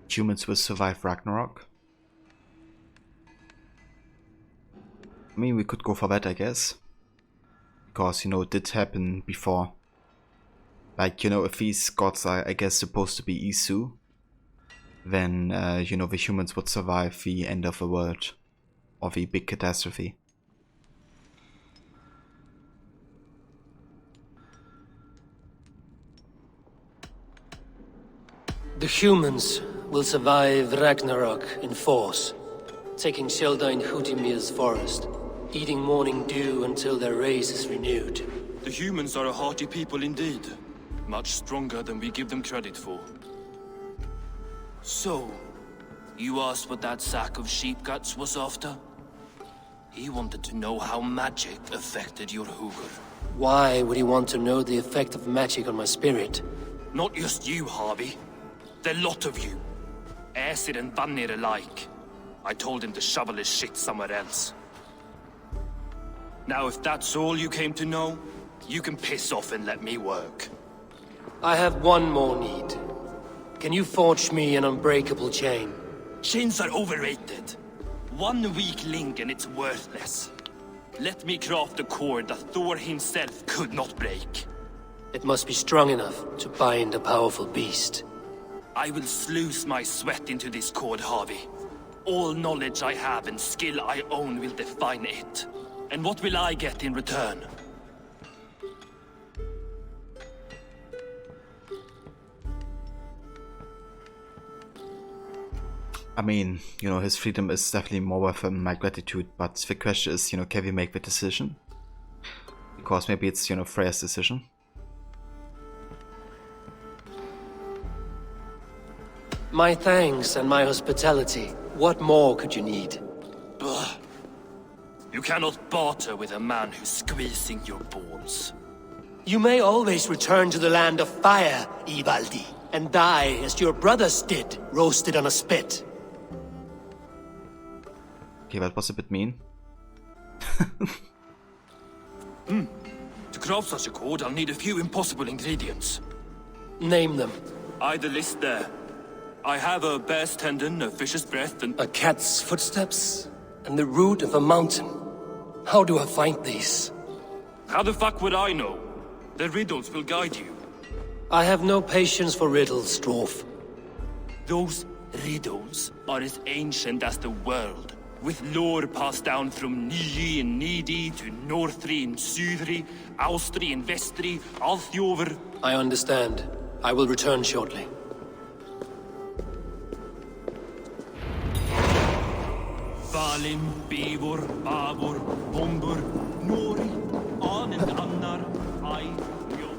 Humans will survive Ragnarok. I mean, we could go for that, I guess. Because, you know, it did happen before. Like, you know, if these gods are, I guess, supposed to be Isu, then, you know, the humans would survive the end of the world. Or the big catastrophe. The humans will survive Ragnarok in force, taking shelter in Hutimir's forest, eating morning dew until their race is renewed. The humans are a hearty people indeed. Much stronger than we give them credit for. So, you asked what that sack of sheep guts was after? He wanted to know how magic affected your Hugr. Why would he want to know the effect of magic on my spirit? Not just you, Harvey. The lot of you. Aesir and Vanir alike. I told him to shovel his shit somewhere else. Now if that's all you came to know, you can piss off and let me work. I have one more need. Can you forge me an unbreakable chain? Chains are overrated. One weak link and it's worthless. Let me craft a cord that Thor himself could not break. It must be strong enough to bind a powerful beast. I will sluice my sweat into this cord, Harvey. All knowledge I have and skill I own will define it. And what will I get in return? I mean, you know, his freedom is definitely more worth my gratitude, but the question is, you know, can we make the decision? Because maybe it's, you know, Freya's decision. My thanks and my hospitality. What more could you need? Ugh. You cannot barter with a man who's squeezing your balls. You may always return to the land of fire, Ivaldi, and die as your brothers did, roasted on a spit. Okay, that was a bit mean. To craft such a cord, I'll need a few impossible ingredients. Name them. The list there. I have a bear's tendon, a fish's breath, and... A cat's footsteps, and the root of a mountain. How do I find these? How the fuck would I know? The riddles will guide you. I have no patience for riddles, Dwarf. Those riddles are as ancient as the world, with lore passed down from Niji and Nidi to Northri and Sudri, Austri and Vestri, Althjover. I understand. I will return shortly. Valim, Bivor, Bavor, Bombur, Nori, An and Annar, I, Mjol.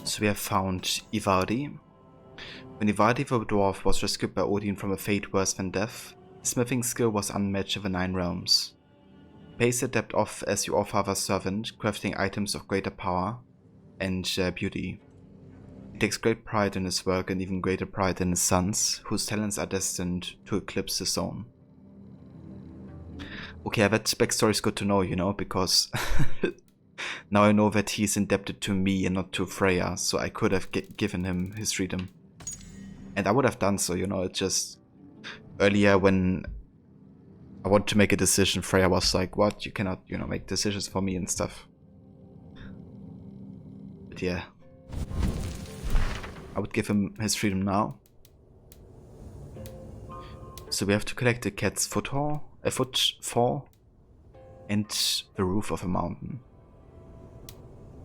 So we have found Ivaldi. When Ivaldi the dwarf was rescued by Odin from a fate worse than death, his smithing skill was unmatched in the 9 realms. He pays the debt off as your father's servant, crafting items of greater power and beauty. He takes great pride in his work and even greater pride in his sons, whose talents are destined to eclipse his own. Okay, that backstory is good to know, you know, because now I know that he's indebted to me and not to Freya, so I could have given him his freedom. And I would have done so, you know, it's just... Earlier when I wanted to make a decision, Freya was like, what? You cannot, you know, make decisions for me and stuff. But yeah. I would give him his freedom now. So we have to collect the cat's footfall, and the roof of a mountain.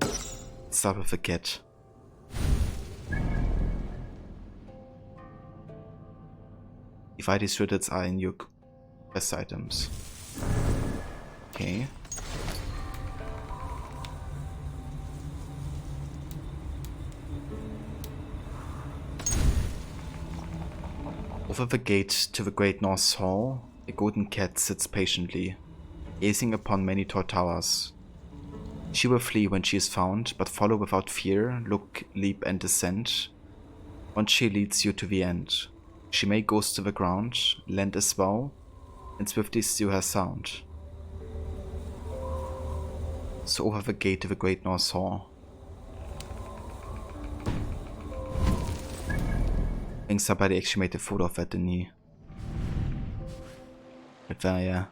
Let's start with the cat. Ivaldi's riddles are in your best items. Okay. Over the gate to the Great North Hall, a golden cat sits patiently, gazing upon many tall towers. She will flee when she is found, but follow without fear, look, leap and descend. Once she leads you to the end. She may ghost to the ground, land as well, and swiftly steal her sound. So over the gate to the Great North Hall. I think somebody actually made a photo of that, didn't he? Right there, yeah.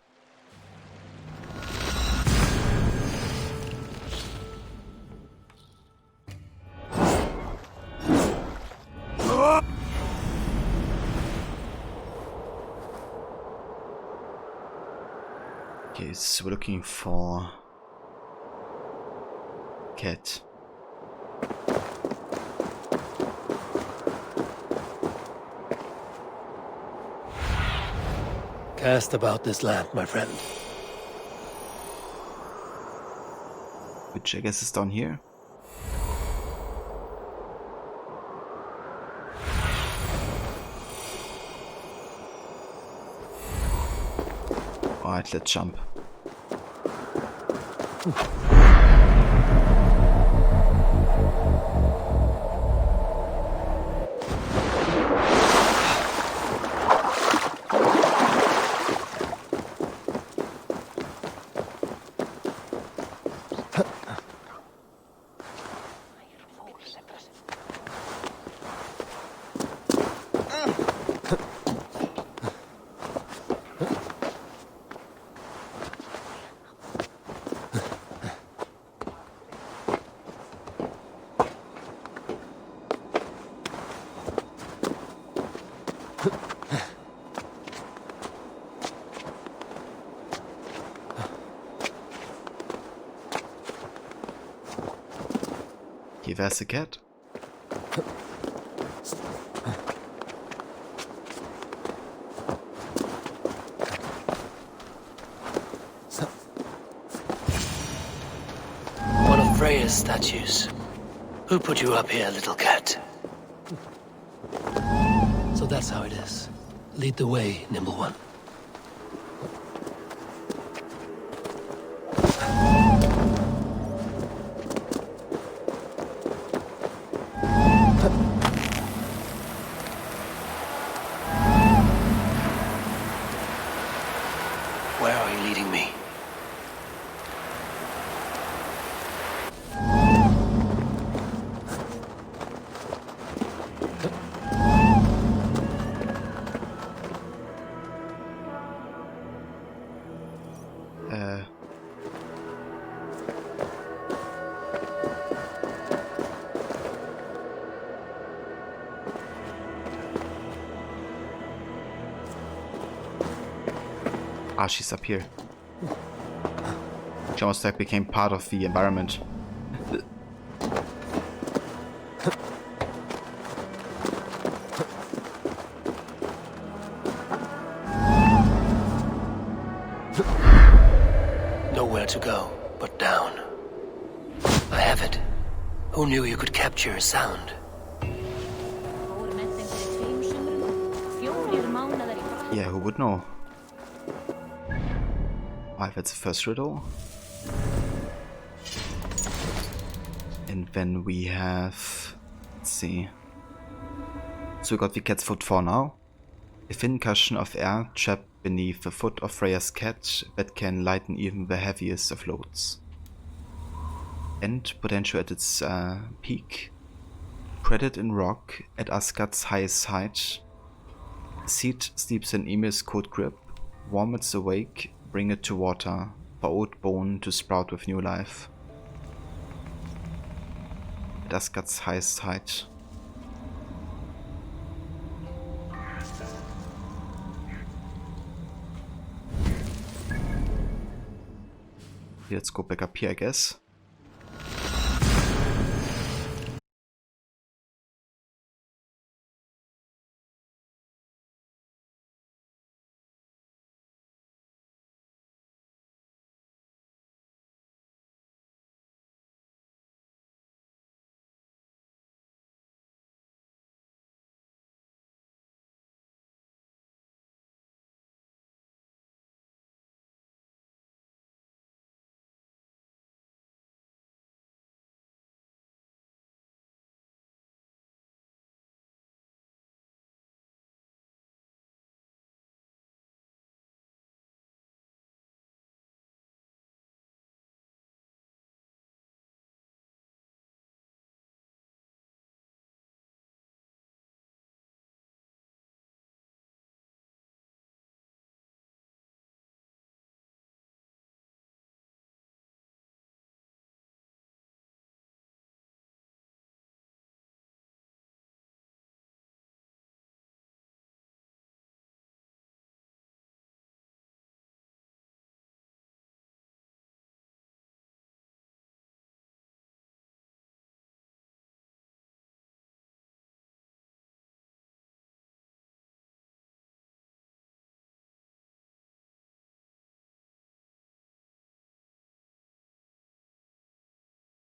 Okay, so we're looking for cat. Cast about this land, my friend. Which I guess is down here. Alright, let's jump. Okay, where's the cat? One of Freya's statues. Who put you up here, little cat? So that's how it is. Lead the way, nimble one. Where are you leading me? Ah, she's up here. She almost like became part of the environment. Nowhere to go but down. I have it. Who knew you could capture a sound? Yeah, who would know? Alright, that's the first riddle. And then we have... let's see. So we got the cat's foot for now. A thin cushion of air trapped beneath the foot of Freya's cat that can lighten even the heaviest of loads. And potential at its peak. Threaded in rock at Asgard's highest height. Seed sleeps in Emir's cold grip. Warm its awake, bring it to water, for old bone to sprout with new life. At Asgard's highest height. Let's go back up here, I guess.